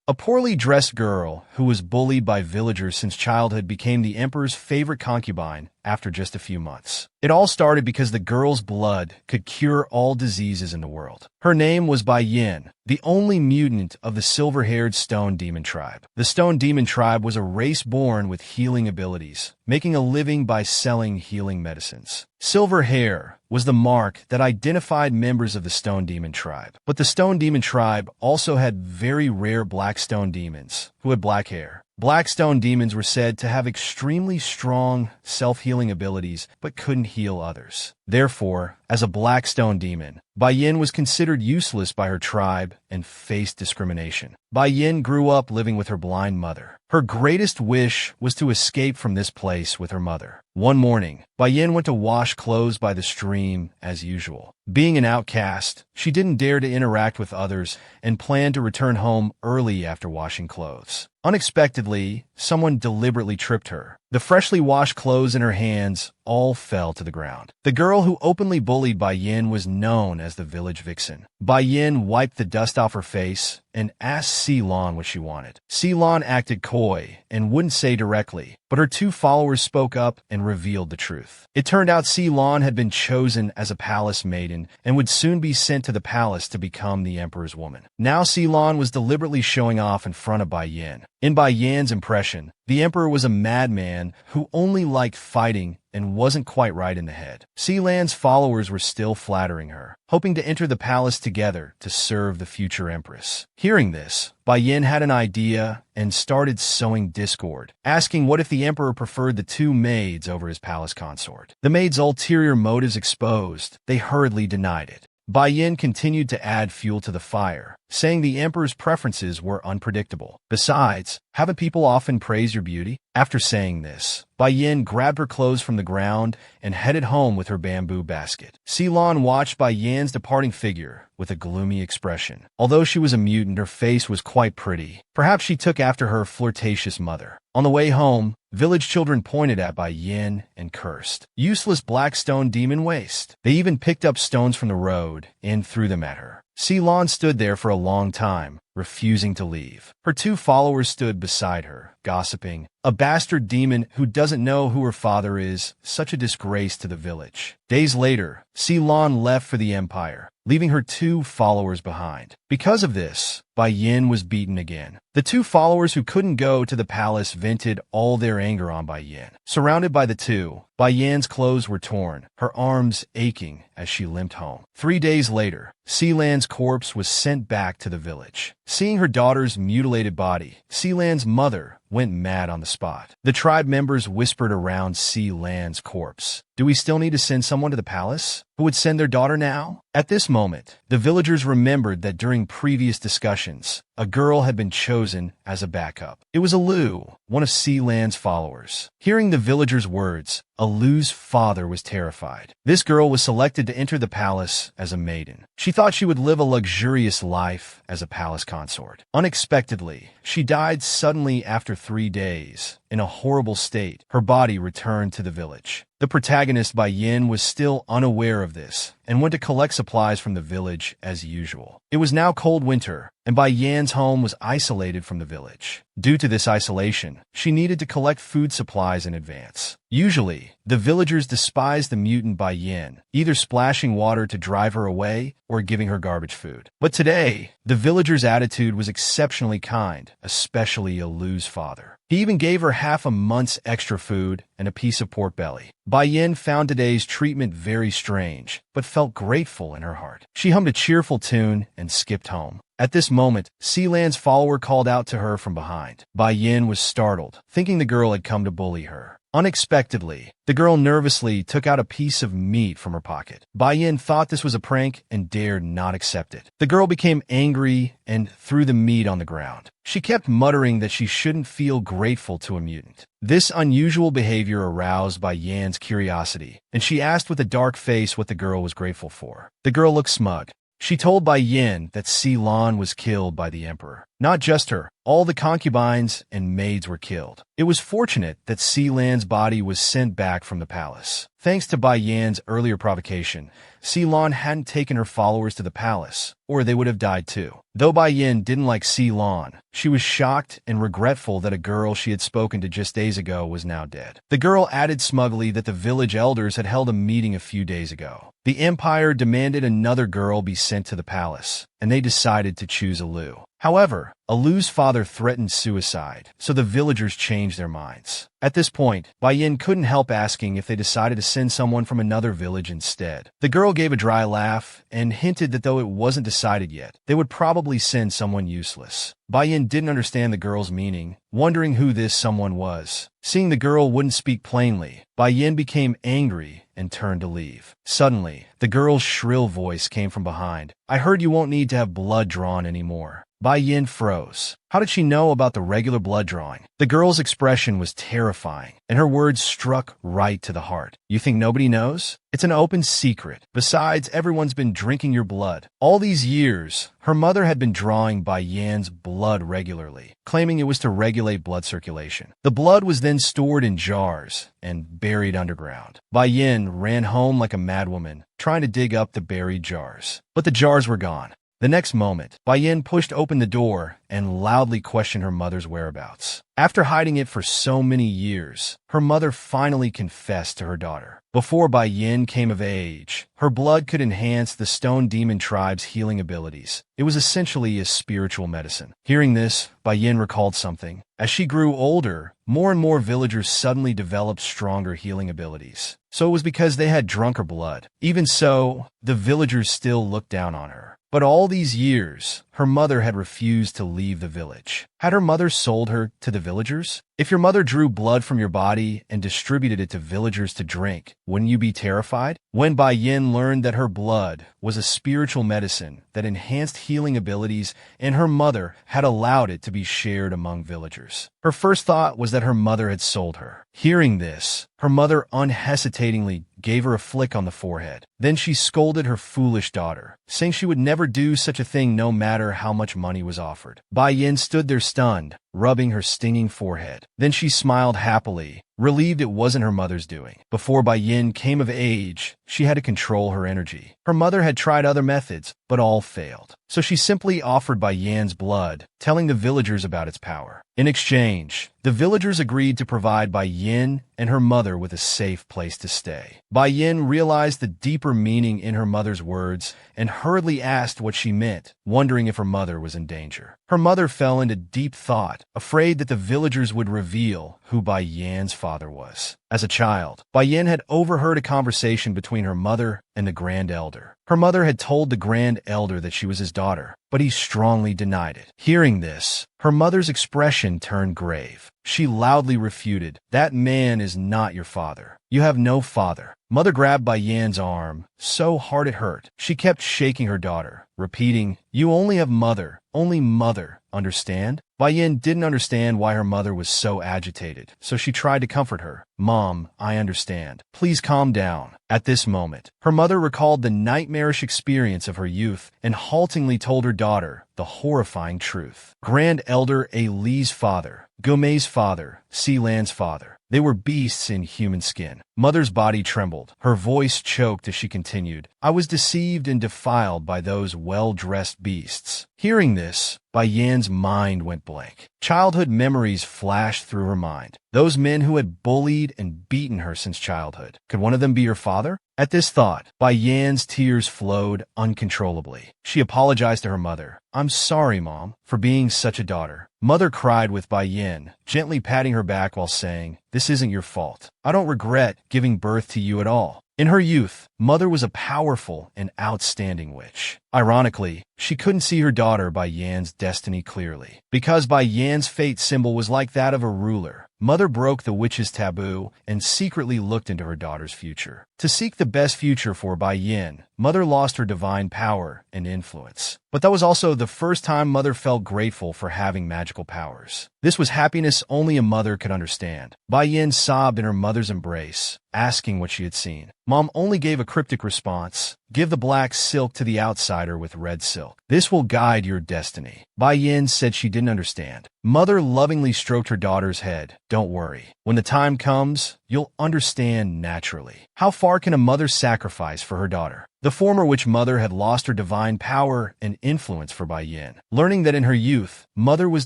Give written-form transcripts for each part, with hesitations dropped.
A poorly dressed girl who was bullied by villagers since childhood became the emperor's favorite concubine after just a few months. It all started because the girl's blood could cure all diseases in the world. Her name was Bai Yin, the only mutant of the silver-haired stone demon tribe. The stone demon tribe was a race born with healing abilities, making a living by selling healing medicines. Silver hair was the mark that identified members of the stone demon tribe. But the stone demon tribe also had very rare black stone demons who had black hair. Black stone demons were said to have extremely strong self-healing abilities but couldn't heal others. Therefore, as a black stone demon, Bai Yin was considered useless by her tribe and faced discrimination. Bai Yin grew up living with her blind mother. Her greatest wish was to escape from this place with her mother. One morning, Bai Yin went to wash clothes by the stream as usual. Being an outcast, she didn't dare to interact with others and planned to return home early after washing clothes. Unexpectedly, someone deliberately tripped her. The freshly washed clothes in her hands all fell to the ground. The girl who openly bullied Bai Yin was known as the village vixen. Bai Yin wiped the dust off her face and asked Ceylon what she wanted. Ceylon acted coy and wouldn't say directly, but her two followers spoke up and revealed the truth. It turned out Ceylon had been chosen as a palace maiden and would soon be sent to the palace to become the emperor's woman. Now Ceylon was deliberately showing off in front of Bai Yin. In Bai Yin's impression, the emperor was a madman who only liked fighting and wasn't quite right in the head. Ceylon's followers were still flattering her, hoping to enter the palace together to serve the future empress. Hearing this, Bai Yin had an idea and started sowing discord, asking what if the emperor preferred the two maids over his palace consort. The maids' ulterior motives exposed, they hurriedly denied it. Bai Yin continued to add fuel to the fire, saying the emperor's preferences were unpredictable. Besides, haven't people often praised your beauty? After saying this, Bai Yin grabbed her clothes from the ground and headed home with her bamboo basket. Ceylon watched Bai Yin's departing figure with a gloomy expression. Although she was a mutant, her face was quite pretty. Perhaps she took after her flirtatious mother. On the way home, village children pointed at Bai Yin and cursed. Useless black stone demon waste. They even picked up stones from the road and threw them at her. Ceylon stood there for a long time, refusing to leave. Her two followers stood beside her, gossiping. A bastard demon who doesn't know who her father is, such a disgrace to the village. Days later, Ceylon left for the empire, leaving her two followers behind. Because of this, Bai Yin was beaten again. The two followers who couldn't go to the palace vented all their anger on Bai Yin. Surrounded by the two, Bai Yin's clothes were torn, her arms aching as she limped home. 3 days later, Ceylon's corpse was sent back to the village. Seeing her daughter's mutilated body, Ceylon's mother went mad on the spot. The tribe members whispered around Ceylon's corpse. Do we still need to send someone to the palace? Who would send their daughter now? At this moment, the villagers remembered that during previous discussions, a girl had been chosen as a backup. It was Alu, one of Ceylon's followers. Hearing the villagers' words, Alu's father was terrified. This girl was selected to enter the palace as a maiden. She thought she would live a luxurious life as a palace consort. Unexpectedly, she died suddenly after 3 days. In a horrible state, her body returned to the village. The protagonist, Bai Yin, was still unaware of this and went to collect supplies from the village as usual. It was now cold winter, and Bai Yin's home was isolated from the village. Due to this isolation, she needed to collect food supplies in advance. Usually, the villagers despised the mutant Bai Yin, either splashing water to drive her away or giving her garbage food. But today, the villagers' attitude was exceptionally kind, especially Alu's father. He even gave her half a month's extra food and a piece of pork belly. Bai Yin found today's treatment very strange, but felt grateful in her heart. She hummed a cheerful tune and skipped home. At this moment, Ceylon's follower called out to her from behind. Bai Yin was startled, thinking the girl had come to bully her. Unexpectedly, the girl nervously took out a piece of meat from her pocket. Bai Yin thought this was a prank and dared not accept it. The girl became angry and threw the meat on the ground. She kept muttering that she shouldn't feel grateful to a mutant. This unusual behavior aroused Bai Yin's curiosity, and she asked with a dark face what the girl was grateful for. The girl looked smug. She told Bai Yin that Ceylon was killed by the emperor. Not just her, all the concubines and maids were killed. It was fortunate that Sealan's body was sent back from the palace. Thanks to Bai Yan's earlier provocation, Sealan hadn't taken her followers to the palace, or they would have died too. Though Bai Yan didn't like Sealan, she was shocked and regretful that a girl she had spoken to just days ago was now dead. The girl added smugly that the village elders had held a meeting a few days ago. The empire demanded another girl be sent to the palace, and they decided to choose Alu. However, Alu's father threatened suicide, so the villagers changed their minds. At this point, Bai Yin couldn't help asking if they decided to send someone from another village instead. The girl gave a dry laugh and hinted that though it wasn't decided yet, they would probably send someone useless. Bai Yin didn't understand the girl's meaning, wondering who this someone was. Seeing the girl wouldn't speak plainly, Bai Yin became angry and turned to leave. Suddenly, the girl's shrill voice came from behind. "I heard you won't need to have blood drawn anymore." Bai Yin froze. How did she know about the regular blood drawing? The girl's expression was terrifying, and her words struck right to the heart. "You think nobody knows? It's an open secret. Besides, everyone's been drinking your blood." All these years, her mother had been drawing Bai Yan's blood regularly, claiming it was to regulate blood circulation. The blood was then stored in jars and buried underground. Bai Yin ran home like a madwoman, trying to dig up the buried jars. But the jars were gone. The next moment, Bai Yin pushed open the door and loudly questioned her mother's whereabouts. After hiding it for so many years, her mother finally confessed to her daughter. Before Bai Yin came of age, her blood could enhance the Stone Demon tribe's healing abilities. It was essentially a spiritual medicine. Hearing this, Bai Yin recalled something. As she grew older, more and more villagers suddenly developed stronger healing abilities. So it was because they had drunk her blood. Even so, the villagers still looked down on her. But all these years, her mother had refused to leave the village. Had her mother sold her to the villagers? If your mother drew blood from your body and distributed it to villagers to drink, wouldn't you be terrified? When Bai Yin learned that her blood was a spiritual medicine that enhanced healing abilities and her mother had allowed it to be shared among villagers, her first thought was that her mother had sold her. Hearing this, her mother unhesitatingly gave her a flick on the forehead. Then she scolded her foolish daughter, saying she would never do such a thing no matter how much money was offered. Bai Yin stood there stunned, rubbing her stinging forehead. Then she smiled happily, relieved it wasn't her mother's doing. Before Bai Yin came of age, she had to control her energy. Her mother had tried other methods, but all failed. So she simply offered Bai Yan's blood, telling the villagers about its power. In exchange, the villagers agreed to provide Bai Yin and her mother with a safe place to stay. Bai Yin realized the deeper meaning in her mother's words and hurriedly asked what she meant, wondering if her mother was in danger. Her mother fell into deep thought, afraid that the villagers would reveal who Bai Yan's father was. As a child, Bai Yin had overheard a conversation between her mother and the Grand Elder. Her mother had told the Grand Elder that she was his daughter, but he strongly denied it. Hearing this, her mother's expression turned grave. She loudly refuted, "That man is not your father. You have no father." Mother grabbed Bai Yan's arm, so hard it hurt. She kept shaking her daughter, repeating, "You only have mother, only mother, understand?" Bai Yin didn't understand why her mother was so agitated, so she tried to comfort her. "Mom, I understand. Please calm down." At this moment, her mother recalled the nightmarish experience of her youth and haltingly told her daughter the horrifying truth. Grand Elder Ali's father, Gomei's father, Sealan's father. They were beasts in human skin. Mother's body trembled. Her voice choked as she continued, "I was deceived and defiled by those well-dressed beasts." Hearing this, Bai Yan's mind went blank. Childhood memories flashed through her mind. Those men who had bullied and beaten her since childhood. Could one of them be her father? At this thought, Bai Yan's tears flowed uncontrollably. She apologized to her mother. "I'm sorry, Mom, for being such a daughter." Mother cried with Bai Yin, gently patting her back while saying, "This isn't your fault. I don't regret giving birth to you at all." In her youth, Mother was a powerful and outstanding witch. Ironically, she couldn't see her daughter Bai Yan's destiny clearly. Because Bai Yan's fate symbol was like that of a ruler, Mother broke the witch's taboo and secretly looked into her daughter's future. To seek the best future for Bai Yin, Mother lost her divine power and influence. But that was also the first time Mother felt grateful for having magical powers. This was happiness only a mother could understand. Bai Yin sobbed in her mother's embrace, asking what she had seen. Mom only gave a cryptic response, Give the black silk to the outsider with red silk. This will guide your destiny. Bai Yin said she didn't understand. Mother lovingly stroked her daughter's head. Don't worry. When the time comes, you'll understand naturally. How far can a mother sacrifice for her daughter? The former witch mother had lost her divine power and influence for Bai Yin, learning that in her youth, mother was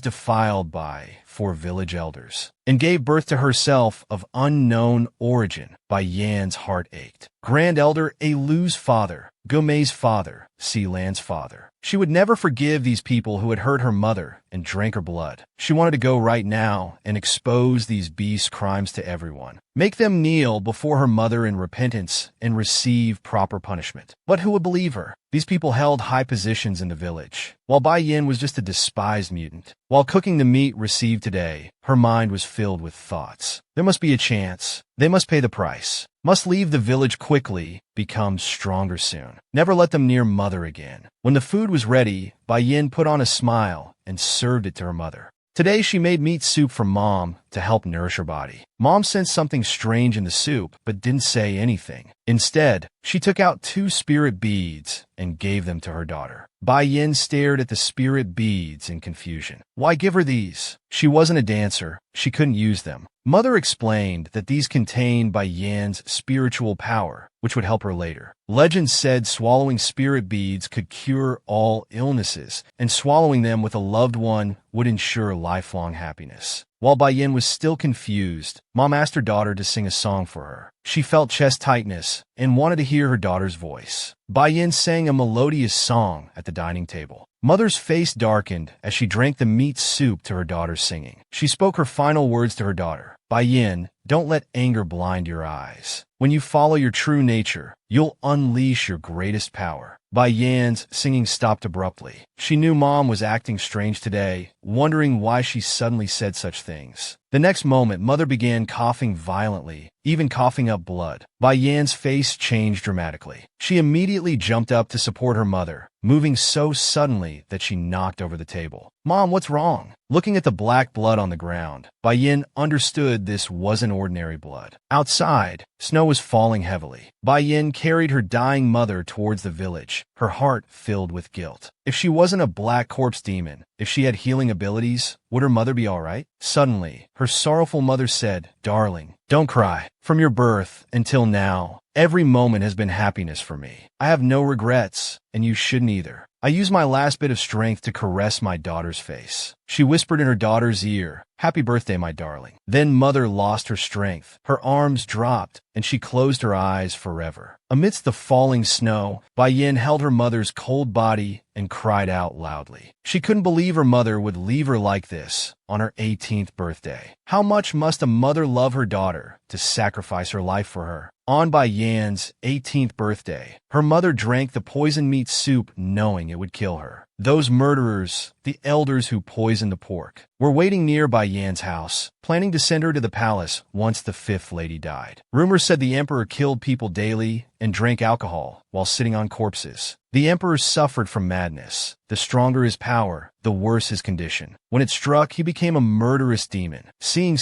defiled by 4 village elders and gave birth to herself of unknown origin. Bai Yan's heart ached. Grand Elder Alu's father, Gomei's father, Sealan's father. She would never forgive these people who had hurt her mother and drank her blood. She wanted to go right now and expose these beast crimes to everyone. Make them kneel before her mother in repentance and receive proper punishment. But who would believe her? These people held high positions in the village, while Bai Yin was just a despised mutant. While cooking the meat received today, her mind was filled with thoughts. There must be a chance. They must pay the price. Must leave the village quickly, become stronger soon. Never let them near mother again. When the food was ready, Bai Yin put on a smile and served it to her mother. Today she made meat soup for Mom to help nourish her body. Mom sensed something strange in the soup, but didn't say anything. Instead, she took out 2 spirit beads and gave them to her daughter. Bai Yin stared at the spirit beads in confusion. Why give her these? She wasn't a dancer. She couldn't use them. Mother explained that these contained Bai Yan's spiritual power, which would help her later. Legend said swallowing spirit beads could cure all illnesses, and swallowing them with a loved one would ensure lifelong happiness. While Bai Yin was still confused, Mom asked her daughter to sing a song for her. She felt chest tightness and wanted to hear her daughter's voice. Bai Yin sang a melodious song at the dining table. Mother's face darkened as she drank the meat soup to her daughter's singing. She spoke her final words to her daughter. Bai Yin, don't let anger blind your eyes. When you follow your true nature, you'll unleash your greatest power. Bai Yan's singing stopped abruptly. She knew Mom was acting strange today, wondering why she suddenly said such things. The next moment, Mother began coughing violently, even coughing up blood. Bai Yan's face changed dramatically. She immediately jumped up to support her mother, moving so suddenly that she knocked over the table. Mom, what's wrong? Looking at the black blood on the ground, Bai Yin understood this wasn't ordinary blood. Outside, snow was falling heavily. Bai Yin carried her dying mother towards the village, her heart filled with guilt. If she wasn't a black corpse demon, if she had healing abilities, would her mother be all right? Suddenly, her sorrowful mother said, "Darling, don't cry. From your birth until now, every moment has been happiness for me. I have no regrets, and you shouldn't either." I used my last bit of strength to caress my daughter's face. She whispered in her daughter's ear, "Happy birthday, my darling." Then Mother lost her strength. Her arms dropped, and she closed her eyes forever. Amidst the falling snow, Bai Yin held her mother's cold body and cried out loudly. She couldn't believe her mother would leave her like this on her 18th birthday. How much must a mother love her daughter to sacrifice her life for her? On Bai Yan's 18th birthday, her mother drank the poisoned meat soup knowing it would kill her. Those murderers, the elders who poisoned the pork, were waiting near Bai Yan's house, planning to send her to the palace once the 5th lady died. Rumors said the emperor killed people daily and drank alcohol while sitting on corpses. The emperor suffered from madness. The stronger his power, the worse his condition. When it struck, he became a murderous demon. Seeing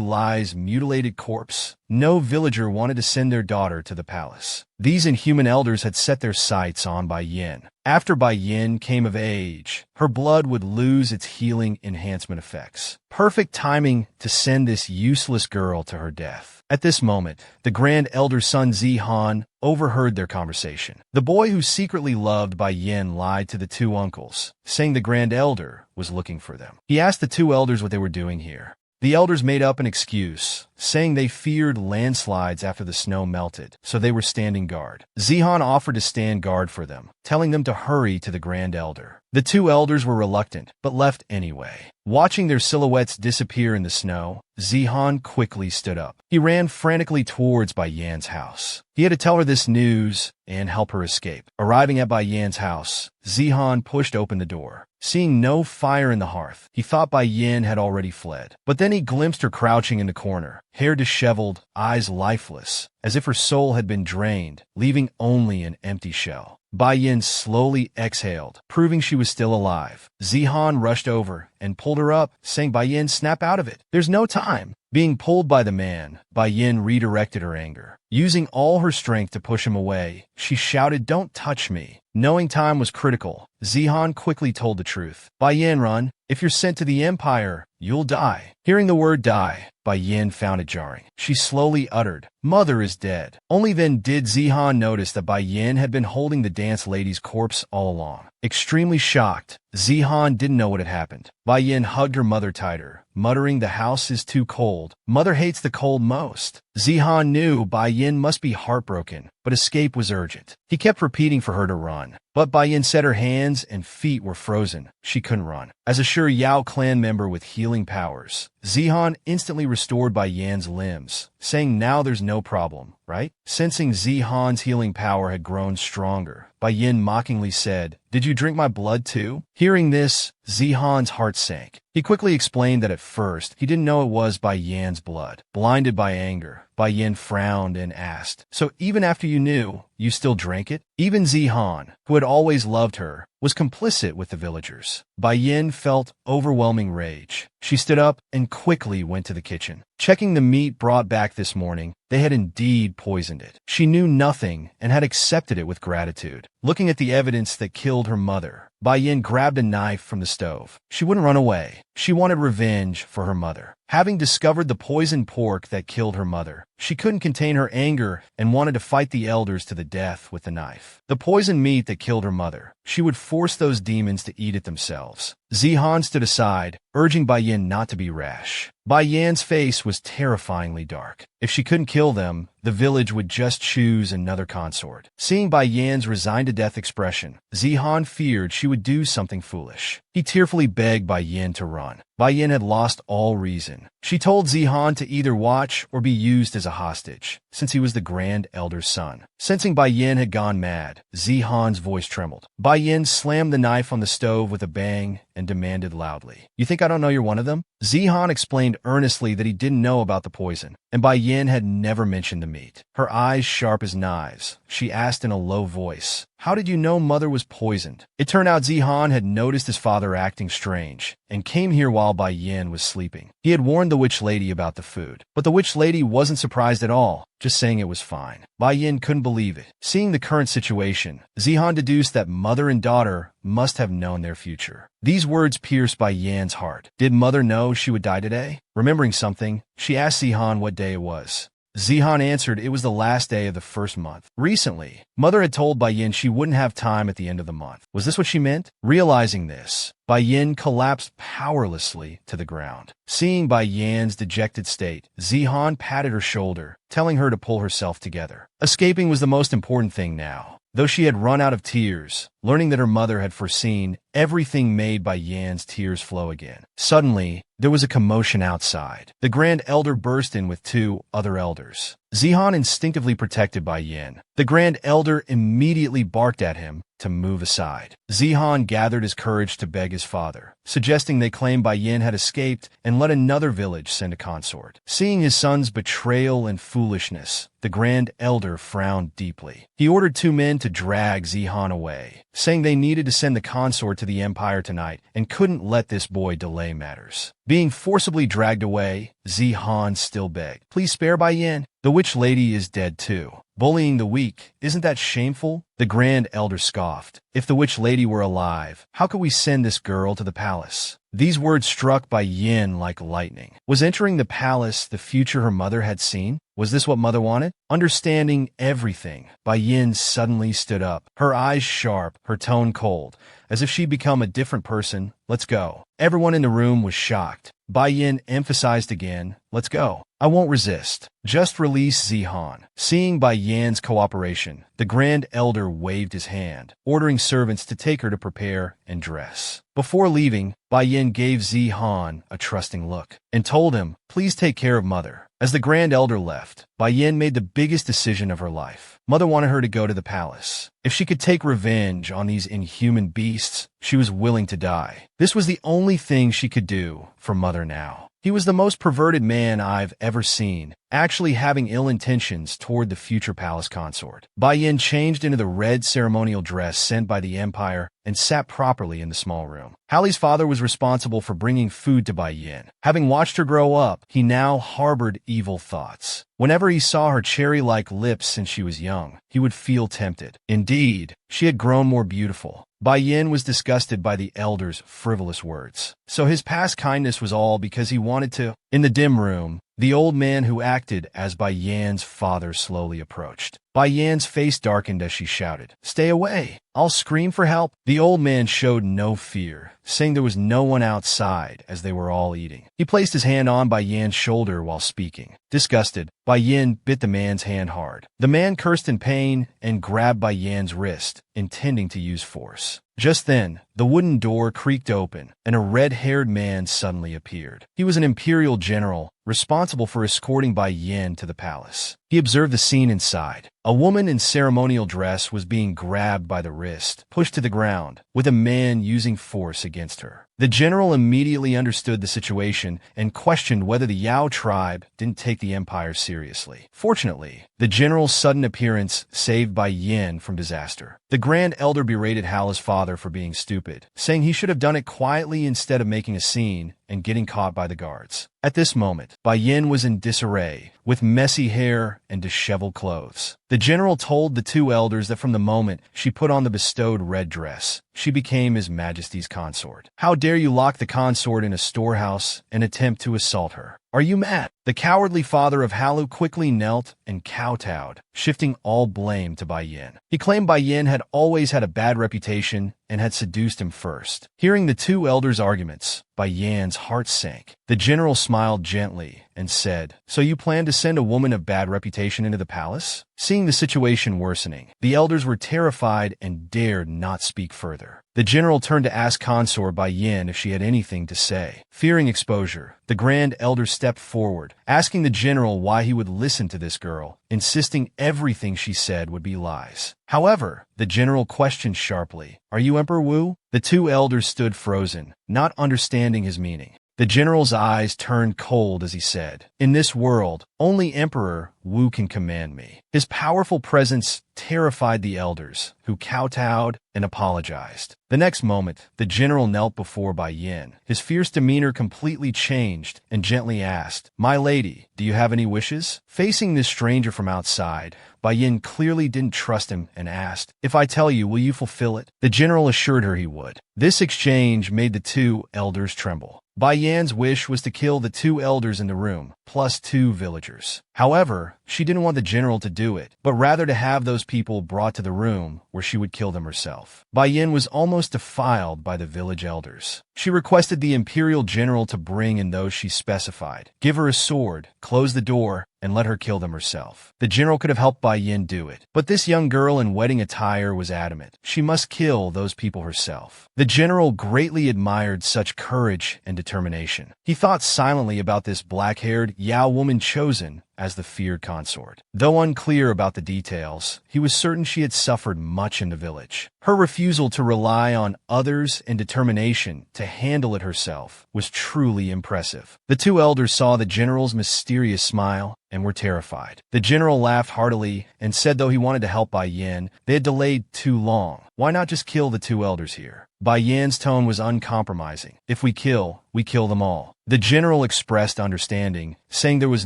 Li's mutilated corpse, no villager wanted to send their daughter to the palace. These inhuman elders had set their sights on Bai Yin. After Bai Yin came of age, her blood would lose its healing enhancement effects. Perfect timing to send this useless girl to her death. At this moment, the Grand Elder's son Zihan overheard their conversation. The boy who secretly loved Bai Yin lied to the 2 uncles, saying the Grand Elder was looking for them. He asked the 2 elders what they were doing here. The elders made up an excuse, saying they feared landslides after the snow melted, so they were standing guard. Zihan offered to stand guard for them, telling them to hurry to the Grand Elder. The 2 elders were reluctant, but left anyway. Watching their silhouettes disappear in the snow, Zihan quickly stood up. He ran frantically towards Bai Yan's house. He had to tell her this news and help her escape. Arriving at Bai Yan's house, Zihan pushed open the door. Seeing no fire in the hearth, he thought Bai Yin had already fled. But then he glimpsed her crouching in the corner, hair disheveled, eyes lifeless, as if her soul had been drained, leaving only an empty shell. Bai Yin slowly exhaled, proving she was still alive. Zihan rushed over and pulled her up, saying, Bai Yin, snap out of it. There's no time. Being pulled by the man, Bai Yin redirected her anger. Using all her strength to push him away, she shouted, don't touch me. Knowing time was critical, Zihan quickly told the truth. Bai Yin, run. If you're sent to the Empire, you'll die. Hearing the word die, Bai Yin found it jarring. She slowly uttered, Mother is dead. Only then did Zihan notice that Bai Yin had been holding the dance lady's corpse all along. Extremely shocked, Zihan didn't know what had happened. Bai Yin hugged her mother tighter, muttering, the house is too cold. Mother hates the cold most. Zihan knew Bai Yin must be heartbroken, but escape was urgent. He kept repeating for her to run. But Bai Yin said her hands and feet were frozen. She couldn't run. As a sure Yao clan member with healing powers, Zihan instantly restored Bai Yin's limbs, saying, now there's no problem, right? Sensing Zihan's healing power had grown stronger, Bai Yin mockingly said, did you drink my blood too? Hearing this, Zihan's heart sank. He quickly explained that at first, he didn't know it was Bai Yin's blood. Blinded by anger, Bai Yin frowned and asked, so even after you knew, you still drank it? Even Zihan, who had always loved her, was complicit with the villagers. Bai Yin felt overwhelming rage. She stood up and quickly went to the kitchen. Checking the meat brought back this morning, they had indeed poisoned it. She knew nothing and had accepted it with gratitude. Looking at the evidence that killed her mother, Bai Yin grabbed a knife from the stove. She wouldn't run away. She wanted revenge for her mother. Having discovered the poisoned pork that killed her mother, she couldn't contain her anger and wanted to fight the elders to the death with the knife. The poisoned meat that killed her mother, she would force those demons to eat it themselves. Zihan stood aside, urging Bai Yin not to be rash. Bai Yin's face was terrifyingly dark. If she couldn't kill them, the village would just choose another consort. Seeing Bai Yin's resigned-to-death expression, Zihan feared she would do something foolish. He tearfully begged Bai Yin to run. Bai Yin had lost all reason. She told Zihan to either watch or be used as a hostage, since he was the Grand Elder's son. Sensing Bai Yin had gone mad, Zihan's voice trembled. Bai Yin slammed the knife on the stove with a bang and demanded loudly, you think I don't know you're one of them? Zihan explained earnestly that he didn't know about the poison, and Bai Yin had never mentioned the meat. Her eyes sharp as knives, she asked in a low voice, how did you know Mother was poisoned? It turned out Zihan had noticed his father acting strange, and came here while Bai Yin was sleeping. He had warned the witch lady about the food, but the witch lady wasn't surprised at all, just saying it was fine. Bai Yin couldn't believe it. Seeing the current situation, Zihan deduced that mother and daughter must have known their future. These words pierced Bai Yin's heart. Did Mother know she would die today? Remembering something, she asked Zihan what day it was. Zihan answered it was the last day of the first month. Recently, Mother had told Bai Yin she wouldn't have time at the end of the month. Was this what she meant? Realizing this, Bai Yin collapsed powerlessly to the ground. Seeing Bai Yin's dejected state, Zihan patted her shoulder, telling her to pull herself together. Escaping was the most important thing now. Though she had run out of tears, learning that her mother had foreseen everything made Bai Yin's tears flow again. Suddenly, there was a commotion outside. The Grand Elder burst in with two other elders. Zihan instinctively protected Bai Yin. The Grand Elder immediately barked at him to move aside. Zihan gathered his courage to beg his father, suggesting they claim Bai Yin had escaped and let another village send a consort. Seeing his son's betrayal and foolishness, the Grand Elder frowned deeply. He ordered two men to drag Zihan away, saying they needed to send the consort to the Empire tonight and couldn't let this boy delay matters. Being forcibly dragged away, Zihan still begged, please spare Bai Yin. The witch lady is dead too. Bullying the weak, isn't that shameful? The Grand Elder scoffed. If the witch lady were alive, how could we send this girl to the palace? These words struck Bai Yin like lightning. Was entering the palace the future her mother had seen? Was this what Mother wanted? Understanding everything, Bai Yin suddenly stood up, her eyes sharp, her tone cold, as if she'd become a different person. Let's go. Everyone in the room was shocked. Bai Yin emphasized again, let's go. I won't resist. Just release Zihan. Seeing Bai Yin's cooperation, the Grand Elder waved his hand, ordering servants to take her to prepare and dress. Before leaving, Bai Yin gave Zihan a trusting look and told him, please take care of Mother. As the Grand Elder left, Bai Yin made the biggest decision of her life. Mother wanted her to go to the palace. If she could take revenge on these inhuman beasts, she was willing to die. This was the only thing she could do for Mother now. He was the most perverted man I've ever seen, actually having ill intentions toward the future palace consort. Bai Yin changed into the red ceremonial dress sent by the Empire and sat properly in the small room. Hallie's father was responsible for bringing food to Bai Yin. Having watched her grow up, he now harbored evil thoughts. Whenever he saw her cherry-like lips since she was young, he would feel tempted. Indeed, she had grown more beautiful. Bai Yin was disgusted by the elder's frivolous words. So his past kindness was all because he wanted to. In the dim room, the old man who acted as Bai Yan's father slowly approached. Bai Yan's face darkened as she shouted, "Stay away! I'll scream for help." The old man showed no fear, saying there was no one outside as they were all eating. He placed his hand on Bai Yan's shoulder while speaking. Disgusted, Bai Yan bit the man's hand hard. The man cursed in pain and grabbed Bai Yan's wrist, intending to use force. Just then, the wooden door creaked open, and a red-haired man suddenly appeared. He was an imperial general, responsible for escorting Bai Yan to the palace. He observed the scene inside. A woman in ceremonial dress was being grabbed by the wrist, pushed to the ground, with a man using force against her. The general immediately understood the situation and questioned whether the Yao tribe didn't take the empire seriously. Fortunately, the general's sudden appearance saved Bai Yan from disaster. The Grand Elder berated Hallie's father for being stupid, saying he should have done it quietly instead of making a scene and getting caught by the guards. At this moment, Bai Yan was in disarray, with messy hair and disheveled clothes. The general told the two elders that from the moment she put on the bestowed red dress, she became His Majesty's consort. "How dare you lock the consort in a storehouse and attempt to assault her? Are you mad?" The cowardly father of Halu quickly knelt and kowtowed, shifting all blame to Bai Yan. He claimed Bai Yan had always had a bad reputation and had seduced him first. Hearing the two elders' arguments, Bai Yan's heart sank. The general smiled gently and said, "So you plan to send a woman of bad reputation into the palace?" Seeing the situation worsening, the elders were terrified and dared not speak further. The general turned to ask Consort Bai Yan if she had anything to say. Fearing exposure, the Grand Elder stepped forward, asking the general why he would listen to this girl, insisting everything she said would be lies. However, the general questioned sharply, "Are you Emperor Wu?" The two elders stood frozen, not understanding his meaning. The general's eyes turned cold as he said, "In this world, only Emperor Wu can command me." His powerful presence terrified the elders, who kowtowed and apologized. The next moment, the general knelt before Bai Yan. His fierce demeanor completely changed and gently asked, "My lady, do you have any wishes?" Facing this stranger from outside, Bai Yan clearly didn't trust him and asked, "If I tell you, will you fulfill it?" The general assured her he would. This exchange made the two elders tremble. Bai Yan's wish was to kill the two elders in the room, plus 2 villagers. However, she didn't want the general to do it, but rather to have those people brought to the room where she would kill them herself. Bai Yan was almost defiled by the village elders. She requested the imperial general to bring in those she specified, give her a sword, close the door, and let her kill them herself. The general could have helped Bai Yan do it, but this young girl in wedding attire was adamant. She must kill those people herself. The general greatly admired such courage and determination. He thought silently about this black-haired Yao woman chosen as the feared consort. Though unclear about the details, he was certain she had suffered much in the village. Her refusal to rely on others and determination to handle it herself was truly impressive. The two elders saw the general's mysterious smile and were terrified. The general laughed heartily and said though he wanted to help Bai Yan, they had delayed too long. Why not just kill the two elders here? Bai Yan's tone was uncompromising. "If we kill them all." The general expressed understanding, saying there was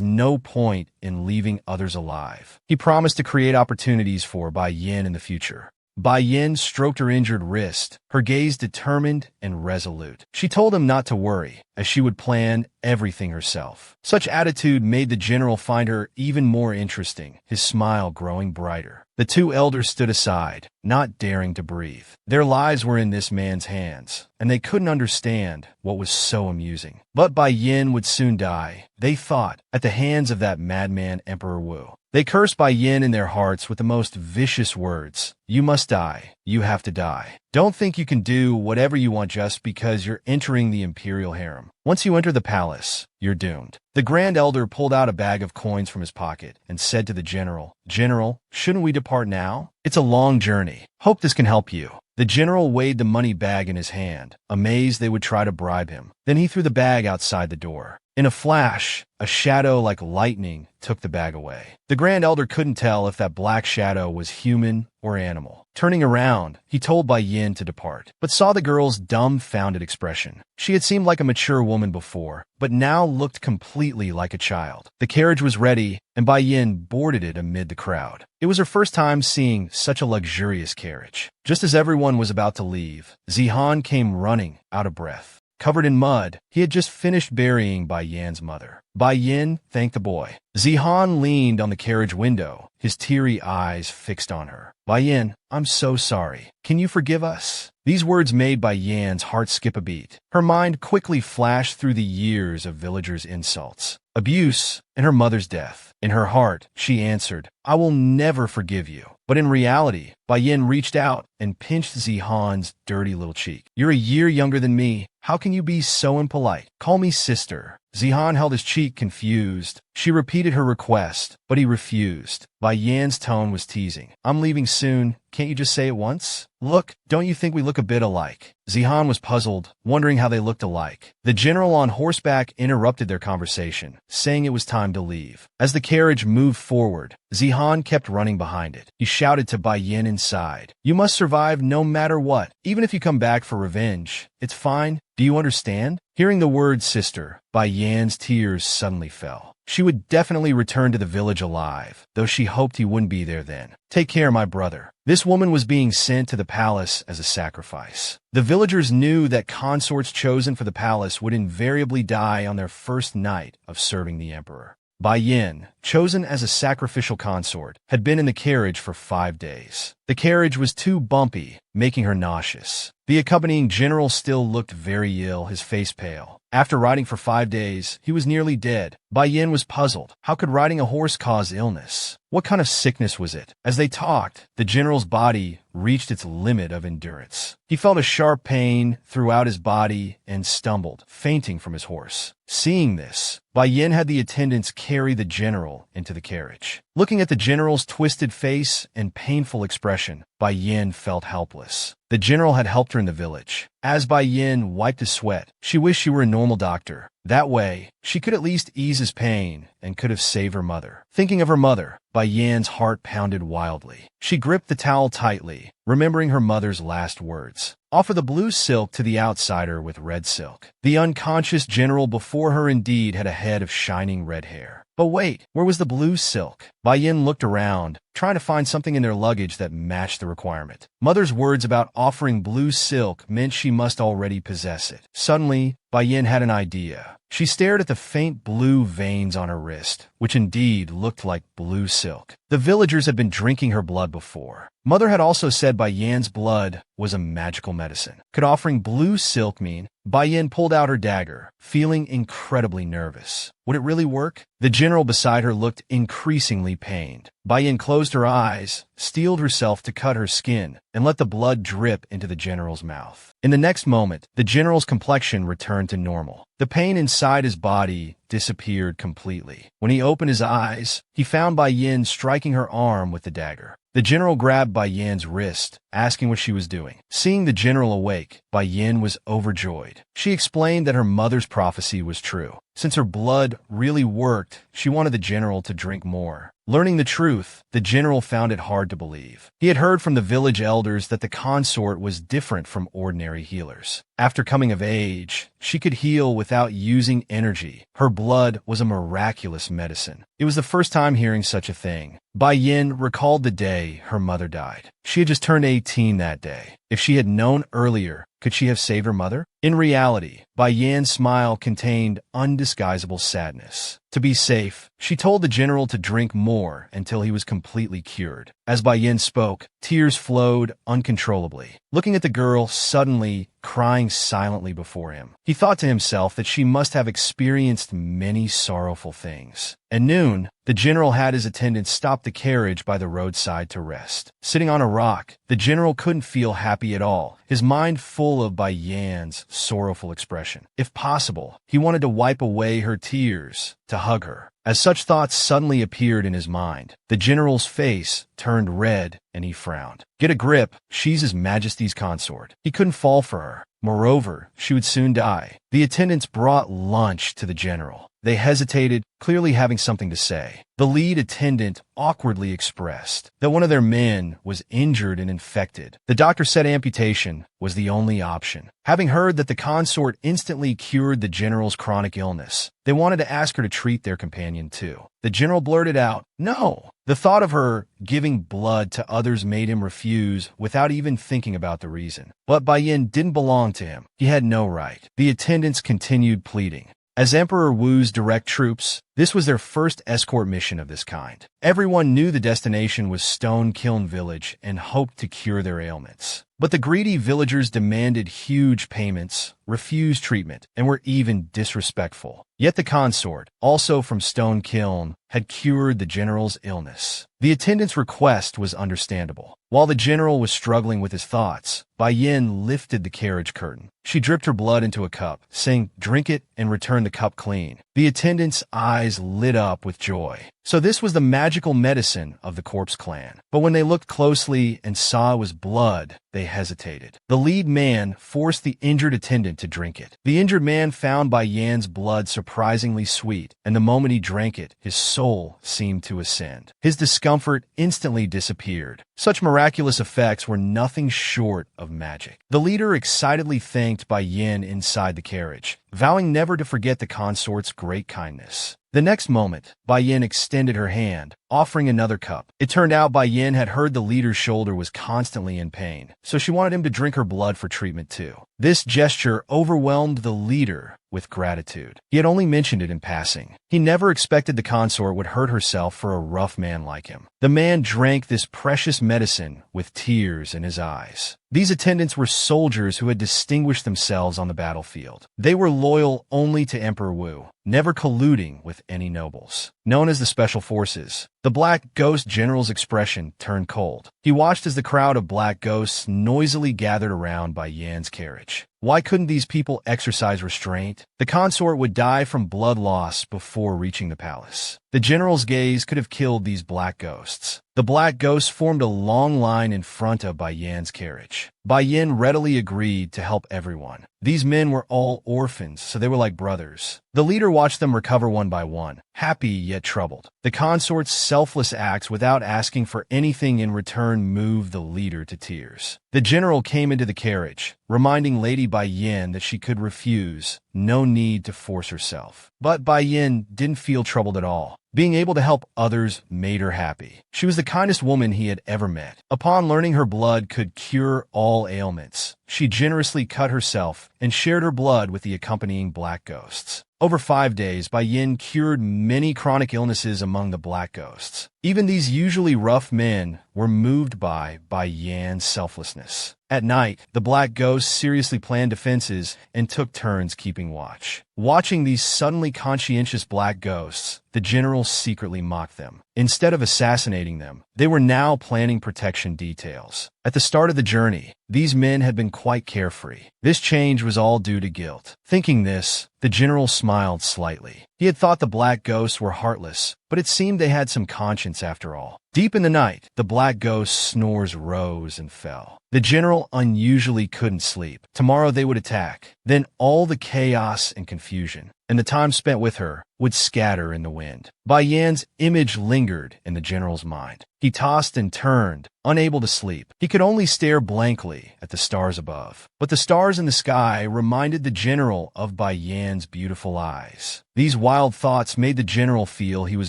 no point in leaving others alive. He promised to create opportunities for Bai Yan in the future. Bai Yan stroked her injured wrist, her gaze determined and resolute. She told him not to worry, as she would plan everything herself. Such attitude made the general find her even more interesting, his smile growing brighter. The two elders stood aside, not daring to breathe. Their lives were in this man's hands, and they couldn't understand what was so amusing. But Bai Yan would soon die, they thought, at the hands of that madman Emperor Wu. They cursed Bai Yan in their hearts with the most vicious words. "You must die. You have to die. Don't think you can do whatever you want just because you're entering the imperial harem. Once you enter the palace, you're doomed." The Grand Elder pulled out a bag of coins from his pocket and said to the general, "General, shouldn't we depart now? It's a long journey. Hope this can help you." The general weighed the money bag in his hand, amazed they would try to bribe him. Then he threw the bag outside the door. In a flash, a shadow like lightning took the bag away. The Grand Elder couldn't tell if that black shadow was human or animal. Turning around, he told Bai Yin to depart, but saw the girl's dumbfounded expression. She had seemed like a mature woman before, but now looked completely like a child. The carriage was ready, and Bai Yin boarded it amid the crowd. It was her first time seeing such a luxurious carriage. Just as everyone was about to leave, Zihan came running, out of breath. Covered in mud, he had just finished burying Bai Yan's mother. Bai Yin thanked the boy. Zihan leaned on the carriage window, his teary eyes fixed on her. Bai Yin, I'm so sorry. Can you forgive us? These words made Bai Yan's heart skip a beat. Her mind quickly flashed through the years of villagers' insults, abuse, and her mother's death. In her heart, she answered, I will never forgive you. But in reality, Bai Yin reached out and pinched Zihan's dirty little cheek. You're a year younger than me. How can you be so impolite? Call me sister. Zihan held his cheek confused. She repeated her request, but he refused. Bai Yan's tone was teasing. I'm leaving soon. Can't you just say it once? Look, don't you think we look a bit alike? Zihan was puzzled, wondering how they looked alike. The general on horseback interrupted their conversation, saying it was time to leave. As the carriage moved forward, Zihan kept running behind it. He shouted to Bai Yin inside, You must survive no matter what, even if you come back for revenge. It's fine. Do you understand? Hearing the word sister, Bai Yan's tears suddenly fell. She would definitely return to the village alive, though she hoped he wouldn't be there then. Take care, my brother. This woman was being sent to the palace as a sacrifice. The villagers knew that consorts chosen for the palace would invariably die on their first night of serving the emperor. Bai Yin, chosen as a sacrificial consort, had been in the carriage for 5 days. The carriage was too bumpy, making her nauseous. The accompanying general still looked very ill, his face pale. After riding for 5 days, he was nearly dead. Bai Yin was puzzled. How could riding a horse cause illness? What kind of sickness was it? As they talked, the general's body reached its limit of endurance. He felt a sharp pain throughout his body and stumbled, fainting from his horse. Seeing this, Bai Yin had the attendants carry the general into the carriage. Looking at the general's twisted face and painful expression, Bai Yin felt helpless. The general had helped her in the village. As Bai Yin wiped his sweat, she wished she were a normal doctor. That way, she could at least ease his pain and could have saved her mother. Thinking of her mother, Bai Yan's heart pounded wildly. She gripped the towel tightly, remembering her mother's last words. Offer the blue silk to the outsider with red silk. The unconscious general before her indeed had a head of shining red hair. But wait, where was the blue silk? Bai Yin looked around, trying to find something in their luggage that matched the requirement. Mother's words about offering blue silk meant she must already possess it. Suddenly, Bai Yin had an idea. She stared at the faint blue veins on her wrist, which indeed looked like blue silk. The villagers had been drinking her blood before. Mother had also said Bai Yan's blood was a magical medicine. Could offering blue silk mean? Bai Yin pulled out her dagger, feeling incredibly nervous. Would it really work? The general beside her looked increasingly pained. Bai Yin closed her eyes, steeled herself to cut her skin, and let the blood drip into the general's mouth. In the next moment, the general's complexion returned to normal. The pain inside his body disappeared completely. When he opened his eyes, he found Bai Yin striking her arm with the dagger. The general grabbed Bai Yan's wrist, asking what she was doing. Seeing the general awake, Bai Yin was overjoyed. She explained that her mother's prophecy was true. Since her blood really worked, she wanted the general to drink more. Learning the truth, the general found it hard to believe. He had heard from the village elders that the consort was different from ordinary healers. After coming of age, she could heal without using energy. Her blood was a miraculous medicine. It was the first time hearing such a thing. Bai Yin recalled the day her mother died. She had just turned 18 that day. If she had known earlier, could she have saved her mother? In reality, Bai Yan's smile contained undisguisable sadness. To be safe, she told the general to drink more until he was completely cured. As Bai Yin spoke, tears flowed uncontrollably. Looking at the girl, suddenly crying silently before him, he thought to himself that she must have experienced many sorrowful things. At noon, the general had his attendants stop the carriage by the roadside to rest. Sitting on a rock, the general couldn't feel happy at all, his mind full of Bai Yan's sorrowful expression. If possible, he wanted to wipe away her tears, to hug her. As such thoughts suddenly appeared in his mind, the general's face turned red and he frowned. Get a grip, she's His Majesty's consort. He couldn't fall for her. Moreover, she would soon die. The attendants brought lunch to the general. They hesitated, clearly having something to say. The lead attendant awkwardly expressed that one of their men was injured and infected. The doctor said amputation was the only option. Having heard that the consort instantly cured the general's chronic illness, they wanted to ask her to treat their companion too. The general blurted out, "No." The thought of her giving blood to others made him refuse without even thinking about the reason. But Bai Yin didn't belong to him. He had no right. The attendants continued pleading. As Emperor Wu's direct troops, this was their first escort mission of this kind. Everyone knew the destination was Stone Kiln Village and hoped to cure their ailments. But the greedy villagers demanded huge payments, refused treatment, and were even disrespectful. Yet the consort, also from Stone Kiln, had cured the general's illness. The attendant's request was understandable. While the general was struggling with his thoughts, Bai Yin lifted the carriage curtain. She dripped her blood into a cup, saying, "Drink it and return the cup clean." The attendant's eyes lit up with joy. So this was the magical medicine of the corpse clan. But when they looked closely and saw it was blood, they hesitated. The lead man forced the injured attendant to drink it. The injured man found Bai Yan's blood surprisingly sweet, and the moment he drank it, his soul seemed to ascend. His discomfort instantly disappeared. Such miraculous effects were nothing short of magic. The leader excitedly thanked Bai Yin inside the carriage, vowing never to forget the consort's great kindness. The next moment, Bai Yin extended her hand, offering another cup. It turned out Bai Yin had heard the leader's shoulder was constantly in pain, so she wanted him to drink her blood for treatment too. This gesture overwhelmed the leader with gratitude. He had only mentioned it in passing. He never expected the consort would hurt herself for a rough man like him. The man drank this precious medicine with tears in his eyes. These attendants were soldiers who had distinguished themselves on the battlefield. They were loyal only to Emperor Wu, never colluding with any nobles. Known as the Special Forces, the Black Ghost General's expression turned cold. He watched as the crowd of black ghosts noisily gathered around Bai Yan's carriage. Why couldn't these people exercise restraint? The consort would die from blood loss before reaching the palace. The general's gaze could have killed these black ghosts. The black ghosts formed a long line in front of Bai Yan's carriage. Bai Yin readily agreed to help everyone. These men were all orphans, so they were like brothers. The leader watched them recover one by one, happy yet troubled. The consort's selfless acts without asking for anything in return moved the leader to tears. The general came into the carriage, reminding Lady Bai Yin that she could refuse, no need to force herself. But Bai Yin didn't feel troubled at all. Being able to help others made her happy. She was the kindest woman he had ever met. Upon learning her blood could cure all ailments, she generously cut herself and shared her blood with the accompanying black ghosts. Over 5 days, Bai Yin cured many chronic illnesses among the black ghosts. Even these usually rough men were moved by Bai Yan's selflessness. At night, the black ghosts seriously planned defenses and took turns keeping watch. Watching these suddenly conscientious black ghosts, the general secretly mocked them. Instead of assassinating them, they were now planning protection details. At the start of the journey, these men had been quite carefree. This change was all due to guilt. Thinking this, the general smiled slightly. He had thought the black ghosts were heartless, but it seemed they had some conscience after all. Deep in the night, the black ghost's snores rose and fell. The general unusually couldn't sleep. Tomorrow they would attack. Then all the chaos and confusion, and the time spent with her, would scatter in the wind. Bai Yan's image lingered in the general's mind. He tossed and turned, unable to sleep. He could only stare blankly at the stars above. But the stars in the sky reminded the general of Bai Yan's beautiful eyes. These wild thoughts made the general feel he was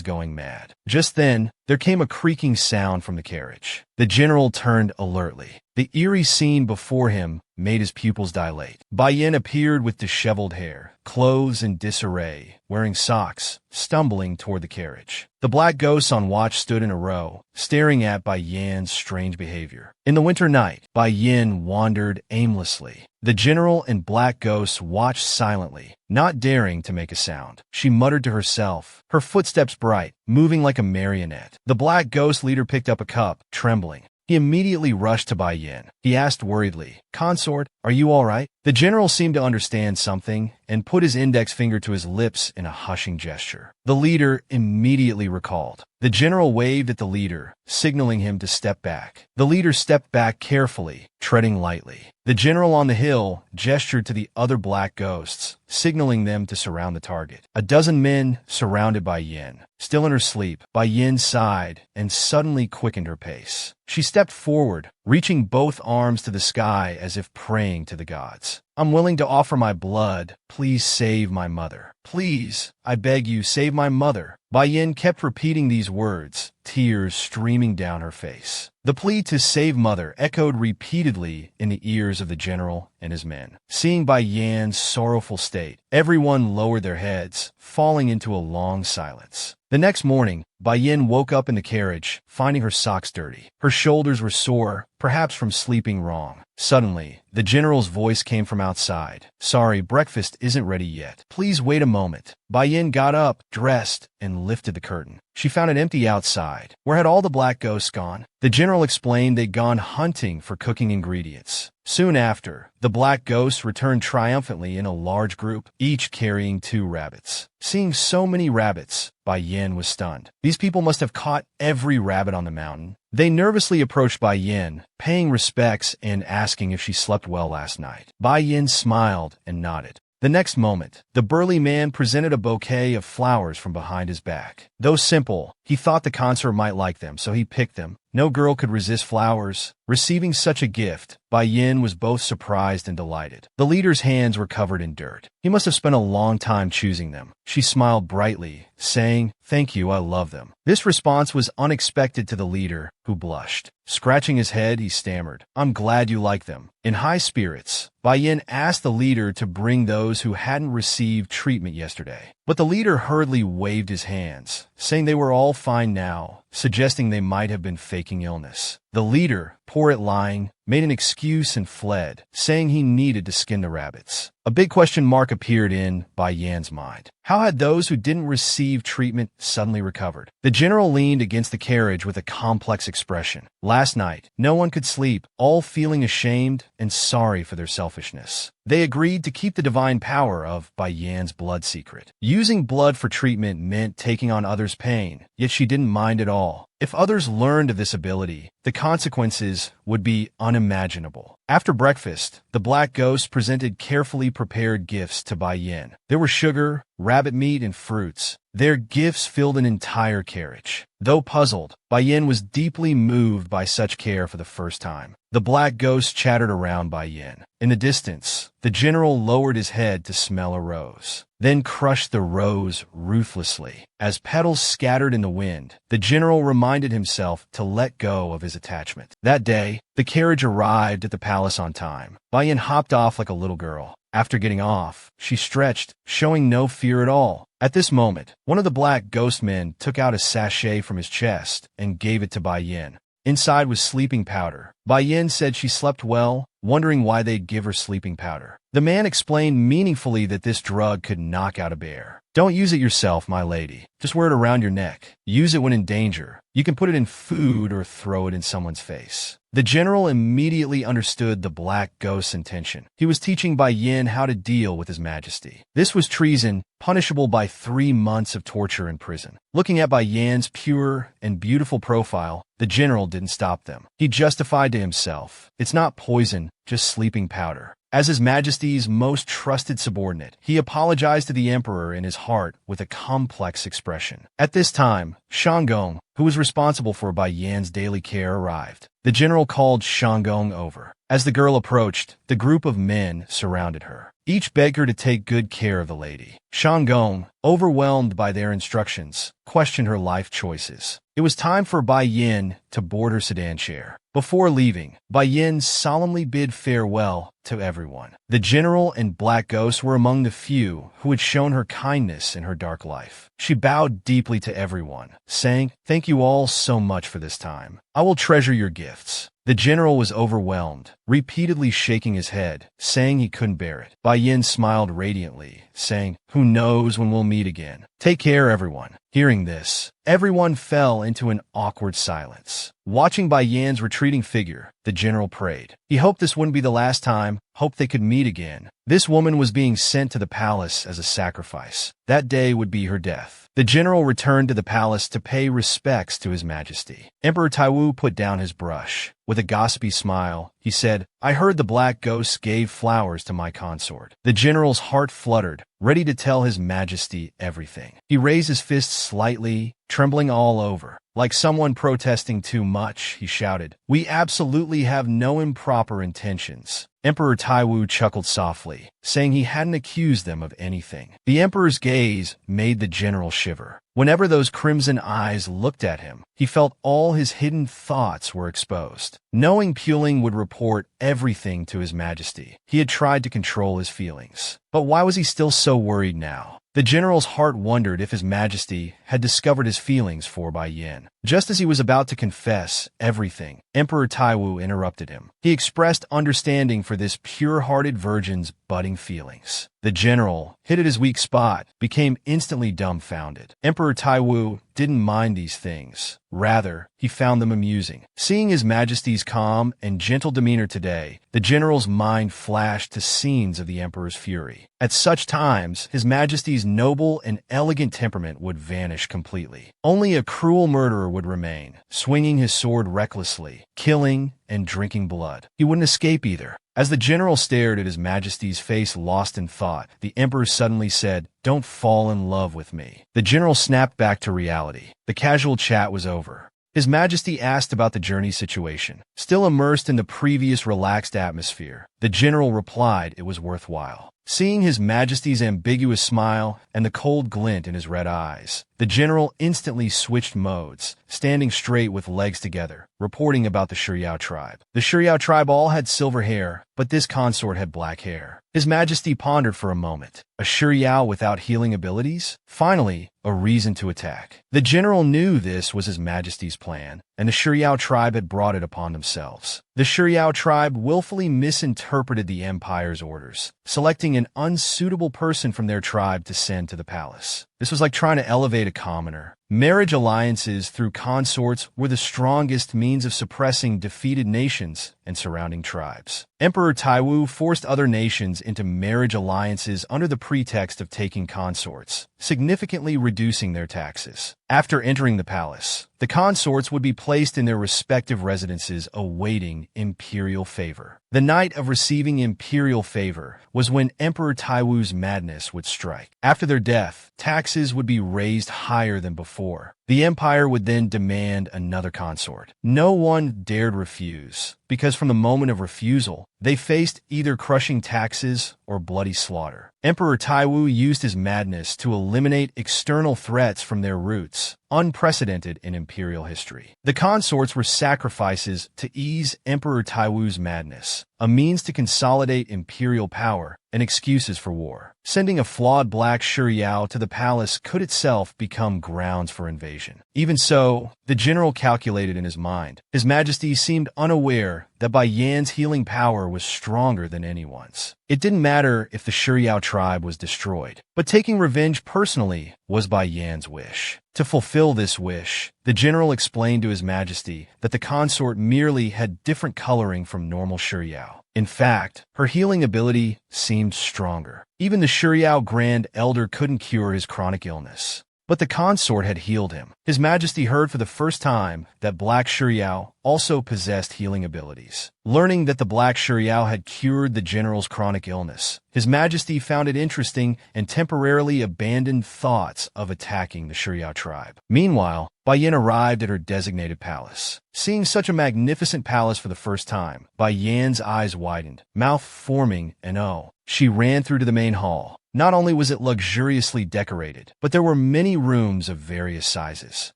going mad. Just then, there came a creaking sound from the carriage. The general turned alertly. The eerie scene before him made his pupils dilate. Bai Yin appeared with disheveled hair, clothes in disarray, wearing socks, stumbling toward the carriage. The black ghosts on watch stood in a row, staring at Bai Yan's strange behavior. In the winter night, Bai Yin wandered aimlessly. The general and black ghosts watched silently, not daring to make a sound. She muttered to herself, her footsteps bright, moving like a marionette. The black ghost leader picked up a cup, trembling. He immediately rushed to Bai Yin. He asked worriedly, "Consort, are you all right?" The general seemed to understand something and put his index finger to his lips in a hushing gesture. The leader immediately recalled. The general waved at the leader, signaling him to step back. The leader stepped back carefully, treading lightly. The general on the hill gestured to the other black ghosts, signaling them to surround the target. A dozen men surrounded Bai Yin. Still in her sleep, Bai Yin sighed and suddenly quickened her pace. She stepped forward, reaching both arms to the sky as if praying to the gods. I'm willing to offer my blood. Please save my mother. Please, I beg you, save my mother. Bai Yin kept repeating these words, tears streaming down her face. The plea to save mother echoed repeatedly in the ears of the general and his men. Seeing Bai Yan's sorrowful state, everyone lowered their heads, falling into a long silence. The next morning, Bai Yin woke up in the carriage, finding her socks dirty. Her shoulders were sore, perhaps from sleeping wrong. Suddenly, the general's voice came from outside. Sorry, breakfast isn't ready yet. Please wait a moment. Bai Yin got up, dressed, and lifted the curtain. She found it empty outside. Where had all the black ghosts gone? The general explained they'd gone hunting for cooking ingredients. Soon after, the black ghosts returned triumphantly in a large group, each carrying 2 rabbits. Seeing so many rabbits, Bai Yin was stunned. These people must have caught every rabbit on the mountain. They nervously approached Bai Yin, paying respects and asking if she slept well last night. Bai Yin smiled and nodded. The next moment, the burly man presented a bouquet of flowers from behind his back. Though simple, he thought the consort might like them, so he picked them. No girl could resist flowers. Receiving such a gift, Bai Yin was both surprised and delighted. The leader's hands were covered in dirt. He must have spent a long time choosing them. She smiled brightly, saying, "Thank you, I love them." This response was unexpected to the leader, who blushed. Scratching his head, he stammered, "I'm glad you like them." In high spirits, Bai Yin asked the leader to bring those who hadn't received treatment yesterday. But the leader hurriedly waved his hands, saying they were all fine now, suggesting they might have been faking illness. The leader, poor at lying, made an excuse and fled, saying he needed to skin the rabbits. A big question mark appeared in Bai Yan's mind. How had those who didn't receive treatment suddenly recovered? The general leaned against the carriage with a complex expression. Last night, no one could sleep, all feeling ashamed and sorry for their selfishness. They agreed to keep the divine power of Bai Yan's blood secret. Using blood for treatment meant taking on others' pain, yet she didn't mind at all. If others learned of this ability, the consequences would be unimaginable. After breakfast, the black ghosts presented carefully prepared gifts to Bai Yin. There were sugar, rabbit meat, and fruits. Their gifts filled an entire carriage. Though puzzled, Bai Yin was deeply moved by such care for the first time. The black ghosts chattered around Bai Yin. In the distance, the general lowered his head to smell a rose, then crushed the rose ruthlessly. As petals scattered in the wind, the general reminded himself to let go of his attachment. That day, the carriage arrived at the palace on time. Bai Yin hopped off like a little girl. After getting off, she stretched, showing no fear at all. At this moment, one of the black ghost men took out a sachet from his chest and gave it to Bai Yin. Inside was sleeping powder. Bai Yin said she slept well, wondering why they'd give her sleeping powder. The man explained meaningfully that this drug could knock out a bear. Don't use it yourself, my lady. Just wear it around your neck. Use it when in danger. You can put it in food or throw it in someone's face. The general immediately understood the black ghost's intention. He was teaching Bai Yin how to deal with his majesty. This was treason, punishable by 3 months of torture in prison. Looking at Bai Yan's pure and beautiful profile, the general didn't stop them. He justified to himself, "It's not poison, just sleeping powder." As His Majesty's most trusted subordinate, he apologized to the emperor in his heart with a complex expression. At this time, Shanggong, who was responsible for Bai Yan's daily care, arrived. The general called Shanggong over. As the girl approached, the group of men surrounded her. Each begged her to take good care of the lady. Shanggong, overwhelmed by their instructions, questioned her life choices. It was time for Bai Yin to board her sedan chair. Before leaving, Bai Yin solemnly bid farewell to everyone. The general and black ghosts were among the few who had shown her kindness in her dark life. She bowed deeply to everyone, saying, "Thank you all so much for this time. I will treasure your gifts." The general was overwhelmed, repeatedly shaking his head, saying he couldn't bear it. Bai Yin smiled radiantly, saying, "Who knows when we'll meet again? Take care, everyone." Hearing this, everyone fell into an awkward silence. Watching Bai Yan's retreating figure, the general prayed. He hoped this wouldn't be the last time, hoped they could meet again. This woman was being sent to the palace as a sacrifice. That day would be her death. The general returned to the palace to pay respects to His Majesty. Emperor Taiwu put down his brush. With a gossipy smile, he he said, "I heard the black ghosts gave flowers to my consort." The general's heart fluttered, ready to tell His Majesty everything. He raised his fist slightly, trembling all over. Like someone protesting too much, he shouted, "We absolutely have no improper intentions." Emperor Taiwu chuckled softly, saying he hadn't accused them of anything. The emperor's gaze made the general shiver. Whenever those crimson eyes looked at him, he felt all his hidden thoughts were exposed. Knowing Puling would report everything to His Majesty, he had tried to control his feelings. But why was he still so worried now? The general's heart wondered if His Majesty had discovered his feelings for Bai Yin. Just as he was about to confess everything, Emperor Taiwu interrupted him. He expressed understanding for this pure-hearted virgin's budding feelings. The general, hit at his weak spot, became instantly dumbfounded. Emperor Taiwu didn't mind these things. Rather, he found them amusing. Seeing His Majesty's calm and gentle demeanor today, the general's mind flashed to scenes of the emperor's fury. At such times, His Majesty's noble and elegant temperament would vanish completely. Only a cruel murderer would remain, swinging his sword recklessly, killing and drinking blood. He wouldn't escape either. As the general stared at His Majesty's face lost in thought, the emperor suddenly said, "Don't fall in love with me." The general snapped back to reality. The casual chat was over. His Majesty asked about the journey situation. Still immersed in the previous relaxed atmosphere, the general replied it was worthwhile. Seeing His Majesty's ambiguous smile and the cold glint in his red eyes, the general instantly switched modes, standing straight with legs together, reporting about the Shiryao tribe. The Shiryao tribe all had silver hair, but this consort had black hair. His Majesty pondered for a moment. A Shiryao without healing abilities? Finally, a reason to attack. The general knew this was His Majesty's plan, and the Shiryao tribe had brought it upon themselves. The Shiryao tribe willfully misinterpreted the Empire's orders, selecting an unsuitable person from their tribe to send to the palace. This was like trying to elevate a commoner. Marriage alliances through consorts were the strongest means of suppressing defeated nations and surrounding tribes. Emperor Taiwu forced other nations into marriage alliances under the pretext of taking consorts, significantly reducing their taxes. After entering the palace, the consorts would be placed in their respective residences awaiting imperial favor. The night of receiving imperial favor was when Emperor Taiwu's madness would strike. After their death, taxes would be raised higher than before. The empire would then demand another consort. No one dared refuse, because from the moment of refusal, they faced either crushing taxes or bloody slaughter. Emperor Taiwu used his madness to eliminate external threats from their roots, unprecedented in imperial history. The consorts were sacrifices to ease Emperor Taiwu's madness, a means to consolidate imperial power, and excuses for war. Sending a flawed black Shiryao to the palace could itself become grounds for invasion. Even so, the general calculated in his mind. His Majesty seemed unaware that Bai Yan's healing power was stronger than anyone's. It didn't matter if the Shiryao tribe was destroyed, but taking revenge personally was Bai Yan's wish. To fulfill this wish, the general explained to His Majesty that the consort merely had different coloring from normal Shiryao. In fact, her healing ability seemed stronger. Even the Shiryao Grand Elder couldn't cure his chronic illness. But the consort had healed him. His Majesty heard for the first time that Black Shiryao also possessed healing abilities. Learning that the Black Shiryao had cured the general's chronic illness, His Majesty found it interesting and temporarily abandoned thoughts of attacking the Shiryao tribe. Meanwhile, Bai Yin arrived at her designated palace. Seeing such a magnificent palace for the first time, Bai Yan's eyes widened, mouth forming an O. She ran through to the main hall. Not only was it luxuriously decorated, but there were many rooms of various sizes.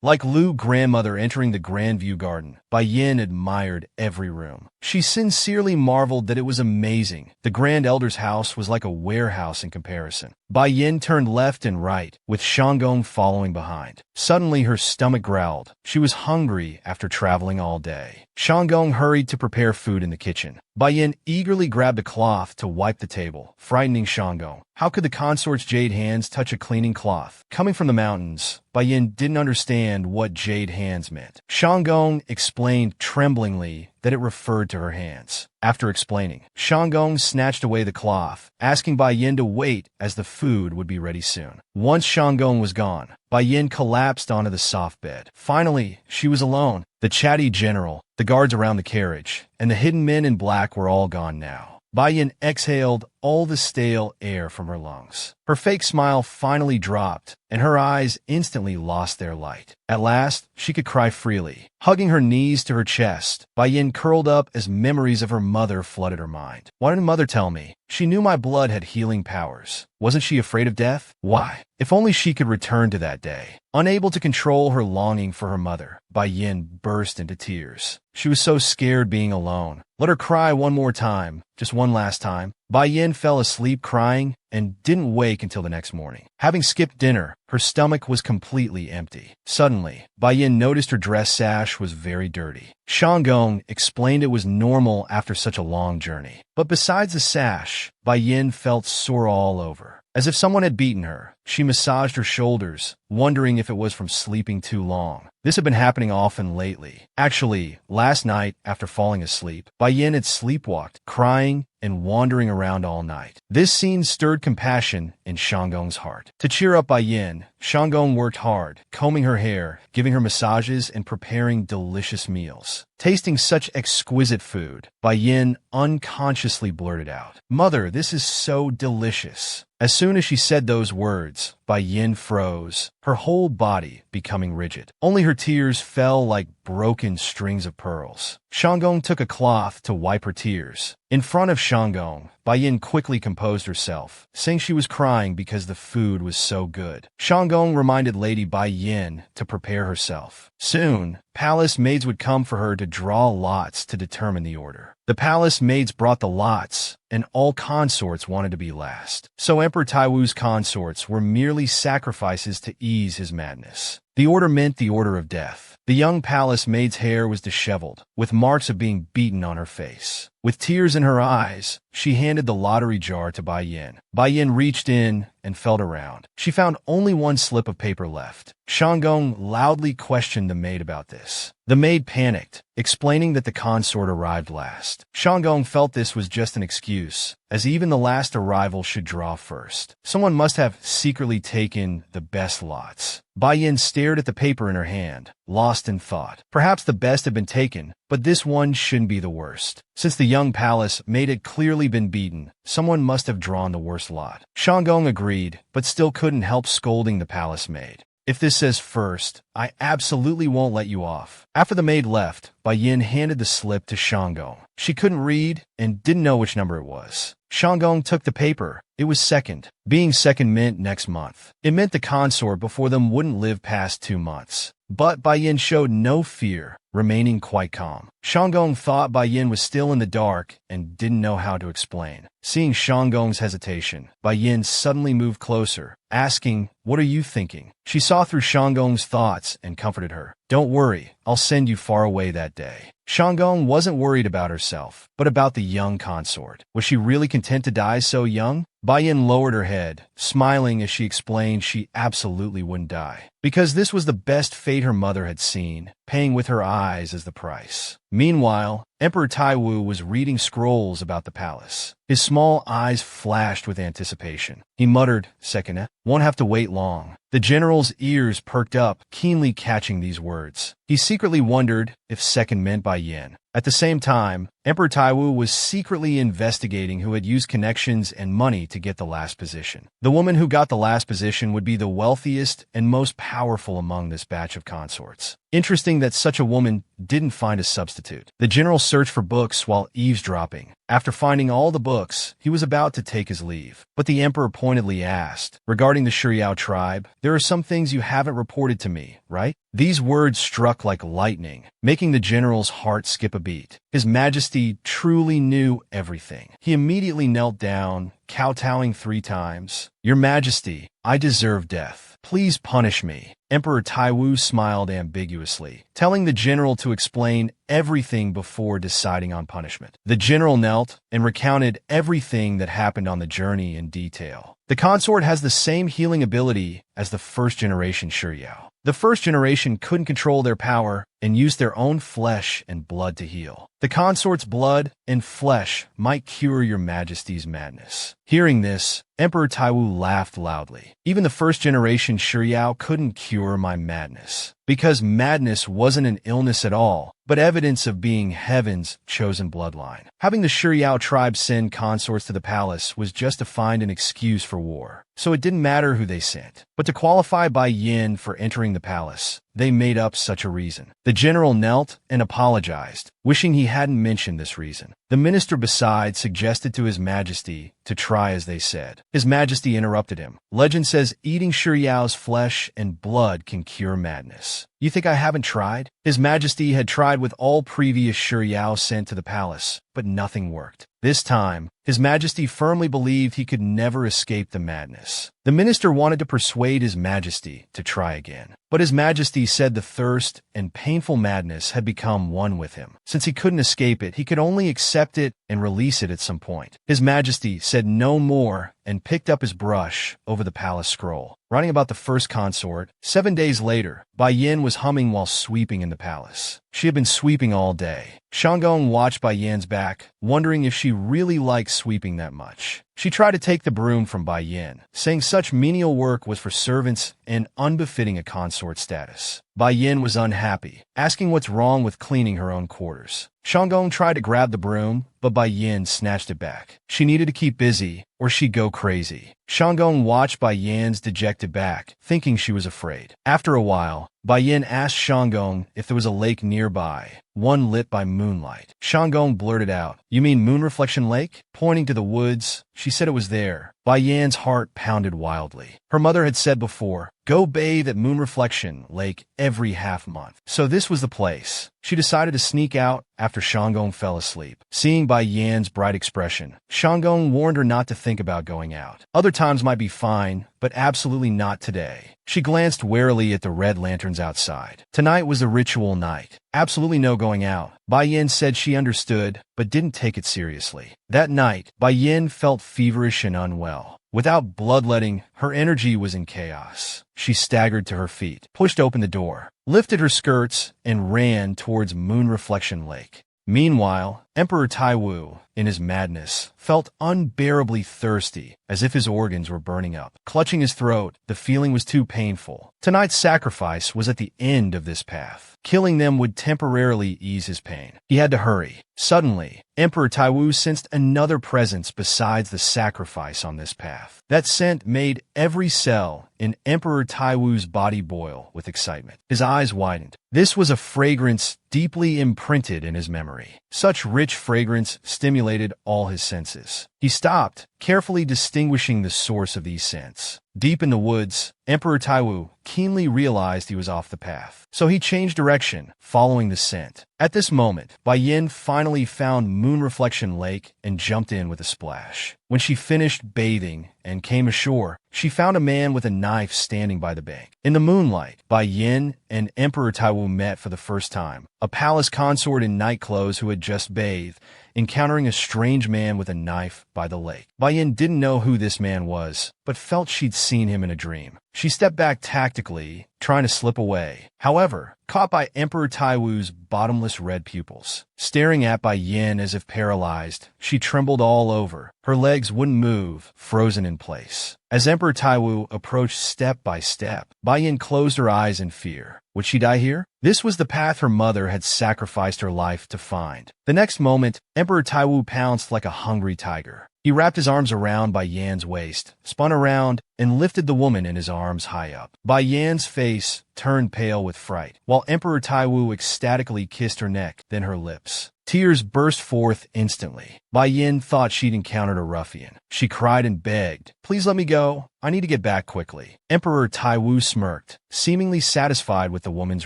Like Lu grandmother entering the Grand View Garden, Bai Yin admired every room. She sincerely marveled that it was amazing. The Grand Elder's house was like a warehouse in comparison. Bai Yin turned left and right, with Shanggong following behind. Suddenly her stomach growled. She was hungry after traveling all day. Shanggong hurried to prepare food in the kitchen. Bai Yin eagerly grabbed a cloth to wipe the table, frightening Shanggong. How could the consort's jade hands touch a cleaning cloth? Coming from the mountains, Bai Yin didn't understand what jade hands meant. Shanggong explained tremblingly that it referred to her hands. After explaining, Shanggong snatched away the cloth, asking Bai Yin to wait as the food would be ready soon. Once Shanggong was gone, Bai Yin collapsed onto the soft bed. Finally, she was alone. The chatty general, the guards around the carriage, and the hidden men in black were all gone now. Bai Yin exhaled all the stale air from her lungs. Her fake smile finally dropped, and her eyes instantly lost their light. At last, she could cry freely. Hugging her knees to her chest, Bai Yin curled up as memories of her mother flooded her mind. Why didn't Mother tell me? She knew my blood had healing powers. Wasn't she afraid of death? Why? If only she could return to that day. Unable to control her longing for her mother, Bai Yin burst into tears. She was so scared being alone. Let her cry one more time, just one last time. Bai Yin fell asleep crying and didn't wake until the next morning. Having skipped dinner, her stomach was completely empty. Suddenly, Bai Yin noticed her dress sash was very dirty. Shanggong explained it was normal after such a long journey. But besides the sash, Bai Yin felt sore all over. As if someone had beaten her, she massaged her shoulders, wondering if it was from sleeping too long. This had been happening often lately. Actually, last night, after falling asleep, Bai Yin had sleepwalked, crying and wandering around all night. This scene stirred compassion in Shanggong's heart. To cheer up Bai Yin, Shanggong worked hard, combing her hair, giving her massages, and preparing delicious meals. Tasting such exquisite food, Bai Yin unconsciously blurted out, "Mother, this is so delicious." As soon as she said those words, Bai Yin froze, her whole body becoming rigid. Only her tears fell like broken strings of pearls. Shanggong took a cloth to wipe her tears. In front of Shanggong, Bai Yin quickly composed herself, saying she was crying because the food was so good. Shanggong reminded Lady Bai Yin to prepare herself. Soon, palace maids would come for her to draw lots to determine the order. The palace maids brought the lots, and all consorts wanted to be last. So Emperor Taiwu's consorts were merely sacrifices to ease his madness. The order meant the order of death. The young palace maid's hair was disheveled, with marks of being beaten on her face. With tears in her eyes, she handed the lottery jar to Bai Yin. Bai Yin reached in and felt around. She found only one slip of paper left. Shanggong loudly questioned the maid about this. The maid panicked, explaining that the consort arrived last. Shanggong felt this was just an excuse, as even the last arrival should draw first. Someone must have secretly taken the best lots. Bai Yin stared at the paper in her hand, lost in thought. Perhaps the best had been taken, but this one shouldn't be the worst. Since the young palace maid had clearly been beaten, someone must have drawn the worst lot. Shanggong agreed, but still couldn't help scolding the palace maid. "If this says first, I absolutely won't let you off." After the maid left, Bai Yin handed the slip to Shanggong. She couldn't read and didn't know which number it was. Shanggong took the paper. It was second. Being second meant next month. It meant the consort before them wouldn't live past 2 months. But Bai Yin showed no fear, remaining quite calm. Shanggong thought Bai Yin was still in the dark and didn't know how to explain. Seeing Shanggong's hesitation, Bai Yin suddenly moved closer, asking, "What are you thinking?" She saw through Shanggong's thoughts and comforted her. "Don't worry, I'll send you far away that day." Shanggong wasn't worried about herself, but about the young consort. Was she really content to die so young? Bai Yin lowered her head, smiling as she explained she absolutely wouldn't die. Because this was the best fate her mother had seen, paying with her eyes as the price. Meanwhile, Emperor Taiwu was reading scrolls about the palace. His small eyes flashed with anticipation. He muttered, "Second, won't have to wait long." The general's ears perked up, keenly catching these words. He secretly wondered if second meant Bai Yin. At the same time, Emperor Taiwu was secretly investigating who had used connections and money to get the last position. The woman who got the last position would be the wealthiest and most powerful among this batch of consorts. Interesting that such a woman didn't find a substitute. The general searched for books while eavesdropping. After finding all the books, he was about to take his leave. But the emperor pointedly asked, "Regarding the Shiryao tribe, there are some things you haven't reported to me, right?" These words struck like lightning, making the general's heart skip a beat. His Majesty truly knew everything. He immediately knelt down, kowtowing 3 times. "Your Majesty, I deserve death. Please punish me." Emperor Taiwu smiled ambiguously, telling the general to explain everything before deciding on punishment. The general knelt and recounted everything that happened on the journey in detail. The consort has the same healing ability as the first-generation Shiryao. The first generation couldn't control their power and used their own flesh and blood to heal. The consort's blood and flesh might cure your majesty's madness. Hearing this, Emperor Taiwu laughed loudly. Even the first-generation Shiryao couldn't cure my madness. Because madness wasn't an illness at all, but evidence of being heaven's chosen bloodline. Having the Shiryao tribe send consorts to the palace was just to find an excuse for war. So it didn't matter who they sent. But to qualify Bai Yin for entering the palace, they made up such a reason. The general knelt and apologized, wishing he hadn't mentioned this reason. The minister beside suggested to His Majesty to try as they said. His Majesty interrupted him. Legend says eating Shiryao's flesh and blood can cure madness. You think I haven't tried? His Majesty had tried with all previous Shiryao sent to the palace, but nothing worked. This time, His Majesty firmly believed he could never escape the madness. The minister wanted to persuade His Majesty to try again, but His Majesty said the thirst and painful madness had become one with him. Since he couldn't escape it, he could only accept it and release it at some point. His Majesty said no more and picked up his brush over the palace scroll. Writing about the first consort, 7 days later, Bai Yin was humming while sweeping in the palace. She had been sweeping all day. Shanggong watched Bai Yin's back, wondering if she really liked sweeping that much. She tried to take the broom from Bai Yin, saying such menial work was for servants and unbefitting a consort status. Bai Yin was unhappy, asking what's wrong with cleaning her own quarters. Shanggong tried to grab the broom, but Bai Yin snatched it back. She needed to keep busy, or she'd go crazy. Shanggong watched Bai Yin's dejected back, thinking she was afraid. After a while, Bai Yin asked Shanggong if there was a lake nearby, one lit by moonlight. Shanggong blurted out, "You mean Moon Reflection Lake?" Pointing to the woods, she said it was there. Bai Yan's heart pounded wildly. Her mother had said before, "Go bathe at Moon Reflection Lake every half-month." So this was the place. She decided to sneak out after Shanggong fell asleep. Seeing Bai Yan's bright expression, Shanggong warned her not to think about going out. Other times might be fine, but absolutely not today. She glanced warily at the red lanterns outside. Tonight was a ritual night. Absolutely no going out. Bai Yin said she understood, but didn't take it seriously. That night, Bai Yin felt feverish and unwell. Without bloodletting, her energy was in chaos. She staggered to her feet, pushed open the door, lifted her skirts, and ran towards Moon Reflection Lake. Meanwhile, Emperor Taiwu, in his madness, felt unbearably thirsty, as if his organs were burning up. Clutching his throat, the feeling was too painful. Tonight's sacrifice was at the end of this path. Killing them would temporarily ease his pain. He had to hurry. Suddenly, Emperor Taiwu sensed another presence besides the sacrifice on this path. That scent made every cell in Emperor Taiwu's body boil with excitement. His eyes widened. This was a fragrance deeply imprinted in his memory. Such rich fragrance stimulated all his senses. He stopped, carefully distinguishing the source of these scents. Deep in the woods, Emperor Taiwu keenly realized he was off the path. So he changed direction, following the scent. At this moment, Bai Yin finally found Moon Reflection Lake and jumped in with a splash. When she finished bathing and came ashore, she found a man with a knife standing by the bank. In the moonlight, Bai Yin and Emperor Taiwu met for the first time. A palace consort in night clothes who had just bathed, encountering a strange man with a knife by the lake. Bai Yin didn't know who this man was, but felt she'd seen him in a dream. She stepped back tactically, trying to slip away. However, caught by Emperor Taiwu's bottomless red pupils. Staring at Bai Yin as if paralyzed, she trembled all over. Her legs wouldn't move, frozen in place. As Emperor Taiwu approached step by step, Bai Yin closed her eyes in fear. Would she die here? This was the path her mother had sacrificed her life to find. The next moment, Emperor Taiwu pounced like a hungry tiger. He wrapped his arms around Bai Yan's waist, spun around, and lifted the woman in his arms high up. Bai Yan's face turned pale with fright, while Emperor Taiwu ecstatically kissed her neck, then her lips. Tears burst forth instantly. Bai Yin thought she'd encountered a ruffian. She cried and begged, "Please let me go. I need to get back quickly." Emperor Taiwu smirked, seemingly satisfied with the woman's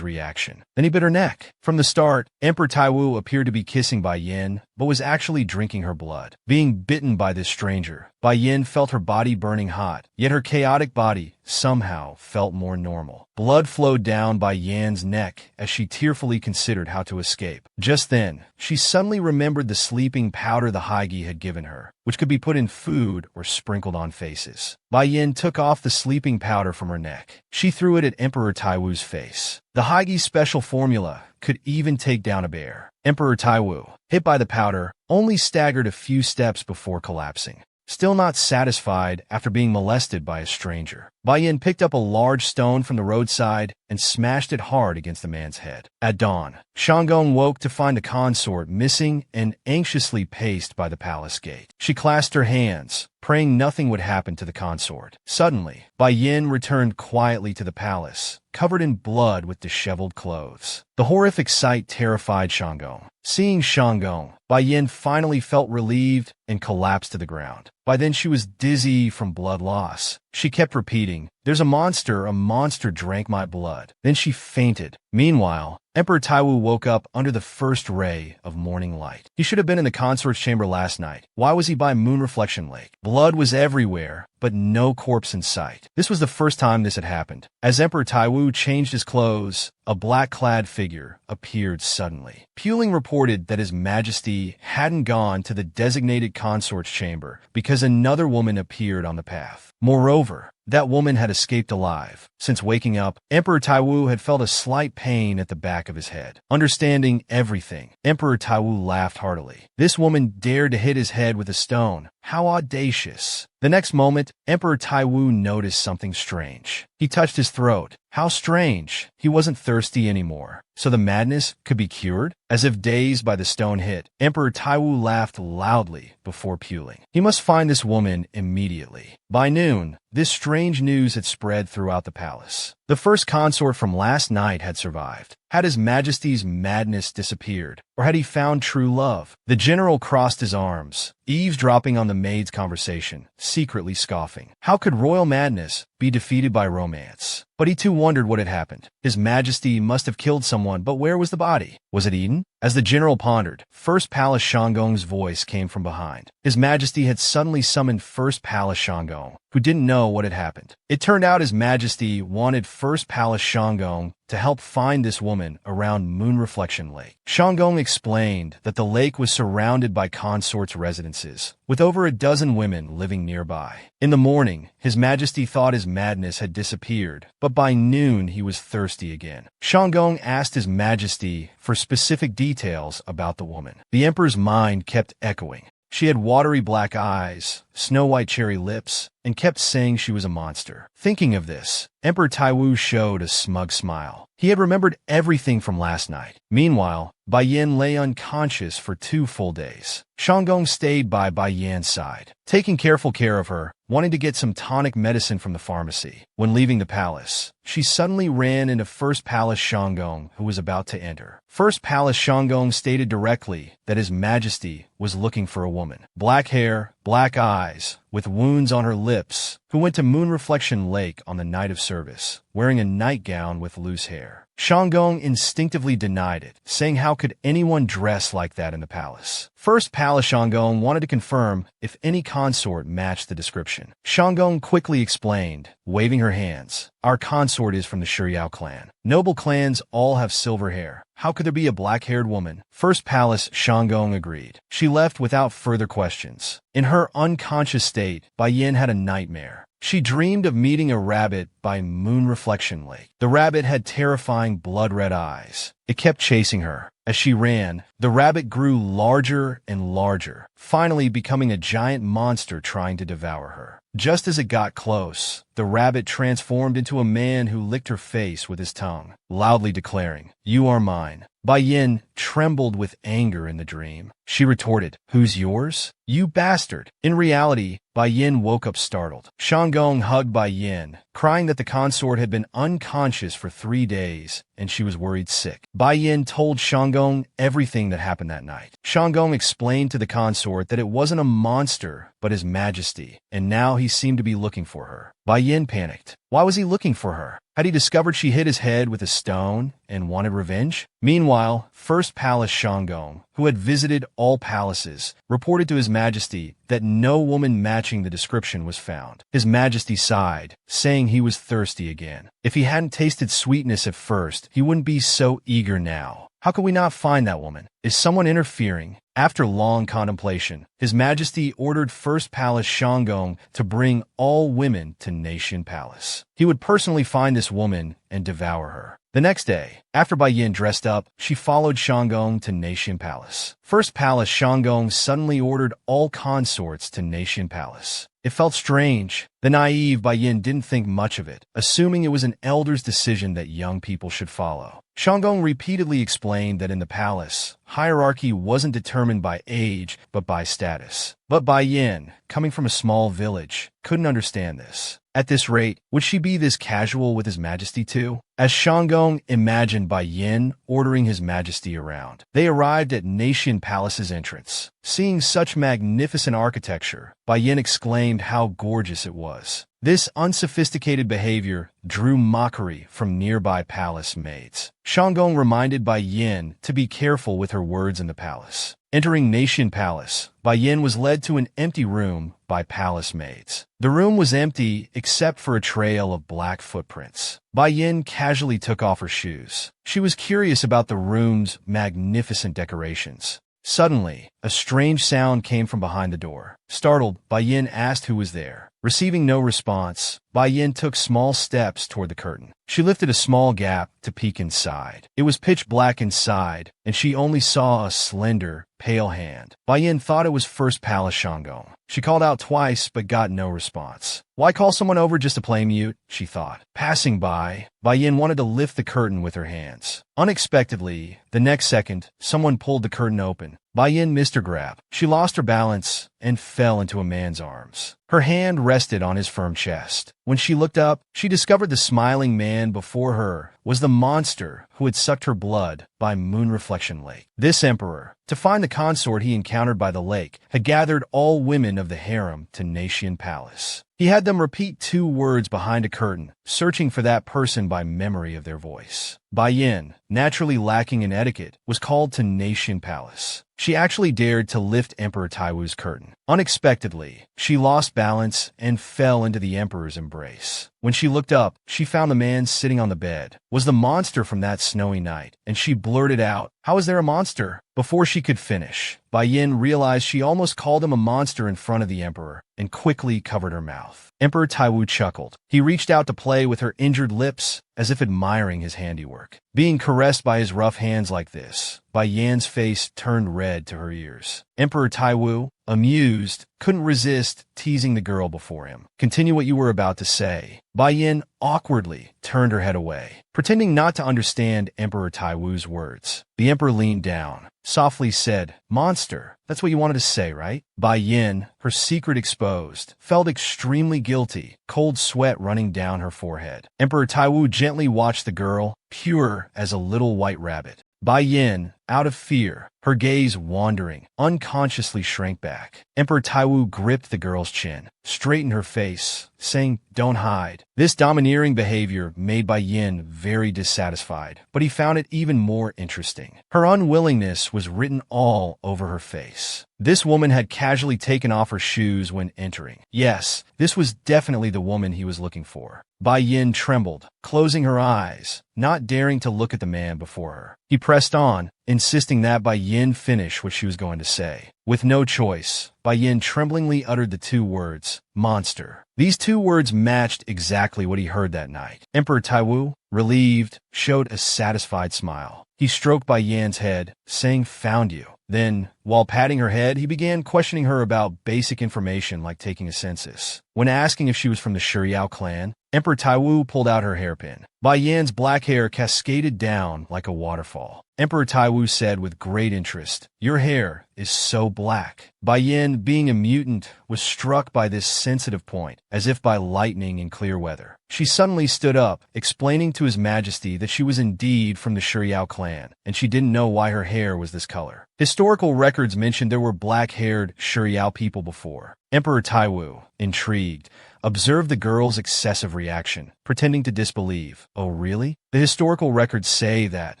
reaction. Then he bit her neck. From the start, Emperor Taiwu appeared to be kissing Bai Yin, but was actually drinking her blood. Being bitten by this stranger, Bai Yin felt her body burning hot, yet her chaotic body somehow felt more normal. Blood flowed down Bai Yan's neck as she tearfully considered how to escape. Just then, she suddenly remembered the sleeping powder the Haigi had given her, which could be put in food or sprinkled on faces. Bai Yin took off the sleeping powder from her neck. She threw it at Emperor Taiwu's face. The Haigi's special formula could even take down a bear. Emperor Taiwu, hit by the powder, only staggered a few steps before collapsing. Still not satisfied after being molested by a stranger, Bai Yin picked up a large stone from the roadside and smashed it hard against the man's head. At dawn, Shanggong woke to find the consort missing and anxiously paced by the palace gate. She clasped her hands, praying nothing would happen to the consort. Suddenly, Bai Yin returned quietly to the palace, covered in blood with disheveled clothes. The horrific sight terrified Shanggong. Seeing Shanggong, Bai Yin finally felt relieved and collapsed to the ground. By then she was dizzy from blood loss. She kept repeating, "There's a monster drank my blood." Then she fainted. Meanwhile, Emperor Taiwu woke up under the first ray of morning light. He should have been in the consort's chamber last night. Why was he by Moon Reflection Lake? Blood was everywhere, but no corpse in sight. This was the first time this had happened. As Emperor Taiwu changed his clothes, a black-clad figure appeared suddenly. Puling reported that His Majesty hadn't gone to the designated consort's chamber because another woman appeared on the path. Moreover, that woman had escaped alive. Since waking up, Emperor Taiwu had felt a slight pain at the back of his head. Understanding everything, Emperor Taiwu laughed heartily. This woman dared to hit his head with a stone. How audacious. The next moment, Emperor Taiwu noticed something strange. He touched his throat. How strange. He wasn't thirsty anymore. So the madness could be cured? As if dazed by the stone hit, Emperor Taiwu laughed loudly before puling. He must find this woman immediately. By noon, this strange news had spread throughout the palace. The first consort from last night had survived. Had His Majesty's madness disappeared? Or had he found true love? The general crossed his arms, eavesdropping on the maid's conversation, secretly scoffing. How could royal madness be defeated by romance? But he too wondered what had happened. His Majesty must have killed someone, but where was the body? Was it eaten? As the general pondered, First Palace Shanggong's voice came from behind. His Majesty had suddenly summoned First Palace Shanggong, who didn't know what had happened. It turned out His Majesty wanted First Palace Shanggong to help find this woman around Moon Reflection Lake. Shanggong explained that the lake was surrounded by consorts' residences, with over a dozen women living nearby. In the morning, His Majesty thought his madness had disappeared, but by noon he was thirsty again. Shanggong asked His Majesty for specific details about the woman. The Emperor's mind kept echoing. She had watery black eyes, snow-white cherry lips, and kept saying she was a monster. Thinking of this, Emperor Taiwu showed a smug smile. He had remembered everything from last night. Meanwhile, Bai Yin lay unconscious for 2 full days. Shanggong stayed by Bai Yin's side, taking careful care of her, wanting to get some tonic medicine from the pharmacy. When leaving the palace, she suddenly ran into First Palace Shanggong, who was about to enter. First Palace Shanggong stated directly that His Majesty was looking for a woman. Black hair, black eyes, with wounds on her lips, who went to Moon Reflection Lake on the night of service, wearing a nightgown with loose hair. Shanggong instinctively denied it, saying how could anyone dress like that in the palace. First Palace Shanggong wanted to confirm if any consort matched the description. Shanggong quickly explained, waving her hands, "Our consort is from the Shiryao clan. Noble clans all have silver hair. How could there be a black-haired woman?" First Palace Shanggong agreed. She left without further questions. In her unconscious state, Bai Yin had a nightmare. She dreamed of meeting a rabbit by Moon Reflection Lake. The rabbit had terrifying blood-red eyes. It kept chasing her. As she ran, the rabbit grew larger and larger, finally becoming a giant monster trying to devour her. Just as it got close, the rabbit transformed into a man who licked her face with his tongue, loudly declaring, "You are mine." Bai Yin trembled with anger in the dream. She retorted, "Who's yours? You bastard." In reality, Bai Yin woke up startled. Shanggong hugged Bai Yin, crying that the consort had been unconscious for 3 days, and she was worried sick. Bai Yin told Shanggong everything that happened that night. Shanggong explained to the consort that it wasn't a monster, but His Majesty, and now he seemed to be looking for her. Bai Yin panicked. Why was he looking for her? Had he discovered she hit his head with a stone and wanted revenge? Meanwhile, First Palace Shanggong, who had visited all palaces, reported to His Majesty that no woman matching the description was found. His Majesty sighed, saying he was thirsty again. If he hadn't tasted sweetness at first, he wouldn't be so eager now. How could we not find that woman? Is someone interfering? After long contemplation, His Majesty ordered First Palace Shanggong to bring all women to Nation Palace. He would personally find this woman and devour her. The next day, after Bai Yin dressed up, she followed Shanggong to Nation Palace. First Palace Shanggong suddenly ordered all consorts to Nation Palace. It felt strange. The naive Bai Yin didn't think much of it, assuming it was an elder's decision that young people should follow. Shanggong repeatedly explained that in the palace, hierarchy wasn't determined by age, but by status. But Bai Yin, coming from a small village, couldn't understand this. At this rate, would she be this casual with His Majesty too? As Shanggong imagined Bai Yin ordering His Majesty around, they arrived at Nation Palace's entrance. Seeing such magnificent architecture, Bai Yin exclaimed how gorgeous it was. This unsophisticated behavior drew mockery from nearby palace maids. Shanggong reminded Bai Yin to be careful with her words in the palace. Entering Nation Palace, Bai Yin was led to an empty room by palace maids. The room was empty except for a trail of black footprints. Bai Yin casually took off her shoes. She was curious about the room's magnificent decorations. Suddenly, a strange sound came from behind the door. Startled, Bai Yin asked who was there. Receiving no response, Bai Yin took small steps toward the curtain. She lifted a small gap to peek inside. It was pitch black inside, and she only saw a slender, pale hand. Bai Yin thought it was First Palace Shanggong. She called out twice but got no response. Why call someone over just to play mute, she thought. Passing by, Bai Yin wanted to lift the curtain with her hands. Unexpectedly, the next second, someone pulled the curtain open. Bai Yin missed her grab. She lost her balance and fell into a man's arms. Her hand rested on his firm chest. When she looked up, she discovered the smiling man before her was the monster who had sucked her blood by Moon Reflection Lake. This emperor, to find the consort he encountered by the lake, had gathered all women of the harem to Nation Palace. He had them repeat 2 words behind a curtain, searching for that person by memory of their voice. Bai Yin, naturally lacking in etiquette, was called to Nation Palace. She actually dared to lift Emperor Taiwu's curtain. Unexpectedly, she lost balance and fell into the emperor's embrace. When she looked up, she found the man sitting on the bed was the monster from that snowy night, and she blurted out, "How is there a monster?" Before she could finish, Bai Yin realized she almost called him a monster in front of the emperor and quickly covered her mouth. Emperor Taiwu chuckled. He reached out to play with her injured lips as if admiring his handiwork. Being caressed by his rough hands like this, Bai Yan's face turned red to her ears. Emperor Taiwu, amused, couldn't resist teasing the girl before him. "Continue what you were about to say." Bai Yin awkwardly turned her head away, pretending not to understand Emperor Taiwu's words. The emperor leaned down, softly said, "Monster, that's what you wanted to say, right?" Bai Yin, her secret exposed, felt extremely guilty, cold sweat running down her forehead. Emperor Taiwu gently watched the girl, pure as a little white rabbit. Bai Yin, out of fear, her gaze wandering, unconsciously shrank back. Emperor Taiwu gripped the girl's chin, straightened her face, saying, "Don't hide." This domineering behavior made Bai Yin very dissatisfied, but he found it even more interesting. Her unwillingness was written all over her face. This woman had casually taken off her shoes when entering. Yes, this was definitely the woman he was looking for. Bai Yin trembled, closing her eyes, not daring to look at the man before her. He pressed on, insisting that Bai Yin finish what she was going to say. With no choice, Bai Yin tremblingly uttered the 2 words, "monster." These 2 words matched exactly what he heard that night. Emperor Taiwu, relieved, showed a satisfied smile. He stroked Bai Yan's head, saying, "Found you." Then, while patting her head, he began questioning her about basic information like taking a census. When asking if she was from the Shiryao clan, Emperor Taiwu pulled out her hairpin. Bai Yan's black hair cascaded down like a waterfall. Emperor Taiwu said with great interest, "Your hair is so black." Bai Yin, being a mutant, was struck by this sensitive point, as if by lightning in clear weather. She suddenly stood up, explaining to His Majesty that she was indeed from the Shiryao clan, and she didn't know why her hair was this color. Historical records mentioned there were black-haired Shiryao people before. Emperor Taiwu, intrigued, observed the girl's excessive reaction, pretending to disbelieve. "Oh, really?" The historical records say that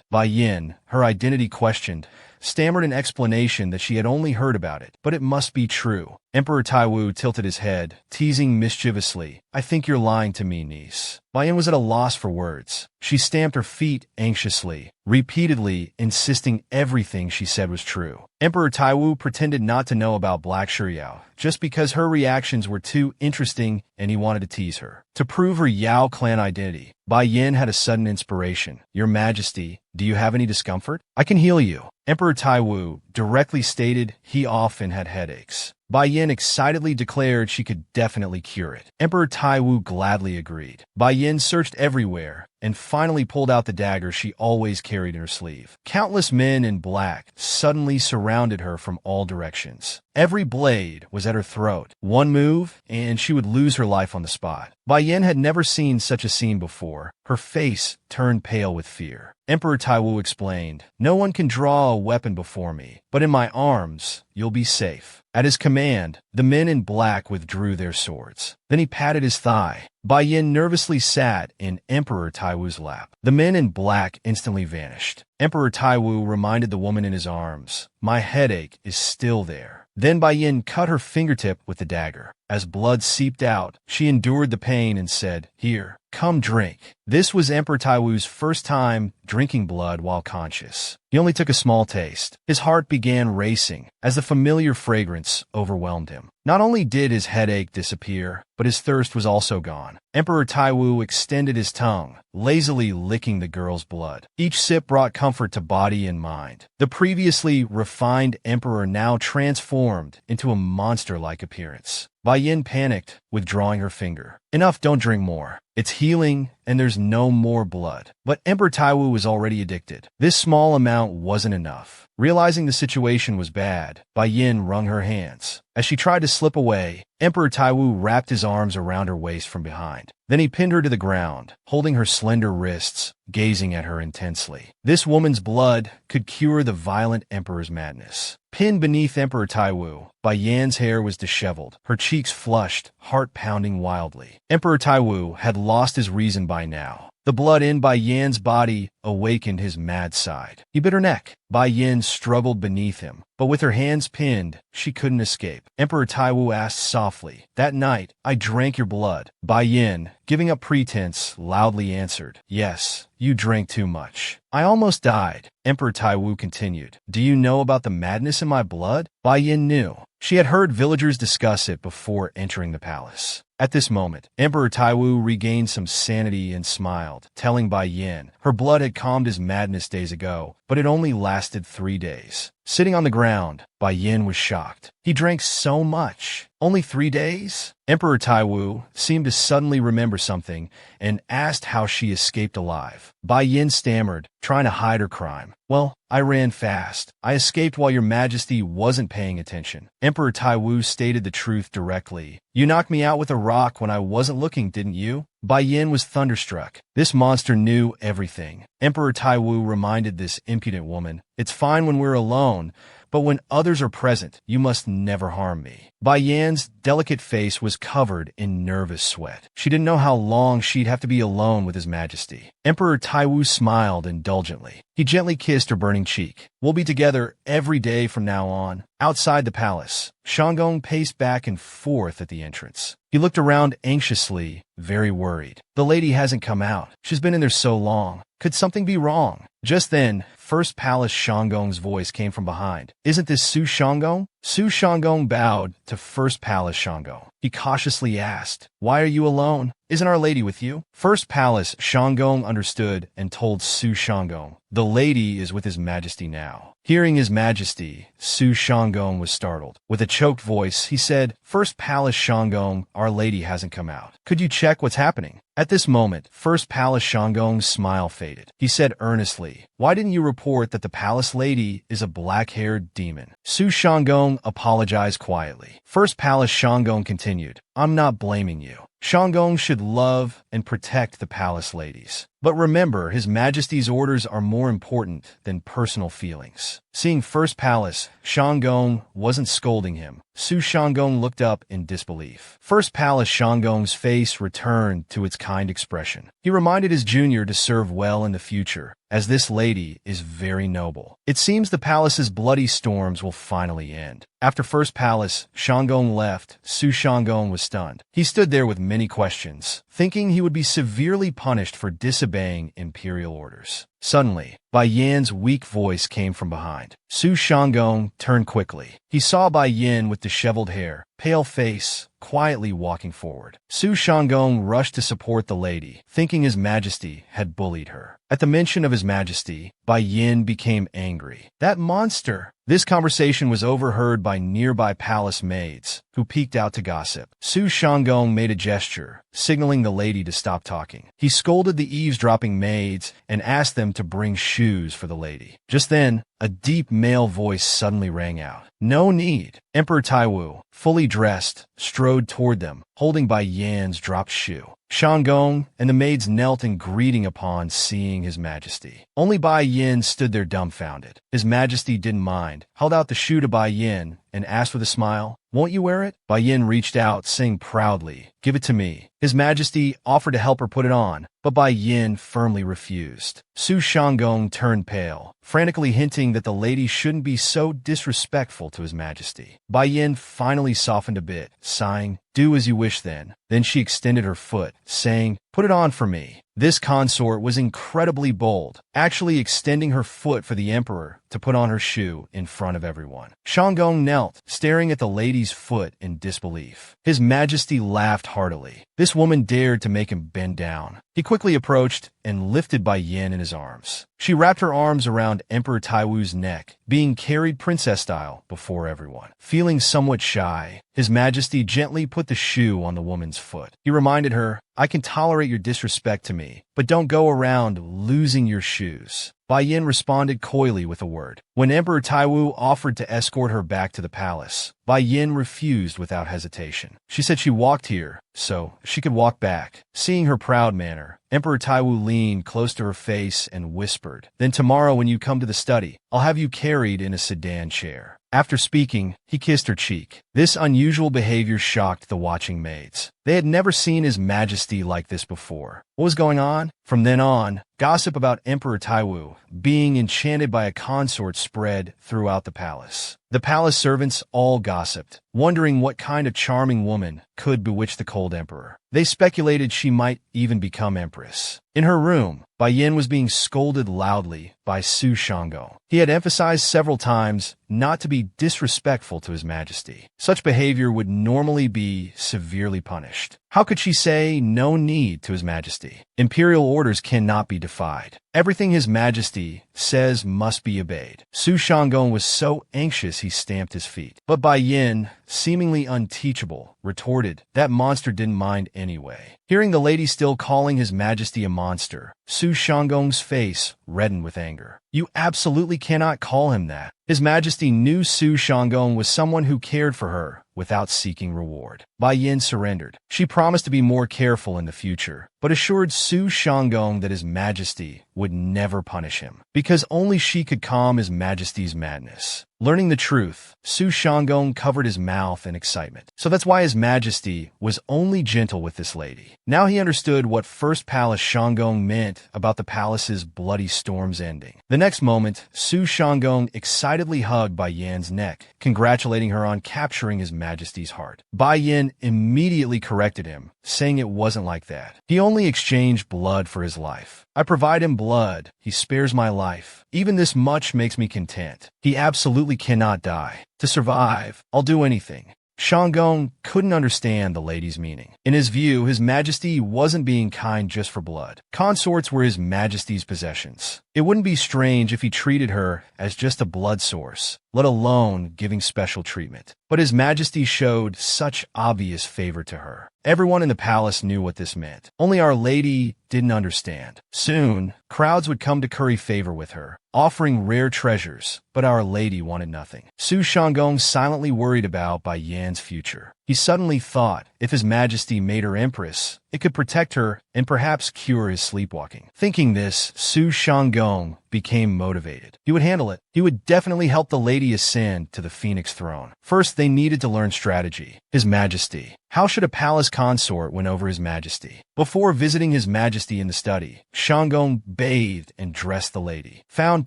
Bai Yin, her identity questioned, stammered an explanation that she had only heard about it, but it must be true. Emperor Taiwu tilted his head, teasing mischievously. I think you're lying to me, niece. Bai was at a loss for words. She stamped her feet anxiously, repeatedly insisting everything she said was true. Emperor Taiwu pretended not to know about Black Shiryao, just because her reactions were too interesting and he wanted to tease her. To prove her Yao clan identity, Bai Yin had a sudden inspiration. Your Majesty, do you have any discomfort? I can heal you. Emperor Taiwu directly stated he often had headaches. Bai Yin excitedly declared she could definitely cure it. Emperor Taiwu gladly agreed. Bai Yin searched everywhere and finally pulled out the dagger she always carried in her sleeve. Countless men in black suddenly surrounded her from all directions. Every blade was at her throat. One move, and she would lose her life on the spot. Bai Yin had never seen such a scene before. Her face turned pale with fear. Emperor Taiwu explained, no one can draw a weapon before me, but in my arms, you'll be safe. At his command, the men in black withdrew their swords. Then he patted his thigh. Bai Yin nervously sat in Emperor Taiwu's lap. The men in black instantly vanished. Emperor Taiwu reminded the woman in his arms, my headache is still there. Then Bai Yin cut her fingertip with the dagger. As blood seeped out, she endured the pain and said, here, come drink. This was Emperor Taiwu's first time drinking blood while conscious. He only took a small taste. His heart began racing as the familiar fragrance overwhelmed him. Not only did his headache disappear, but his thirst was also gone. Emperor Taiwu extended his tongue, lazily licking the girl's blood. Each sip brought comfort to body and mind. The previously refined emperor now transformed into a monster-like appearance. Bai Yin panicked, withdrawing her finger. Enough, don't drink more. It's healing, and there's no more blood. But Emperor Taiwu was already addicted. This small amount wasn't enough. Realizing the situation was bad, Bai Yin wrung her hands. As she tried to slip away, Emperor Taiwu wrapped his arms around her waist from behind. Then he pinned her to the ground, holding her slender wrists, gazing at her intensely. This woman's blood could cure the violent emperor's madness. Pinned beneath Emperor Taiwu, Bai Yan's hair was disheveled, her cheeks flushed, heart pounding wildly. Emperor Taiwu had lost his reason by now. The blood in Bai Yan's body awakened his mad side. He bit her neck. Bai Yin struggled beneath him, but with her hands pinned, she couldn't escape. Emperor Taiwu asked softly, that night, I drank your blood. Bai Yin, giving up pretense, loudly answered, yes, you drank too much. I almost died. Emperor Taiwu continued, do you know about the madness in my blood? Bai Yin knew. She had heard villagers discuss it before entering the palace. At this moment, Emperor Taiwu regained some sanity and smiled, telling Bai Yin her blood had calmed his madness days ago, but it only lasted 3 days. Sitting on the ground, Bai Yin was shocked. He drank so much. Only 3 days? Emperor Taiwu seemed to suddenly remember something and asked how she escaped alive. Bai Yin stammered, trying to hide her crime. Well, I ran fast. I escaped while your majesty wasn't paying attention. Emperor Taiwu stated the truth directly. You knocked me out with a rock when I wasn't looking, didn't you? Bai Yin was thunderstruck. This monster knew everything. Emperor Taiwu reminded this impudent woman, it's fine when we're alone, but when others are present, you must never harm me. Bai Yan's delicate face was covered in nervous sweat. She didn't know how long she'd have to be alone with His Majesty. Emperor Taiwu smiled indulgently. He gently kissed her burning cheek. We'll be together every day from now on. Outside the palace, Shanggong paced back and forth at the entrance. He looked around anxiously, very worried. The lady hasn't come out. She's been in there so long. Could something be wrong? Just then, First Palace Shanggong's voice came from behind. Isn't this Su Shanggong? Su Shanggong bowed to First Palace Shanggong. He cautiously asked, why are you alone? Isn't Our Lady with you? First Palace Shanggong understood and told Su Shanggong, the lady is with His Majesty now. Hearing His Majesty, Su Shanggong was startled. With a choked voice, he said, First Palace Shanggong, Our Lady hasn't come out. Could you check what's happening? At this moment, First Palace Shanggong's smile faded. He said earnestly, why didn't you report that the palace lady is a black-haired demon? Su Shanggong apologized quietly. First Palace Shanggong continued, I'm not blaming you. Shanggong should love and protect the palace ladies. But remember, His Majesty's orders are more important than personal feelings. Seeing First Palace, Shanggong wasn't scolding him. Su Shangong looked up in disbelief. First Palace Shangong's face returned to its kind expression. He reminded his junior to serve well in the future, as this lady is very noble. It seems the palace's bloody storms will finally end. After First Palace Shangong left, Su Shangong was stunned. He stood there with many questions, thinking he would be severely punished for disobeying imperial orders. Suddenly, Bai Yan's weak voice came from behind. Su Shangong turned quickly. He saw Bai Yan with disheveled hair, pale face, quietly walking forward. Su Shangong rushed to support the lady, thinking His Majesty had bullied her. At the mention of His Majesty, Bai Yan became angry. That monster! This conversation was overheard by nearby palace maids, who peeked out to gossip. Su Shangong made a gesture, signaling the lady to stop talking. He scolded the eavesdropping maids and asked them to bring shoes for the lady. Just then, a deep male voice suddenly rang out. No need. Emperor Taiwu, fully dressed, strode toward them, holding Bai Yan's dropped shoe. Shangong and the maids knelt in greeting upon seeing His Majesty. Only Bai Yan stood there dumbfounded. His Majesty didn't mind, held out the shoe to Bai Yan, and asked with a smile, "Won't you wear it?" Bai Yan reached out, saying proudly, "Give it to me." His Majesty offered to help her put it on, but Bai Yan firmly refused. Su Shangong turned pale, frantically hinting that the lady shouldn't be so disrespectful to His Majesty. Bai Yan finally softened a bit, sighing, "Do as you wish then." Then she extended her foot, saying, "Put it on for me." This consort was incredibly bold, actually extending her foot for the emperor to put on her shoe in front of everyone. Shangong knelt, staring at the lady's foot in disbelief. His Majesty laughed heartily. This woman dared to make him bend down. He quickly approached and lifted Bai Yan in his arms. She wrapped her arms around Emperor Taiwu's neck, being carried princess-style before everyone. Feeling somewhat shy, His Majesty gently put the shoe on the woman's foot. He reminded her, "I can tolerate your disrespect to me, but don't go around losing your shoes." Bai Yan responded coyly with a word. When Emperor Taiwu offered to escort her back to the palace, Bai Yan refused without hesitation. She said she walked here, so she could walk back. Seeing her proud manner, Emperor Taiwu leaned close to her face and whispered, "Then tomorrow when you come to the study, I'll have you carried in a sedan chair." After speaking, he kissed her cheek. This unusual behavior shocked the watching maids. They had never seen His Majesty like this before. What was going on? From then on, gossip about Emperor Taiwu being enchanted by a consort spread throughout the palace. The palace servants all gossiped, wondering what kind of charming woman could bewitch the cold emperor. They speculated she might even become empress. In her room, Bai Yan was being scolded loudly by Su Shangong. He had emphasized several times not to be disrespectful to His Majesty. Such behavior would normally be severely punished. How could she say no need to His Majesty? Imperial orders cannot be defied. Everything His Majesty says must be obeyed. Su Shangong was so anxious he stamped his feet. But Bai Yan, seemingly unteachable, retorted, "That monster didn't mind anyway." Hearing the lady still calling His Majesty a monster, Su Shangong's face reddened with anger. "You absolutely cannot call him that." His Majesty knew Su Shangong was someone who cared for her without seeking reward. Bai Yan surrendered. She promised to be more careful in the future, but assured Su Shangong that His Majesty would never punish him, because only she could calm His Majesty's madness. Learning the truth, Su Shangong covered his mouth in excitement. So that's why His Majesty was only gentle with this lady. Now he understood what First Palace Shangong meant about the palace's bloody storms ending. The next moment, Su Shangong excitedly hugged Bai Yan's neck, congratulating her on capturing His Majesty's heart. Bai Yan immediately corrected him, saying it wasn't like that. He only exchanged blood for his life. "I provide him blood. He spares my life. Even this much makes me content. He absolutely cannot die. To survive, I'll do anything." Shangong couldn't understand the lady's meaning. In his view, His Majesty wasn't being kind just for blood. Consorts were His Majesty's possessions. It wouldn't be strange if he treated her as just a blood source, let alone giving special treatment. But His Majesty showed such obvious favor to her. Everyone in the palace knew what this meant. Only Our Lady didn't understand. Soon, crowds would come to curry favor with her, offering rare treasures, but Our Lady wanted nothing. Su Shangong silently worried about Bai Yan's future. He suddenly thought if His Majesty made her empress, it could protect her and perhaps cure his sleepwalking. Thinking this, Su Shangong became motivated. He would handle it. He would definitely help the lady ascend to the Phoenix throne. First, they needed to learn strategy. His Majesty. How should a palace consort win over His Majesty? Before visiting His Majesty in the study, Shanggong bathed and dressed the lady, found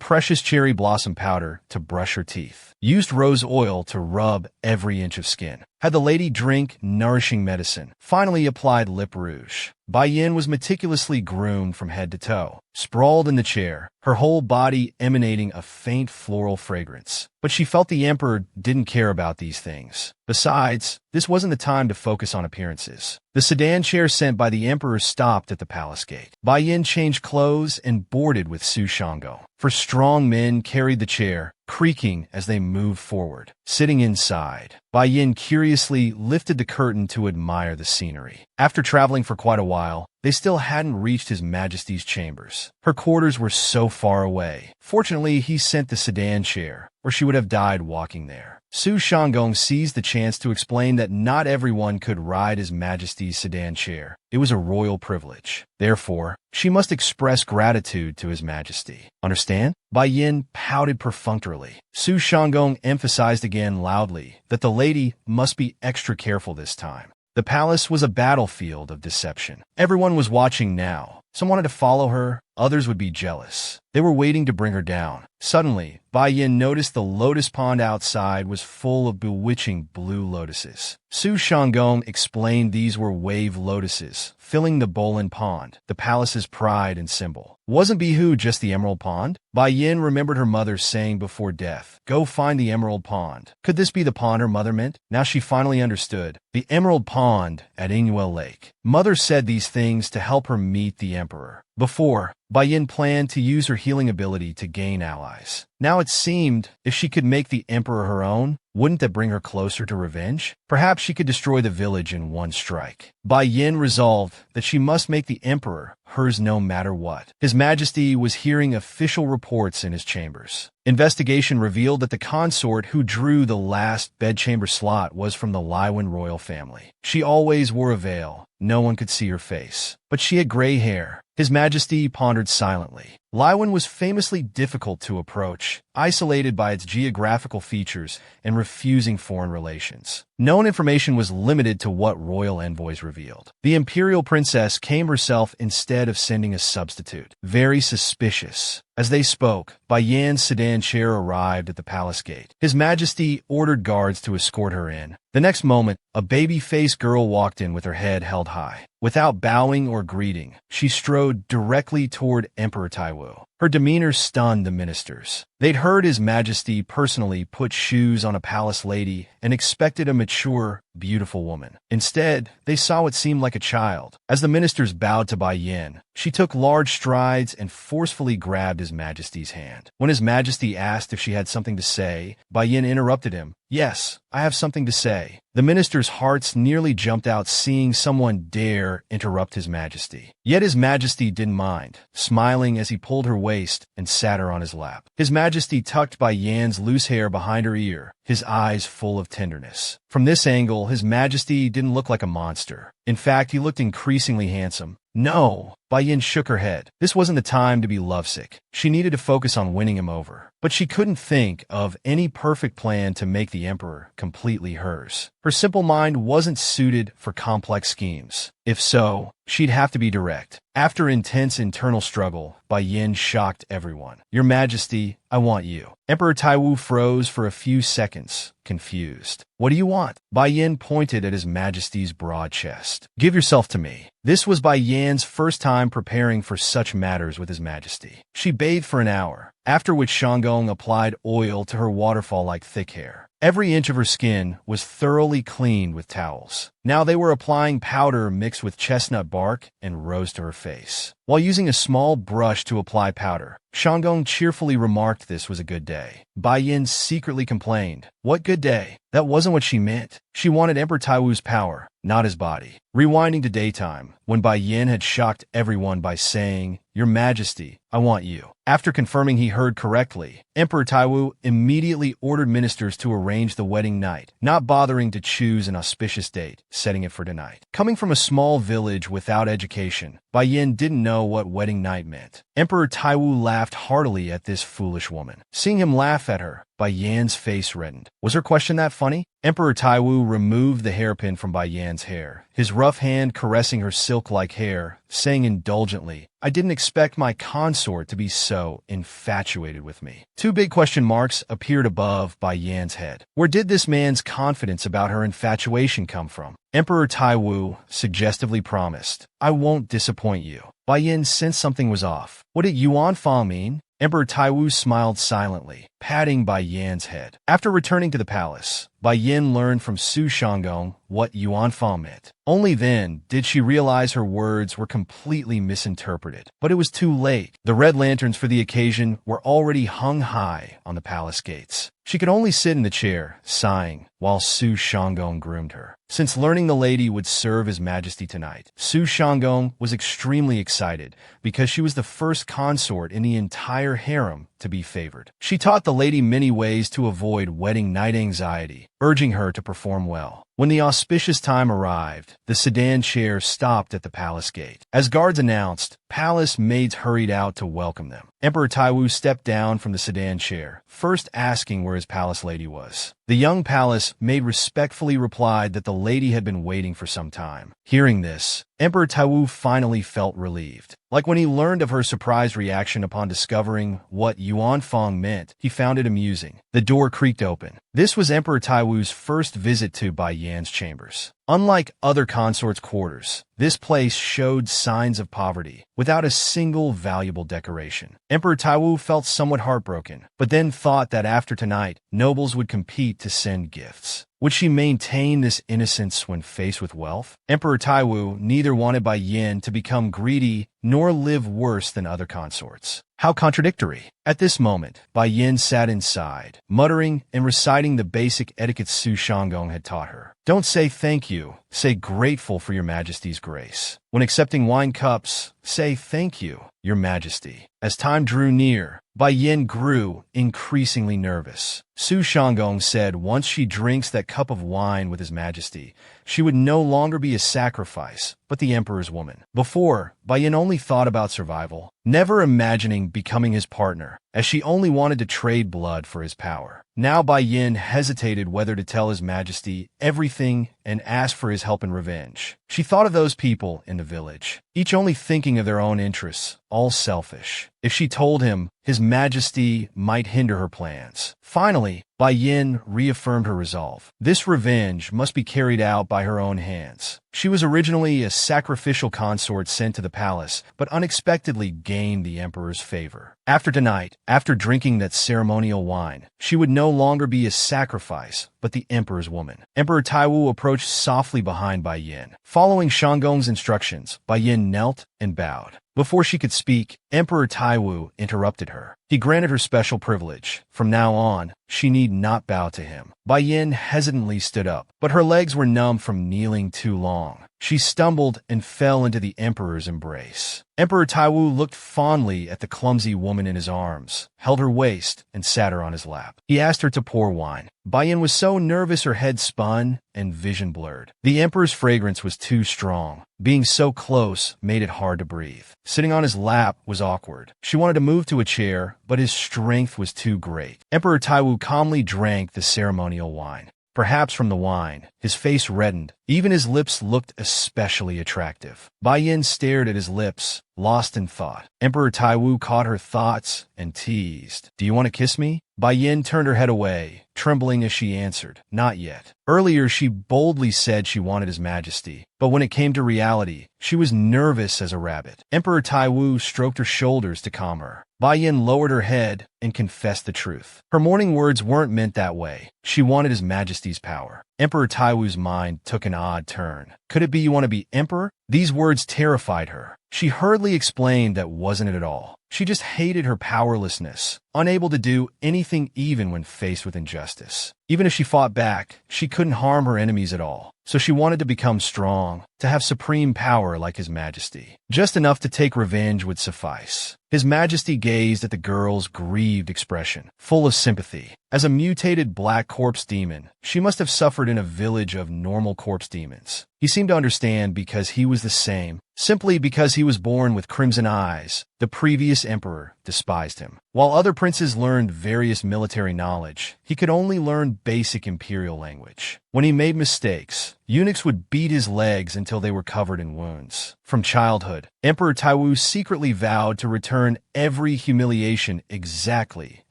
precious cherry blossom powder to brush her teeth, used rose oil to rub every inch of skin, had the lady drink nourishing medicine, finally applied lip rouge. Bai Yin was meticulously groomed from head to toe, sprawled in the chair, her whole body emanating a faint floral fragrance. But she felt the emperor didn't care about these things. Besides, this wasn't the time to focus on appearances. The sedan chair sent by the emperor stopped at the palace gate. Bai Yin changed clothes and boarded with Su Shanggong. For strong men carried the chair, creaking as they moved forward. Sitting inside, Bai Yin curiously lifted the curtain to admire the scenery. After traveling for quite a while, they still hadn't reached His Majesty's chambers. Her quarters were so far away. Fortunately, he sent the sedan chair, or she would have died walking there. Su Shanggong seized the chance to explain that not everyone could ride His Majesty's sedan chair. It was a royal privilege. Therefore, she must express gratitude to His Majesty. Understand? Bai Yin pouted perfunctorily. Su Shanggong emphasized again loudly that the lady must be extra careful this time. The palace was a battlefield of deception. Everyone was watching now. Some wanted to follow her, others would be jealous. They were waiting to bring her down. Suddenly, Bai Yin noticed the lotus pond outside was full of bewitching blue lotuses. Su Shanggong explained these were wave lotuses, filling the Bolin Pond, the palace's pride and symbol. Wasn't Bihu just the Emerald Pond? Bai Yin remembered her mother saying before death, "Go find the Emerald Pond." Could this be the pond her mother meant? Now she finally understood. The Emerald Pond at Ingwell Lake. Mother said these things to help her meet the emperor. Before, Bai Yin planned to use her healing ability to gain allies. Now it seemed, if she could make the emperor her own, wouldn't that bring her closer to revenge? Perhaps she could destroy the village in one strike. Bai Yin resolved that she must make the emperor hers no matter what. His Majesty was hearing official reports in his chambers. Investigation revealed that the consort who drew the last bedchamber slot was from the Laiwan royal family. She always wore a veil. No one could see her face. But she had gray hair. His Majesty pondered silently. Laiwan was famously difficult to approach, isolated by its geographical features and refusing foreign relations. Known information was limited to what royal envoys revealed. The imperial princess came herself instead of sending a substitute. Very suspicious. As they spoke, Bai Yin's sedan chair arrived at the palace gate. His Majesty ordered guards to escort her in. The next moment, a baby-faced girl walked in with her head held high. Without bowing or greeting, she strode directly toward Emperor Taiwu. Her demeanor stunned the ministers. They'd heard His Majesty personally put shoes on a palace lady and expected a mature, beautiful woman. Instead, they saw what seemed like a child. As the ministers bowed to Bai Yin, she took large strides and forcefully grabbed His Majesty's hand. When His Majesty asked if she had something to say, Bai Yin interrupted him. "Yes, I have something to say." The ministers' hearts nearly jumped out seeing someone dare interrupt His Majesty. Yet His Majesty didn't mind, smiling as he pulled her waist and sat her on his lap. His Majesty tucked Bai Yan's loose hair behind her ear, his eyes full of tenderness. From this angle, His Majesty didn't look like a monster. In fact, he looked increasingly handsome. No, Bai Yin shook her head. This wasn't the time to be lovesick. She needed to focus on winning him over. But she couldn't think of any perfect plan to make the emperor completely hers. Her simple mind wasn't suited for complex schemes. If so, she'd have to be direct. After intense internal struggle, Bai Yin shocked everyone. "Your Majesty, I want you." Emperor Taiwu froze for a few seconds, confused. "What do you want?" Bai Yin pointed at His Majesty's broad chest. "Give yourself to me." This was Bai Yan's first time preparing for such matters with His Majesty. She bathed for an hour, after which Shanggong applied oil to her waterfall-like thick hair. Every inch of her skin was thoroughly cleaned with towels. Now they were applying powder mixed with chestnut bark and rose to her face. While using a small brush to apply powder, Shanggong cheerfully remarked this was a good day. Bai Yin secretly complained, What good day? That wasn't what she meant. She wanted Emperor Taiwu's power, not his body. Rewinding to daytime, when Bai Yin had shocked everyone by saying, "Your Majesty, I want you." After confirming he heard correctly, Emperor Taiwu immediately ordered ministers to arrange the wedding night, not bothering to choose an auspicious date, setting it for tonight. Coming from a small village without education, Bai Yin didn't know what wedding night meant. Emperor Taiwu laughed heartily at this foolish woman. Seeing him laugh at her, Bai Yan's face reddened. Was her question that funny? Emperor Taiwu removed the hairpin from Bai Yan's hair, his rough hand caressing her silk-like hair, saying indulgently, "I didn't expect my consort to be so infatuated with me." Two big question marks appeared above Bai Yan's head. Where did this man's confidence about her infatuation come from? Emperor Taiwu suggestively promised, "I won't disappoint you." Bai Yin sensed something was off. What did Yuan Fa mean? Emperor Taiwu smiled silently, patting Bai Yan's head. After returning to the palace, Bai Yin learned from Su Shanggong what Yuan Fa meant. Only then did she realize her words were completely misinterpreted. But it was too late. The red lanterns for the occasion were already hung high on the palace gates. She could only sit in the chair, sighing, while Su Shanggong groomed her. Since learning the lady would serve His Majesty tonight, Su Shanggong was extremely excited because she was the first consort in the entire harem to be favored. She taught the lady many ways to avoid wedding night anxiety, urging her to perform well. When the auspicious time arrived, the sedan chair stopped at the palace gate. As guards announced, palace maids hurried out to welcome them. Emperor Taiwu stepped down from the sedan chair, first asking where his palace lady was. The young palace maid respectfully replied that the lady had been waiting for some time. Hearing this, Emperor Taiwu finally felt relieved. Like when he learned of her surprised reaction upon discovering what Yuan Fong meant, he found it amusing. The door creaked open. This was Emperor Taiwu's first visit to Bai Yan's chambers. Unlike other consorts' quarters, this place showed signs of poverty, without a single valuable decoration. Emperor Taiwu felt somewhat heartbroken, but then thought that after tonight, nobles would compete to send gifts. Would she maintain this innocence when faced with wealth? Emperor Taiwu neither wanted Bai Yin to become greedy nor live worse than other consorts. How contradictory. At this moment, Bai Yin sat inside, muttering and reciting the basic etiquette Su Shanggong had taught her. Don't say thank you, say grateful for your Majesty's grace. When accepting wine cups, say thank you, Your Majesty. As time drew near, Bai Yin grew increasingly nervous. Su Shanggong said once she drinks that cup of wine with His Majesty, she would no longer be a sacrifice, but the Emperor's woman. Before, Bai Yin only thought about survival, never imagining becoming his partner, as she only wanted to trade blood for his power. Now Bai Yin hesitated whether to tell His Majesty everything and ask for his help and revenge. She thought of those people in the village, each only thinking of their own interests, all selfish. If she told him, His Majesty might hinder her plans. Finally, Bai Yin reaffirmed her resolve. This revenge must be carried out by her own hands. She was originally a sacrificial consort sent to the palace, but unexpectedly gained the Emperor's favor. After tonight, after drinking that ceremonial wine, she would no longer be a sacrifice, but the Emperor's woman. Emperor Taiwu approached softly behind Bai Yin. Following Shanggong's instructions, Bai Yin knelt and bowed. Before she could speak, Emperor Taiwu interrupted her. He granted her special privilege. From now on, she need not bow to him. Bai Yin hesitantly stood up, but her legs were numb from kneeling too long. She stumbled and fell into the Emperor's embrace. Emperor Taiwu looked fondly at the clumsy woman in his arms, held her waist, and sat her on his lap. He asked her to pour wine. Bai Yin was so nervous her head spun and vision blurred. The Emperor's fragrance was too strong. Being so close made it hard to breathe. Sitting on his lap was awkward. She wanted to move to a chair, but his strength was too great. Emperor Taiwu calmly drank the ceremonial wine. Perhaps from the wine, his face reddened. Even his lips looked especially attractive. Bai Yin stared at his lips, lost in thought. Emperor Taiwu caught her thoughts and teased. "Do you want to kiss me?" Bai Yin turned her head away, trembling as she answered, "Not yet." Earlier she boldly said she wanted His Majesty, but when it came to reality, she was nervous as a rabbit. Emperor Taiwu stroked her shoulders to calm her. Bai Yin lowered her head and confessed the truth. Her morning words weren't meant that way. She wanted His Majesty's power. Emperor Taiwu's mind took an odd turn. Could it be you want to be emperor? These words terrified her. She hurriedly explained that wasn't it at all. She just hated her powerlessness, unable to do anything even when faced with injustice. Even if she fought back, she couldn't harm her enemies at all. So she wanted to become strong, to have supreme power like His Majesty. Just enough to take revenge would suffice. His Majesty gazed at the girl's grieved expression, full of sympathy. As a mutated black corpse demon, she must have suffered in a village of normal corpse demons. He seemed to understand because he was the same. Simply because he was born with crimson eyes, the previous emperor despised him. While other princes learned various military knowledge, he could only learn basic imperial language. When he made mistakes, eunuchs would beat his legs until they were covered in wounds. From childhood, Emperor Taiwu secretly vowed to return every humiliation exactly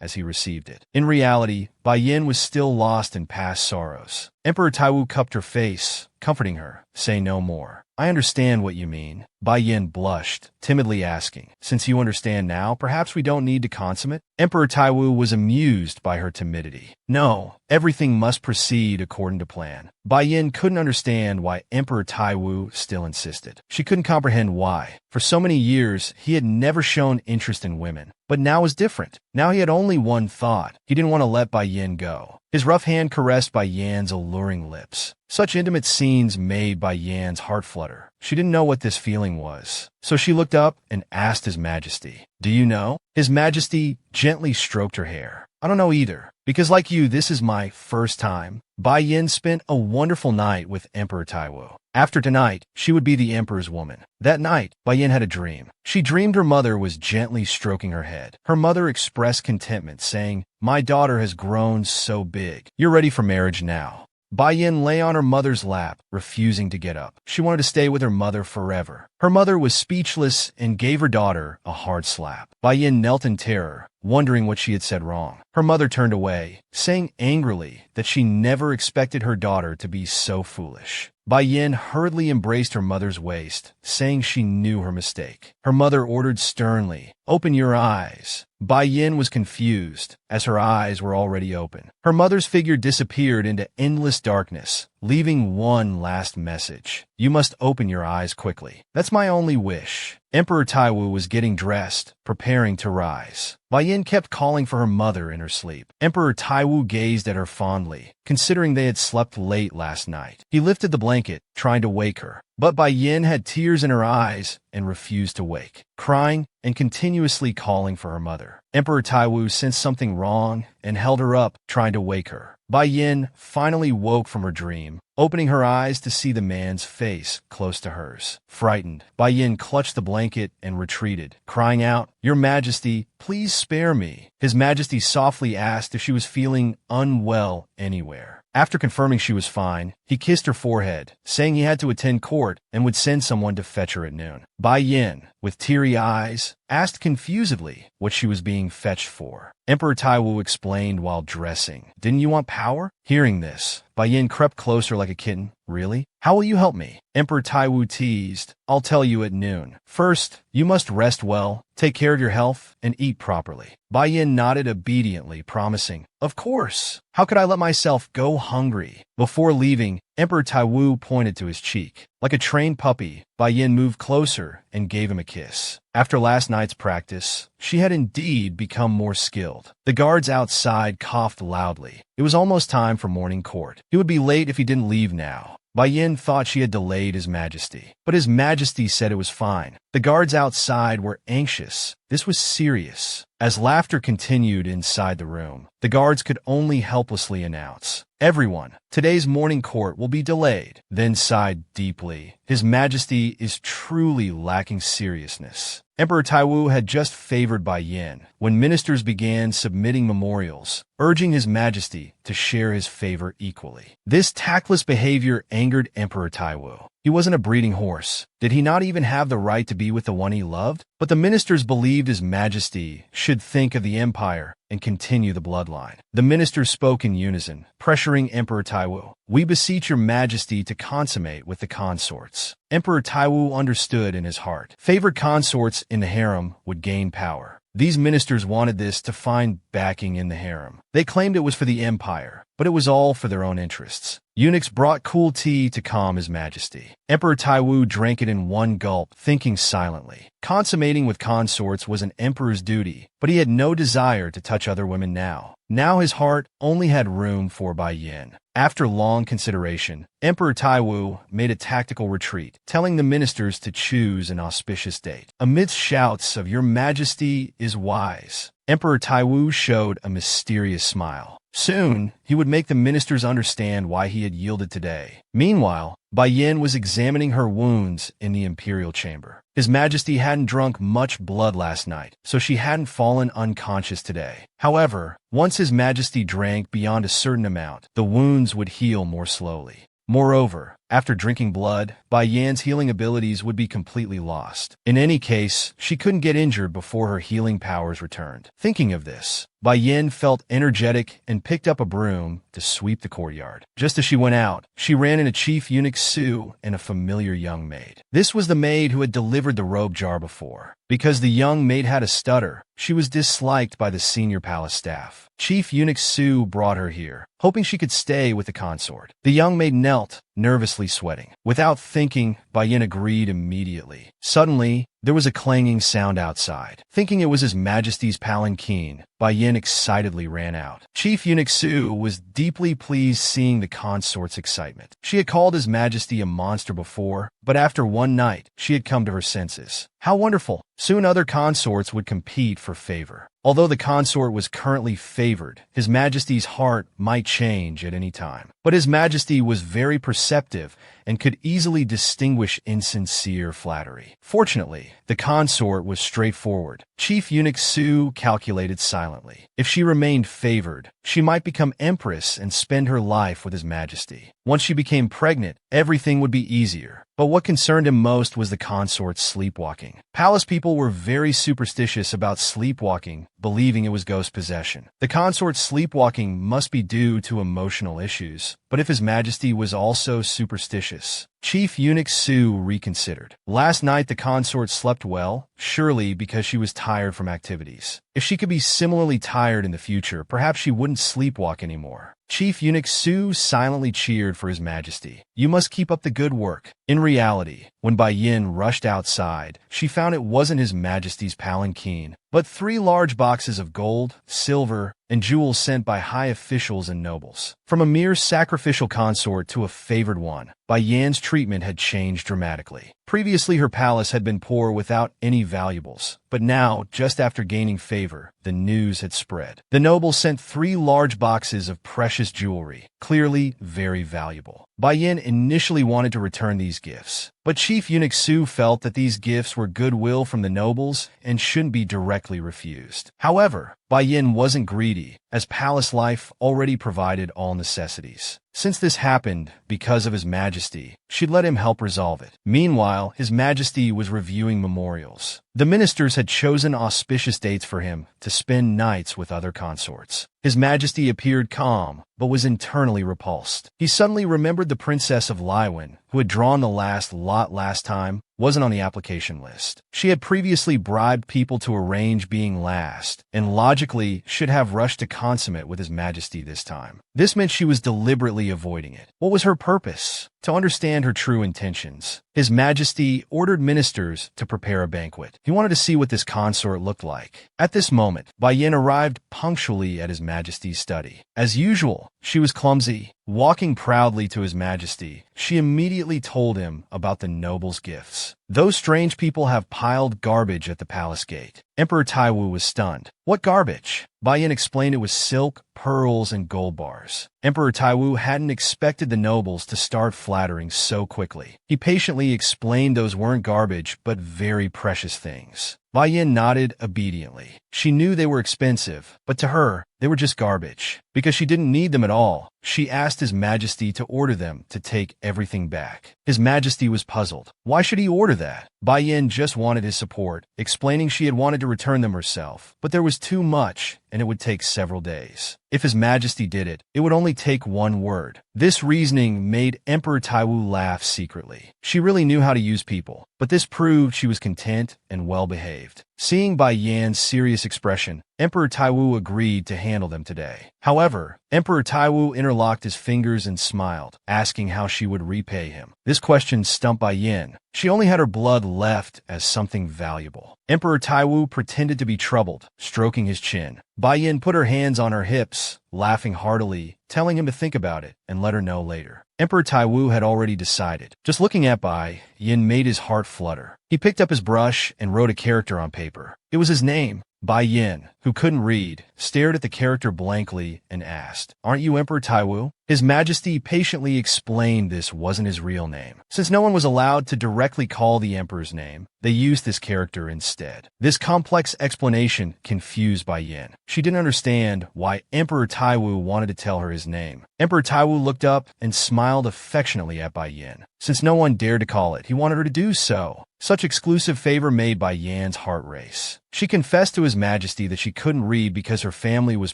as he received it. In reality, Bai Yin was still lost in past sorrows. Emperor Taiwu cupped her face, comforting her. "Say no more. I understand what you mean." Bai Yin blushed, timidly asking, "Since you understand now, perhaps we don't need to consummate?" Emperor Taiwu was amused by her timidity. "No, everything must proceed according to plan." Bai Yin couldn't understand why Emperor Taiwu still insisted. She couldn't comprehend why. For so many years, he had never shown interest in women. But now was different. Now he had only one thought. He didn't want to let Bai Yin go. His rough hand caressed Bai Yan's alluring lips. Such intimate scenes made Bai Yan's heart flutter. She didn't know what this feeling was. So she looked up and asked His Majesty, "Do you know?" His Majesty gently stroked her hair. "I don't know either. Because like you, this is my first time." Bai Yin spent a wonderful night with Emperor Taiwu. After tonight, she would be the emperor's woman. That night, Bai Yin had a dream. She dreamed her mother was gently stroking her head. Her mother expressed contentment, saying, "My daughter has grown so big. You're ready for marriage now." Bai Yin lay on her mother's lap, refusing to get up. She wanted to stay with her mother forever. Her mother was speechless and gave her daughter a hard slap. Bai Yin knelt in terror, wondering what she had said wrong. Her mother turned away, saying angrily that she never expected her daughter to be so foolish. Bai Yin hurriedly embraced her mother's waist, saying she knew her mistake. Her mother ordered sternly, "Open your eyes." Bai Yin was confused, as her eyes were already open. Her mother's figure disappeared into endless darkness, leaving one last message. "You must open your eyes quickly. That's my only wish." Emperor Taiwu was getting dressed, preparing to rise. Bai Yin kept calling for her mother in her sleep. Emperor Taiwu gazed at her fondly, considering they had slept late last night. He lifted the blanket, trying to wake her. But Bai Yin had tears in her eyes and refused to wake, crying and continuously calling for her mother. Emperor Taiwu sensed something wrong and held her up, trying to wake her. Bai Yin finally woke from her dream, opening her eyes to see the man's face close to hers. Frightened, Bai Yin clutched the blanket and retreated, crying out, "Your Majesty, please spare me." His Majesty softly asked if she was feeling unwell anywhere. After confirming she was fine, he kissed her forehead, saying he had to attend court and would send someone to fetch her at noon. Bai Yin, with teary eyes, asked confusedly what she was being fetched for. Emperor Taiwu explained while dressing, "Didn't you want power?" Hearing this, Bai Yin crept closer like a kitten. "Really? How will you help me?" Emperor Taiwu teased, "I'll tell you at noon. First, you must rest well, take care of your health, and eat properly." Bai Yin nodded obediently, promising, "Of course. How could I let myself go hungry?" Before leaving, Emperor Taiwu pointed to his cheek. Like a trained puppy, Bai Yin moved closer and gave him a kiss. After last night's practice, she had indeed become more skilled. The guards outside coughed loudly. It was almost time for morning court. He would be late if he didn't leave now. Bai Yin thought she had delayed His Majesty, but His Majesty said it was fine. The guards outside were anxious. This was serious. As laughter continued inside the room, the guards could only helplessly announce, "Everyone, today's morning court will be delayed." Then sighed deeply. His Majesty is truly lacking seriousness. Emperor Taiwu had just favored Bai Yin when ministers began submitting memorials, urging His Majesty to share his favor equally. This tactless behavior angered Emperor Taiwu. He wasn't a breeding horse. Did he not even have the right to be with the one he loved? But the ministers believed His Majesty should think of the empire and continue the bloodline. The ministers spoke in unison, pressuring Emperor Taiwu. "We beseech your Majesty to consummate with the consorts." Emperor Taiwu understood in his heart. Favored consorts in the harem would gain power. These ministers wanted this to find backing in the harem. They claimed it was for the empire, but it was all for their own interests. Eunuchs brought cool tea to calm His Majesty. Emperor Taiwu drank it in one gulp, thinking silently. Consummating with consorts was an emperor's duty, but he had no desire to touch other women now. Now his heart only had room for Bai Yin. After long consideration, Emperor Taiwu made a tactical retreat, telling the ministers to choose an auspicious date. Amidst shouts of "Your Majesty is wise," Emperor Taiwu showed a mysterious smile. Soon, he would make the ministers understand why he had yielded today. Meanwhile, Bai Yin was examining her wounds in the imperial chamber. His Majesty hadn't drunk much blood last night, so she hadn't fallen unconscious today. However, once His Majesty drank beyond a certain amount, the wounds would heal more slowly. Moreover, after drinking blood, Bai Yan's healing abilities would be completely lost. In any case, she couldn't get injured before her healing powers returned. Thinking of this, Bai Yan felt energetic and picked up a broom to sweep the courtyard. Just as she went out, she ran into Chief Eunuch Su and a familiar young maid. This was the maid who had delivered the robe jar before. Because the young maid had a stutter, she was disliked by the senior palace staff. Chief Eunuch Su brought her here, hoping she could stay with the consort. The young maid knelt, nervously sweating. Without thinking, Bai Yin agreed immediately. Suddenly, there was a clanging sound outside. Thinking it was His Majesty's palanquin, Bai Yin excitedly ran out. Chief Eunuch Su was deeply pleased seeing the consort's excitement. She had called His Majesty a monster before, but after one night, she had come to her senses. How wonderful! Soon other consorts would compete for favor. Although the consort was currently favored, His Majesty's heart might change at any time. But His Majesty was very perceptive and could easily distinguish insincere flattery. Fortunately, the consort was straightforward. Chief Eunuch Su calculated silently. If she remained favored, she might become empress and spend her life with His Majesty. Once she became pregnant, everything would be easier. But what concerned him most was the consort's sleepwalking. Palace people were very superstitious about sleepwalking, believing it was ghost possession. The consort's sleepwalking must be due to emotional issues. But if His Majesty was also superstitious, Chief Eunuch Su reconsidered. Last night the consort slept well, surely because she was tired from activities. If she could be similarly tired in the future, perhaps she wouldn't sleepwalk anymore. Chief Eunuch Su silently cheered for His Majesty. You must keep up the good work. In reality, when Bai Yin rushed outside, she found it wasn't His Majesty's palanquin, but 3 large boxes of gold, silver, and jewels sent by high officials and nobles. From a mere sacrificial consort to a favored one, Bai Yan's treatment had changed dramatically. Previously her palace had been poor without any valuables, but now, just after gaining favor, the news had spread. The nobles sent 3 large boxes of precious jewelry, clearly very valuable. Bai Yin initially wanted to return these gifts, but Chief Eunuch Su felt that these gifts were goodwill from the nobles and shouldn't be directly refused. However, Bai Yin wasn't greedy, as palace life already provided all necessities. Since this happened because of His Majesty, she'd let him help resolve it. Meanwhile, His Majesty was reviewing memorials. The ministers had chosen auspicious dates for him to spend nights with other consorts. His Majesty appeared calm, but was internally repulsed. He suddenly remembered the Princess of Laiwan, who had drawn the last lot last time, wasn't on the application list. She had previously bribed people to arrange being last, and logically should have rushed to consummate with His Majesty this time. This meant she was deliberately avoiding it. What was her purpose? To understand her true intentions, His Majesty ordered ministers to prepare a banquet. He wanted to see what this consort looked like. At this moment, Bai Yin arrived punctually at His Majesty's study. As usual, she was clumsy. Walking proudly to His Majesty, she immediately told him about the nobles' gifts. Those strange people have piled garbage at the palace gate. Emperor Taiwu was stunned. What garbage? Bai Yin explained it was silk, pearls, and gold bars. Emperor Taiwu hadn't expected the nobles to start flattering so quickly. He patiently explained those weren't garbage, but very precious things. Bai Yin nodded obediently. She knew they were expensive, but to her, they were just garbage. Because she didn't need them at all, she asked His Majesty to order them to take everything back. His Majesty was puzzled. Why should he order that? Bai Yin just wanted his support, explaining she had wanted to return them herself, but there was too much, and it would take several days. If His Majesty did it, it would only take one word. This reasoning made Emperor Taiwu laugh secretly. She really knew how to use people, but this proved she was content and well-behaved. Seeing Bai Yan's serious expression, Emperor Taiwu agreed to handle them today. However, Emperor Taiwu interlocked his fingers and smiled, asking how she would repay him. This question stumped Bai Yan. She only had her blood left as something valuable. Emperor Taiwu pretended to be troubled, stroking his chin. Bai Yin put her hands on her hips, laughing heartily, telling him to think about it and let her know later. Emperor Taiwu had already decided. Just looking at Bai Yin made his heart flutter. He picked up his brush and wrote a character on paper. It was his name. Bai Yin, who couldn't read, stared at the character blankly and asked, "Aren't you Emperor Taiwu?" His Majesty patiently explained this wasn't his real name. Since no one was allowed to directly call the Emperor's name, they used this character instead. This complex explanation confused Bai Yin. She didn't understand why Emperor Taiwu wanted to tell her his name. Emperor Taiwu looked up and smiled affectionately at Bai Yin. Since no one dared to call it, he wanted her to do so. Such exclusive favor made Bai Yan's heart race. She confessed to His Majesty that she couldn't read because her family was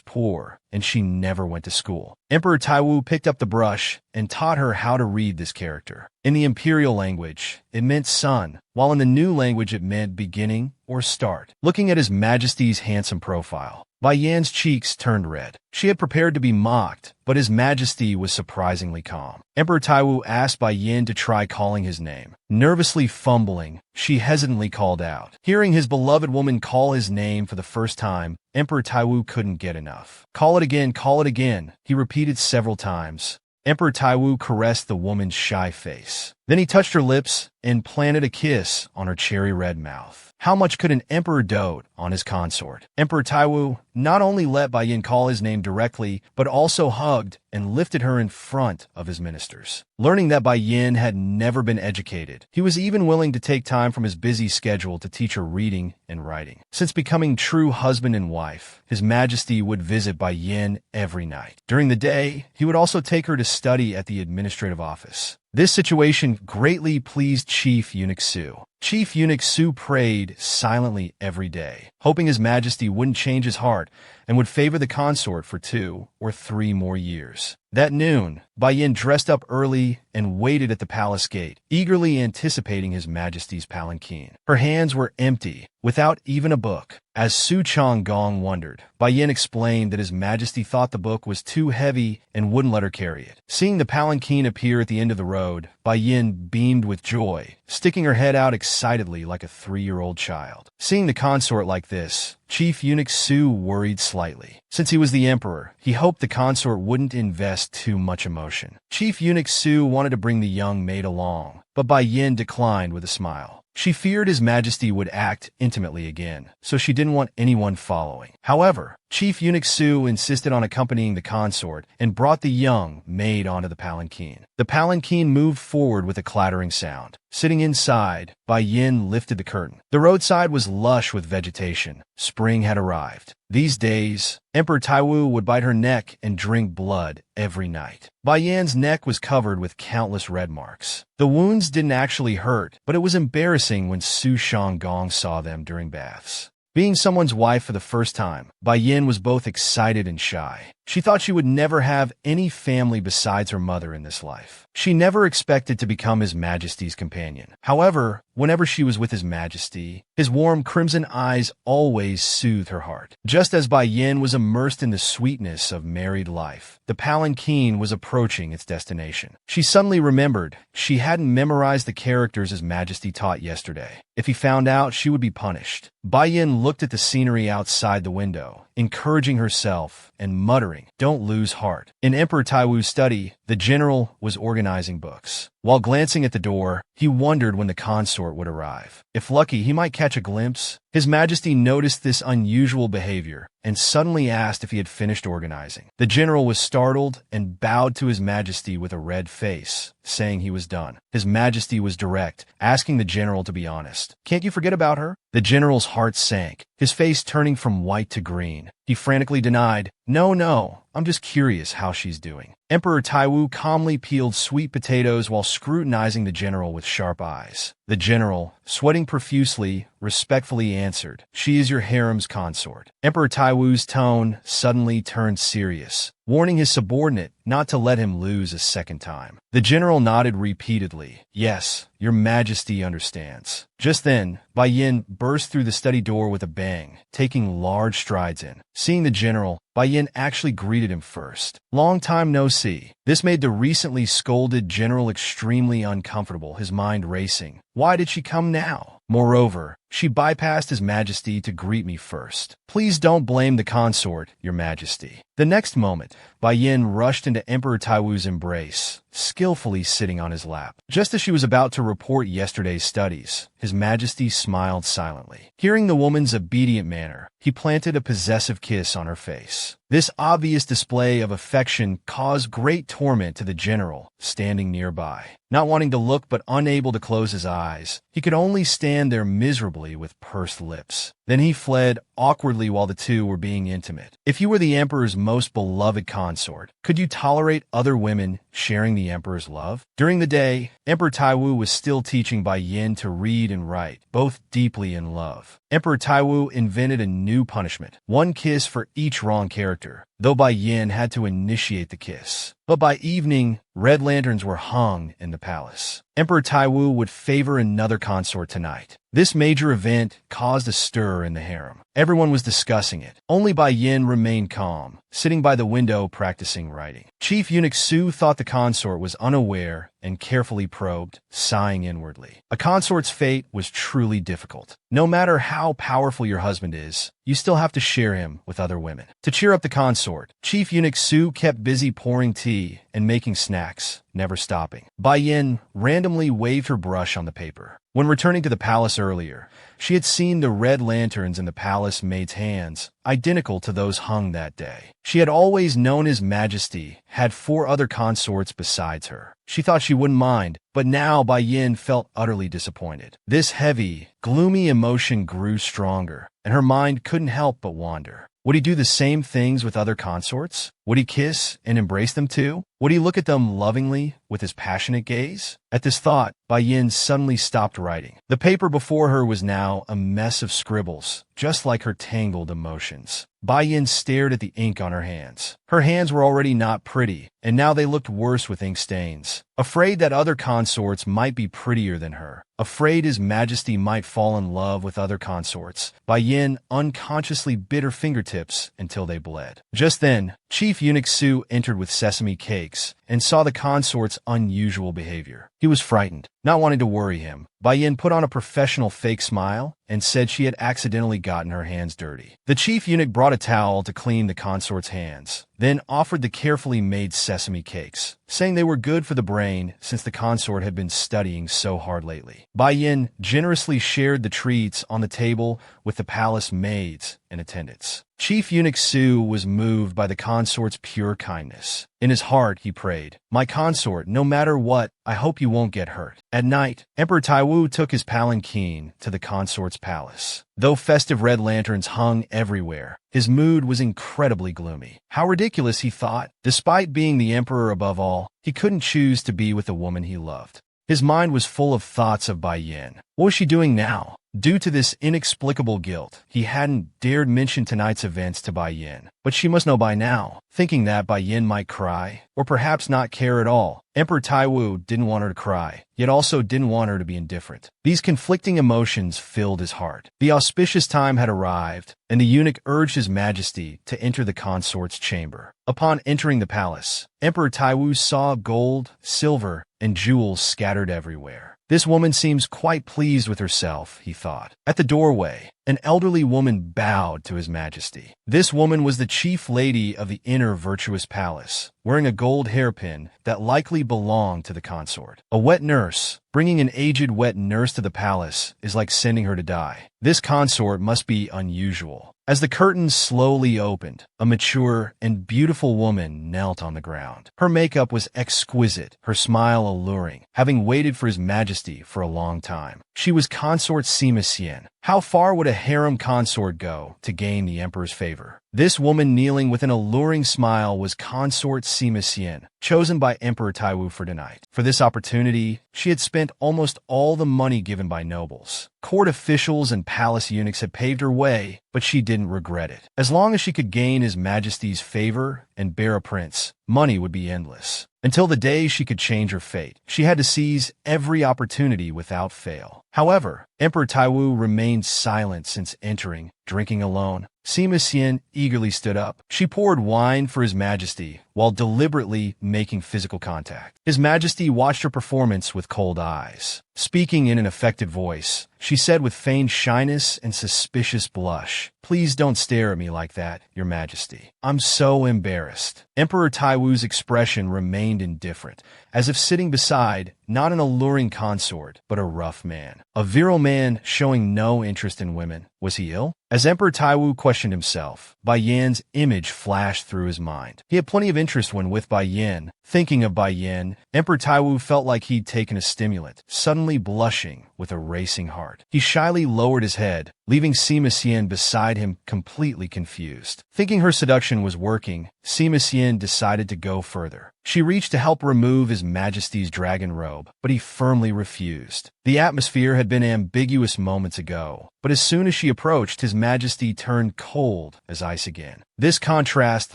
poor, and she never went to school. Emperor Taiwu picked up the brush and taught her how to read this character. In the imperial language, it meant son, while in the new language it meant beginning or start. Looking at His Majesty's handsome profile, Bai Yan's cheeks turned red. She had prepared to be mocked, but His Majesty was surprisingly calm. Emperor Taiwu asked Bai Yin to try calling his name. Nervously fumbling, she hesitantly called out. Hearing his beloved woman call his name for the first time, Emperor Taiwu couldn't get enough. "Call it again," he repeated several times. Emperor Taiwu caressed the woman's shy face. Then he touched her lips and planted a kiss on her cherry-red mouth. How much could an emperor dote on his consort? Emperor Taiwu not only let Bai Yin call his name directly, but also hugged and lifted her in front of his ministers. Learning that Bai Yin had never been educated, he was even willing to take time from his busy schedule to teach her reading and writing. Since becoming true husband and wife, His Majesty would visit Bai Yin every night. During the day, he would also take her to study at the administrative office. This situation greatly pleased Chief Eunuch Su. Chief Eunuch Su prayed silently every day, hoping His Majesty wouldn't change his heart and would favor the consort for 2 or 3 more years. That noon, Bai Yin dressed up early and waited at the palace gate, eagerly anticipating His Majesty's palanquin. Her hands were empty, without even a book. As Su Chang Gong wondered, Bai Yin explained that His Majesty thought the book was too heavy and wouldn't let her carry it. Seeing the palanquin appear at the end of the road, Bai Yin beamed with joy, sticking her head out excitedly like a 3-year-old child. Seeing the consort like this, Chief Eunuch Su worried slightly. Since he was the emperor, he hoped the consort wouldn't invest too much emotion. Chief Eunuch Su wanted to bring the young maid along, but Bai Yin declined with a smile. She feared His Majesty would act intimately again, so she didn't want anyone following. However, Chief Eunuch Su insisted on accompanying the consort and brought the young maid onto the palanquin. The palanquin moved forward with a clattering sound. Sitting inside, Bai Yin lifted the curtain. The roadside was lush with vegetation. Spring had arrived. These days, Emperor Taiwu would bite her neck and drink blood every night. Bai Yan's neck was covered with countless red marks. The wounds didn't actually hurt, but it was embarrassing when Su Shanggong saw them during baths. Being someone's wife for the first time, Bai Yin was both excited and shy. She thought she would never have any family besides her mother in this life. She never expected to become His Majesty's companion. However, whenever she was with His Majesty, his warm crimson eyes always soothed her heart. Just as Bai Yin was immersed in the sweetness of married life, the palanquin was approaching its destination. She suddenly remembered she hadn't memorized the characters His Majesty taught yesterday. If he found out, she would be punished. Bai Yin looked at the scenery outside the window, encouraging herself and muttering, "Don't lose heart." In Emperor Taiwu's study, the general was organizing books. While glancing at the door, he wondered when the consort would arrive. If lucky, he might catch a glimpse. His Majesty noticed this unusual behavior and suddenly asked if he had finished organizing. The general was startled and bowed to His Majesty with a red face, saying he was done. His Majesty was direct, asking the general to be honest. "Can't you forget about her?" The general's heart sank, his face turning from white to green. He frantically denied, No, I'm just curious how she's doing." Emperor Taiwu calmly peeled sweet potatoes while scrutinizing the general with sharp eyes. The general, sweating profusely, respectfully answered, "She is your harem's consort." Emperor Taiwu's tone suddenly turned serious, warning his subordinate not to let him lose a second time. The general nodded repeatedly. "Yes, your majesty understands." Just then, Bai Yin burst through the study door with a bang, taking large strides in. Seeing the general, Bai Yin actually greeted him first. "Long time no see." This made the recently scolded general extremely uncomfortable, his mind racing. Why did she come now? Moreover, she bypassed his majesty to greet me first. "Please don't blame the consort, your majesty." The next moment, Bai Yin rushed into Emperor Taiwu's embrace, skillfully sitting on his lap. Just as she was about to report yesterday's studies, his majesty smiled silently. Hearing the woman's obedient manner, he planted a possessive kiss on her face. This obvious display of affection caused great torment to the general, standing nearby. Not wanting to look but unable to close his eyes, he could only stand there miserably with pursed lips. Then he fled awkwardly while the two were being intimate. If you were the emperor's most beloved consort, could you tolerate other women sharing the emperor's love? During the day, Emperor Taiwu was still teaching Bai Yin to read and write, both deeply in love. Emperor Taiwu invented a new punishment, one kiss for each wrong character, though Bai Yin had to initiate the kiss. But by evening, red lanterns were hung in the palace. Emperor Taiwu would favor another consort tonight. This major event caused a stir in the harem. Everyone was discussing it. Only Bai Yin remained calm, sitting by the window practicing writing. Chief Eunuch Su thought the consort was unaware and carefully probed, sighing inwardly. A consort's fate was truly difficult. No matter how powerful your husband is, you still have to share him with other women. To cheer up the consort, Chief Eunuch Su kept busy pouring tea and making snacks, never stopping. Bai Yin randomly waved her brush on the paper. When returning to the palace earlier, she had seen the red lanterns in the palace maid's hands, identical to those hung that day. She had always known His Majesty had 4 other consorts besides her. She thought she wouldn't mind, but now Bai Yin felt utterly disappointed. This heavy, gloomy emotion grew stronger, and her mind couldn't help but wander. Would he do the same things with other consorts? Would he kiss and embrace them too? Would he look at them lovingly with his passionate gaze? At this thought, Bai Yin suddenly stopped writing. The paper before her was now a mess of scribbles, just like her tangled emotions. Bai Yin stared at the ink on her hands. Her hands were already not pretty, and now they looked worse with ink stains. Afraid that other consorts might be prettier than her, afraid His Majesty might fall in love with other consorts, Bai Yin unconsciously bit her fingertips until they bled. Just then, Chief Eunuch Su entered with sesame cakes and saw the consort's unusual behavior. He was frightened. Not wanting to worry him, Bai Yin put on a professional fake smile and said she had accidentally gotten her hands dirty. The chief eunuch brought a towel to clean the consort's hands, then offered the carefully made sesame cakes, saying they were good for the brain since the consort had been studying so hard lately. Bai Yin generously shared the treats on the table with the palace maids and attendants. Chief Eunuch Su was moved by the consort's pure kindness. In his heart, he prayed, "My consort, no matter what, I hope you won't get hurt." At night, Emperor Taiwu took his palanquin to the consort's palace. Though festive red lanterns hung everywhere, his mood was incredibly gloomy. How ridiculous, he thought. Despite being the emperor above all, he couldn't choose to be with the woman he loved. His mind was full of thoughts of Bai Yin. What was she doing now? Due to this inexplicable guilt, he hadn't dared mention tonight's events to Bai Yin. But she must know by now, thinking that Bai Yin might cry, or perhaps not care at all. Emperor Taiwu didn't want her to cry, yet also didn't want her to be indifferent. These conflicting emotions filled his heart. The auspicious time had arrived, and the eunuch urged His Majesty to enter the consort's chamber. Upon entering the palace, Emperor Taiwu saw gold, silver, and jewels scattered everywhere. This woman seems quite pleased with herself, he thought. At the doorway, an elderly woman bowed to His Majesty. This woman was the chief lady of the inner virtuous palace, wearing a gold hairpin that likely belonged to the consort. A wet nurse. Bringing an aged wet nurse to the palace is like sending her to die. This consort must be unusual. As the curtains slowly opened, a mature and beautiful woman knelt on the ground. Her makeup was exquisite, her smile alluring, having waited for His Majesty for a long time. She was consort Sima Xian. How far would a harem consort go to gain the emperor's favor? This woman kneeling with an alluring smile was consort Sima Xian, chosen by Emperor Taiwu for tonight. For this opportunity, she had spent almost all the money given by nobles. Court officials and palace eunuchs had paved her way, but she didn't regret it. As long as she could gain His Majesty's favor and bear a prince, money would be endless. Until the day she could change her fate, she had to seize every opportunity without fail. However, Emperor Taiwu remained silent since entering, drinking alone. Sima Xian eagerly stood up. She poured wine for His Majesty while deliberately making physical contact. His Majesty watched her performance with cold eyes. Speaking in an affected voice, she said with feigned shyness and suspicious blush, "Please don't stare at me like that, Your Majesty. I'm so embarrassed." Emperor Taiwu's expression remained indifferent, as if sitting beside not an alluring consort, but a rough man. A virile man showing no interest in women. Was he ill? As Emperor Taiwu questioned himself, Bai Yan's image flashed through his mind. He had plenty of interest when with Bai Yan. Thinking of Bai Yan, Emperor Taiwu felt like he'd taken a stimulant, suddenly blushing with a racing heart. He shyly lowered his head, leaving Sima Xian beside him completely confused. Thinking her seduction was working, Sima Xian decided to go further. She reached to help remove His Majesty's dragon robe, but he firmly refused. The atmosphere had been ambiguous moments ago, but as soon as she approached, His Majesty turned cold as ice again. This contrast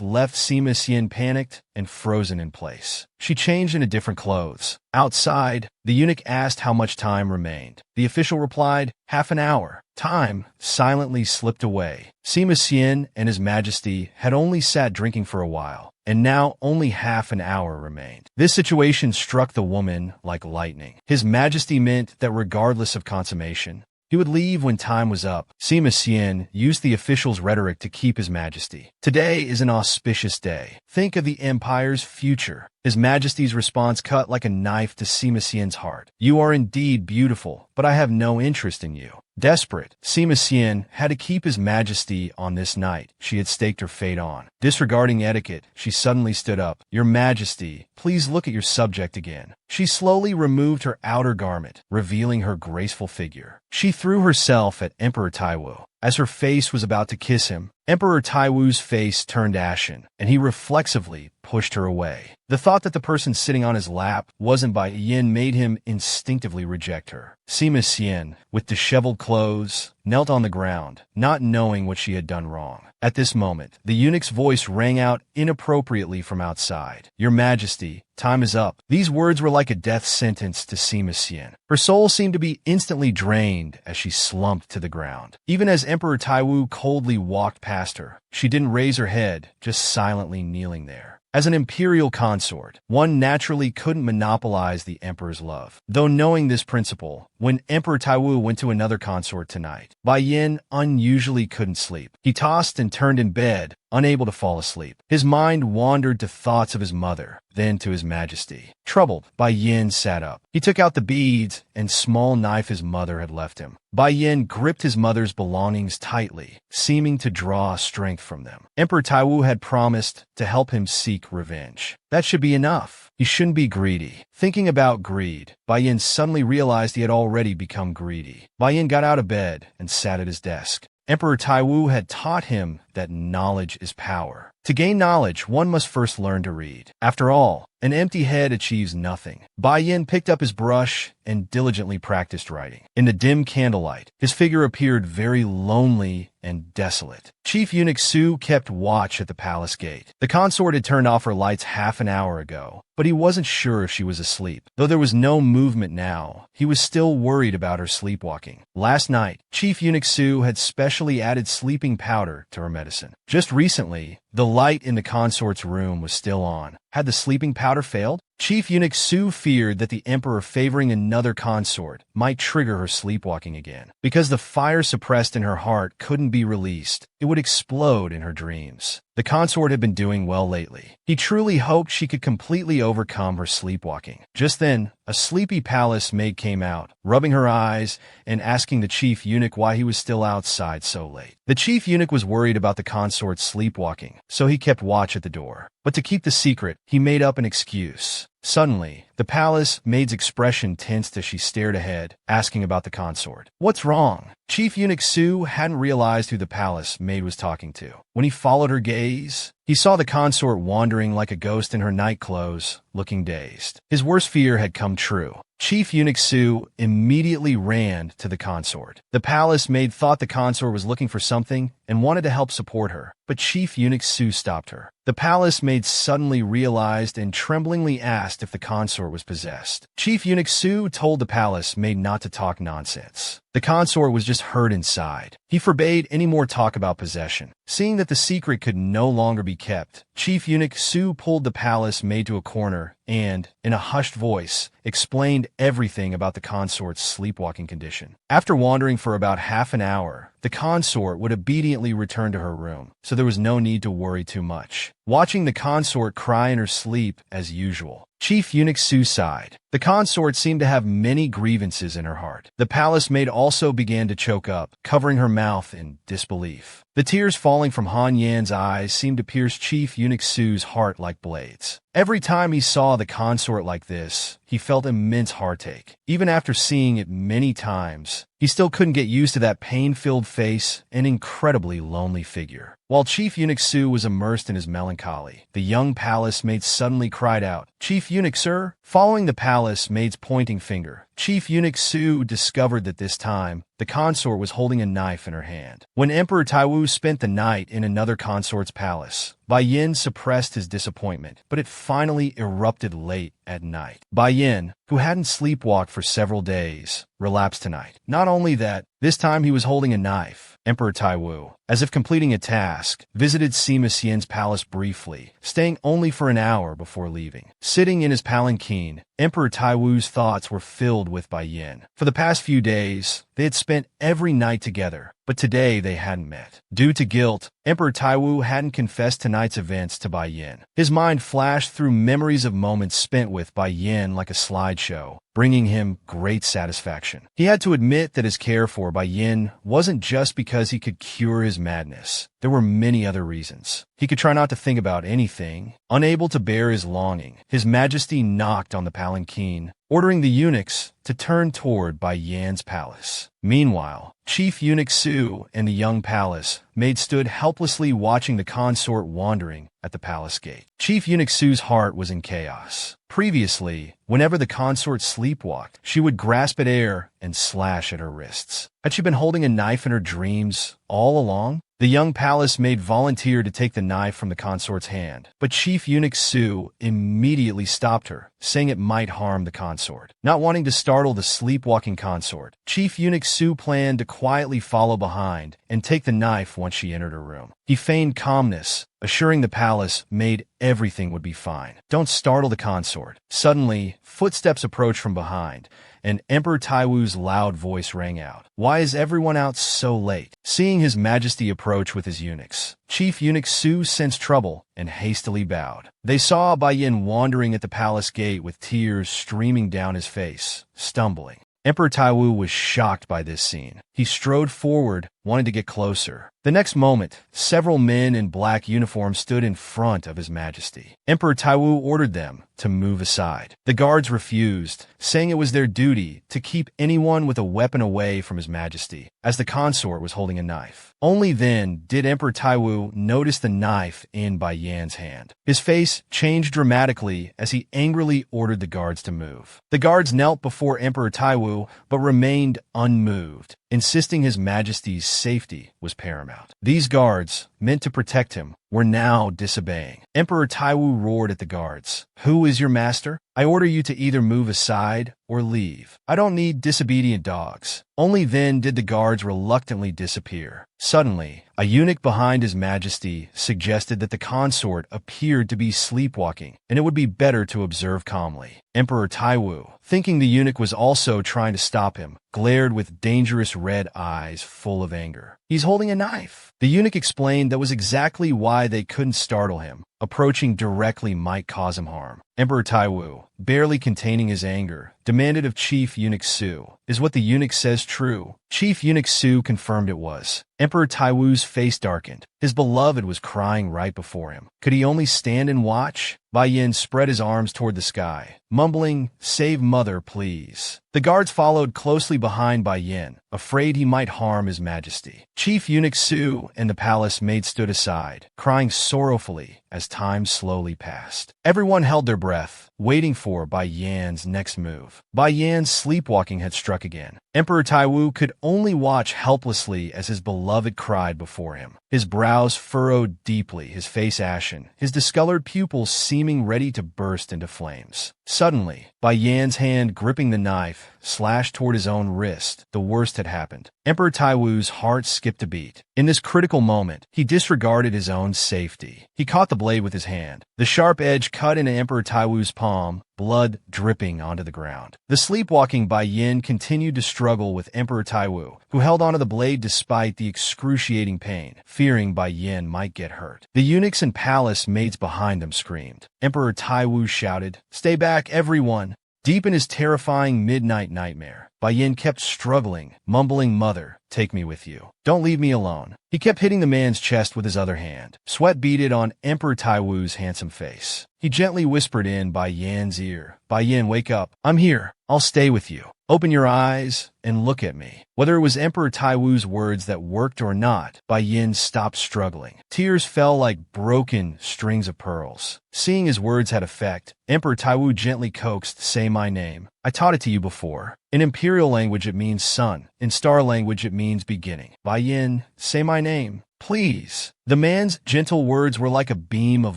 left Sima Xian panicked and frozen in place. She changed into different clothes. Outside, the eunuch asked how much time remained. The official replied, "Half an hour." Time silently slipped away. Sima Xian and His Majesty had only sat drinking for a while, and now only half an hour remained. This situation struck the woman like lightning. His Majesty meant that regardless of consummation, he would leave when time was up. Sima Xian used the official's rhetoric to keep His Majesty. "Today is an auspicious day. Think of the Empire's future." His Majesty's response cut like a knife to Sima Xian's heart. "You are indeed beautiful, but I have no interest in you." Desperate, Sima Xian had to keep His Majesty on this night she had staked her fate on. Disregarding etiquette, she suddenly stood up. "Your Majesty, please look at your subject again." She slowly removed her outer garment, revealing her graceful figure. She threw herself at Emperor Taiwu. As her face was about to kiss him, Emperor Taiwu's face turned ashen, and he reflexively pushed her away. The thought that the person sitting on his lap wasn't Bai Yan made him instinctively reject her. Sima Xian, with disheveled clothes, knelt on the ground, not knowing what she had done wrong. At this moment, the eunuch's voice rang out inappropriately from outside. "Your Majesty, time is up." These words were like a death sentence to Sima Xian. Her soul seemed to be instantly drained as she slumped to the ground. Even as Emperor Taiwu coldly walked past her, she didn't raise her head, just silently kneeling there. As an imperial consort, one naturally couldn't monopolize the emperor's love. Though knowing this principle, when Emperor Taiwu went to another consort tonight, Bai Yan unusually couldn't sleep. He tossed and turned in bed, unable to fall asleep. His mind wandered to thoughts of his mother, then to His Majesty. Troubled, Bai Yan sat up. He took out the beads and small knife his mother had left him. Bai Yan gripped his mother's belongings tightly, seeming to draw strength from them. Emperor Taiwu had promised to help him seek revenge. That should be enough. He shouldn't be greedy. Thinking about greed, Bai Yan suddenly realized he had already become greedy. Bai Yan got out of bed and sat at his desk. Emperor Taiwu had taught him that knowledge is power. To gain knowledge, one must first learn to read. After all, an empty head achieves nothing. Bai Yan picked up his brush and diligently practiced writing. In the dim candlelight, his figure appeared very lonely and desolate. Chief Eunuch Su kept watch at the palace gate. The consort had turned off her lights half an hour ago, but he wasn't sure if she was asleep. Though there was no movement now, he was still worried about her sleepwalking. Last night, Chief Eunuch Su had specially added sleeping powder to her medicine. Just recently, the light in the consort's room was still on. Had the sleeping powder failed? Chief Eunuch Su feared that the emperor favoring another consort might trigger her sleepwalking again. Because the fire suppressed in her heart couldn't be released, it would explode in her dreams. The consort had been doing well lately. He truly hoped she could completely overcome her sleepwalking. Just then, a sleepy palace maid came out, rubbing her eyes and asking the chief eunuch why he was still outside so late. The chief eunuch was worried about the consort's sleepwalking, so he kept watch at the door. But to keep the secret, he made up an excuse. Suddenly, the palace maid's expression tensed as she stared ahead, asking about the consort. "What's wrong?" Chief Eunuch Su hadn't realized who the palace maid was talking to. When he followed her gaze, he saw the consort wandering like a ghost in her night clothes, looking dazed. His worst fear had come true. Chief Eunuch Su immediately ran to the consort. The palace maid thought the consort was looking for something and wanted to help support her, but Chief Eunuch Su stopped her. The palace maid suddenly realized and tremblingly asked if the consort was possessed. Chief Eunuch Su told the palace maid not to talk nonsense. The consort was just hurt inside. He forbade any more talk about possession. Seeing that the secret could no longer be kept, Chief Eunuch Su pulled the palace maid to a corner and, in a hushed voice, explained everything about the consort's sleepwalking condition. After wandering for about half an hour, the consort would obediently return to her room, so there was no need to worry too much. Watching the consort cry in her sleep as usual, Chief Eunuch Su sighed. The consort seemed to have many grievances in her heart. The palace maid also began to choke up, covering her mouth in disbelief. The tears falling from Han Yan's eyes seemed to pierce Chief Eunuch Su's heart like blades. Every time he saw the consort like this, he felt immense heartache. Even after seeing it many times, he still couldn't get used to that pain-filled face and incredibly lonely figure. While Chief Eunuch Su was immersed in his melancholy, the young palace maid suddenly cried out, "Chief Eunuch, sir!" Following the palace maid's pointing finger, Chief Eunuch Su discovered that this time, the consort was holding a knife in her hand. When Emperor Taiwu spent the night in another consort's palace, Bai Yin suppressed his disappointment, but it finally erupted late at night. Bai Yin, who hadn't sleepwalked for several days, relapsed tonight. Not only that, this time he was holding a knife. Emperor Taiwu, as if completing a task, visited Sima Xian's palace briefly, staying only for an hour before leaving. Sitting in his palanquin, Emperor Taiwu's thoughts were filled with Bai Yin. For the past few days, they had spent every night together, but today they hadn't met. Due to guilt, Emperor Taiwu hadn't confessed tonight's events to Bai Yin. His mind flashed through memories of moments spent with Bai Yin like a slideshow, bringing him great satisfaction. He had to admit that his care for Bai Yin wasn't just because he could cure his madness. There were many other reasons. He could try not to think about anything. Unable to bear his longing, His Majesty knocked on the palanquin, ordering the eunuchs to turn toward Bai Yan's palace. Meanwhile, Chief Eunuch Su and the young palace maid stood helplessly watching the consort wandering at the palace gate. Chief Eunuch Su's heart was in chaos. Previously, whenever the consort sleepwalked, she would grasp at air and slash at her wrists. Had she been holding a knife in her dreams all along? The young palace maid volunteered to take the knife from the consort's hand, but Chief Eunuch Su immediately stopped her, saying it might harm the consort. Not wanting to startle the sleepwalking consort, Chief Eunuch Su planned to quietly follow behind and take the knife once she entered her room. He feigned calmness, assuring the palace maid everything would be fine. "Don't startle the consort." Suddenly, footsteps approached from behind, and Emperor Taiwu's loud voice rang out. "Why is everyone out so late?" Seeing His Majesty approach with his eunuchs, Chief Eunuch Su sensed trouble and hastily bowed. They saw Bai Yin wandering at the palace gate with tears streaming down his face, stumbling. Emperor Taiwu was shocked by this scene. He strode forward, wanting to get closer. The next moment, several men in black uniforms stood in front of His Majesty. Emperor Taiwu ordered them to move aside. The guards refused, saying it was their duty to keep anyone with a weapon away from His Majesty, as the consort was holding a knife. Only then did Emperor Taiwu notice the knife in Bai Yan's hand. His face changed dramatically as he angrily ordered the guards to move. The guards knelt before Emperor Taiwu, but remained unmoved, insisting His Majesty's safety was paramount. These guards, meant to protect him, were now disobeying. Emperor Taiwu roared at the guards. "Who is your master? I order you to either move aside or leave. I don't need disobedient dogs." Only then did the guards reluctantly disappear. Suddenly, a eunuch behind His Majesty suggested that the consort appeared to be sleepwalking, and it would be better to observe calmly. Emperor Taiwu, thinking the eunuch was also trying to stop him, glared with dangerous red eyes full of anger. "He's holding a knife." The eunuch explained that was exactly why they couldn't startle him. Approaching directly might cause him harm. Emperor Taiwu, barely containing his anger, demanded of Chief Eunuch Su, "Is what the eunuch says true?" Chief Eunuch Su confirmed it was. Emperor Taiwu's face darkened. His beloved was crying right before him. Could he only stand and watch? Bai Yin spread his arms toward the sky, mumbling, "Save mother, please." The guards followed closely behind Bai Yin, afraid he might harm his majesty. Chief Eunuch Su and the palace maid stood aside, crying sorrowfully as time slowly passed. Everyone held their breath, waiting for Bai Yan's next move. Bai Yan's sleepwalking had struck again. Emperor Taiwu could only watch helplessly as his beloved cried before him. His brows furrowed deeply, his face ashen, his discolored pupils seeming ready to burst into flames. Suddenly, Bai Yan's hand gripping the knife, slashed toward his own wrist. The worst had happened. Emperor Taiwu's heart skipped a beat. In this critical moment, he disregarded his own safety. He caught the blade with his hand. The sharp edge cut into Emperor Taiwu's palm, blood dripping onto the ground. The sleepwalking Bai Yin continued to struggle with Emperor Taiwu, who held onto the blade despite the excruciating pain, fearing Bai Yin might get hurt. The eunuchs and palace maids behind them screamed. Emperor Taiwu shouted, "Stay back, everyone!" Deep in his terrifying midnight nightmare, Bai Yin kept struggling, mumbling, "Mother, take me with you. Don't leave me alone." He kept hitting the man's chest with his other hand. Sweat beaded on Emperor Taiwu's handsome face. He gently whispered in Bai Yan's ear, "Bai Yin, wake up. I'm here. I'll stay with you. Open your eyes and look at me." Whether it was Emperor Taiwu's words that worked or not, Bai Yin stopped struggling. Tears fell like broken strings of pearls. Seeing his words had effect, Emperor Taiwu gently coaxed, "Say my name. I taught it to you before. In Imperial language it means sun. In Star language it means beginning. Bai Yin, say my name, please." The man's gentle words were like a beam of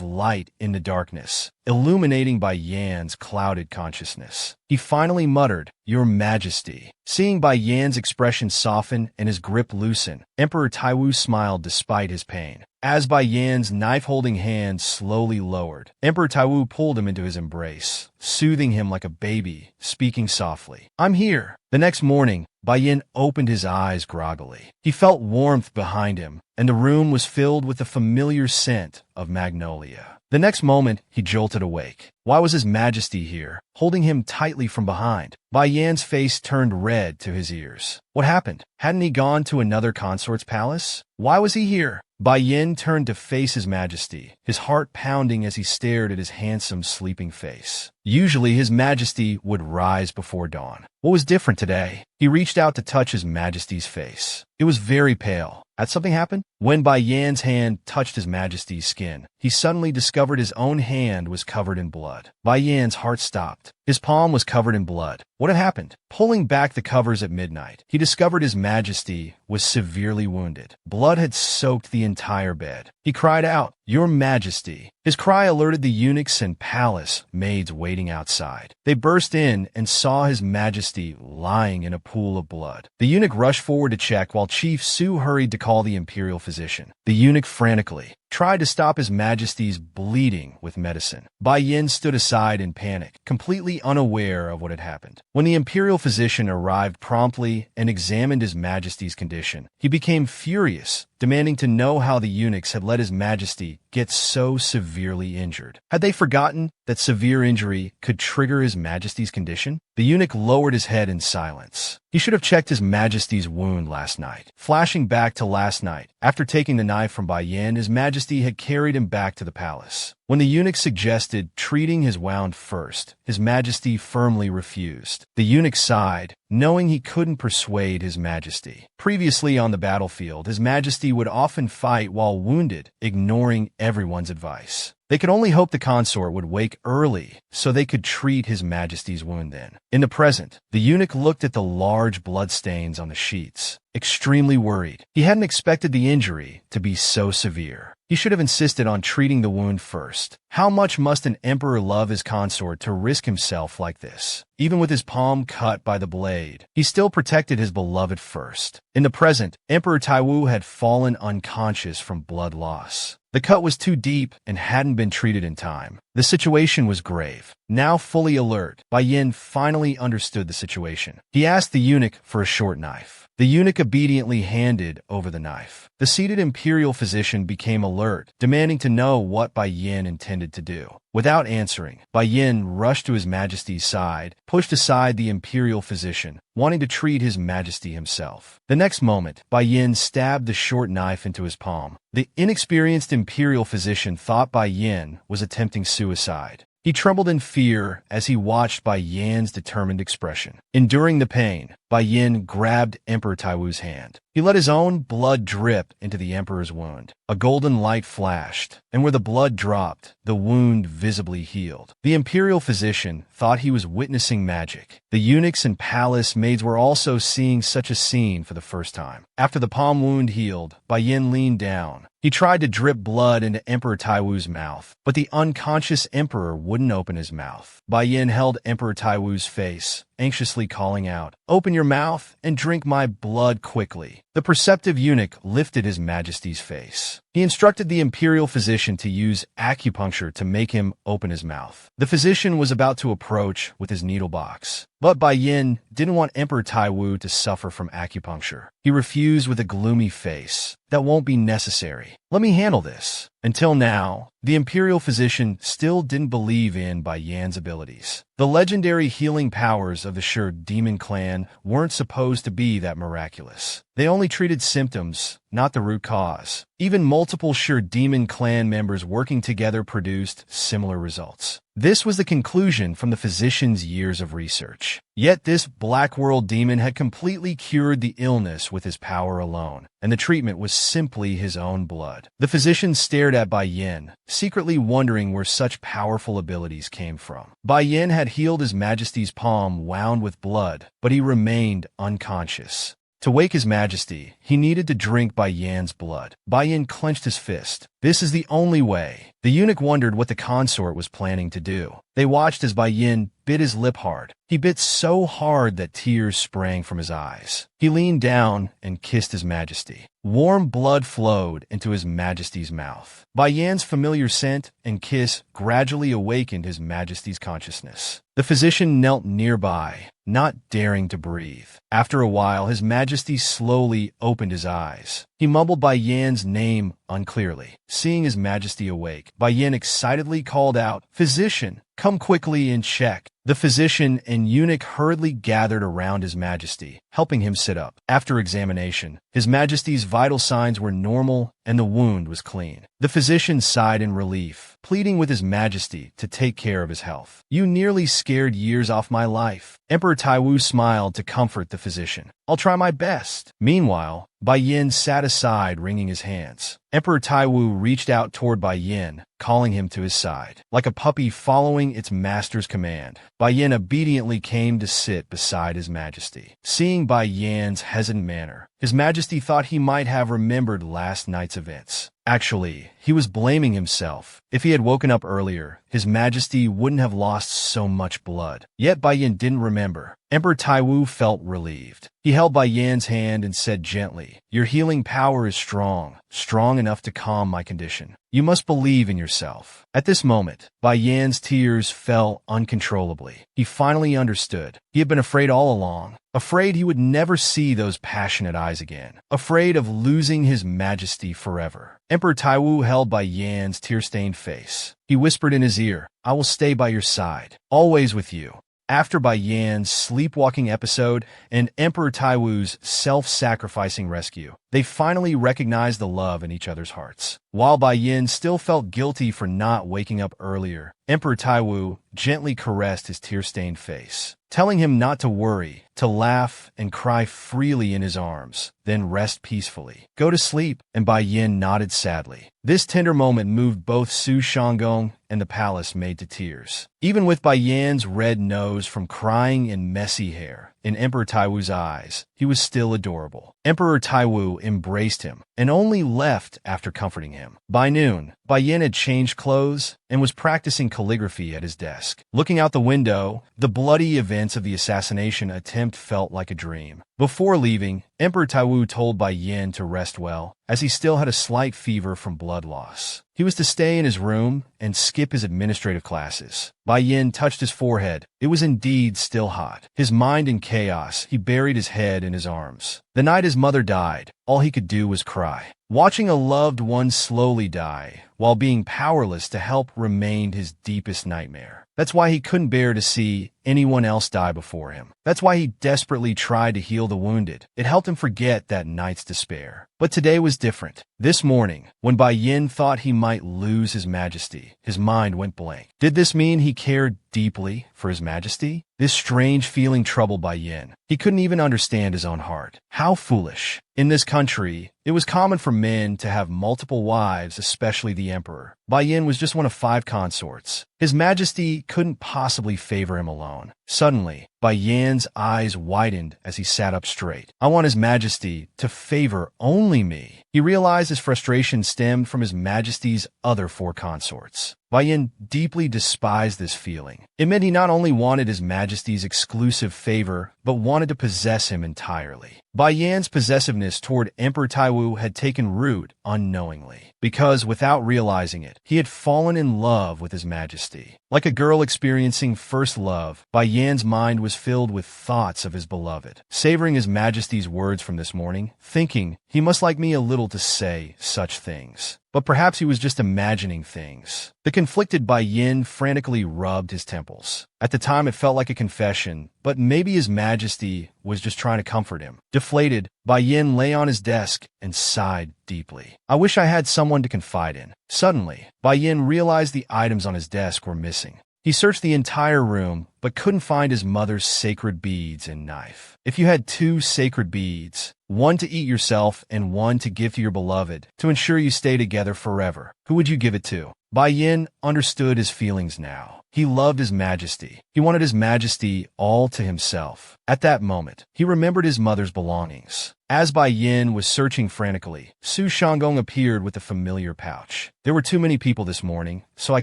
light in the darkness, illuminating Bai Yan's clouded consciousness. He finally muttered, "Your Majesty." Seeing Bai Yan's expression soften and his grip loosen, Emperor Taiwu smiled despite his pain. As Bai Yan's knife-holding hand slowly lowered, Emperor Taiwu pulled him into his embrace, soothing him like a baby, speaking softly, "I'm here." The next morning, Bai Yin opened his eyes groggily. He felt warmth behind him, and the room was filled with the familiar scent of magnolia. The next moment, he jolted awake. Why was His Majesty here, holding him tightly from behind? Bai Yan's face turned red to his ears. What happened? Hadn't he gone to another consort's palace? Why was he here? Bai Yin turned to face His Majesty, his heart pounding as he stared at his handsome, sleeping face. Usually, His Majesty would rise before dawn. What was different today? He reached out to touch His Majesty's face. It was very pale. Had something happened? When Bai Yan's hand touched His Majesty's skin, he suddenly discovered his own hand was covered in blood. Bai Yan's heart stopped. His palm was covered in blood. What had happened? Pulling back the covers at midnight, he discovered His Majesty was severely wounded. Blood had soaked the entire bed. He cried out, "Your Majesty." His cry alerted the eunuchs and palace maids waiting outside. They burst in and saw His Majesty lying in a pool of blood. The eunuch rushed forward to check while Chief Su hurried to call the imperial physician. The eunuch frantically tried to stop His Majesty's bleeding with medicine. Bai Yin stood aside in panic, completely unaware of what had happened. When the imperial physician arrived promptly and examined His Majesty's condition, he became furious, demanding to know how the eunuchs had let His Majesty get so severely injured. Had they forgotten that severe injury could trigger His Majesty's condition? The eunuch lowered his head in silence. He should have checked His Majesty's wound last night. Flashing back to last night, after taking the knife from Bai Yin, His Majesty had carried him back to the palace. When the eunuch suggested treating his wound first, His Majesty firmly refused. The eunuch sighed, knowing he couldn't persuade His Majesty. Previously on the battlefield, His Majesty would often fight while wounded, ignoring everyone's advice. They could only hope the consort would wake early so they could treat His Majesty's wound then. In the present, the eunuch looked at the large bloodstains on the sheets, extremely worried. He hadn't expected the injury to be so severe. He should have insisted on treating the wound first. How much must an emperor love his consort to risk himself like this? Even with his palm cut by the blade, he still protected his beloved first. In the present, Emperor Taiwu had fallen unconscious from blood loss. The cut was too deep and hadn't been treated in time. The situation was grave. Now fully alert, Bai Yin finally understood the situation. He asked the eunuch for a short knife. The eunuch obediently handed over the knife. The seated imperial physician became alert, demanding to know what Bai Yin intended to do. Without answering, Bai Yin rushed to His Majesty's side, pushed aside the imperial physician, wanting to treat His Majesty himself. The next moment, Bai Yin stabbed the short knife into his palm. The inexperienced imperial physician thought Bai Yin was attempting suicide. He trembled in fear as he watched Bai Yan's determined expression. Enduring the pain, Bai Yin grabbed Emperor Taiwu's hand. He let his own blood drip into the emperor's wound. A golden light flashed, and where the blood dropped, the wound visibly healed. The imperial physician thought he was witnessing magic. The eunuchs and palace maids were also seeing such a scene for the first time. After the palm wound healed, Bai Yin leaned down. He tried to drip blood into Emperor Taiwu's mouth, but the unconscious emperor wouldn't open his mouth. Bai Yin held Emperor Taiwu's face, anxiously calling out, "Open your mouth and drink my blood quickly." The perceptive eunuch lifted His Majesty's face. He instructed the imperial physician to use acupuncture to make him open his mouth. The physician was about to approach with his needle box, but Bai Yin didn't want Emperor Taiwu to suffer from acupuncture. He refused with a gloomy face. "That won't be necessary. Let me handle this." Until now, the imperial physician still didn't believe in Bai Yan's abilities. The legendary healing powers of the Shi demon clan weren't supposed to be that miraculous. They only treated symptoms, not the root cause. Even multiple Shi demon clan members working together produced similar results. This was the conclusion from the physician's years of research. Yet this Black World demon had completely cured the illness with his power alone, and the treatment was simply his own blood. The physician stared at Bai Yin, secretly wondering where such powerful abilities came from. Bai Yin had healed His Majesty's palm wound with blood, but he remained unconscious. To wake His Majesty, he needed to drink Bai Yan's blood. Bai Yin clenched his fist. This is the only way. The eunuch wondered what the consort was planning to do. They watched as Bai Yin bit his lip hard. He bit so hard that tears sprang from his eyes. He leaned down and kissed His Majesty. Warm blood flowed into His Majesty's mouth. Bai Yan's familiar scent and kiss gradually awakened His Majesty's consciousness. The physician knelt nearby, not daring to breathe. After a while, His Majesty slowly opened his eyes. He mumbled Bai Yan's name unclearly. Seeing His Majesty awake, Bai Yan excitedly called out, "Physician, come quickly and check." The physician and eunuch hurriedly gathered around His Majesty, helping him sit up. After examination, His Majesty's vital signs were normal and the wound was clean. The physician sighed in relief, pleading with His Majesty to take care of his health. "You nearly scared years off my life." Emperor Taiwu smiled to comfort the physician. "I'll try my best." Meanwhile, Bai Yin sat aside, wringing his hands. Emperor Taiwu reached out toward Bai Yin, calling him to his side. Like a puppy following its master's command, Bai Yin obediently came to sit beside His Majesty. Seeing Bai Yan's hesitant manner, His Majesty thought he might have remembered last night's events. Actually, he was blaming himself. If he had woken up earlier, His Majesty wouldn't have lost so much blood. Yet Bai Yin didn't remember. Emperor Taiwu felt relieved. He held Bai Yan's hand and said gently, "Your healing power is strong enough to calm my condition. You must believe in yourself." At this moment, Bai Yan's tears fell uncontrollably. He finally understood. He had been afraid all along. Afraid he would never see those passionate eyes again. Afraid of losing His Majesty forever. Emperor Taiwu held Bai Yan's tear-stained face. He whispered in his ear, "I will stay by your side, always with you." After Bai Yan's sleepwalking episode and Emperor Taiwu's self-sacrificing rescue, they finally recognized the love in each other's hearts. While Bai Yin still felt guilty for not waking up earlier, Emperor Taiwu gently caressed his tear-stained face, telling him not to worry, to laugh and cry freely in his arms, then rest peacefully. "Go to sleep," and Bai Yin nodded sadly. This tender moment moved both Su Shanggong and the palace maid to tears. Even with Bai Yan's red nose from crying and messy hair, in Emperor Taiwu's eyes, he was still adorable. Emperor Taiwu embraced him and only left after comforting him. By noon, Bai Yin had changed clothes and was practicing calligraphy at his desk. Looking out the window, the bloody events of the assassination attempt felt like a dream. Before leaving, Emperor Taiwu told Bai Yin to rest well, as he still had a slight fever from blood loss. He was to stay in his room and skip his administrative classes. Bai Yin touched his forehead. It was indeed still hot. His mind in chaos, he buried his head in his arms. The night his mother died, all he could do was cry. Watching a loved one slowly die, while being powerless to help, remained his deepest nightmare. That's why he couldn't bear to see anyone else die before him. That's why he desperately tried to heal the wounded. It helped him forget that night's despair. But today was different. This morning, when Bai Yin thought he might lose his majesty, his mind went blank. Did this mean he cared deeply for his majesty? This strange feeling troubled Bai Yin. He couldn't even understand his own heart. How foolish. In this country, it was common for men to have multiple wives, especially the emperor. Bai Yin was just one of 5 consorts. His majesty couldn't possibly favor him alone. Suddenly, Bai Yin's eyes widened as he sat up straight. I want his majesty to favor only me. He realized his frustration stemmed from his majesty's other 4 consorts. Bai Yin deeply despised this feeling. It meant he not only wanted his majesty's exclusive favor, but wanted to possess him entirely. Bai Yin's possessiveness toward Emperor Taiwu had taken root unknowingly, because without realizing it, he had fallen in love with his majesty. Like a girl experiencing first love, Bai Yin's mind was filled with thoughts of his beloved. Savoring his majesty's words from this morning, thinking, he must like me a little to say such things. But perhaps he was just imagining things. The conflicted Bai Yin frantically rubbed his temples. At the time, it felt like a confession, but maybe his majesty was just trying to comfort him. Deflated, Bai Yin lay on his desk and sighed deeply. I wish I had someone to confide in. Suddenly, Bai Yin realized the items on his desk were missing. He searched the entire room, but couldn't find his mother's sacred beads and knife. If you had 2 sacred beads, one to eat yourself and one to give to your beloved, to ensure you stay together forever, who would you give it to? Bai Yin understood his feelings now. He loved his majesty. He wanted his majesty all to himself. At that moment, he remembered his mother's belongings. As Bai Yin was searching frantically, Su Shanggong appeared with a familiar pouch. There were too many people this morning, so I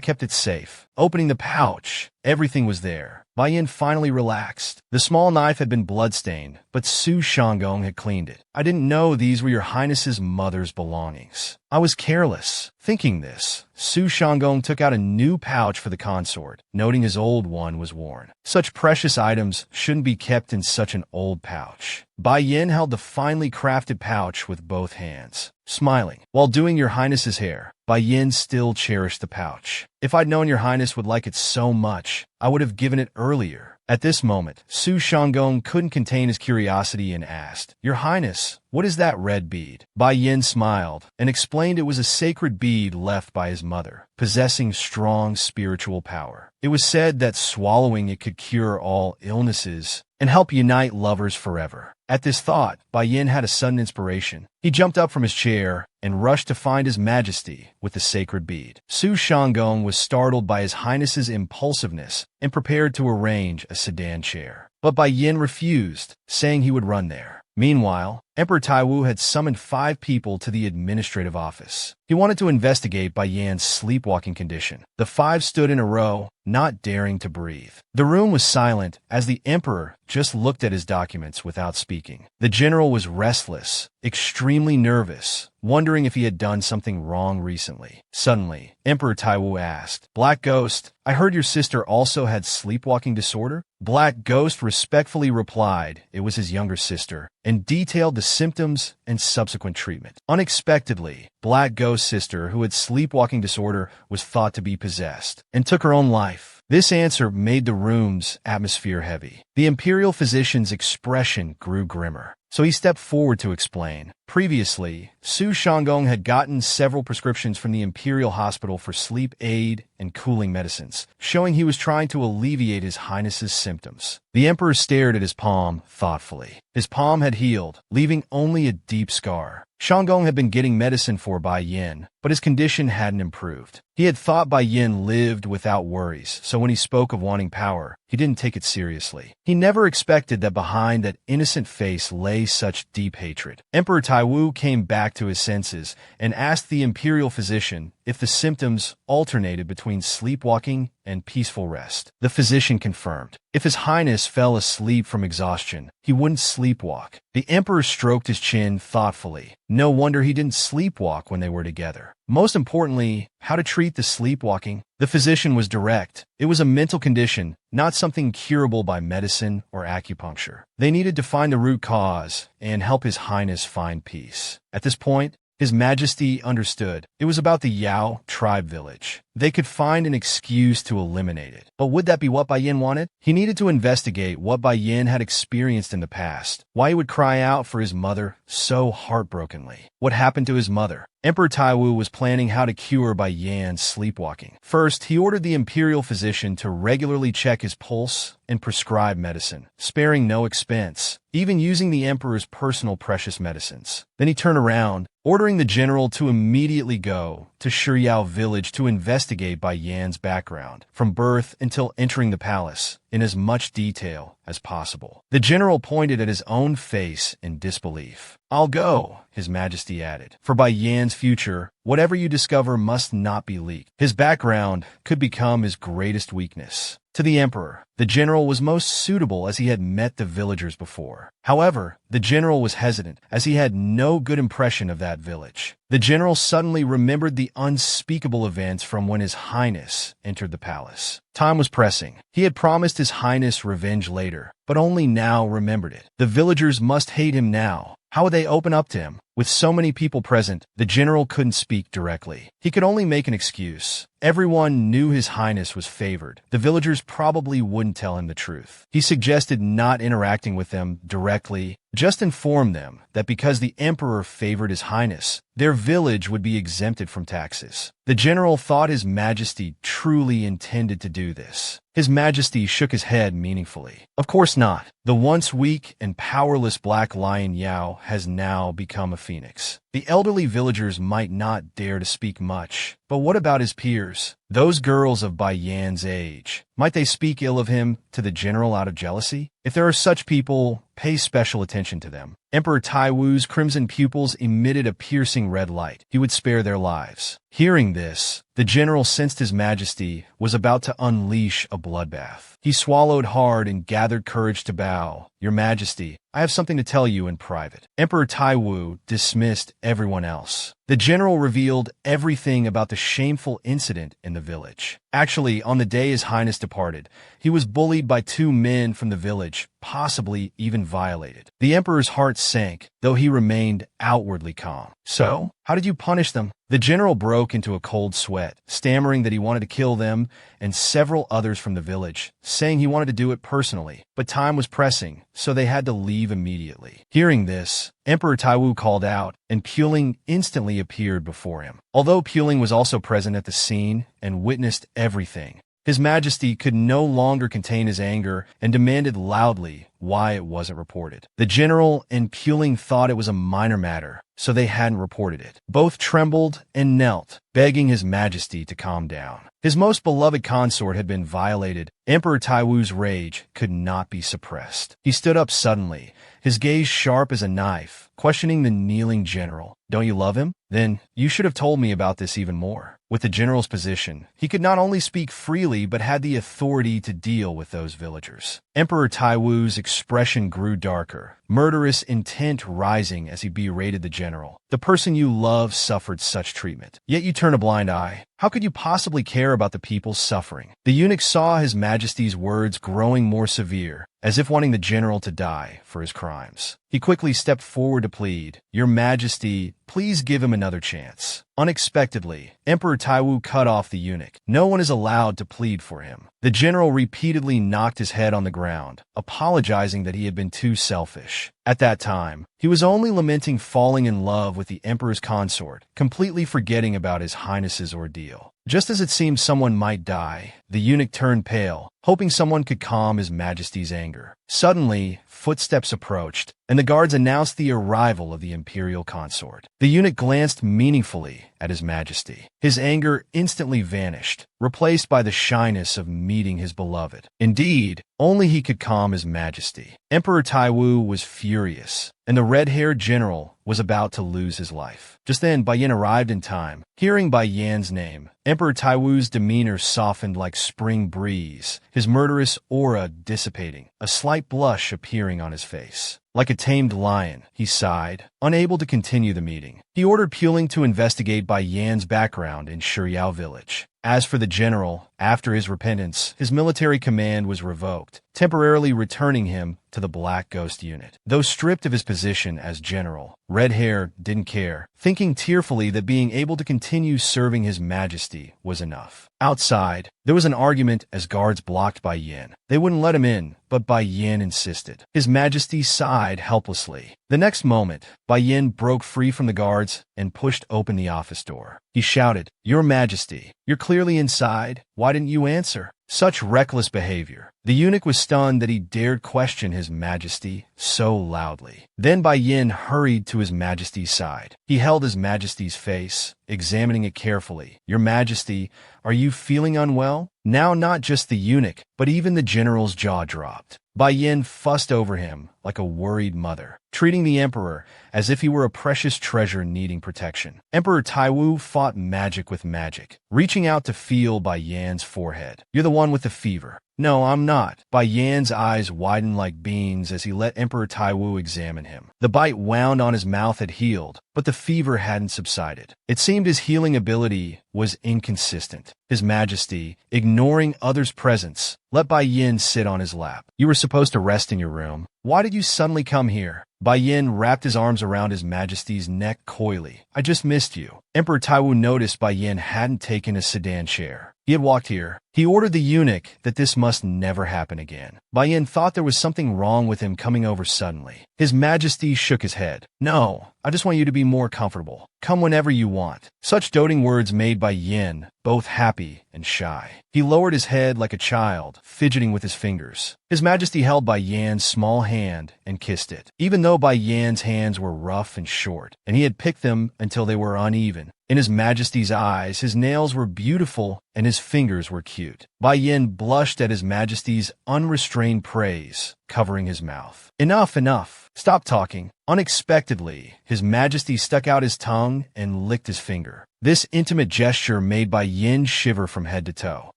kept it safe. Opening the pouch, everything was there. Bai Yin finally relaxed. The small knife had been bloodstained, but Su Shanggong had cleaned it. I didn't know these were your highness's mother's belongings. I was careless. Thinking this, Su Shanggong took out a new pouch for the consort, noting his old one was worn. Such precious items shouldn't be kept in such an old pouch. Bai Yin held the finely crafted pouch with both hands. Smiling, while doing your highness's hair, Bai Yin still cherished the pouch. If I'd known your highness would like it so much, I would have given it earlier. At this moment, Su Shanggong couldn't contain his curiosity and asked, Your Highness, what is that red bead? Bai Yin smiled and explained it was a sacred bead left by his mother, possessing strong spiritual power. It was said that swallowing it could cure all illnesses and help unite lovers forever. At this thought, Bai Yin had a sudden inspiration. He jumped up from his chair and rushed to find his majesty with the sacred bead. Su Shanggong was startled by his highness's impulsiveness and prepared to arrange a sedan chair. But Bai Yin refused, saying he would run there. Meanwhile, Emperor Taiwu had summoned 5 people to the administrative office. He wanted to investigate Bai Yan's sleepwalking condition. The 5 stood in a row, not daring to breathe. The room was silent as the emperor just looked at his documents without speaking. The general was restless, extremely nervous, wondering if he had done something wrong recently. Suddenly, Emperor Taiwu asked, Black Ghost, I heard your sister also had sleepwalking disorder? Black Ghost respectfully replied it was his younger sister, and detailed the symptoms and subsequent treatment. Unexpectedly, Black Ghost's sister, who had sleepwalking disorder, was thought to be possessed, and took her own life. This answer made the room's atmosphere heavy. The imperial physician's expression grew grimmer, so he stepped forward to explain. Previously, Su Shanggong had gotten several prescriptions from the imperial hospital for sleep aid and cooling medicines, showing he was trying to alleviate his highness's symptoms. The emperor stared at his palm thoughtfully. His palm had healed, leaving only a deep scar. Shanggong had been getting medicine for Bai Yin, but his condition hadn't improved. He had thought Bai Yin lived without worries, so when he spoke of wanting power, he didn't take it seriously. He never expected that behind that innocent face lay such deep hatred. Emperor Taiwu came back to his senses and asked the imperial physician if the symptoms alternated between sleepwalking and peaceful rest. The physician confirmed. If His Highness fell asleep from exhaustion, he wouldn't sleepwalk. The emperor stroked his chin thoughtfully. No wonder he didn't sleepwalk when they were together. Most importantly, how to treat the sleepwalking? The physician was direct. It was a mental condition, not something curable by medicine or acupuncture. They needed to find the root cause and help His Highness find peace. At this point, His Majesty understood. It was about the Yao tribe village. They could find an excuse to eliminate it. But would that be what Bai Yin wanted? He needed to investigate what Bai Yin had experienced in the past, why he would cry out for his mother so heartbrokenly. What happened to his mother? Emperor Taiwu was planning how to cure Bai Yan's sleepwalking. First, he ordered the imperial physician to regularly check his pulse and prescribe medicine, sparing no expense, even using the emperor's personal precious medicines. Then he turned around, ordering the general to immediately go to Shiyao village to investigate Bai Yan's background, from birth until entering the palace, in as much detail as possible. The general pointed at his own face in disbelief. "I'll go," His Majesty added. "For Bai Yan's future, whatever you discover must not be leaked." His background could become his greatest weakness. To the emperor, the general was most suitable as he had met the villagers before. However, the general was hesitant as he had no good impression of that village. The general suddenly remembered the unspeakable events from when His Highness entered the palace. Time was pressing. He had promised His Highness revenge later, but only now remembered it. The villagers must hate him now. How would they open up to him? With so many people present, the general couldn't speak directly. He could only make an excuse. Everyone knew His Highness was favored. The villagers probably wouldn't tell him the truth. He suggested not interacting with them directly, just inform them that because the emperor favored His Highness, their village would be exempted from taxes. The general thought His Majesty truly intended to do this. His Majesty shook his head meaningfully. Of course not. The once weak and powerless Black Lion Yao has now become a phoenix. The elderly villagers might not dare to speak much, but what about his peers? Those girls of Bai Yan's age. Might they speak ill of him to the general out of jealousy? If there are such people, pay special attention to them. Emperor Taiwu's crimson pupils emitted a piercing red light. He would spare their lives. Hearing this, the general sensed His Majesty was about to unleash a bloodbath. He swallowed hard and gathered courage to bow. "Your Majesty, I have something to tell you in private." Emperor Taiwu dismissed everyone else. The general revealed everything about the shameful incident in the village. Actually, on the day His Highness departed, he was bullied by 2 men from the village, possibly even violated. The emperor's heart sank, though he remained outwardly calm. "So, how did you punish them?" The general broke into a cold sweat, stammering that he wanted to kill them and several others from the village, saying he wanted to do it personally. But time was pressing, so they had to leave immediately. Hearing this, Emperor Taiwu called out, and Puling instantly appeared before him. Although Puling was also present at the scene and witnessed everything, His Majesty could no longer contain his anger and demanded loudly why it wasn't reported. The general and Puling thought it was a minor matter, so they hadn't reported it. Both trembled and knelt, begging His Majesty to calm down. His most beloved consort had been violated. Emperor Taiwu's rage could not be suppressed. He stood up suddenly, his gaze sharp as a knife, questioning the kneeling general. "Don't you love him? Then you should have told me about this even more." With the general's position, he could not only speak freely but had the authority to deal with those villagers. Emperor Taiwu's expression grew darker, murderous intent rising as he berated the general. "The person you love suffered such treatment, yet you turn a blind eye. How could you possibly care about the people's suffering?" The eunuch saw His Majesty's words growing more severe, as if wanting the general to die for his crimes. He quickly stepped forward to plead, "Your Majesty, please give him another chance." Unexpectedly, Emperor Taiwu cut off the eunuch. No one is allowed to plead for him. The general repeatedly knocked his head on the ground, apologizing that he had been too selfish. At that time, he was only lamenting falling in love with the emperor's consort, completely forgetting about His Highness's ordeal. Just as it seemed someone might die, the eunuch turned pale, hoping someone could calm His Majesty's anger. Suddenly, footsteps approached, and the guards announced the arrival of the imperial consort. The eunuch glanced meaningfully at His Majesty. His anger instantly vanished, replaced by the shyness of meeting his beloved. Indeed, only he could calm His Majesty. Emperor Taiwu was furious, and the red-haired general was about to lose his life. Just then, Bai Yan arrived in time. Hearing Bai Yan's name, Emperor Taiwu's demeanor softened like spring breeze, his murderous aura dissipating, a slight blush appearing on his face. Like a tamed lion, he sighed, unable to continue the meeting. He ordered Puling to investigate Bai Yan's background in Shiyao village. As for the general, after his repentance, his military command was revoked, temporarily returning him to the Black Ghost unit. Though stripped of his position as general, Red Hair didn't care, thinking tearfully that being able to continue serving His Majesty was enough. Outside, there was an argument as guards blocked Bai Yan. They wouldn't let him in, but Bai Yan insisted. His Majesty sighed helplessly. The next moment, Bai Yan broke free from the guards and pushed open the office door. He shouted, "Your Majesty, you're clearly inside. Why didn't you answer?" Such reckless behavior. The eunuch was stunned that he dared question His Majesty so loudly. Then Bai Yan hurried to His Majesty's side. He held His Majesty's face, examining it carefully. "Your Majesty, are you feeling unwell?" Now not just the eunuch, but even the general's jaw dropped. Bai Yan fussed over him like a worried mother, treating the emperor as if he were a precious treasure needing protection. Emperor Taiwu fought magic with magic, reaching out to feel Bai Yan's forehead. "You're the one with the fever." "No, I'm not." Bai Yan's eyes widened like beans as he let Emperor Taiwu examine him. The bite wound on his mouth had healed, but the fever hadn't subsided. It seemed his healing ability was inconsistent. His Majesty, ignoring others' presence, let Bai Yan sit on his lap. "You were supposed to rest in your room. Why did you suddenly come here?" Bai Yan wrapped his arms around His Majesty's neck coyly. "I just missed you." Emperor Taiwu noticed Bai Yan hadn't taken a sedan chair. He had walked here. He ordered the eunuch that this must never happen again. Bai Yan thought there was something wrong with him coming over suddenly. His Majesty shook his head. "No, I just want you to be more comfortable. Come whenever you want." Such doting words made Bai Yan both happy and shy. He lowered his head like a child, fidgeting with his fingers. His Majesty held Bai Yan's small hand and kissed it. Even though Bai Yan's hands were rough and short, and he had picked them until they were uneven, in His Majesty's eyes, his nails were beautiful and his fingers were cute. Bai Yan blushed at His Majesty's unrestrained praise, covering his mouth. "Enough, enough. Stop talking." Unexpectedly, His Majesty stuck out his tongue and licked his finger. This intimate gesture made Bai Yan shiver from head to toe.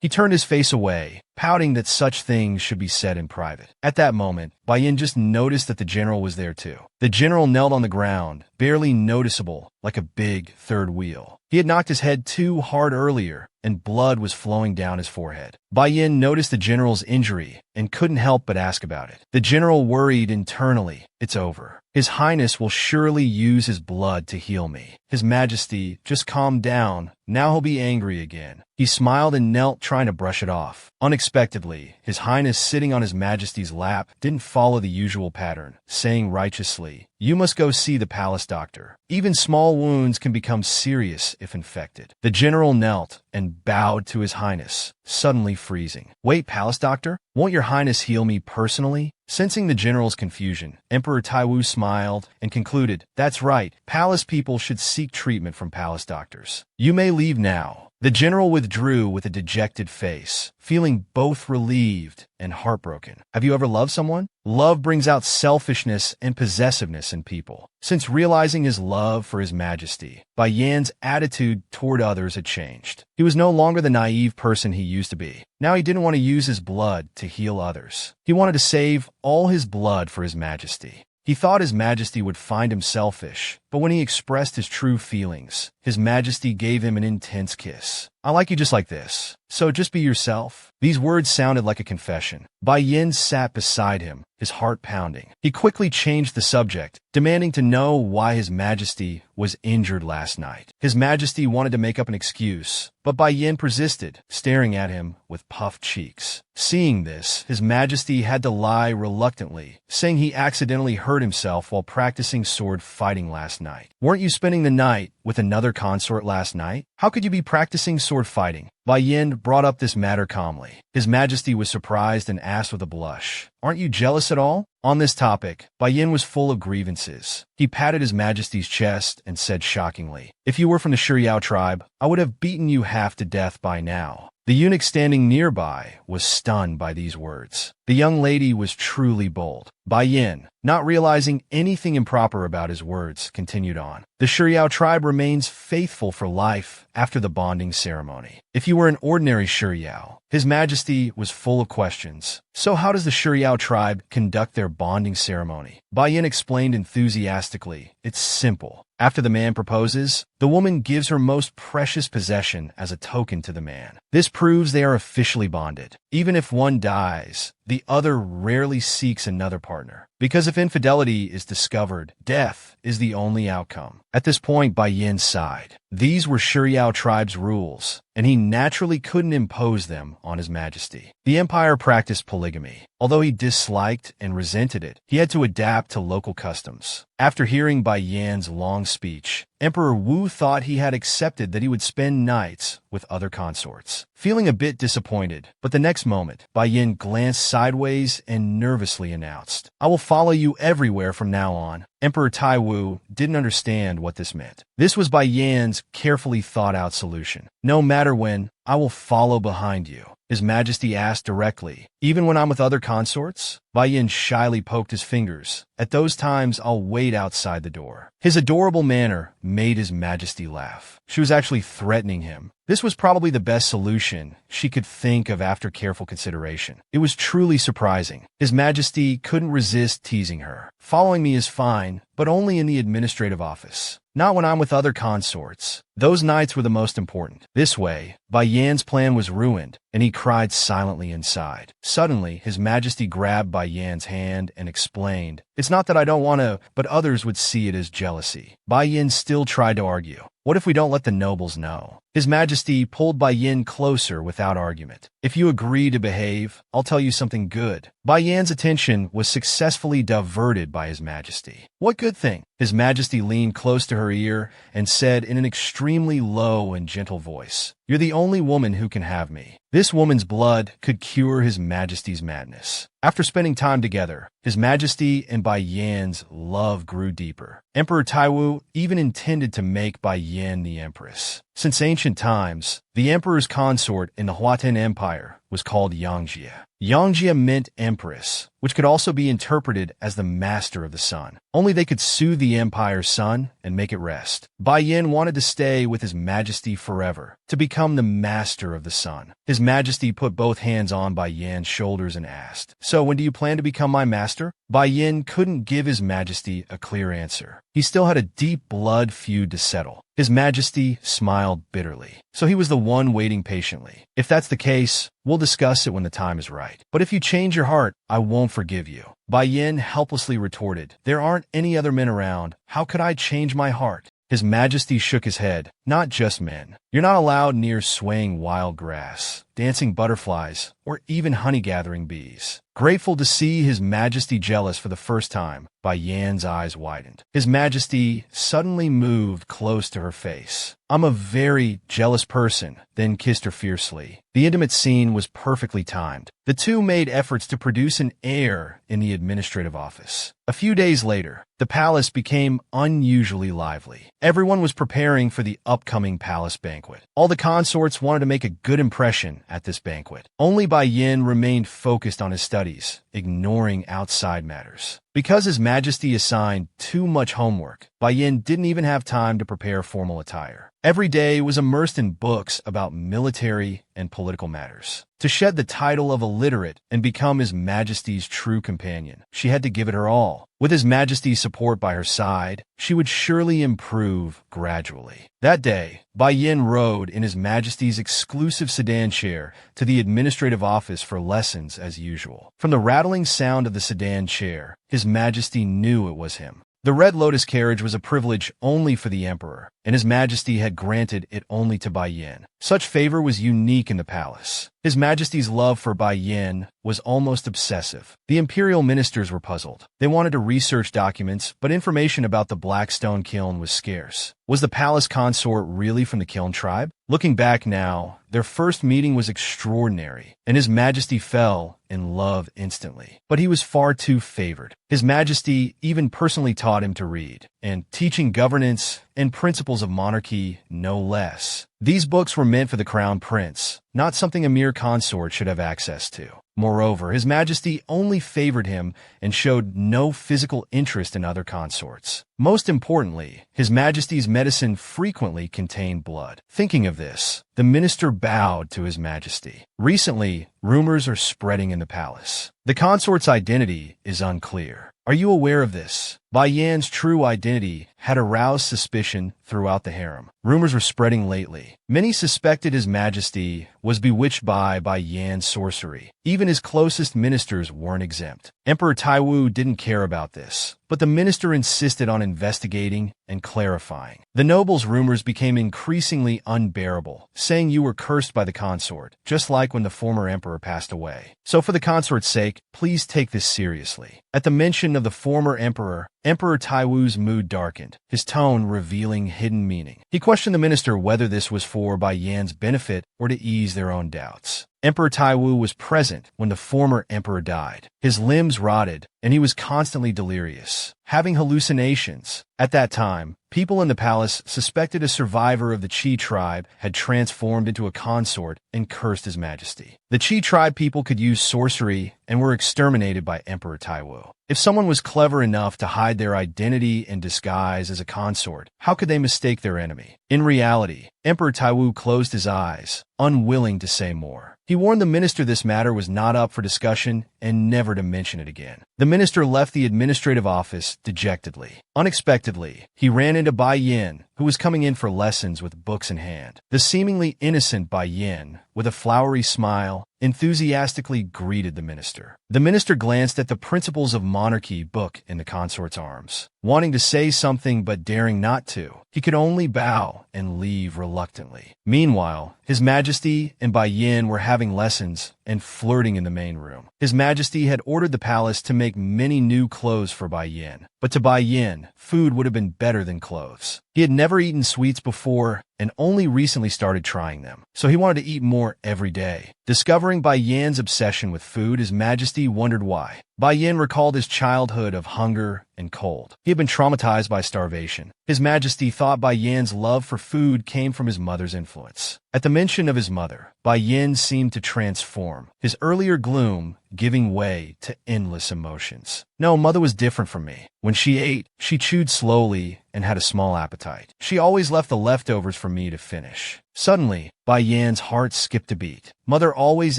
He turned his face away, pouting that such things should be said in private. At that moment, Bai Yan just noticed that the general was there too. The general knelt on the ground, barely noticeable, like a big third wheel. He had knocked his head too hard earlier, and blood was flowing down his forehead. Bai Yan noticed the general's injury and couldn't help but ask about it. The general worried internally. "It's over. His Highness will surely use his blood to heal me. His Majesty, just calm down. Now he'll be angry again." He smiled and knelt, trying to brush it off. Unexpectedly, His Highness, sitting on His Majesty's lap, didn't follow the usual pattern, saying righteously, "You must go see the palace doctor. Even small wounds can become serious if infected." The general knelt and bowed to His Highness, suddenly freezing. "Wait, palace doctor? Won't your Highness heal me personally?" Sensing the general's confusion, Emperor Taiwu smiled and concluded, "That's right. Palace people should seek treatment from palace doctors. You may leave now." The general withdrew with a dejected face, feeling both relieved and heartbroken. Have you ever loved someone? Love brings out selfishness and possessiveness in people. Since realizing his love for His Majesty, Bai Yan's attitude toward others had changed. He was no longer the naive person he used to be. Now he didn't want to use his blood to heal others. He wanted to save all his blood for His Majesty. He thought His Majesty would find him selfish, but when he expressed his true feelings, His Majesty gave him an intense kiss. "I like you just like this, so just be yourself." These words sounded like a confession. Bai Yan sat beside him, his heart pounding. He quickly changed the subject, demanding to know why His Majesty was injured last night. His Majesty wanted to make up an excuse, but Bai Yan persisted, staring at him with puffed cheeks. Seeing this, His Majesty had to lie reluctantly, saying he accidentally hurt himself while practicing sword fighting last night. "Weren't you spending the night with with another consort last night? How could you be practicing sword fighting? Bai Yin brought up this matter calmly. His Majesty was surprised and asked with a blush, "Aren't you jealous at all?" On this topic, Bai Yin was full of grievances. He patted His Majesty's chest and said shockingly, "If you were from the Shiryao tribe, I would have beaten you half to death by now." The eunuch standing nearby was stunned by these words. The young lady was truly bold. Bai Yin, not realizing anything improper about his words, continued on. The Shiryao tribe remains faithful for life after the bonding ceremony. If you were an ordinary Shiryao, His Majesty was full of questions. So how does the Shiryao tribe conduct their bonding ceremony? Bai Yin explained enthusiastically. It's simple. After the man proposes, the woman gives her most precious possession as a token to the man. This proves they are officially bonded. Even if one dies, the other rarely seeks another partner. Because if infidelity is discovered, death is the only outcome. At this point, Bai Yin sighed. These were Shiryao tribe's rules, and he naturally couldn't impose them on His Majesty. The empire practiced polygamy. Although he disliked and resented it, he had to adapt to local customs. After hearing Bai Yan's long speech, Emperor Wu thought he had accepted that he would spend nights with other consorts. Feeling a bit disappointed, but the next moment, Bai Yin glanced sideways and nervously announced, "I will follow you everywhere from now on." Emperor Tai Wu didn't understand what this meant. This was Bai Yan's carefully thought-out solution. "No matter when, I will follow behind you," His Majesty asked directly. "Even when I'm with other consorts?" Bai Yin shyly poked his fingers. "At those times, I'll wait outside the door." His adorable manner made His Majesty laugh. She was actually threatening him. This was probably the best solution she could think of after careful consideration. It was truly surprising. His Majesty couldn't resist teasing her. "Following me is fine, but only in the administrative office. Not when I'm with other consorts." Those nights were the most important. This way, Bai Yan's plan was ruined, and he cried silently inside. Suddenly, His Majesty grabbed Bai Yan's hand and explained, "It's not that I don't want to, but others would see it as jealousy." Bai Yin still tried to argue. "What if we don't let the nobles know?" His Majesty pulled Bai Yin closer without argument. "If you agree to behave, I'll tell you something good." Bai Yan's attention was successfully diverted by His Majesty. "What good thing?" His Majesty leaned close to her ear and said in an extremely low and gentle voice, "You're the only woman who can have me." This woman's blood could cure His Majesty's madness. After spending time together, His Majesty and Bai Yan's love grew deeper. Emperor Taiwu even intended to make Bai Yan the empress. Since ancient times, the emperor's consort in the Huatan Empire was called Yangjia. Yangjia meant empress, which could also be interpreted as the master of the sun. Only they could soothe the empire's sun and make it rest. Bai Yin wanted to stay with His Majesty forever, to become the master of the sun. His Majesty put both hands on Bai Yan's shoulders and asked, "So when do you plan to become my master?" Bai Yin couldn't give His Majesty a clear answer. He still had a deep blood feud to settle. His Majesty smiled bitterly. So he was the one waiting patiently. "If that's the case, we'll discuss it when the time is right. But if you change your heart, I won't forgive you." Bai Yin helplessly retorted, "There aren't any other men around. How could I change my heart?" His Majesty shook his head. "Not just men. You're not allowed near swaying wild grass, dancing butterflies, or even honey-gathering bees." Grateful to see His Majesty jealous for the first time, Bai Yan's eyes widened. His Majesty suddenly moved close to her face. "I'm a very jealous person," then kissed her fiercely. The intimate scene was perfectly timed. The two made efforts to produce an heir in the administrative office. A few days later, the palace became unusually lively. Everyone was preparing for the upcoming palace banquet. All the consorts wanted to make a good impression at this banquet. Only Bai Yin remained focused on his studies, ignoring outside matters. Because His Majesty assigned too much homework, Bai Yin didn't even have time to prepare formal attire. Every day was immersed in books about military and political matters. To shed the title of illiterate and become His Majesty's true companion, she had to give it her all. With His Majesty's support by her side, she would surely improve gradually. That day, Bai Yin rode in His Majesty's exclusive sedan chair to the administrative office for lessons as usual. From the rattling sound of the sedan chair, His Majesty knew it was him. The Red Lotus carriage was a privilege only for the emperor, and His Majesty had granted it only to Bai Yin. Such favor was unique in the palace. His Majesty's love for Bai Yin was almost obsessive. The imperial ministers were puzzled. They wanted to research documents, but information about the Black Stone Kiln was scarce. Was the palace consort really from the Kiln tribe? Looking back now, their first meeting was extraordinary, and His Majesty fell in love instantly. But he was far too favored. His Majesty even personally taught him to read, and teaching governance and principles of monarchy no less. These books were meant for the crown prince, not something a mere consort should have access to. Moreover, His Majesty only favored him and showed no physical interest in other consorts. Most importantly, His Majesty's medicine frequently contained blood. Thinking of this, the minister bowed to His Majesty. Recently, rumors are spreading in the palace. The consort's identity is unclear. Are you aware of this? Bai Yan's true identity had aroused suspicion throughout the harem. Rumors were spreading lately. Many suspected His Majesty was bewitched by Bai Yan's sorcery. Even his closest ministers weren't exempt. Emperor Taiwu didn't care about this, but the minister insisted on investigating and clarifying. The noble's rumors became increasingly unbearable, saying you were cursed by the consort, just like when the former emperor passed away. So for the consort's sake, please take this seriously. At the mention of the former emperor, Emperor Taiwu's mood darkened, his tone revealing hidden meaning. He questioned the minister whether this was for Bai Yan's benefit or to ease their own doubts. Emperor Taiwu was present when the former emperor died. His limbs rotted, and he was constantly delirious, having hallucinations. At that time, people in the palace suspected a survivor of the Qi tribe had transformed into a consort and cursed His Majesty. The Qi tribe people could use sorcery and were exterminated by Emperor Taiwu. If someone was clever enough to hide their identity and disguise as a consort, how could they mistake their enemy? In reality, Emperor Taiwu closed his eyes, unwilling to say more. He warned the minister this matter was not up for discussion and never to mention it again. The minister left the administrative office dejectedly. Unexpectedly, he ran into Bai Yin, who was coming in for lessons with books in hand. The seemingly innocent Bai Yin, with a flowery smile, enthusiastically greeted the minister. The minister glanced at the Principles of Monarchy book in the consort's arms, wanting to say something but daring not to. He could only bow and leave reluctantly. Meanwhile, His Majesty and Bai Yin were having lessons and flirting in the main room. His Majesty had ordered the palace to make many new clothes for Bai Yin, but to Bai Yin, food would have been better than clothes. He had never eaten sweets before and only recently started trying them, so he wanted to eat more every day. Discovering Bai Yan's obsession with food, His Majesty wondered why. Bai Yin recalled his childhood of hunger and cold. He had been traumatized by starvation. His Majesty thought Bai Yan's love for food came from his mother's influence. At the mention of his mother, Bai Yin seemed to transform, his earlier gloom giving way to endless emotions. No, mother was different from me. When she ate, she chewed slowly and had a small appetite. She always left the leftovers for me to finish. Suddenly, Bai Yan's heart skipped a beat. Mother always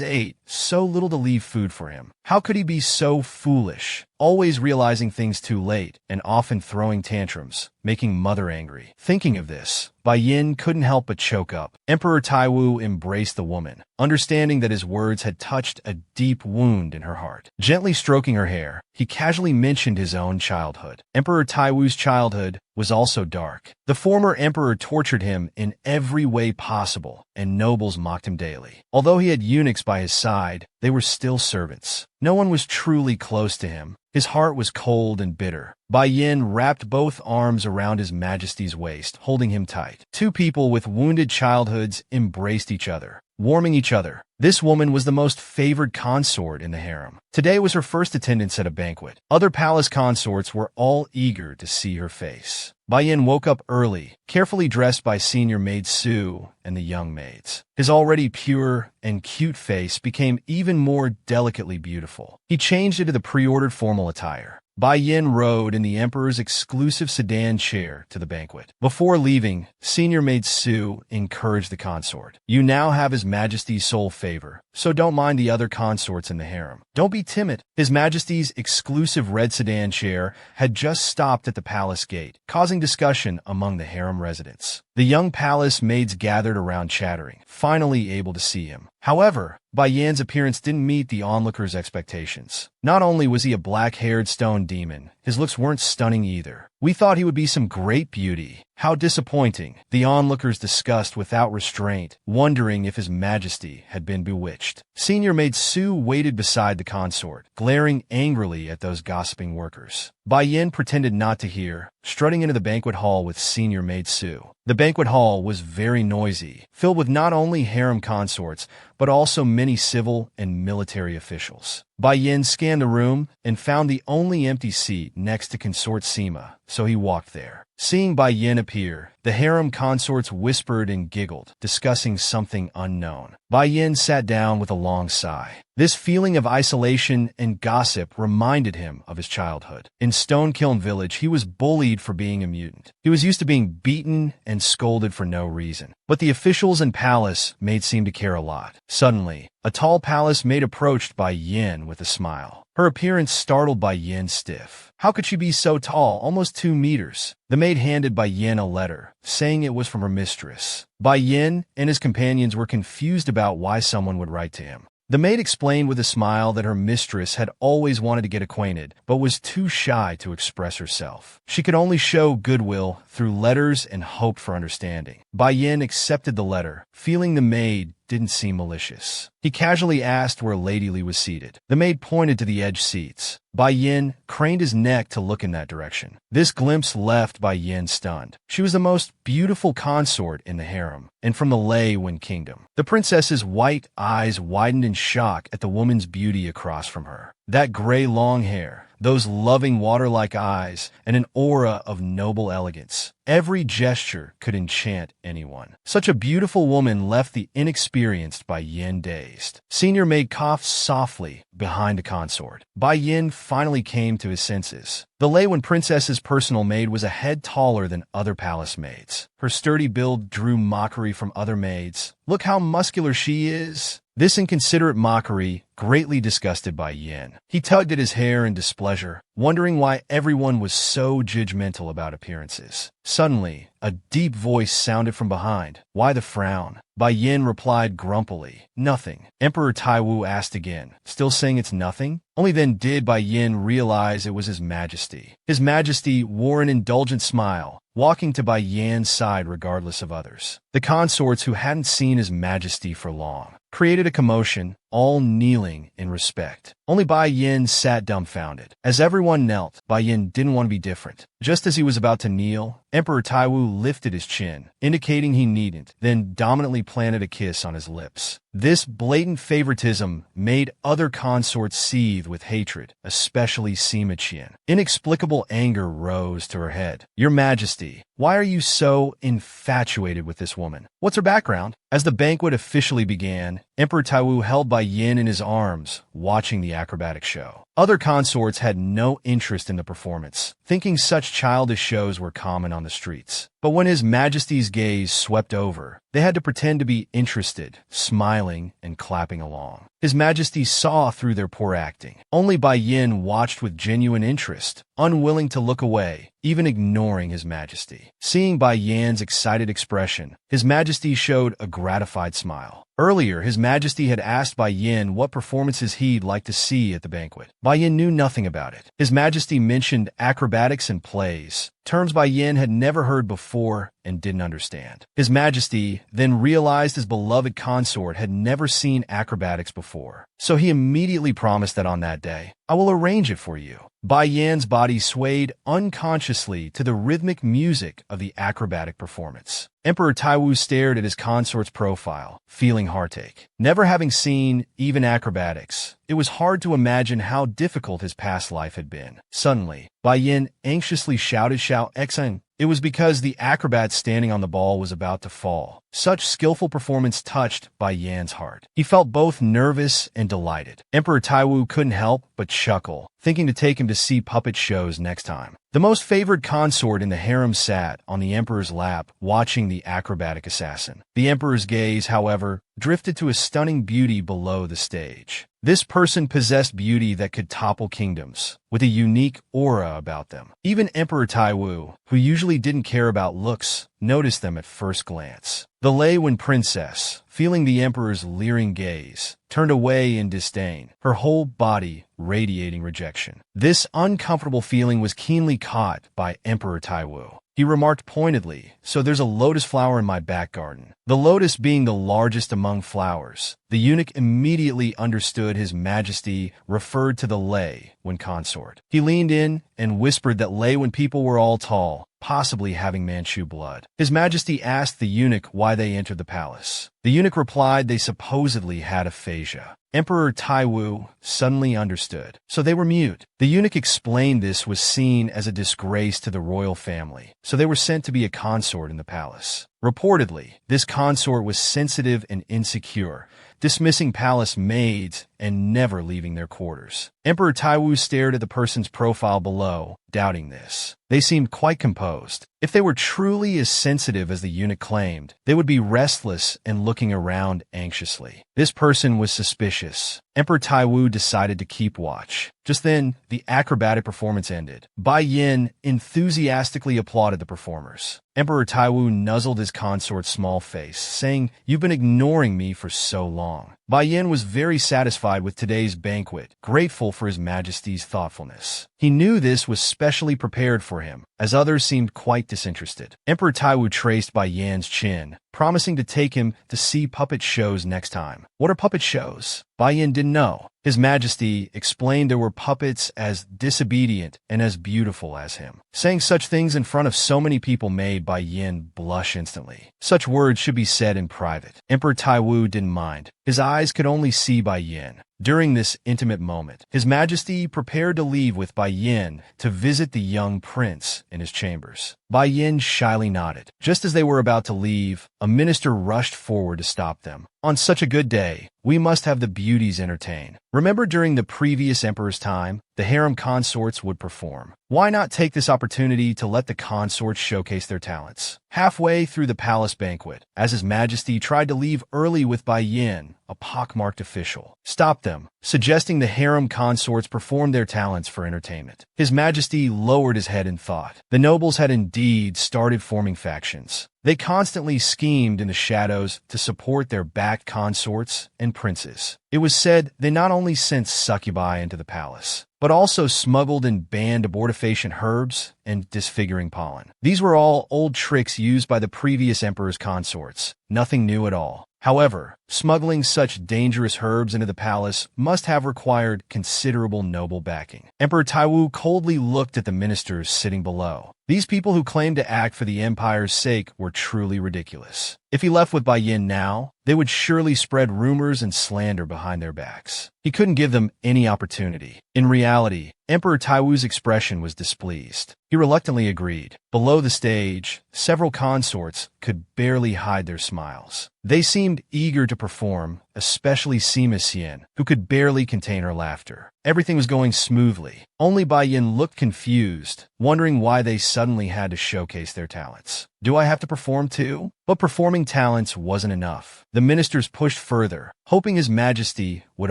ate, so little to leave food for him. How could he be so foolish? Always realizing things too late and often throwing tantrums, making mother angry. Thinking of this, Bai Yin couldn't help but choke up. Emperor Taiwu embraced the woman, understanding that his words had touched a deep wound in her heart. Gently stroking her hair, he casually mentioned his own childhood. Emperor Taiwu's childhood was also dark. The former emperor tortured him in every way possible, and nobles mocked him daily. Although he had eunuchs by his side, they were still servants. No one was truly close to him. His heart was cold and bitter. Bai Yin wrapped both arms around His Majesty's waist, holding him tight. Two people with wounded childhoods embraced each other, warming each other. This woman was the most favored consort in the harem. Today was her first attendance at a banquet. Other palace consorts were all eager to see her face. Bai Yin woke up early, carefully dressed by senior maid Su and the young maids. His already pure and cute face became even more delicately beautiful. He changed into the pre-ordered formal attire. Bai Yin rode in the emperor's exclusive sedan chair to the banquet. Before leaving, senior maid Su encouraged the consort. You now have His Majesty's sole favor, so don't mind the other consorts in the harem. Don't be timid. His Majesty's exclusive red sedan chair had just stopped at the palace gate, causing discussion among the harem residents. The young palace maids gathered around chattering, finally able to see him. However, Bai Yan's appearance didn't meet the onlookers' expectations. Not only was he a black-haired stone demon, his looks weren't stunning either. "We thought he would be some great beauty. How disappointing," the onlookers discussed without restraint, wondering if His Majesty had been bewitched. Senior Maid Su waited beside the consort, glaring angrily at those gossiping workers. Bai Yan pretended not to hear, strutting into the banquet hall with Senior Maid Su. The banquet hall was very noisy, filled with not only harem consorts, but also many civil and military officials. Bai Yan scanned the room and found the only empty seat next to Consort Sima, so he walked there. Seeing Bai Yan appear, the harem consorts whispered and giggled, discussing something unknown. Bai Yan sat down with a long sigh. This feeling of isolation and gossip reminded him of his childhood. In Stone Kiln Village, he was bullied for being a mutant. He was used to being beaten and scolded for no reason. But the officials and palace made seem to care a lot. Suddenly, a tall palace maid approached Bai Yan with a smile. Her appearance startled Bai Yan stiff. How could she be so tall, almost 2 meters? The maid handed Bai Yan a letter, saying it was from her mistress. Bai Yan and his companions were confused about why someone would write to him. The maid explained with a smile that her mistress had always wanted to get acquainted, but was too shy to express herself. She could only show goodwill through letters and hoped for understanding. Bai Yan accepted the letter, feeling the maid didn't seem malicious. He casually asked where Lady Li was seated. The maid pointed to the edge seats. Bai Yan craned his neck to look in that direction. This glimpse left Bai Yan stunned. She was the most beautiful consort in the harem, and from the Lei Wen kingdom. The princess's white eyes widened in shock at the woman's beauty across from her. That gray long hair, those loving water-like eyes, and an aura of noble elegance. Every gesture could enchant anyone. Such a beautiful woman left the inexperienced Bai Yan dazed. Senior Maid coughed softly behind a consort. Bai Yan finally came to his senses. The Lei Wen princess's personal maid was a head taller than other palace maids. Her sturdy build drew mockery from other maids. "Look how muscular she is." This inconsiderate mockery greatly disgusted Bai Yan. He tugged at his hair in displeasure, wondering why everyone was so judgmental about appearances. Suddenly, a deep voice sounded from behind. "Why the frown?" Bai Yan replied grumpily, "Nothing." Emperor Taiwu asked again, still saying it's nothing? Only then did Bai Yan realize it was His Majesty. His Majesty wore an indulgent smile, walking to Bai Yan's side regardless of others. The consorts who hadn't seen His Majesty for long created a commotion, all kneeling in respect. Only Bai Yan sat dumbfounded. As everyone knelt, Bai Yan didn't want to be different. Just as he was about to kneel, Emperor Taiwu lifted his chin, indicating he needn't, then dominantly planted a kiss on his lips. This blatant favoritism made other consorts seethe with hatred, especially Sima Qian. Inexplicable anger rose to her head. "Your Majesty, why are you so infatuated with this woman? What's her background?" As the banquet officially began, Emperor Taiwu held Bai Yan in his arms, watching the acrobatic show. Other consorts had no interest in the performance, thinking such childish shows were common on the streets. But when His Majesty's gaze swept over, they had to pretend to be interested, smiling and clapping along. His Majesty saw through their poor acting. Only Bai Yan watched with genuine interest, unwilling to look away, even ignoring His Majesty. Seeing Bai Yan's excited expression, His Majesty showed a gratified smile. Earlier, His Majesty had asked Bai Yan what performances he'd like to see at the banquet. Bai Yan knew nothing about it. His Majesty mentioned acrobatics and plays, terms Bai Yan had never heard before and didn't understand. His Majesty then realized his beloved consort had never seen acrobatics before, so he immediately promised that on that day, "I will arrange it for you." Bai Yan's body swayed unconsciously to the rhythmic music of the acrobatic performance. Emperor Taiwu stared at his consort's profile, feeling heartache. Never having seen even acrobatics, it was hard to imagine how difficult his past life had been. Suddenly, Bai Yan anxiously shouted, "Xiao Exan!" It was because the acrobat standing on the ball was about to fall. Such skillful performance touched Bai Yan's heart. He felt both nervous and delighted. Emperor Taiwu couldn't help but chuckle, thinking to take him to see puppet shows next time. The most favored consort in the harem sat on the emperor's lap, watching the acrobatic assassin. The emperor's gaze, however, drifted to a stunning beauty below the stage. This person possessed beauty that could topple kingdoms, with a unique aura about them. Even Emperor Taiwu, who usually didn't care about looks, noticed them at first glance. The Lei Wen princess, feeling the emperor's leering gaze, turned away in disdain, her whole body radiating rejection. This uncomfortable feeling was keenly caught by Emperor Taiwu. He remarked pointedly, "So there's a lotus flower in my back garden." The lotus being the largest among flowers, the eunuch immediately understood His Majesty referred to the Lei Wen consort. He leaned in and whispered that Lei Wen people were all tall, possibly having Manchu blood. His Majesty asked the eunuch why they entered the palace. The eunuch replied they supposedly had aphasia. Emperor Taiwu suddenly understood, so they were mute. The eunuch explained this was seen as a disgrace to the royal family, so they were sent to be a consort in the palace. Reportedly, this consort was sensitive and insecure, dismissing palace maids and never leaving their quarters. Emperor Taiwu stared at the person's profile below, doubting this. They seemed quite composed. If they were truly as sensitive as the eunuch claimed, they would be restless and looking around anxiously. This person was suspicious. Emperor Taiwu decided to keep watch. Just then, the acrobatic performance ended. Bai Yin enthusiastically applauded the performers. Emperor Taiwu nuzzled his consort's small face, saying, "You've been ignoring me for so long." Bai Yin was very satisfied with today's banquet, grateful for His Majesty's thoughtfulness. He knew this was specially prepared for him, as others seemed quite disinterested. Emperor Taiwu traced Bai Yin's chin, promising to take him to see puppet shows next time. What are puppet shows? Bai Yin didn't know. His Majesty explained there were puppets as disobedient and as beautiful as him. Saying such things in front of so many people made Bai Yin blush instantly. Such words should be said in private. Emperor Taiwu didn't mind. His eyes could only see Bai Yin. During this intimate moment, His Majesty prepared to leave with Bai Yin to visit the young prince in his chambers. Bai Yin shyly nodded. Just as they were about to leave, a minister rushed forward to stop them. "On such a good day, we must have the beauties entertain. Remember during the previous emperor's time, the harem consorts would perform. Why not take this opportunity to let the consorts showcase their talents?" Halfway through the palace banquet, as His Majesty tried to leave early with Bai Yin, a pockmarked official stopped them, suggesting the harem consorts perform their talents for entertainment. His Majesty lowered his head in thought. The nobles had indeed started forming factions. They constantly schemed in the shadows to support their backed consorts and princes. It was said they not only sent succubi into the palace, but also smuggled and banned abortifacient herbs and disfiguring pollen. These were all old tricks used by the previous emperor's consorts, nothing new at all. However, smuggling such dangerous herbs into the palace must have required considerable noble backing. Emperor Taiwu coldly looked at the ministers sitting below. These people who claimed to act for the empire's sake were truly ridiculous. If he left with Bai Yin now, they would surely spread rumors and slander behind their backs. He couldn't give them any opportunity. In reality, Emperor Taiwu's expression was displeased. He reluctantly agreed. Below the stage, several consorts could barely hide their smiles. They seemed eager to perform, especially Sima Xian, who could barely contain her laughter. Everything was going smoothly. Only Bai Yin looked confused, wondering why they suddenly had to showcase their talents. "Do I have to perform too?" But performing talents wasn't enough. The ministers pushed further, hoping His Majesty would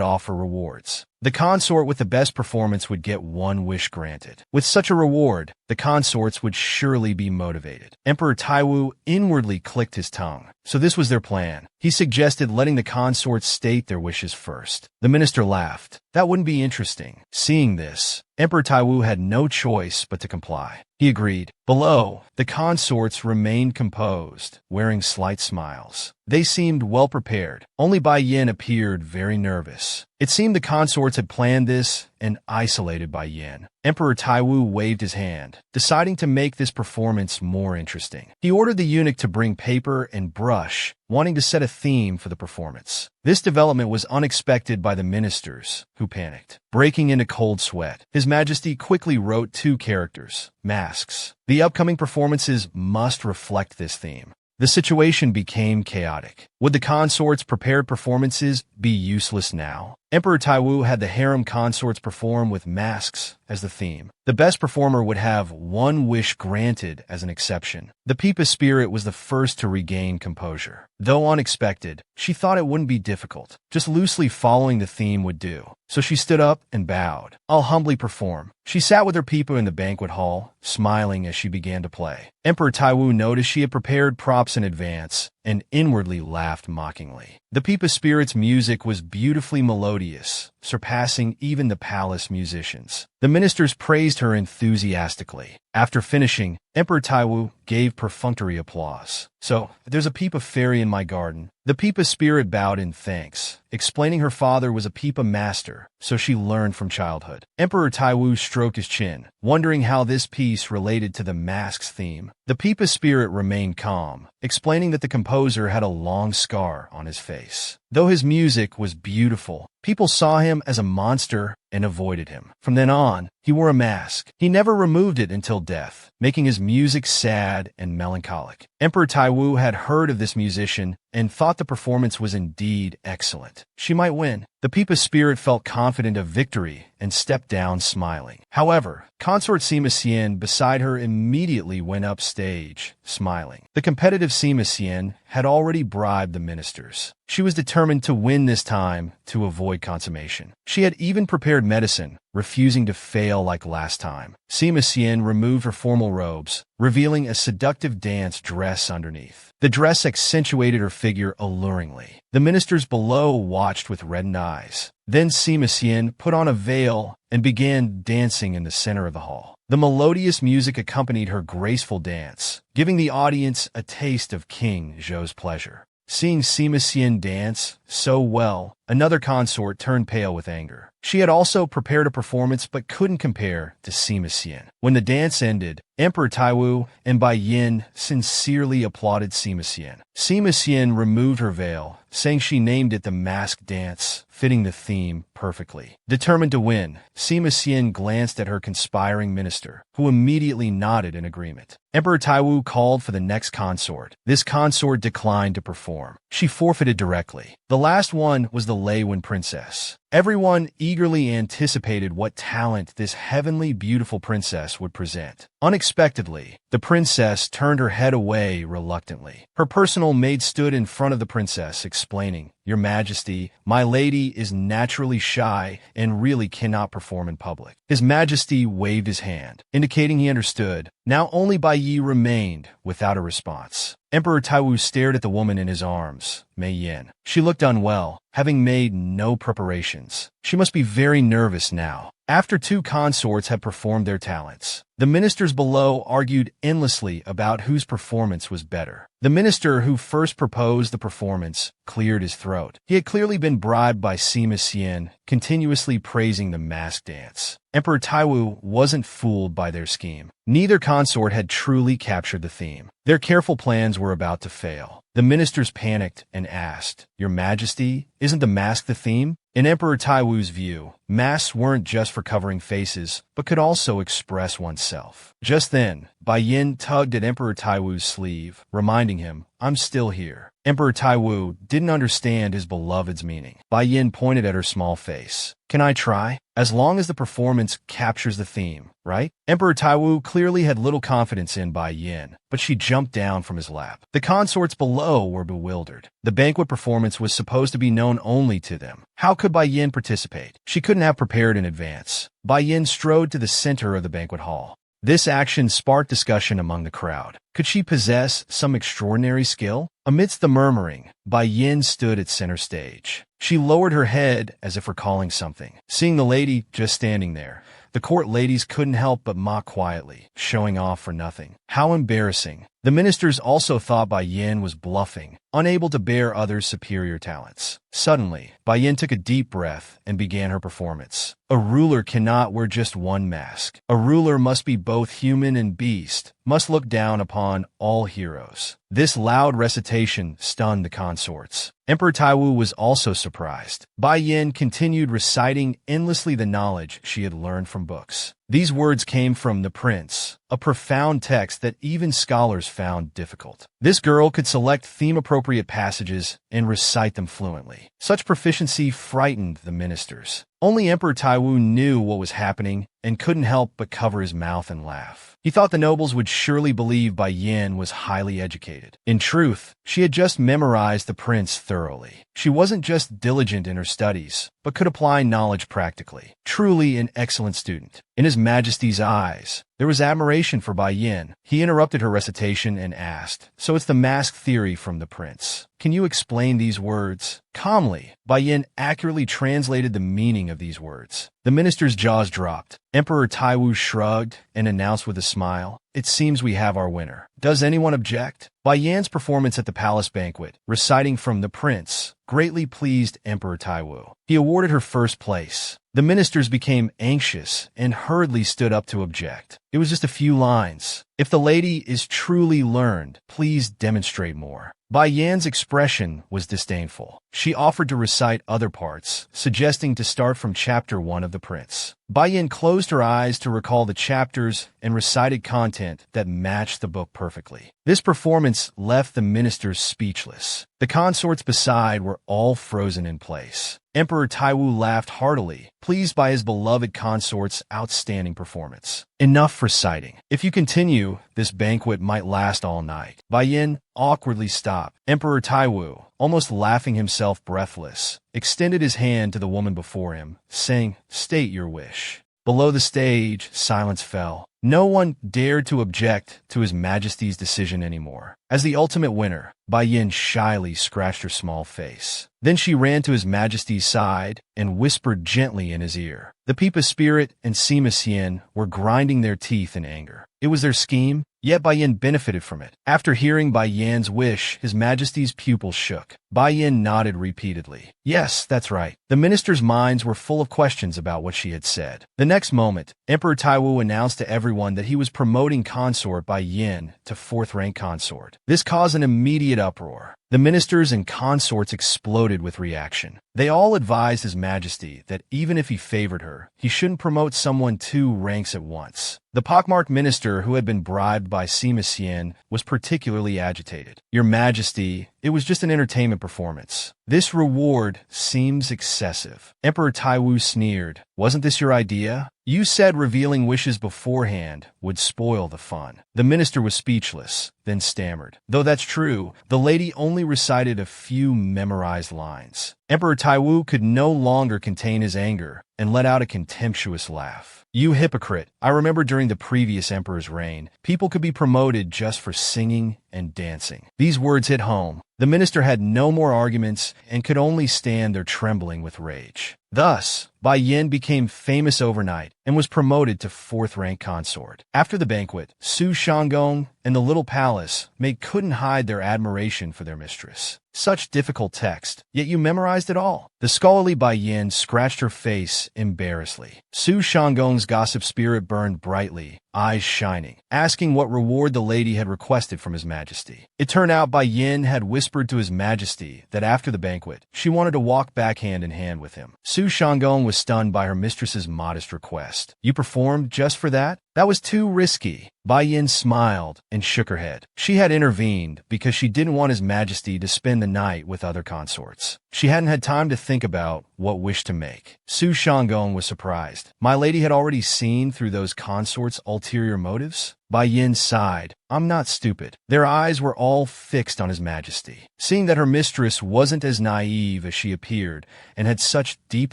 offer rewards. The consort with the best performance would get one wish granted. With such a reward, the consorts would surely be motivated. Emperor Taiwu inwardly clicked his tongue. So this was their plan. He suggested letting the consorts state their wishes first. The minister laughed. That wouldn't be interesting. Seeing this, Emperor Taiwu had no choice but to comply. He agreed. Below, the consorts remained composed, wearing slight smiles. They seemed well prepared. Only Bai Yin appeared very nervous. It seemed the consorts had planned this and isolated Bai Yin. Emperor Taiwu waved his hand, deciding to make this performance more interesting. He ordered the eunuch to bring paper and brush, wanting to set a theme for the performance. This development was unexpected by the ministers, who panicked. Breaking into cold sweat, His Majesty quickly wrote 2 characters, masks. The upcoming performances must reflect this theme. The situation became chaotic. Would the consorts' prepared performances be useless now? Emperor Taiwu had the harem consorts perform with masks as the theme. The best performer would have one wish granted as an exception. The Peepa spirit was the first to regain composure. Though unexpected, she thought it wouldn't be difficult. Just loosely following the theme would do. So she stood up and bowed. "I'll humbly perform." She sat with her Peepa in the banquet hall, smiling as she began to play. Emperor Taiwu noticed she had prepared props in advance and inwardly laughed mockingly. The Peepa spirit's music was beautifully melodious, surpassing even the palace musicians. The ministers praised her enthusiastically. After finishing, Emperor Taiwu gave perfunctory applause. "So, there's a Peepa fairy in my garden." The Peepa spirit bowed in thanks, explaining her father was a Peepa master, so she learned from childhood. Emperor Taiwu stroked his chin, wondering how this piece related to the mask's theme. The Peepa spirit remained calm, explaining that the composer had a long scar on his face. Though his music was beautiful, people saw him as a monster and avoided him. From then on, he wore a mask. He never removed it until death, making his music sad and melancholic. Emperor Taiwu had heard of this musician and thought the performance was indeed excellent. She might win. The Peepa spirit felt confident of victory and stepped down smiling. However, consort Sima Xian beside her immediately went up stage, smiling. The competitive Sima Xian had already bribed the ministers. She was determined to win this time to avoid consummation. She had even prepared medicine, refusing to fail like last time. Sima Xian removed her formal robes, revealing a seductive dance dress underneath. The dress accentuated her figure alluringly. The ministers below watched with reddened eyes. Then Sima Xian put on a veil and began dancing in the center of the hall. The melodious music accompanied her graceful dance, giving the audience a taste of King Zhou's pleasure. Seeing Sima Xian dance so well, another consort turned pale with anger. She had also prepared a performance but couldn't compare to Sima Xian. When the dance ended, Emperor Taiwu and Bai Yin sincerely applauded Sima Xian. Sima Xian removed her veil, saying she named it the mask dance, fitting the theme perfectly. Determined to win, Sima Xian glanced at her conspiring minister, who immediately nodded in agreement. Emperor Taiwu called for the next consort. This consort declined to perform. She forfeited directly. The last one was the Lei Wen princess. Everyone eagerly anticipated what talent this heavenly beautiful princess would present. Unexpectedly, the princess turned her head away reluctantly. Her personal maid stood in front of the princess, explaining, "Your Majesty, my lady is naturally shy and really cannot perform in public." His Majesty waved his hand, indicating he understood. Now only Bai Yi remained without a response. Emperor Taiwu stared at the woman in his arms, Mei Yin. She looked unwell, having made no preparations. She must be very nervous now. After two consorts had performed their talents, the ministers below argued endlessly about whose performance was better. The minister who first proposed the performance cleared his throat. He had clearly been bribed by Sima Xian, continuously praising the mask dance. Emperor Taiwu wasn't fooled by their scheme. Neither consort had truly captured the theme. Their careful plans were about to fail. The ministers panicked and asked, "Your Majesty, isn't the mask the theme?" In Emperor Taiwu's view, masks weren't just for covering faces, but could also express oneself. Just then, Bai Yin tugged at Emperor Taiwu's sleeve, reminding him, "I'm still here." Emperor Taiwu didn't understand his beloved's meaning. Bai Yin pointed at her small face. "Can I try? As long as the performance captures the theme, right?" Emperor Taiwu clearly had little confidence in Bai Yin, but she jumped down from his lap. The consorts below were bewildered. The banquet performance was supposed to be known only to them. How could Bai Yin participate? She couldn't have prepared in advance. Bai Yin strode to the center of the banquet hall. This action sparked discussion among the crowd. Could she possess some extraordinary skill? Amidst the murmuring, Bai Yin stood at center stage. She lowered her head as if recalling something. Seeing the lady just standing there, the court ladies couldn't help but mock quietly, showing off for nothing. How embarrassing. The ministers also thought Bai Yin was bluffing, unable to bear others' superior talents. Suddenly, Bai Yin took a deep breath and began her performance. A ruler cannot wear just one mask. A ruler must be both human and beast, must look down upon all heroes. This loud recitation stunned the consorts. Emperor Taiwu was also surprised. Bai Yin continued reciting endlessly the knowledge she had learned from books. These words came from the prince, a profound text that even scholars found difficult. This girl could select theme-appropriate passages and recite them fluently. Such proficiency frightened the ministers. Only Emperor Taiwu knew what was happening and couldn't help but cover his mouth and laugh. He thought the nobles would surely believe Bai Yin was highly educated. In truth, she had just memorized the prince thoroughly. She wasn't just diligent in her studies, but could apply knowledge practically. Truly an excellent student. In His Majesty's eyes, there was admiration for Bai Yin. He interrupted her recitation and asked, "So it's the mask theory from the prince. Can you explain these words?" Calmly, Bai Yin accurately translated the meaning of these words. The minister's jaws dropped. Emperor Taiwu shrugged and announced with a smile, "It seems we have our winner. Does anyone object?" Bai Yan's performance at the palace banquet, reciting from the prince, greatly pleased Emperor Taiwu. He awarded her first place. The ministers became anxious and hurriedly stood up to object. It was just a few lines. "If the lady is truly learned, please demonstrate more." Bai Yan's expression was disdainful. She offered to recite other parts, suggesting to start from chapter 1 of the prince. Bai Yan closed her eyes to recall the chapters and recited content that matched the book perfectly. This performance left the ministers speechless. The consorts beside were all frozen in place. Emperor Taiwu laughed heartily, pleased by his beloved consort's outstanding performance. "Enough reciting. If you continue, this banquet might last all night." Bai Yin awkwardly stopped. Emperor Taiwu, almost laughing himself breathless, extended his hand to the woman before him, saying, "State your wish." Below the stage, silence fell. No one dared to object to His Majesty's decision anymore. As the ultimate winner, Bai Yin shyly scratched her small face. Then she ran to His Majesty's side and whispered gently in his ear. The Pipa Spirit and Sima Xian were grinding their teeth in anger. It was their scheme, yet Bai Yin benefited from it. After hearing Bai Yan's wish, His Majesty's pupils shook. Bai Yin nodded repeatedly. Yes, that's right. The ministers' minds were full of questions about what she had said. The next moment, Emperor Taiwu announced to everyone that he was promoting consort Bai Yin to 4th rank consort. This caused an immediate uproar. The ministers and consorts exploded with reaction. They all advised His Majesty that even if he favored her, he shouldn't promote someone 2 ranks at once. The pockmarked minister who had been bribed by Sima Xian was particularly agitated. "Your Majesty, it was just an entertainment performance. This reward seems excessive." Emperor Taiwu sneered. "Wasn't this your idea? You said revealing wishes beforehand would spoil the fun." The minister was speechless, then stammered. "Though that's true, the lady only recited a few memorized lines." Emperor Taiwu could no longer contain his anger and let out a contemptuous laugh. "You hypocrite! I remember during the previous emperor's reign, people could be promoted just for singing and dancing." These words hit home. The minister had no more arguments and could only stand there trembling with rage. Thus, Bai Yin became famous overnight and was promoted to 4th rank consort. After the banquet, Su Shanggong and the little palace maid couldn't hide their admiration for their mistress. "Such difficult text, yet you memorized it all." The scholarly Bai Yin scratched her face embarrassedly. Su Shanggong's gossip spirit burned brightly, eyes shining, asking what reward the lady had requested from His Majesty. It turned out Bai Yin had whispered to His Majesty that after the banquet, she wanted to walk back hand in hand with him. Su Shanggong was stunned by her mistress's modest request. "You performed just for that? That was too risky." Bai Yin smiled and shook her head. She had intervened because she didn't want His Majesty to spend the night with other consorts. She hadn't had time to think about what wish to make. Su Shanggong was surprised. My lady had already seen through those consorts' ulterior motives? Bai Yin sighed. "I'm not stupid." Their eyes were all fixed on His Majesty. Seeing that her mistress wasn't as naive as she appeared and had such deep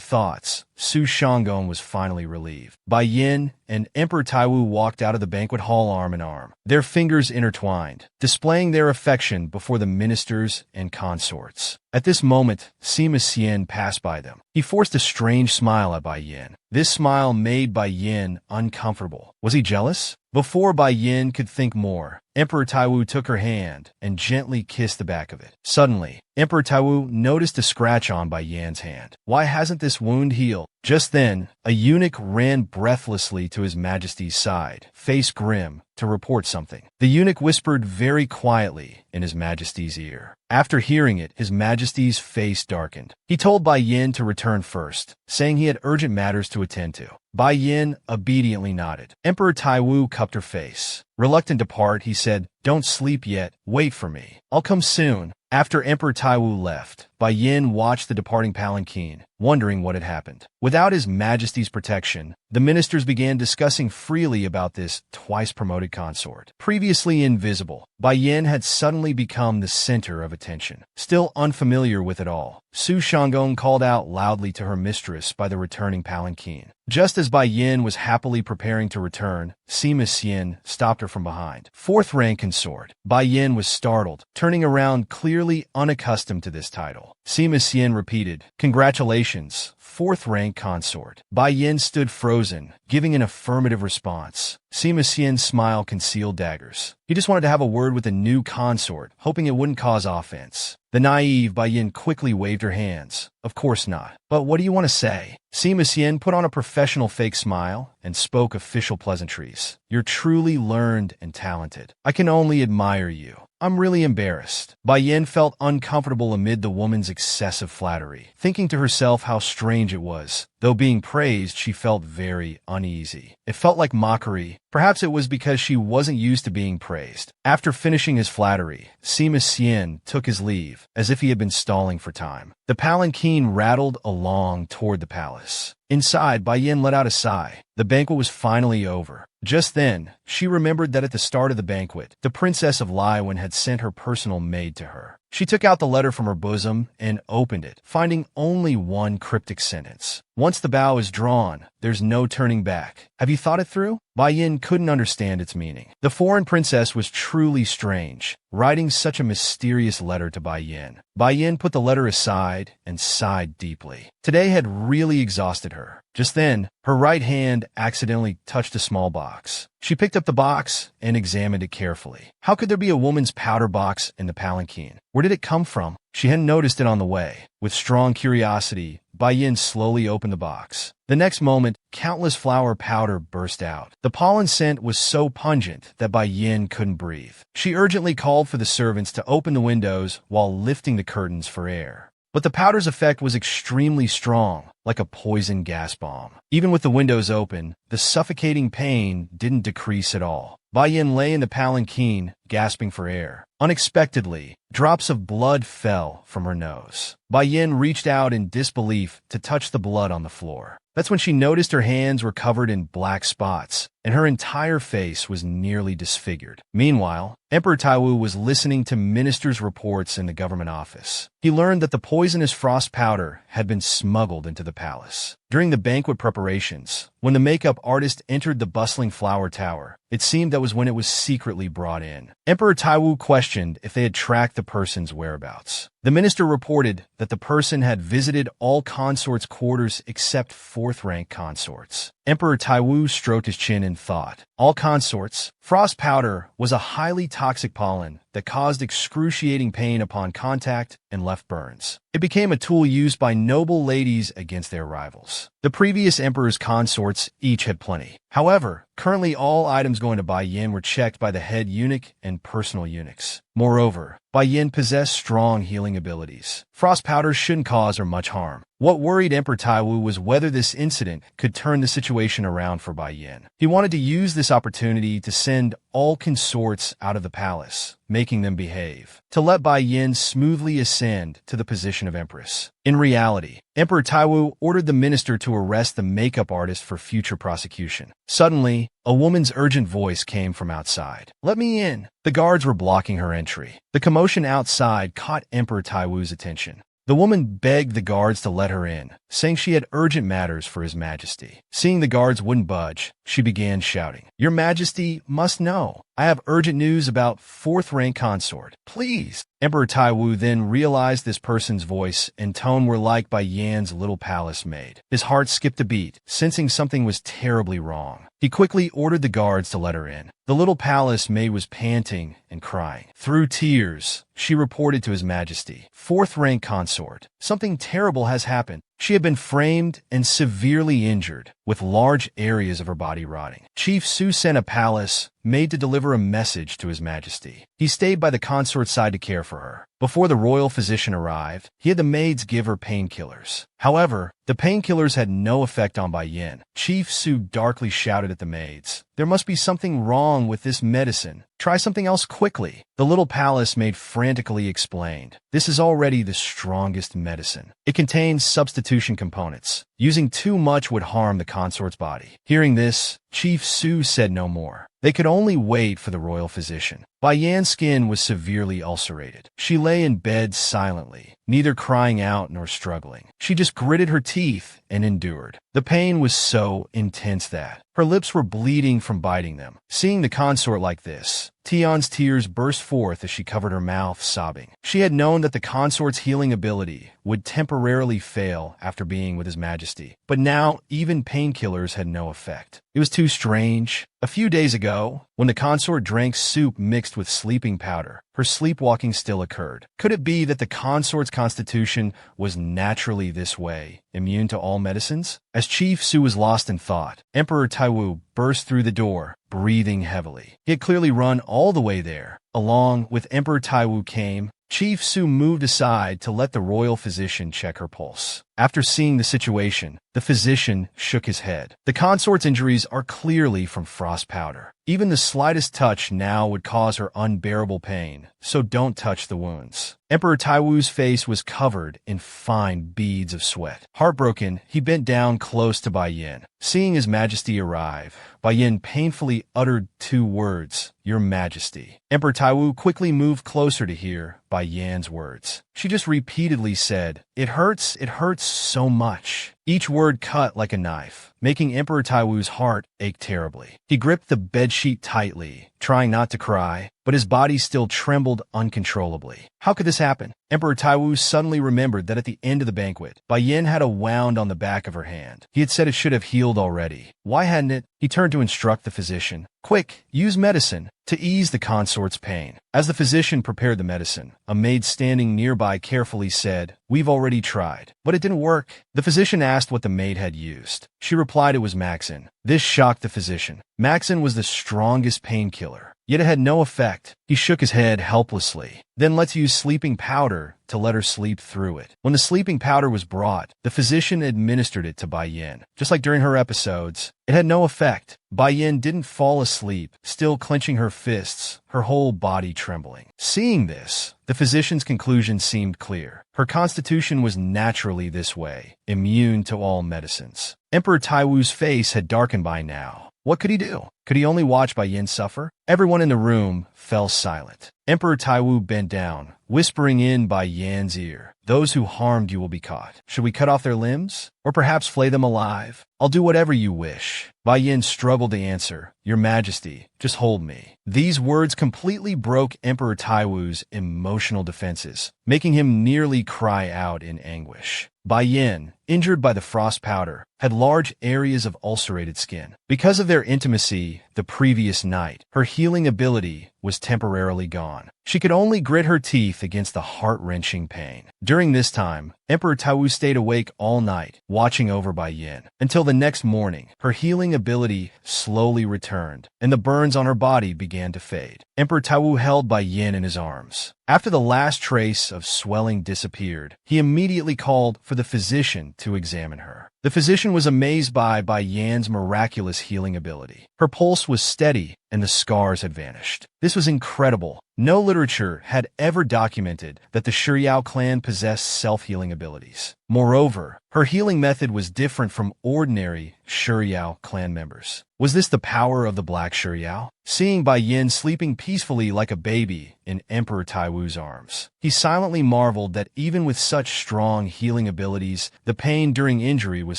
thoughts, Su Shanggong was finally relieved. Bai Yin and Emperor Taiwu walked out of the banquet hall arm in arm, their fingers intertwined, displaying their affection before the ministers and consorts. At this moment, Sima Xian passed by them. He forced a strange smile at Bai Yin. This smile made Bai Yin uncomfortable. Was he jealous? Before Bai Yin could think more, Emperor Taiwu took her hand and gently kissed the back of it. Suddenly, Emperor Taiwu noticed a scratch on Bai Yan's hand. Why hasn't this wound healed? Just then, a eunuch ran breathlessly to His Majesty's side, face grim, to report something. The eunuch whispered very quietly in His Majesty's ear. After hearing it, His Majesty's face darkened. He told Bai Yin to return first, saying he had urgent matters to attend to. Bai Yin obediently nodded. Emperor Taiwu cupped her face. Reluctant to part, he said, "Don't sleep yet. Wait for me. I'll come soon." After Emperor Taiwu left, Bai Yin watched the departing palanquin, wondering what had happened. Without His Majesty's protection, the ministers began discussing freely about this twice-promoted consort. Previously invisible, Bai Yin had suddenly become the center of attention. Still unfamiliar with it all, Su Shanggong called out loudly to her mistress by the returning palanquin. Just as Bai Yin was happily preparing to return, Sima Xian stopped her from behind. Fourth rank consort. Bai Yin was startled, turning around clearly unaccustomed to this title. Sima Xian repeated, "Congratulations, fourth rank consort." Bai Yin stood frozen, giving an affirmative response. Sima Xian's smile concealed daggers. He just wanted to have a word with a new consort, hoping it wouldn't cause offense. The naive Bai Yin quickly waved her hands. "Of course not. But what do you want to say?" Sima Xian put on a professional fake smile and spoke official pleasantries. "You're truly learned and talented. I can only admire you. I'm really embarrassed." Bai Yin felt uncomfortable amid the woman's excessive flattery, thinking to herself how strange it was. Though being praised, she felt very uneasy. It felt like mockery. Perhaps it was because she wasn't used to being praised. After finishing his flattery, Sima Xian took his leave, as if he had been stalling for time. The palanquin rattled along toward the palace. Inside, Bai Yin let out a sigh. The banquet was finally over. Just then, she remembered that at the start of the banquet, the Princess of Laiwan had sent her personal maid to her. She took out the letter from her bosom and opened it, finding only one cryptic sentence. "Once the bow is drawn, there's no turning back. Have you thought it through?" Bai Yin couldn't understand its meaning. The foreign princess was truly strange, writing such a mysterious letter to Bai Yin. Bai Yin put the letter aside and sighed deeply. Today had really exhausted her. Just then, her right hand accidentally touched a small box. She picked up the box and examined it carefully. How could there be a woman's powder box in the palanquin? Where did it come from? She hadn't noticed it on the way. With strong curiosity, Bai Yin slowly opened the box. The next moment, countless flower powder burst out. The pollen scent was so pungent that Bai Yin couldn't breathe. She urgently called for the servants to open the windows while lifting the curtains for air. But the powder's effect was extremely strong, like a poison gas bomb. Even with the windows open, the suffocating pain didn't decrease at all. Bai Yin lay in the palanquin, gasping for air. Unexpectedly, drops of blood fell from her nose. Bai Yin reached out in disbelief to touch the blood on the floor. That's when she noticed her hands were covered in black spots, and her entire face was nearly disfigured. Meanwhile, Emperor Taiwu was listening to ministers' reports in the government office. He learned that the poisonous frost powder had been smuggled into the palace. During the banquet preparations, when the makeup artist entered the bustling flower tower, it seemed that was when it was secretly brought in. Emperor Taiwu questioned if they had tracked the person's whereabouts. The minister reported that the person had visited all consorts' quarters except fourth-rank consorts. Emperor Taiwu stroked his chin in thought. All consorts. Frost powder was a highly toxic pollen that caused excruciating pain upon contact and left burns. It became a tool used by noble ladies against their rivals. The previous emperor's consorts each had plenty. However, currently all items going to Bai Yin were checked by the head eunuch and personal eunuchs. Moreover, Bai Yin possessed strong healing abilities. Frost powder shouldn't cause her much harm. What worried Emperor Taiwu was whether this incident could turn the situation around for Bai Yin. He wanted to use this opportunity to send all consorts out of the palace, making them behave, to let Bai Yin smoothly ascend to the position of empress. In reality, Emperor Taiwu ordered the minister to arrest the makeup artist for future prosecution. Suddenly, a woman's urgent voice came from outside. "Let me in." The guards were blocking her entry. The commotion outside caught Emperor Taiwu's attention. The woman begged the guards to let her in, saying she had urgent matters for His Majesty. Seeing the guards wouldn't budge, she began shouting, "Your Majesty must know. I have urgent news about fourth-rank consort. Please." Emperor Taiwu then realized this person's voice and tone were like Bai Yan's little palace maid. His heart skipped a beat, sensing something was terribly wrong. He quickly ordered the guards to let her in. The little palace maid was panting and crying. Through tears, she reported to His Majesty, "Fourth-rank consort. Something terrible has happened. She had been framed and severely injured, with large areas of her body rotting. Chief Su sent a palace made to deliver a message to His Majesty. He stayed by the consort's side to care for her. Before the royal physician arrived, he had the maids give her painkillers. However, the painkillers had no effect on Bai Yin. Chief Su darkly shouted at the maids, "There must be something wrong with this medicine. Try something else quickly." The little palace maid frantically explained, "This is already the strongest medicine. It contains substitution components. Using too much would harm the consort's body." Hearing this, Chief Su said no more. They could only wait for the royal physician. Bai Yan's skin was severely ulcerated. She lay in bed silently, neither crying out nor struggling. She just gritted her teeth and endured. The pain was so intense that her lips were bleeding from biting them. Seeing the consort like this, Tian's tears burst forth as she covered her mouth, sobbing. She had known that the consort's healing ability would temporarily fail after being with His Majesty, but now even painkillers had no effect. It was too strange. A few days ago, when the consort drank soup mixed with sleeping powder, her sleepwalking still occurred. Could it be that the consort's constitution was naturally this way, immune to all medicines? As Chief Su was lost in thought, Emperor Taiwu burst through the door, breathing heavily. He had clearly run all the way there. Along with Emperor Taiwu came Chief Su moved aside to let the royal physician check her pulse. After seeing the situation, the physician shook his head. The consort's injuries are clearly from frost powder. Even the slightest touch now would cause her unbearable pain, so don't touch the wounds. Emperor Taiwu's face was covered in fine beads of sweat. Heartbroken, he bent down close to Bai Yin. Seeing His Majesty arrive, Bai Yin painfully uttered 2 words, "Your Majesty." Emperor Taiwu quickly moved closer to hear Bai Yan's words. She just repeatedly said, it hurts so much." Each word cut like a knife, making Emperor Taiwu's heart ache terribly. He gripped the bedsheet tightly, trying not to cry, but his body still trembled uncontrollably. How could this happen? Emperor Taiwu suddenly remembered that at the end of the banquet, Bai Yin had a wound on the back of her hand. He had said it should have healed already. Why hadn't it? He turned to instruct the physician. "Quick, use medicine to ease the consort's pain." As the physician prepared the medicine, a maid standing nearby carefully said, "We've already tried, but it didn't work." The physician asked what the maid had used. She replied it was Maxin. This shocked the physician. Maxin was the strongest painkiller, yet it had no effect. He shook his head helplessly. "Then let's use sleeping powder to let her sleep through it." When the sleeping powder was brought, the physician administered it to Bai Yin. Just like during her episodes, it had no effect. Bai Yin didn't fall asleep, still clenching her fists, her whole body trembling. Seeing this, the physician's conclusion seemed clear. Her constitution was naturally this way, immune to all medicines. Emperor Taiwu's face had darkened by now. What could he do? Could he only watch Bai Yin suffer? Everyone in the room fell silent. Emperor Taiwu bent down, whispering in Bai Yan's ear, "Those who harmed you will be caught. Should we cut off their limbs? Or perhaps flay them alive? I'll do whatever you wish." Bai Yin struggled to answer, "Your Majesty, just hold me." These words completely broke Emperor Taiwu's emotional defenses, making him nearly cry out in anguish. Bai Yin, injured by the frost powder, had large areas of ulcerated skin. Because of their intimacy the previous night, her healing ability was temporarily gone. She could only grit her teeth against the heart-wrenching pain. During this time, Emperor Taiwu stayed awake all night, watching over Bai Yin. Until the next morning, her healing ability slowly returned, and the burns on her body began to fade. Emperor Taiwu held Bai Yin in his arms. After the last trace of swelling disappeared, he immediately called for the physician to examine her. The physician was amazed by Bai Yan's miraculous healing ability. Her pulse was steady, and the scars had vanished. This was incredible. No literature had ever documented that the Shiryao clan possessed self-healing abilities. Moreover, her healing method was different from ordinary Shiryao clan members. Was this the power of the Black Shiryao? Seeing Bai Yin sleeping peacefully like a baby in Emperor Taiwu's arms, he silently marveled that even with such strong healing abilities, the pain during injury was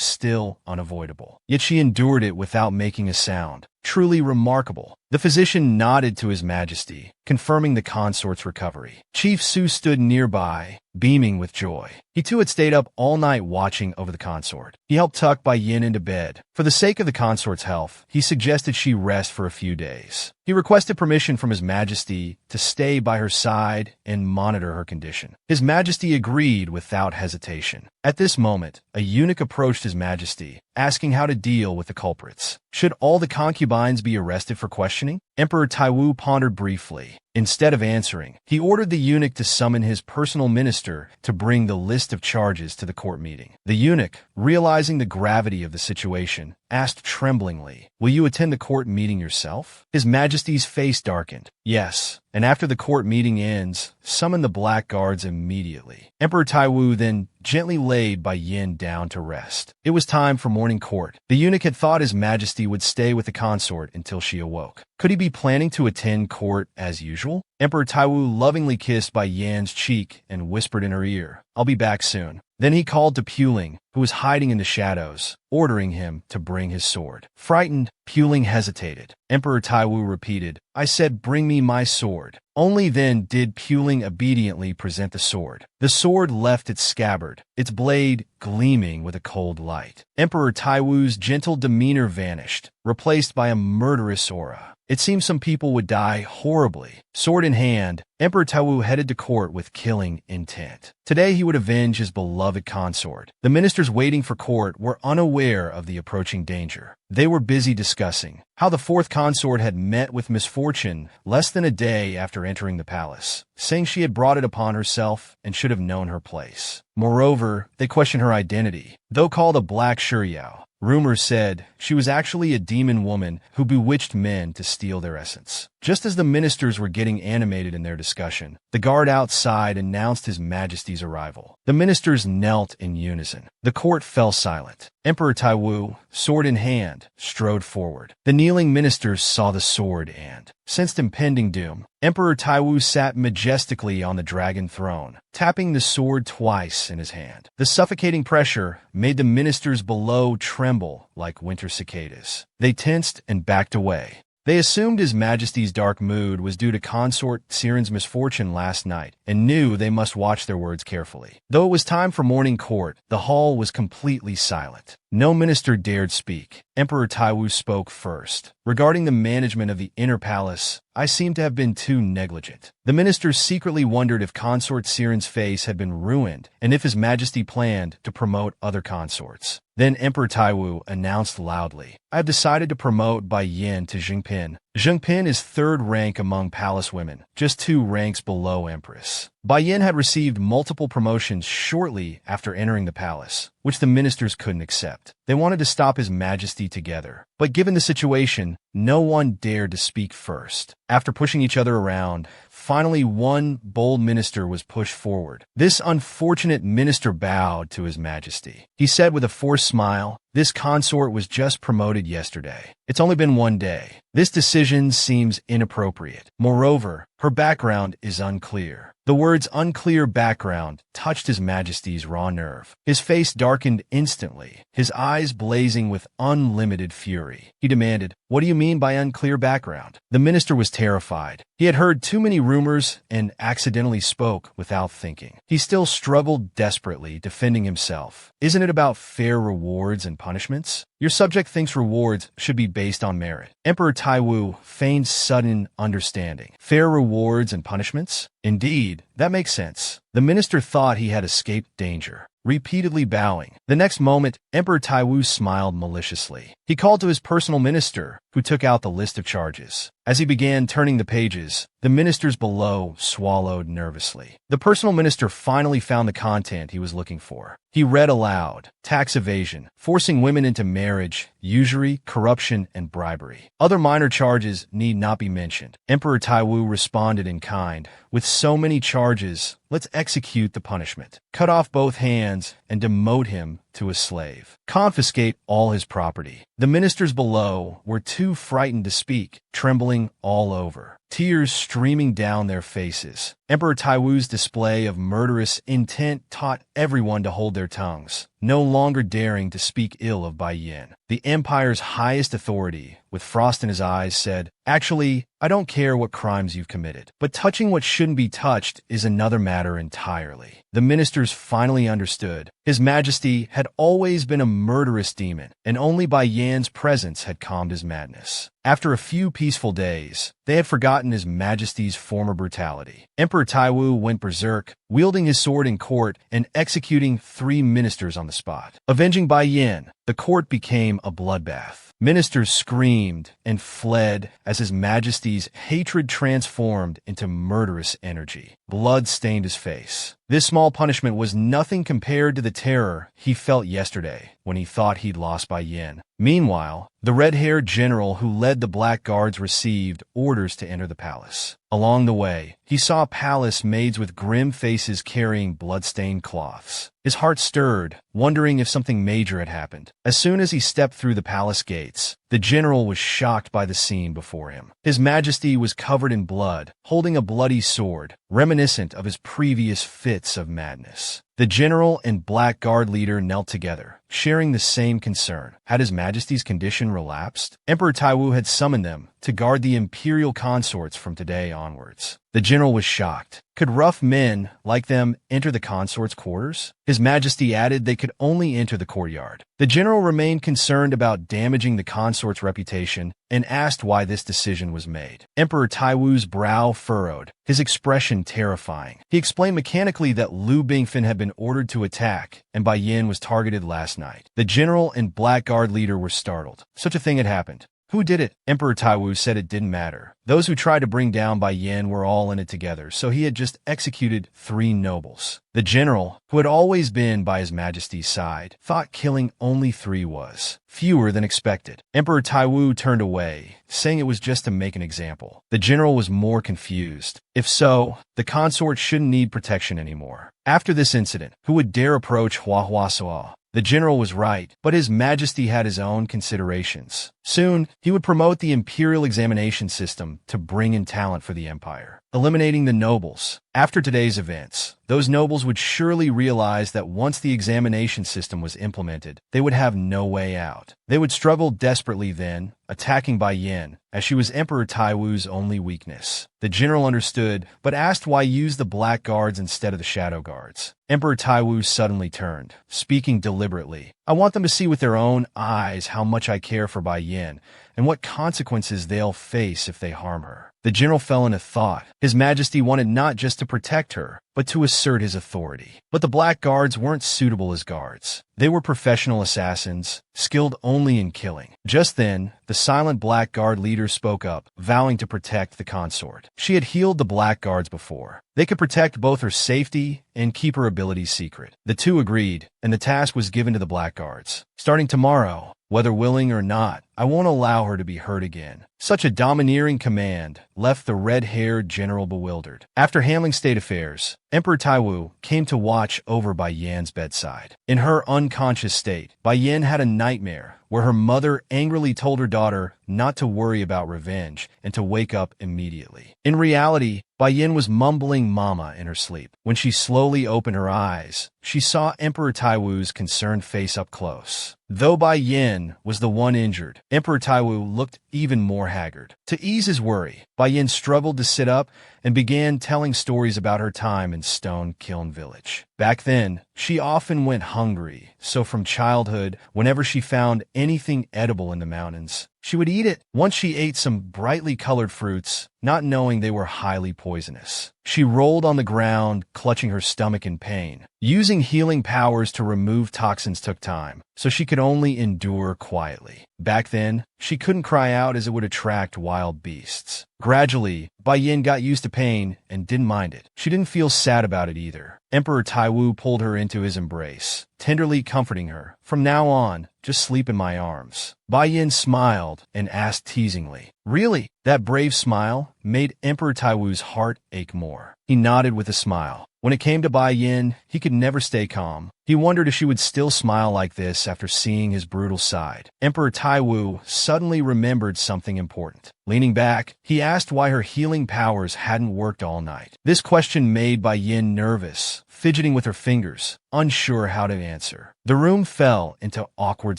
still unavoidable. Yet she endured it without making a sound. Truly remarkable. The physician nodded to His Majesty, confirming the consort's recovery. Chief Su stood nearby, beaming with joy. He too had stayed up all night watching over the consort. He helped tuck Bai Yin into bed. For the sake of the consort's health, he suggested she rest for a few days. He requested permission from His Majesty to stay by her side and monitor her condition. His Majesty agreed without hesitation. At this moment, a eunuch approached His Majesty, asking how to deal with the culprits. Should all the concubines be arrested for questioning? Emperor Taiwu pondered briefly. Instead of answering, he ordered the eunuch to summon his personal minister to bring the list of charges to the court meeting. The eunuch, realizing the gravity of the situation, asked tremblingly, "Will you attend the court meeting yourself?" His Majesty's face darkened. "Yes, and after the court meeting ends, summon the black guards immediately." Emperor Taiwu then gently laid Bai Yin down to rest. It was time for morning court. The eunuch had thought His Majesty would stay with the consort until she awoke. Could he be planning to attend court as usual? Emperor Taiwu lovingly kissed Bai Yan's cheek and whispered in her ear, "I'll be back soon." Then he called to Puling, who was hiding in the shadows, ordering him to bring his sword. Frightened, Puling hesitated. Emperor Taiwu repeated, "I said bring me my sword." Only then did Puling obediently present the sword. The sword left its scabbard, its blade gleaming with a cold light. Emperor Taiwu's gentle demeanor vanished, replaced by a murderous aura. It seemed some people would die horribly. Sword in hand, Emperor Taiwu headed to court with killing intent. Today he would avenge his beloved consort. The ministers waiting for court were unaware of the approaching danger. They were busy discussing how the fourth consort had met with misfortune less than a day after entering the palace, saying she had brought it upon herself and should have known her place. Moreover, they questioned her identity. Though called a Black Shiryao, rumors said she was actually a demon woman who bewitched men to steal their essence. Just as the ministers were getting animated in their discussion, the guard outside announced His Majesty's arrival. The ministers knelt in unison. The court fell silent. Emperor Taiwu, sword in hand, strode forward. The kneeling ministers saw the sword and sensed impending doom. Emperor Taiwu sat majestically on the dragon throne, tapping the sword twice in his hand. The suffocating pressure made the ministers below tremble like winter cicadas. They tensed and backed away. They assumed His Majesty's dark mood was due to consort Siren's misfortune last night, and knew they must watch their words carefully. Though it was time for morning court, the hall was completely silent. No minister dared speak. Emperor Taiwu spoke first. "Regarding the management of the inner palace, I seem to have been too negligent." The ministers secretly wondered if consort Siren's face had been ruined, and if His Majesty planned to promote other consorts. Then Emperor Taiwu announced loudly, "I have decided to promote Bai Yin to Zhengpin. Zhengpin is third rank among palace women, just 2 ranks below Empress." Bai Yin had received multiple promotions shortly after entering the palace, which the ministers couldn't accept. They wanted to stop His Majesty together. But given the situation, no one dared to speak first. After pushing each other around, finally one bold minister was pushed forward. This unfortunate minister bowed to His Majesty. He said with a forced smile, "This consort was just promoted yesterday. It's only been 1 day. This decision seems inappropriate. Moreover, her background is unclear." The words "unclear background" touched His Majesty's raw nerve. His face darkened instantly, his eyes blazing with unlimited fury. He demanded, "What do you mean by unclear background?" The minister was terrified. He had heard too many rumors and accidentally spoke without thinking. He still struggled desperately, defending himself. "Isn't it about fair rewards and punishments? Your subject thinks rewards should be based on merit." Emperor Taiwu feigned sudden understanding. "Fair rewards and punishments? Indeed, that makes sense." The minister thought he had escaped danger, repeatedly bowing. The next moment, Emperor Taiwu smiled maliciously. He called to his personal minister, who took out the list of charges. As he began turning the pages, the ministers below swallowed nervously. The personal minister finally found the content he was looking for. He read aloud: tax evasion, forcing women into marriage, usury, corruption, and bribery. Other minor charges need not be mentioned. Emperor Taiwu responded in kind, "With so many charges, let's execute the punishment. Cut off both hands and demote him to a slave. Confiscate all his property." The ministers below were too frightened to speak, trembling all over, tears streaming down their faces. Emperor Taiwu's display of murderous intent taught everyone to hold their tongues. no longer daring to speak ill of Bai Yin. The empire's highest authority, with frost in his eyes, said, "Actually, I don't care what crimes you've committed, but touching what shouldn't be touched is another matter entirely." The ministers finally understood. His Majesty had always been a murderous demon, and only Bai Yan's presence had calmed his madness. After a few peaceful days, they had forgotten His Majesty's former brutality. Emperor Taiwu went berserk, wielding his sword in court and executing 3 ministers on the spot. Avenging Bai Yin, the court became a bloodbath. Ministers screamed and fled as His Majesty's hatred transformed into murderous energy. Blood stained his face. This small punishment was nothing compared to the terror he felt yesterday when he thought he'd lost Bai Yin. Meanwhile, the red-haired general who led the Black Guards received orders to enter the palace. Along the way, he saw palace maids with grim faces carrying blood-stained cloths. His heart stirred, wondering if something major had happened. As soon as he stepped through the palace gates, the general was shocked by the scene before him. His Majesty was covered in blood, holding a bloody sword, reminiscent of his previous fits of madness. The general and Black Guard leader knelt together, sharing the same concern. Had His Majesty's condition relapsed? Emperor Taiwu had summoned them to guard the imperial consorts from today onwards. The general was shocked. Could rough men like them enter the consorts' quarters? His Majesty added they could only enter the courtyard. The general remained concerned about damaging the consort's reputation and asked why this decision was made. Emperor Taiwu's brow furrowed, his expression terrifying. He explained mechanically that Liu Bingfen had been ordered to attack, and Bai Yin was targeted last night. The general and Black Guard leader were startled. Such a thing had happened. Who did it? Emperor Taiwu said it didn't matter. Those who tried to bring down Bai Yin were all in it together, so he had just executed 3 nobles. The general, who had always been by His Majesty's side, thought killing only 3 was fewer than expected. Emperor Taiwu turned away, saying it was just to make an example. The general was more confused. If so, the consort shouldn't need protection anymore. After this incident, who would dare approach Hua Hua Soa? The general was right, but His Majesty had his own considerations. Soon, he would promote the imperial examination system to bring in talent for the empire, eliminating the nobles. After today's events, those nobles would surely realize that once the examination system was implemented, they would have no way out. They would struggle desperately then, attacking Bai Yin, as she was Emperor Taiwu's only weakness. The general understood, but asked why use the Black Guards instead of the Shadow Guards. Emperor Taiwu suddenly turned, speaking deliberately. "I want them to see with their own eyes how much I care for Bai Yin, and what consequences they'll face if they harm her." The general fell into thought. His Majesty wanted not just to protect her, but to assert his authority. But the Black Guards weren't suitable as guards. They were professional assassins, skilled only in killing. Just then, the silent Black Guard leader spoke up, vowing to protect the consort. She had healed the Black Guards before. They could protect both her safety and keep her abilities secret. The 2 agreed, and the task was given to the Black Guards. "Starting tomorrow, whether willing or not, I won't allow her to be hurt again." Such a domineering command left the red-haired general bewildered. After handling state affairs, Emperor Taiwu came to watch over Bai Yan's bedside. In her unconscious state, Bai Yan had a nightmare where her mother angrily told her daughter not to worry about revenge and to wake up immediately. In reality, Bai Yin was mumbling "mama" in her sleep. When she slowly opened her eyes, she saw Emperor Taiwu's concerned face up close. Though Bai Yin was the one injured, Emperor Taiwu looked even more haggard. To ease his worry, Bai Yin struggled to sit up and began telling stories about her time in Stone Kiln Village. Back then, she often went hungry, so from childhood, whenever she found anything edible in the mountains, she would eat it. Once she ate some brightly colored fruits, not knowing they were highly poisonous. She rolled on the ground, clutching her stomach in pain. Using healing powers to remove toxins took time, so she could only endure quietly. Back then, she couldn't cry out as it would attract wild beasts. Gradually, Bai Yin got used to pain and didn't mind it. She didn't feel sad about it either. Emperor Taiwu pulled her into his embrace, tenderly comforting her. "From now on, just sleep in my arms." Bai Yin smiled and asked teasingly, "Really?" That brave smile made Emperor Taiwu's heart ache more. He nodded with a smile. When it came to Bai Yin, he could never stay calm. He wondered if she would still smile like this after seeing his brutal side. Emperor Taiwu suddenly remembered something important. Leaning back, he asked why her healing powers hadn't worked all night. This question made Bai Yin nervous, fidgeting with her fingers, unsure how to answer. The room fell into awkward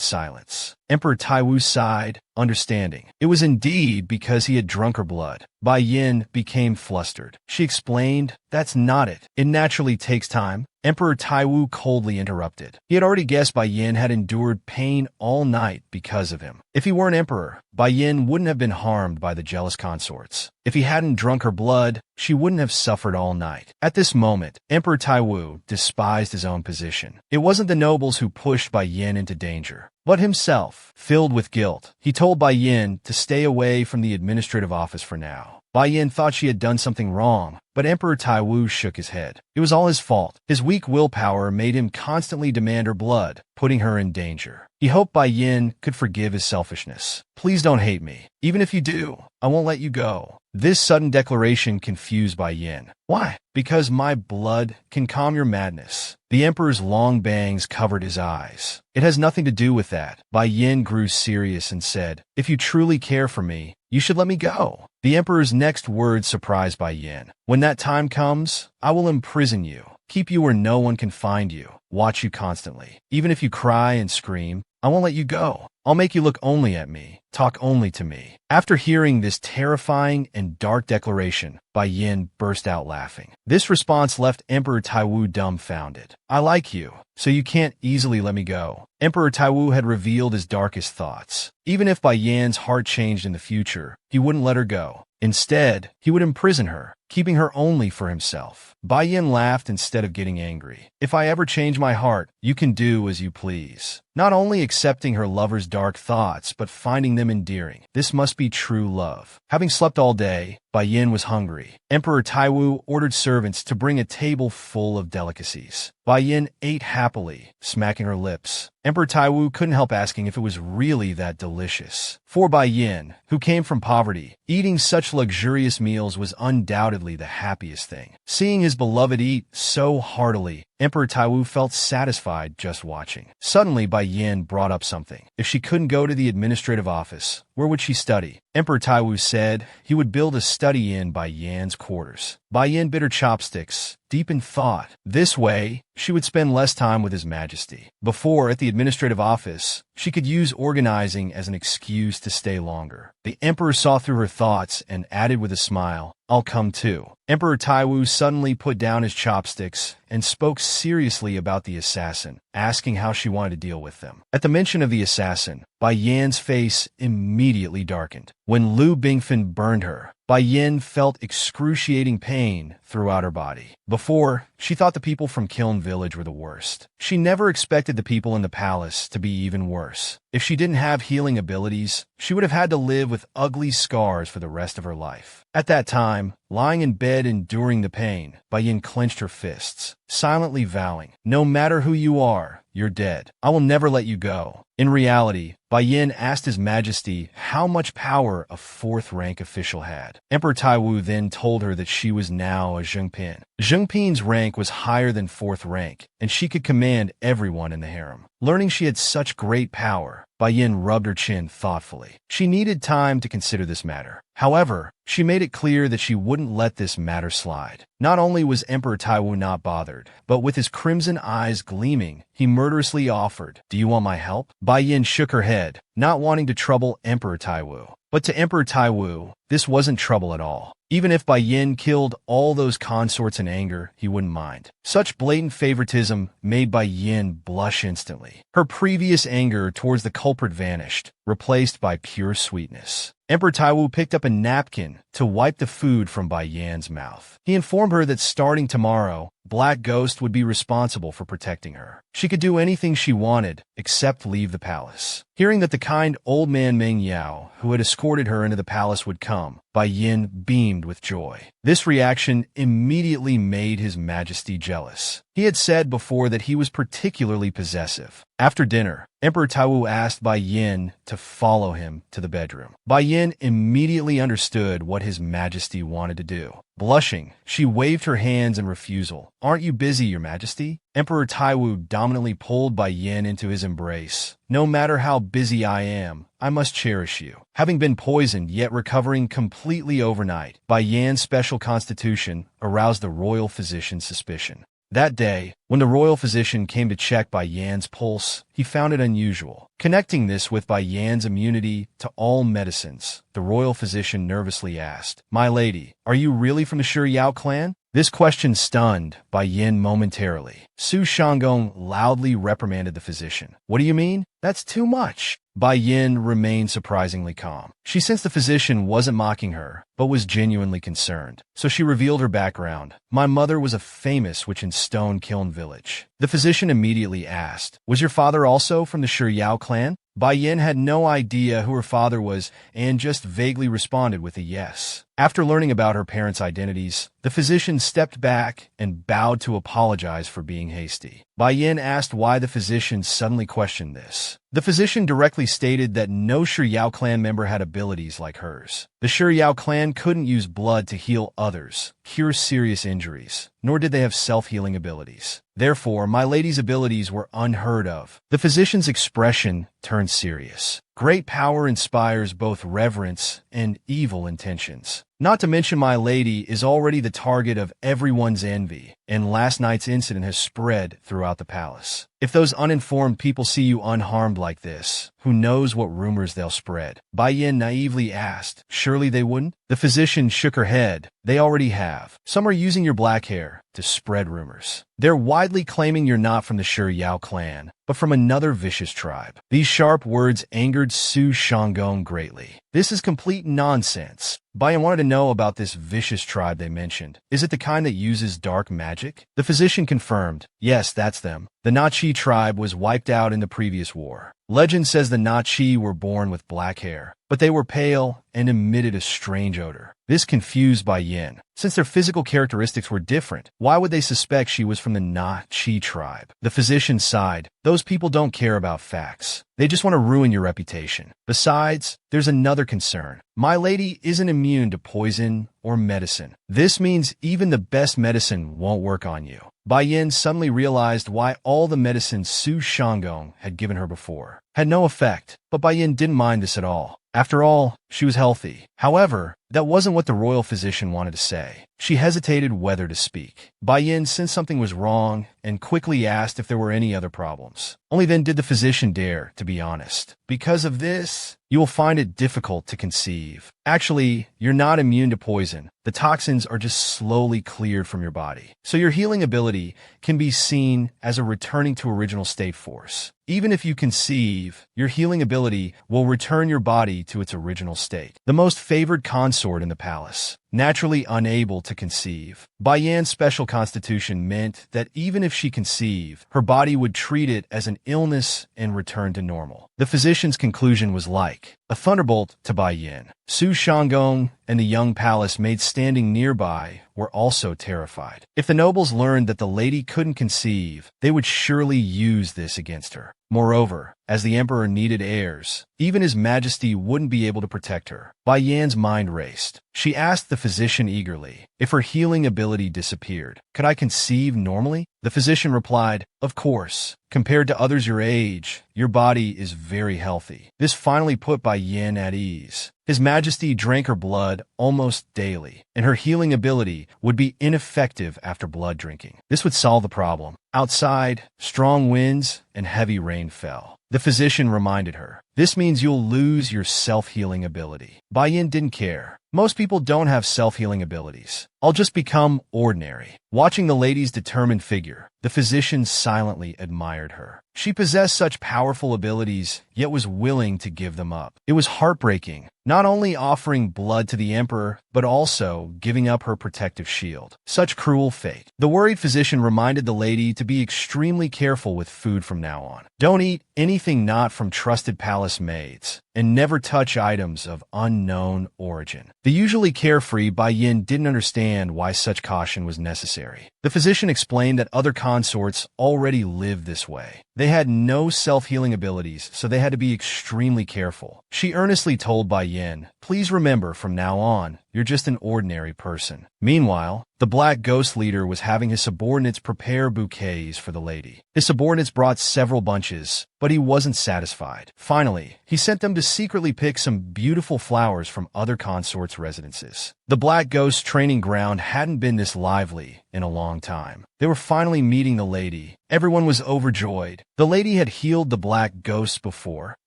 silence. Emperor Taiwu sighed, understanding. It was indeed because he had drunk her blood. Bai Yin became flustered. She explained, "That's not it. It naturally takes time." Emperor Taiwu coldly interrupted. He had already guessed Bai Yin had endured pain all night because of him. If he were an emperor, Bai Yin wouldn't have been harmed by the jealous consorts. If he hadn't drunk her blood, she wouldn't have suffered all night. At this moment, Emperor Taiwu despised his own position. It wasn't the nobles who pushed Bai Yin into danger, but himself. Filled with guilt, he told Bai Yin to stay away from the administrative office for now. Bai Yin thought she had done something wrong, but Emperor Taiwu shook his head. It was all his fault. His weak willpower made him constantly demand her blood, putting her in danger. He hoped Bai Yin could forgive his selfishness. "Please don't hate me. Even if you do, I won't let you go." This sudden declaration confused Bai Yin. "Why?" "Because my blood can calm your madness." The emperor's long bangs covered his eyes. "It has nothing to do with that." Bai Yin grew serious and said, "If you truly care for me, you should let me go." The emperor's next words surprised Bai Yin. "When that time comes, I will imprison you, keep you where no one can find you, watch you constantly. Even if you cry and scream, I won't let you go. I'll make you look only at me, talk only to me." After hearing this terrifying and dark declaration, Bai Yin burst out laughing. This response left Emperor Taiwu dumbfounded. "I like you, so you can't easily let me go." Emperor Taiwu had revealed his darkest thoughts. Even if Bai Yan's heart changed in the future, he wouldn't let her go. Instead, he would imprison her, keeping her only for himself. Bai Yin laughed instead of getting angry. "If I ever change my heart, you can do as you please." Not only accepting her lover's dark thoughts, but finding them endearing. This must be true love. Having slept all day, Bai Yin was hungry. Emperor Taiwu ordered servants to bring a table full of delicacies. Bai Yin ate happily, smacking her lips. Emperor Taiwu couldn't help asking if it was really that delicious. For Bai Yin, who came from poverty, eating such luxurious meals was undoubtedly the happiest thing. Seeing his beloved eat so heartily, Emperor Taiwu felt satisfied just watching. Suddenly, Bai Yin brought up something. If she couldn't go to the administrative office, where would she study? Emperor Taiwu said he would build a study in Bai Yan's quarters. Bai Yin bit her chopsticks, deep in thought. This way, she would spend less time with His Majesty. Before, at the administrative office, she could use organizing as an excuse to stay longer. The emperor saw through her thoughts and added with a smile, "I'll come too." Emperor Taiwu suddenly put down his chopsticks and spoke seriously about the assassin, asking how she wanted to deal with them. At the mention of the assassin, Bai Yan's face immediately darkened. When Liu Bingfen burned her, Bai Yin felt excruciating pain throughout her body. Before, she thought the people from Kiln Village were the worst. She never expected the people in the palace to be even worse. If she didn't have healing abilities, she would have had to live with ugly scars for the rest of her life. At that time, lying in bed enduring the pain, Bai Yin clenched her fists, silently vowing, "No matter who you are, you're dead. I will never let you go." In reality, Bai Yin asked His Majesty how much power a 4th-rank official had. Emperor Taiwu then told her that she was now a Zhengpin. Zhengpin's rank was higher than 4th rank, and she could command everyone in the harem. Learning she had such great power, Bai Yin rubbed her chin thoughtfully. She needed time to consider this matter. However, she made it clear that she wouldn't let this matter slide. Not only was Emperor Taiwu not bothered, but with his crimson eyes gleaming, he murderously offered, "Do you want my help?" Bai Yin shook her head, not wanting to trouble Emperor Taiwu. But to Emperor Taiwu, this wasn't trouble at all. Even if Bai Yin killed all those consorts in anger, he wouldn't mind. Such blatant favoritism made Bai Yin blush instantly. Her previous anger towards the culprit vanished, replaced by pure sweetness. Emperor Taiwu picked up a napkin to wipe the food from Bai Yan's mouth. He informed her that starting tomorrow, Black Ghost would be responsible for protecting her. She could do anything she wanted, except leave the palace. Hearing that the kind old man Meng Yao, who had escorted her into the palace, would come, Bai Yin beamed with joy. This reaction immediately made His Majesty jealous. He had said before that he was particularly possessive. After dinner, Emperor Taiwu asked Bai Yin to follow him to the bedroom. Bai Yin immediately understood what His Majesty wanted to do. Blushing, she waved her hands in refusal. "Aren't you busy, Your Majesty?" Emperor Taiwu dominantly pulled Bai Yin into his embrace. "No matter how busy I am, I must cherish you." Having been poisoned yet recovering completely overnight, Bai Yan's special constitution aroused the royal physician's suspicion. That day, when the royal physician came to check Bai Yan's pulse, he found it unusual. Connecting this with Bai Yan's immunity to all medicines, the royal physician nervously asked, "My lady, are you really from the Shi Yao clan?" This question stunned Bai Yin momentarily. Su Shanggong loudly reprimanded the physician. "What do you mean? That's too much." Bai Yin remained surprisingly calm. She sensed the physician wasn't mocking her, but was genuinely concerned. So she revealed her background. "My mother was a famous witch in Stone Kiln Village." The physician immediately asked, "Was your father also from the Shi Yao clan?" Bai Yin had no idea who her father was and just vaguely responded with a yes. After learning about her parents' identities, the physician stepped back and bowed to apologize for being hasty. Bai Yin asked why the physician suddenly questioned this. The physician directly stated that no Shi Yao clan member had abilities like hers. The Shi Yao clan couldn't use blood to heal others, cure serious injuries, nor did they have self-healing abilities. Therefore, my lady's abilities were unheard of. The physician's expression turned serious. Great power inspires both reverence and evil intentions. Not to mention my lady is already the target of everyone's envy, and last night's incident has spread throughout the palace. If those uninformed people see you unharmed like this, who knows what rumors they'll spread? Bai Yin naively asked. "Surely they wouldn't?" The physician shook her head. "They already have. Some are using your black hair to spread rumors. They're widely claiming you're not from the Shi Yao clan, but from another vicious tribe." These sharp words angered Su Shanggong greatly. "This is complete nonsense." Bai Yin wanted to know about this vicious tribe they mentioned. "Is it the kind that uses dark magic?" The physician confirmed. "Yes, that's them. The Na-Chi tribe was wiped out in the previous war. Legend says the Na-Chi were born with black hair, but they were pale and emitted a strange odor." This confused Bai Yin. Since their physical characteristics were different, why would they suspect she was from the Na-Chi tribe? The physician sighed. "Those people don't care about facts. They just want to ruin your reputation. Besides, there's another concern. My lady isn't immune to poison or medicine. This means even the best medicine won't work on you." Bai Yin suddenly realized why all the medicine Su Shanggong had given her before had no effect, but Bai Yin didn't mind this at all. After all, she was healthy. However, that wasn't what the royal physician wanted to say. She hesitated whether to speak. Bai Yin sensed something was wrong and quickly asked if there were any other problems. Only then did the physician dare to be honest. "Because of this, you will find it difficult to conceive. Actually, you're not immune to poison. The toxins are just slowly cleared from your body. So your healing ability can be seen as a returning to original state force. Even if you conceive, your healing ability will return your body to its original state." The most favored consort in the palace, naturally unable to conceive. Bai Yan's special constitution meant that even if she conceived, her body would treat it as an illness and return to normal. The physician's conclusion was like a thunderbolt to Bai Yin. Su Shanggong and the young palace maid standing nearby were also terrified. If the nobles learned that the lady couldn't conceive, they would surely use this against her. Moreover, as the emperor needed heirs, even His Majesty wouldn't be able to protect her. Bai Yan's mind raced. She asked the physician eagerly if her healing ability disappeared. "Could I conceive normally?" The physician replied, "Of course. Compared to others your age, your body is very healthy." This finally put Bai Yin at ease. His Majesty drank her blood almost daily, and her healing ability would be ineffective after blood drinking. This would solve the problem. Outside, strong winds and heavy rain fell. The physician reminded her, "This means you'll lose your self-healing ability." Bai Yin didn't care. "Most people don't have self-healing abilities. I'll just become ordinary." Watching the lady's determined figure, the physician silently admired her. She possessed such powerful abilities, yet was willing to give them up. It was heartbreaking, not only offering blood to the emperor, but also giving up her protective shield. Such cruel fate. The worried physician reminded the lady to be extremely careful with food from now on. Don't eat anything not from trusted palace maids. and never touch items of unknown origin. The usually carefree Bai Yin didn't understand why such caution was necessary. The physician explained that other consorts already lived this way. They had no self-healing abilities, so they had to be extremely careful. She earnestly told Bai Yin, "Please remember, from now on, you're just an ordinary person." Meanwhile, the Black Ghost leader was having his subordinates prepare bouquets for the lady. His subordinates brought several bunches, but he wasn't satisfied. Finally, he sent them to secretly pick some beautiful flowers from other consorts' residences. The Black Ghost training ground hadn't been this lively in a long time. They were finally meeting the lady. Everyone was overjoyed. The lady had healed the Black Ghosts before,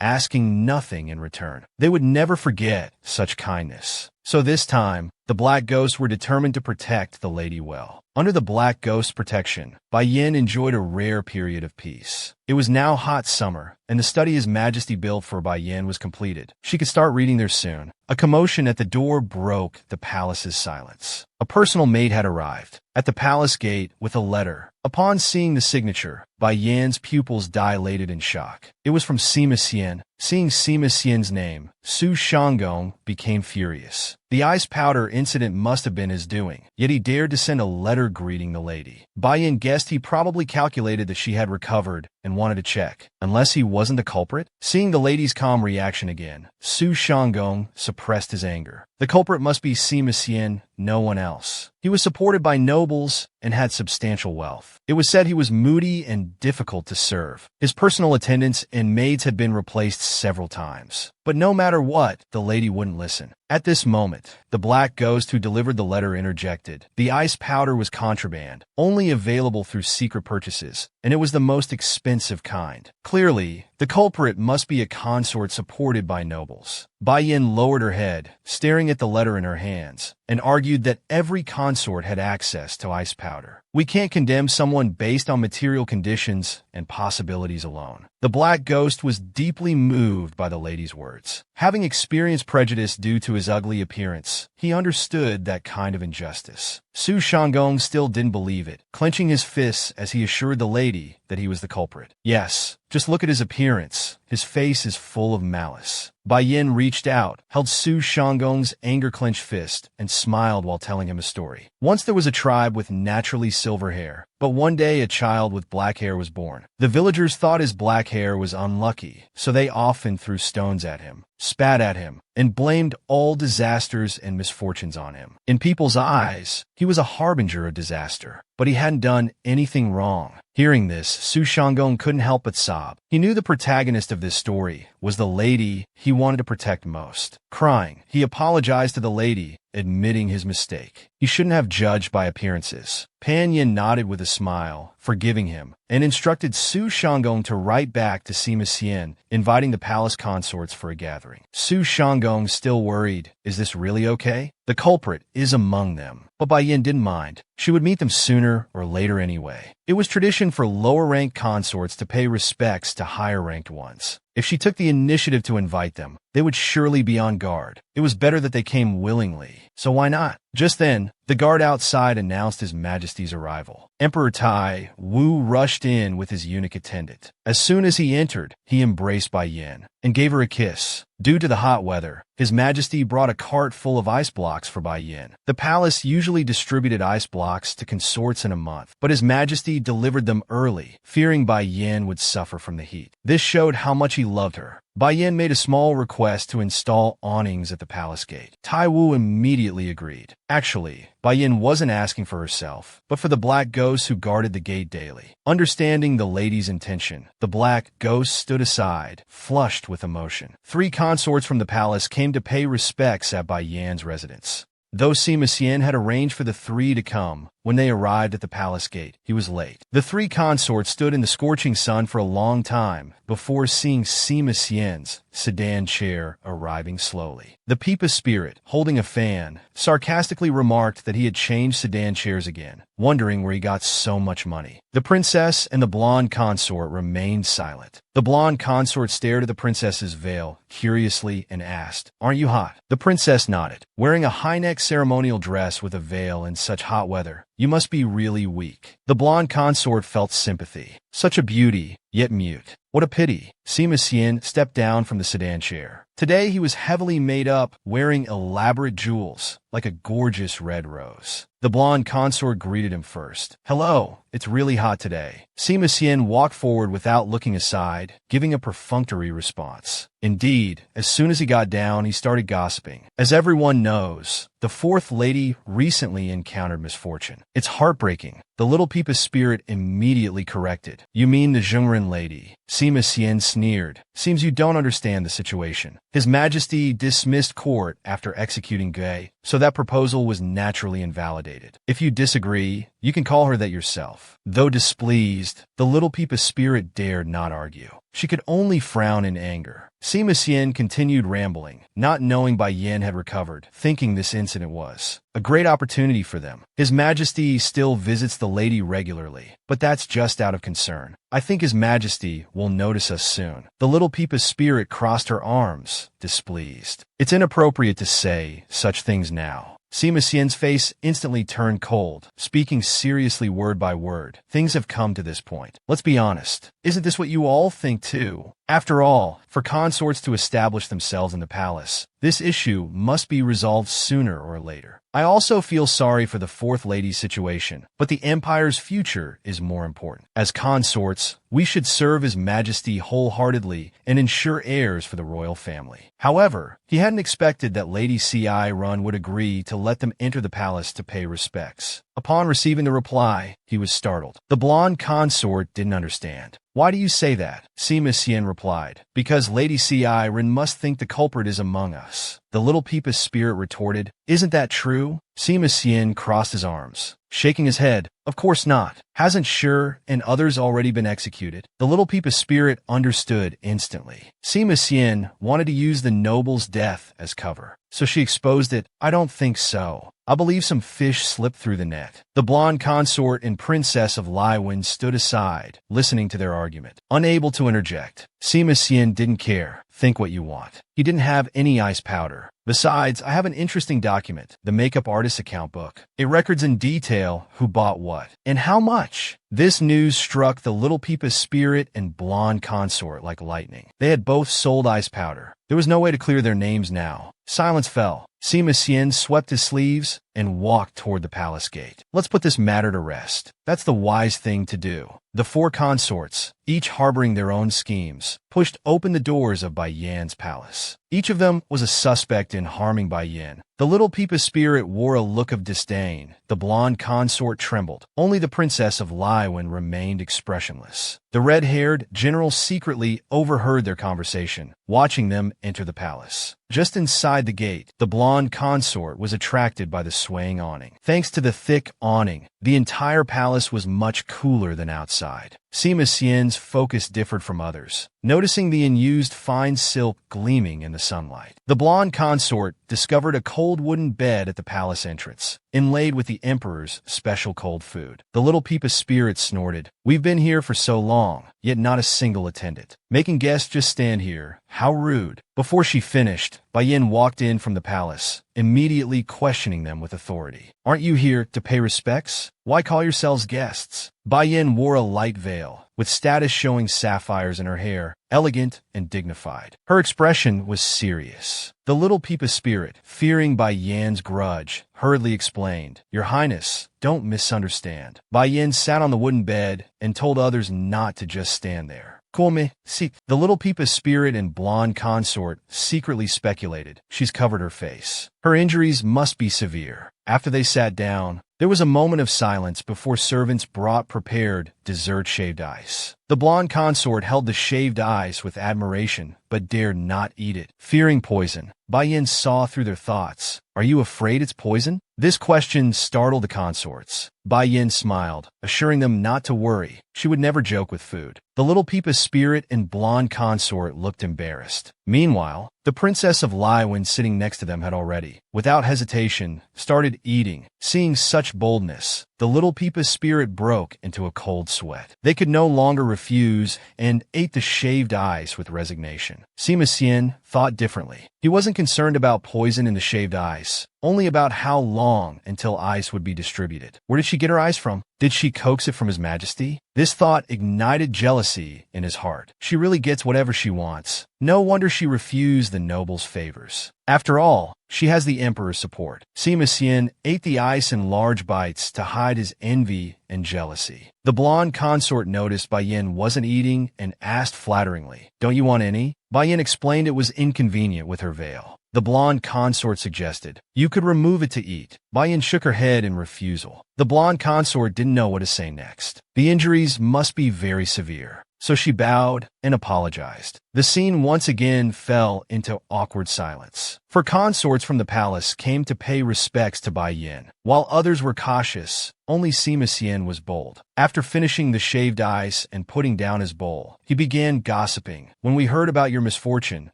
asking nothing in return. They would never forget such kindness. So this time, the Black Ghosts were determined to protect the lady well. Under the Black Ghost's protection, Bai Yin enjoyed a rare period of peace. It was now hot summer, and the study His Majesty built for Bai Yin was completed. She could start reading there soon. A commotion at the door broke the palace's silence. A personal maid had arrived at the palace gate with a letter. Upon seeing the signature, Bai Yan's pupils dilated in shock. It was from Sima Xian. Seeing Sima Xian's name, Su Shanggong became furious. The ice powder incident must have been his doing, yet he dared to send a letter greeting the lady. Bai Yin guessed he probably calculated that she had recovered and wanted to check, unless he wasn't the culprit. Seeing the lady's calm reaction again, Su Shanggong suppressed his anger. The culprit must be Sima Xian, no one else. He was supported by nobles and had substantial wealth. It was said he was moody and difficult to serve. His personal attendants and maids had been replaced several times. But no matter what, the lady wouldn't listen. At this moment, the Black Ghost who delivered the letter interjected. The ice powder was contraband, only available through secret purchases, and it was the most expensive kind. Clearly, the culprit must be a consort supported by nobles. Bai Yin lowered her head, staring at the letter in her hands, and argued that every consort had access to ice powder. We can't condemn someone based on material conditions and possibilities alone. The Black Ghost was deeply moved by the lady's words. Having experienced prejudice due to his ugly appearance, he understood that kind of injustice. Su Shanggong still didn't believe it, clenching his fists as he assured the lady that he was the culprit. Yes, just look at his appearance. His face is full of malice. Bai Yin reached out, held Su Shanggong's anger-clenched fist, and smiled while telling him a story. Once there was a tribe with naturally silver hair, but one day a child with black hair was born. The villagers thought his black hair was unlucky, so they often threw stones at him, spat at him, and blamed all disasters and misfortunes on him. In people's eyes, he was a harbinger of disaster, but he hadn't done anything wrong. Hearing this, Su Shanggong couldn't help but sob. He knew the protagonist of this story was the lady he wanted to protect most. Crying, he apologized to the lady, admitting his mistake. He shouldn't have judged by appearances. Pan Yin nodded with a smile, forgiving him, and instructed Su Shanggong to write back to Sima Xian, inviting the palace consorts for a gathering. Su Shanggong, still worried, is this really okay? The culprit is among them, but Bai Yin didn't mind. She would meet them sooner or later anyway. It was tradition for lower-ranked consorts to pay respects to higher-ranked ones. If she took the initiative to invite them, they would surely be on guard. It was better that they came willingly, so why not? Just then, the guard outside announced His Majesty's arrival. Emperor Tai Wu rushed in with his eunuch attendant. As soon as he entered, he embraced Bai Yin and gave her a kiss. Due to the hot weather, His Majesty brought a cart full of ice blocks for Bai Yin. The palace usually distributed ice blocks to consorts in a month, but His Majesty delivered them early, fearing Bai Yin would suffer from the heat. This showed how much he loved her. Bai Yin made a small request to install awnings at the palace gate. Tai Wu immediately agreed. Actually, Bai Yin wasn't asking for herself, but for the Black Ghosts who guarded the gate daily. Understanding the lady's intention, the Black Ghost stood aside, flushed with emotion. 3 consorts from the palace came to pay respects at Bai Yan's residence. Though Sima Xian had arranged for the 3 to come, when they arrived at the palace gate, he was late. The 3 consorts stood in the scorching sun for a long time before seeing Sima Xian's sedan chair arriving slowly. The Peepa spirit, holding a fan, sarcastically remarked that he had changed sedan chairs again, wondering where he got so much money. The princess and the blonde consort remained silent. The blonde consort stared at the princess's veil curiously and asked, "Aren't you hot?" The princess nodded. Wearing a high-neck ceremonial dress with a veil in such hot weather, you must be really weak. The blonde consort felt sympathy. Such a beauty, yet mute. What a pity. Sima Xian stepped down from the sedan chair. Today he was heavily made up, wearing elaborate jewels, like a gorgeous red rose. The blonde consort greeted him first. "Hello, it's really hot today." Sima Xian walked forward without looking aside, giving a perfunctory response. Indeed, as soon as he got down, he started gossiping. As everyone knows, the fourth lady recently encountered misfortune. "It's heartbreaking," the little Peepa's spirit immediately corrected. "You mean the Zhengren lady?" Sima Xian sneered. "Seems you don't understand the situation. His Majesty dismissed court after executing Gui, so that proposal was naturally invalidated. If you disagree, you can call her that yourself." Though displeased, the little Peepa's spirit dared not argue. She could only frown in anger. Sima Xian continued rambling, not knowing Bai Yin had recovered, thinking this incident was a great opportunity for them. "His Majesty still visits the lady regularly, but that's just out of concern. I think His Majesty will notice us soon." The little Peepa's spirit crossed her arms, displeased. "It's inappropriate to say such things now." Sima Xian's face instantly turned cold, speaking seriously word by word. "Things have come to this point. Let's be honest. Isn't this what you all think too? After all, for consorts to establish themselves in the palace, this issue must be resolved sooner or later. I also feel sorry for the fourth lady's situation, but the empire's future is more important. As consorts, we should serve His Majesty wholeheartedly and ensure heirs for the royal family." However, he hadn't expected that Lady Ci Run would agree to let them enter the palace to pay respects. Upon receiving the reply, he was startled. The blonde consort didn't understand. "Why do you say that?" Sima Xian replied. "Because Lady Ci Ren must think the culprit is among us." The little Peepa's spirit retorted. "Isn't that true?" Sima Xian crossed his arms, shaking his head. "Of course not. Hasn't Shi and others already been executed?" The little Peepa's spirit understood instantly. Sima Xian wanted to use the noble's death as cover, so she exposed it. "I don't think so. I believe some fish slipped through the net." The blonde consort and princess of Laiwen stood aside, listening to their argument, unable to interject. Sima Xian didn't care. "Think what you want." He didn't have any ice powder. "Besides, I have an interesting document, the makeup artist account book. It records in detail who bought what, and how much." This news struck the little Peepa's spirit and blonde consort like lightning. They had both sold ice powder. There was no way to clear their names now. Silence fell. Sima Xian swept his sleeves and walked toward the palace gate. "Let's put this matter to rest. That's the wise thing to do." The four consorts, each harboring their own schemes, pushed open the doors of Bai Yan's palace. Each of them was a suspect in harming Bai Yan. The little Peepa's spirit wore a look of disdain. The blonde consort trembled. Only the princess of Laiwen remained expressionless. The red-haired general secretly overheard their conversation, watching them enter the palace. Just inside the gate, the blonde consort was attracted by the swaying awning. Thanks to the thick awning, the entire palace was much cooler than outside. Sima Xian's focus differed from others, noticing the unused fine silk gleaming in the sunlight. The blonde consort discovered a cold wooden bed at the palace entrance, inlaid with the emperor's special cold food. The little Peepa's spirit snorted. "We've been here for so long, yet not a single attendant. Making guests just stand here. How rude." Before she finished, Bai Yin walked in from the palace, immediately questioning them with authority. "Aren't you here to pay respects? Why call yourselves guests?" Bai Yin wore a light veil, with status showing sapphires in her hair, elegant and dignified. Her expression was serious. The little Peepa's spirit, fearing Bai Yan's grudge, hurriedly explained, "Your Highness, don't misunderstand." Bai Yin sat on the wooden bed and told others not to just stand there. "Come, seek." The little Peepa's spirit and blonde consort secretly speculated. She's covered her face. Her injuries must be severe. After they sat down, there was a moment of silence before servants brought prepared dessert shaved ice. The blonde consort held the shaved ice with admiration, but dared not eat it, fearing poison. Bai Yin saw through their thoughts. "Are you afraid it's poison?" This question startled the consorts. Bai Yin smiled, assuring them not to worry. She would never joke with food. The little Peepa's spirit and blonde consort looked embarrassed. Meanwhile, the princess of Laiwen sitting next to them had already, without hesitation, started eating. Seeing such boldness, the little Peepa's spirit broke into a cold sweat. They could no longer refuse and ate the shaved ice with resignation. Sima Xian thought differently. He wasn't concerned about poison in the shaved ice, only about how long until ice would be distributed. Where did she get her ice from? Did she coax it from His Majesty? This thought ignited jealousy in his heart. She really gets whatever she wants. No wonder she refused the noble's favors. After all, she has the emperor's support. Sima Xian ate the ice in large bites to hide his envy and jealousy. The blonde consort noticed Bai Yin wasn't eating and asked flatteringly, "Don't you want any?" Bai Yin explained it was inconvenient with her veil. The blonde consort suggested, "You could remove it to eat." Bai Yin shook her head in refusal. The blonde consort didn't know what to say next. The injuries must be very severe. So she bowed and apologized. The scene once again fell into awkward silence. For consorts from the palace came to pay respects to Bai Yin. While others were cautious, only Sima Xian was bold. After finishing the shaved ice and putting down his bowl, he began gossiping. "When we heard about your misfortune,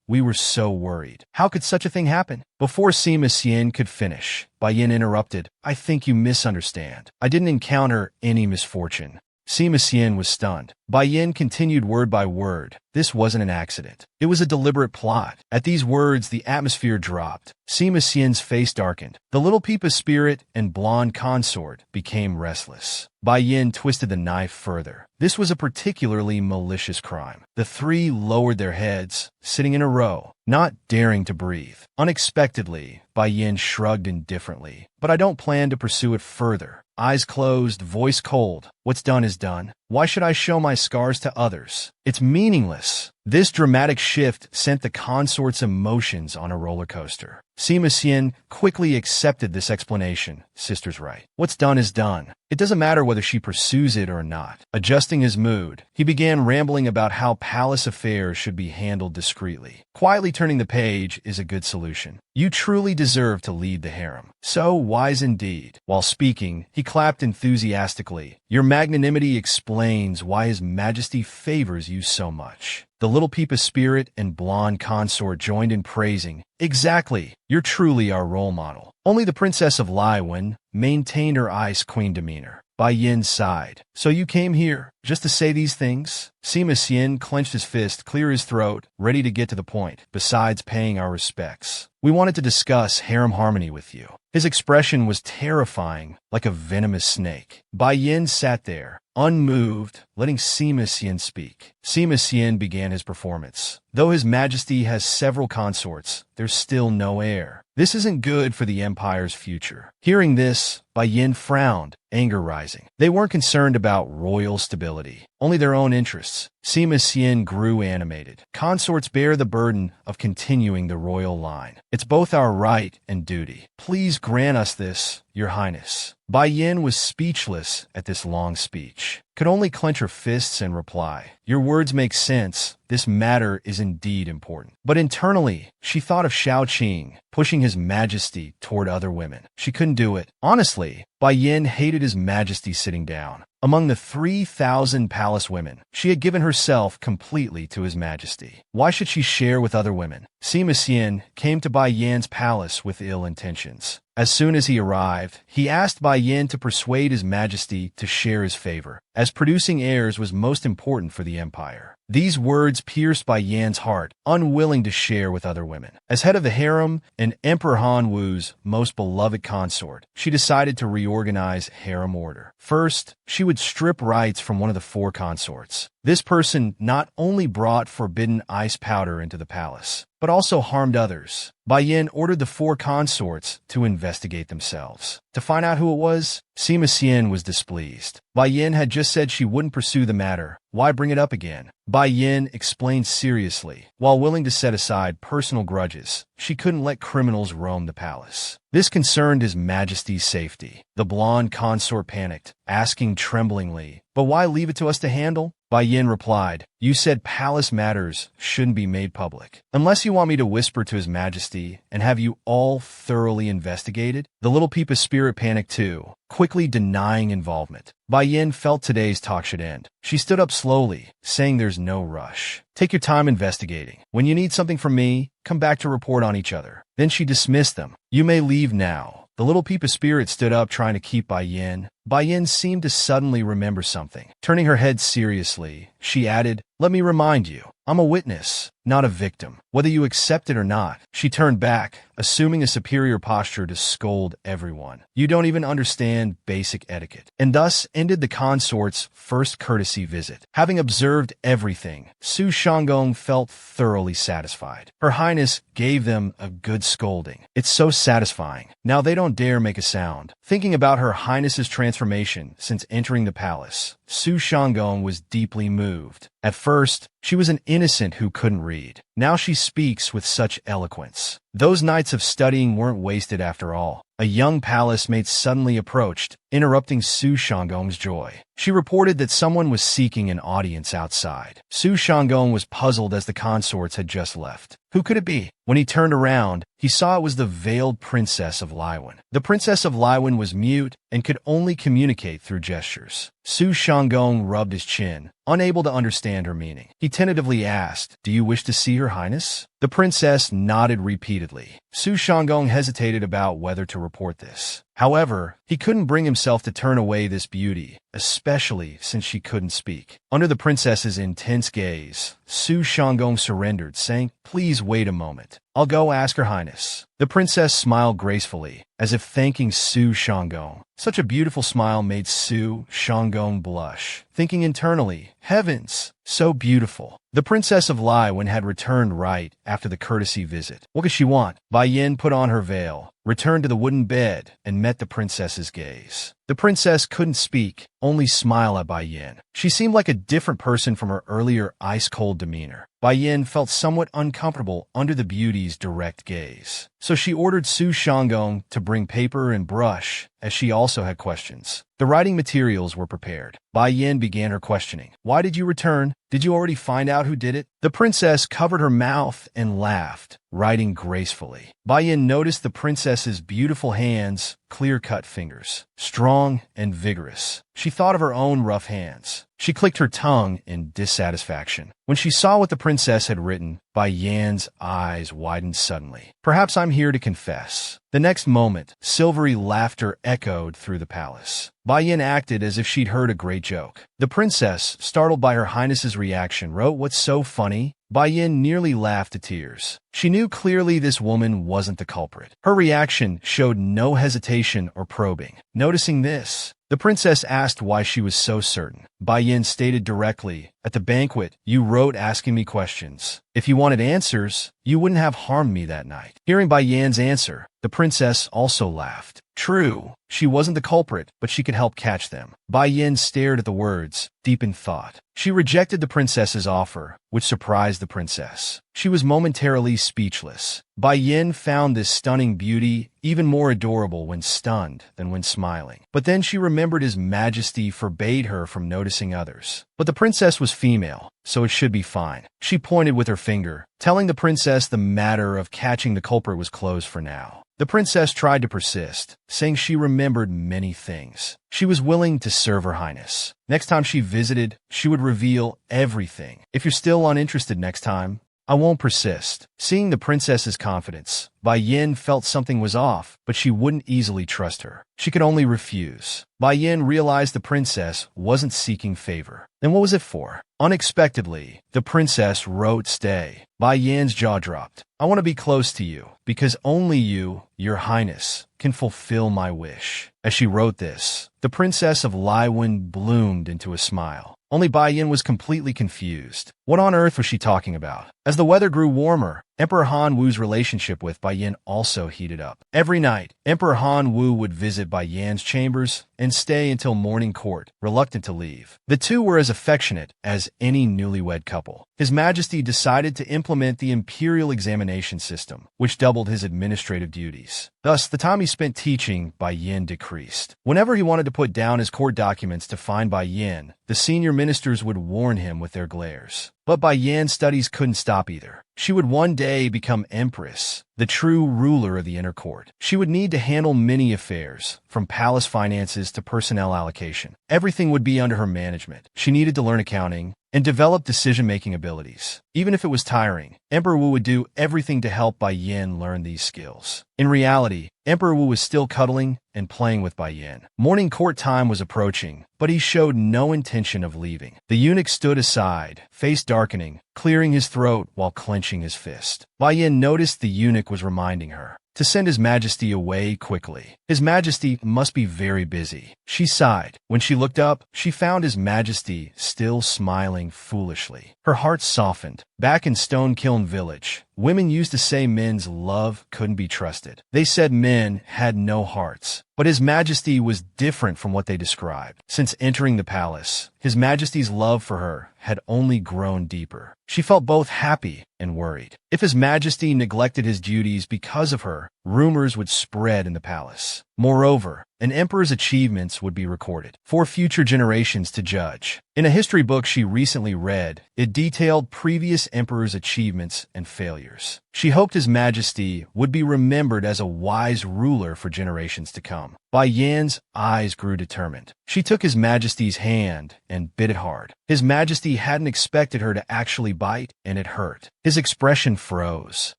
we were so worried. How could such a thing happen?" Before Sima Xian could finish, Bai Yin interrupted, "I think you misunderstand. I didn't encounter any misfortune." Sima Xian was stunned. Bai Yin continued word by word. This wasn't an accident. It was a deliberate plot. At these words, the atmosphere dropped. Sima Xian's face darkened. The little Peepa spirit and blonde consort became restless. Bai Yin twisted the knife further. This was a particularly malicious crime. The three lowered their heads, sitting in a row, not daring to breathe. Unexpectedly, Bai Yin shrugged indifferently. "But I don't plan to pursue it further." Eyes closed, voice cold. "What's done is done. Why should I show my scars to others? It's meaningless." This dramatic shift sent the consort's emotions on a roller coaster. Sima Xian quickly accepted this explanation. Sister's right. What's done is done. It doesn't matter whether she pursues it or not. Adjusting his mood, he began rambling about how palace affairs should be handled discreetly. Quietly turning the page is a good solution. You truly deserve to lead the harem. So wise indeed. While speaking, he clapped enthusiastically. Your magnanimity explains why His Majesty favors you so much. The little Peepa spirit and blonde consort joined in praising. Exactly. You're truly our role model. Only the Princess of Laiwen maintained her ice queen demeanor. Bai Yin sighed. So you came here just to say these things? Sima Xian clenched his fist, clear his throat, ready to get to the point. Besides paying our respects, we wanted to discuss harem harmony with you. His expression was terrifying, like a venomous snake. Bai Yin sat there, unmoved, letting Sima Xian speak. Sima Xian began his performance. Though His Majesty has several consorts, there's still no heir. This isn't good for the empire's future. Hearing this, Bai Yin frowned, anger rising. They weren't concerned about royal stability, only their own interests. Sima Xian grew animated. Consorts bear the burden of continuing the royal line. It's both our right and duty. Please grant us this, Your Highness. Bai Yin was speechless at this long speech, could only clench her fists and reply. Your words make sense. This matter is indeed important. But internally, she thought of Shao Qing, pushing His Majesty toward other women. She couldn't do it. Honestly, Bai Yin hated His Majesty sitting down. Among the 3,000 palace women, she had given herself completely to His Majesty. Why should she share with other women? Sima Xian came to Bai Yin's palace with ill intentions. As soon as he arrived, he asked Bai Yin to persuade His Majesty to share his favor, as producing heirs was most important for the empire. These words pierced Bai Yan's heart, unwilling to share with other women. As head of the harem and Emperor Han Wu's most beloved consort, she decided to reorganize harem order. First, she would strip rights from one of the 4 consorts. This person not only brought forbidden ice powder into the palace, but also harmed others. Bai Yin ordered the 4 consorts to investigate themselves. To find out who it was, Sima Xian was displeased. Bai Yin had just said she wouldn't pursue the matter. Why bring it up again? Bai Yin explained seriously. While willing to set aside personal grudges, she couldn't let criminals roam the palace. This concerned His Majesty's safety. The blonde consort panicked, asking tremblingly, "But why leave it to us to handle?" Bai Yin replied, "You said palace matters shouldn't be made public. Unless you want me to whisper to His Majesty and have you all thoroughly investigated?" The little Peepa spirit panicked too, quickly denying involvement. Bai Yin felt today's talk should end. She stood up slowly, saying there's no rush. Take your time investigating. When you need something from me, come back to report on each other. Then she dismissed them. You may leave now. The little Peepa spirit stood up, trying to keep Bai Yin. Bai Yin seemed to suddenly remember something. Turning her head seriously, she added, "Let me remind you, I'm a witness. not a victim. Whether you accept it or not, she turned back, assuming a superior posture to scold everyone. You don't even understand basic etiquette. And thus ended the consort's first courtesy visit. Having observed everything, Su Shanggong felt thoroughly satisfied. Her Highness gave them a good scolding. It's so satisfying. Now they don't dare make a sound. Thinking about Her Highness's transformation since entering the palace, Su Shanggong was deeply moved. At first, she was an innocent who couldn't read. Now she speaks with such eloquence. Those nights of studying weren't wasted after all. A young palace mate suddenly approached, interrupting Su Shanggong's joy. She reported that someone was seeking an audience outside. Su Shanggong was puzzled as the consorts had just left. Who could it be? When he turned around, he saw it was the veiled princess of Laiwan. The princess of Laiwan was mute and could only communicate through gestures. Su Shanggong rubbed his chin, unable to understand her meaning. He tentatively asked, "Do you wish to see Her Highness?" The princess nodded repeatedly. Su Shanggong hesitated about whether to report this. However, he couldn't bring himself to turn away this beauty, especially since she couldn't speak. Under the princess's intense gaze, Su Shanggong surrendered, saying, "Please wait a moment. I'll go ask Her Highness." The princess smiled gracefully, as if thanking Su Shanggong. Such a beautiful smile made Su Shanggong blush, thinking internally, "Heavens, so beautiful." The princess of Laiwan had returned right after the courtesy visit. What could she want? Bai Yin put on her veil, returned to the wooden bed, and met the princess's gaze. The princess couldn't speak, only smile at Bai Yin. She seemed like a different person from her earlier ice-cold demeanor. Bai Yin felt somewhat uncomfortable under the beauty's direct gaze. So she ordered Su Shanggong to bring paper and brush, as she also had questions. The writing materials were prepared. Bai Yin began her questioning. "Why did you return? Did you already find out who did it?" The princess covered her mouth and laughed, writing gracefully. Bai Yin noticed the princess's beautiful hands, clear-cut fingers, strong and vigorous. She thought of her own rough hands. She clicked her tongue in dissatisfaction. When she saw what the princess had written, Bai Yan's eyes widened suddenly. "Perhaps I'm here to confess." The next moment, silvery laughter echoed through the palace. Bai Yin acted as if she'd heard a great joke. The princess, startled by Her Highness's reaction, wrote, "What's so funny?" Bai Yin nearly laughed to tears. She knew clearly this woman wasn't the culprit. Her reaction showed no hesitation or probing. Noticing this, the princess asked why she was so certain. Bai Yin stated directly, "At the banquet, you wrote asking me questions. If you wanted answers, you wouldn't have harmed me that night." Hearing Bai Yan's answer, the princess also laughed. True, she wasn't the culprit, but she could help catch them. Bai Yin stared at the words, deep in thought. She rejected the princess's offer, which surprised the princess. She was momentarily speechless. Bai Yin found this stunning beauty even more adorable when stunned than when smiling. But then she remembered His Majesty forbade her from noticing others. But the princess was female, so it should be fine. She pointed with her finger, telling the princess the matter of catching the culprit was closed for now. The princess tried to persist, saying she remembered many things. She was willing to serve Her Highness. Next time she visited, she would reveal everything. "If you're still uninterested next time, I won't persist." Seeing the princess's confidence, Bai Yin felt something was off, but she wouldn't easily trust her. She could only refuse. Bai Yin realized the princess wasn't seeking favor. Then what was it for? Unexpectedly, the princess wrote, "Stay." Bai Yan's jaw dropped. "I want to be close to you, because only you, Your Highness, can fulfill my wish." As she wrote this, the princess of Laiwan bloomed into a smile. Only Bai Yin was completely confused. What on earth was she talking about? As the weather grew warmer, Emperor Han Wu's relationship with Bai Yin also heated up. Every night, Emperor Han Wu would visit Bai Yan's chambers and stay until morning court, reluctant to leave. The two were as affectionate as any newlywed couple. His Majesty decided to implement the imperial examination system, which doubled his administrative duties. Thus, the time he spent teaching Bai Yin decreased. Whenever he wanted to put down his court documents to find Bai Yin, the senior ministers would warn him with their glares. But Bai Yan's studies couldn't stop either. She would one day become empress, the true ruler of the inner court. She would need to handle many affairs, from palace finances to personnel allocation. Everything would be under her management. She needed to learn accounting, and develop decision-making abilities. Even if it was tiring, Emperor Wu would do everything to help Bai Yin learn these skills. In reality, Emperor Wu was still cuddling and playing with Bai Yin. Morning court time was approaching, but he showed no intention of leaving. The eunuch stood aside, face darkening, clearing his throat while clenching his fist. Bai Yin noticed the eunuch was reminding her to send His Majesty away quickly. His Majesty must be very busy. She sighed. When she looked up, she found His Majesty still smiling foolishly. Her heart softened. Back in Stone Kiln Village, women used to say men's love couldn't be trusted. They said men had no hearts. But His Majesty was different from what they described. Since entering the palace, His Majesty's love for her had only grown deeper. She felt both happy and worried. If His Majesty neglected his duties because of her, rumors would spread in the palace. Moreover, an emperor's achievements would be recorded for future generations to judge. In a history book she recently read, it detailed previous emperors' achievements and failures. She hoped His Majesty would be remembered as a wise ruler for generations to come. Bai Yan's eyes grew determined. She took His Majesty's hand and bit it hard. His Majesty hadn't expected her to actually bite, and it hurt. His expression froze.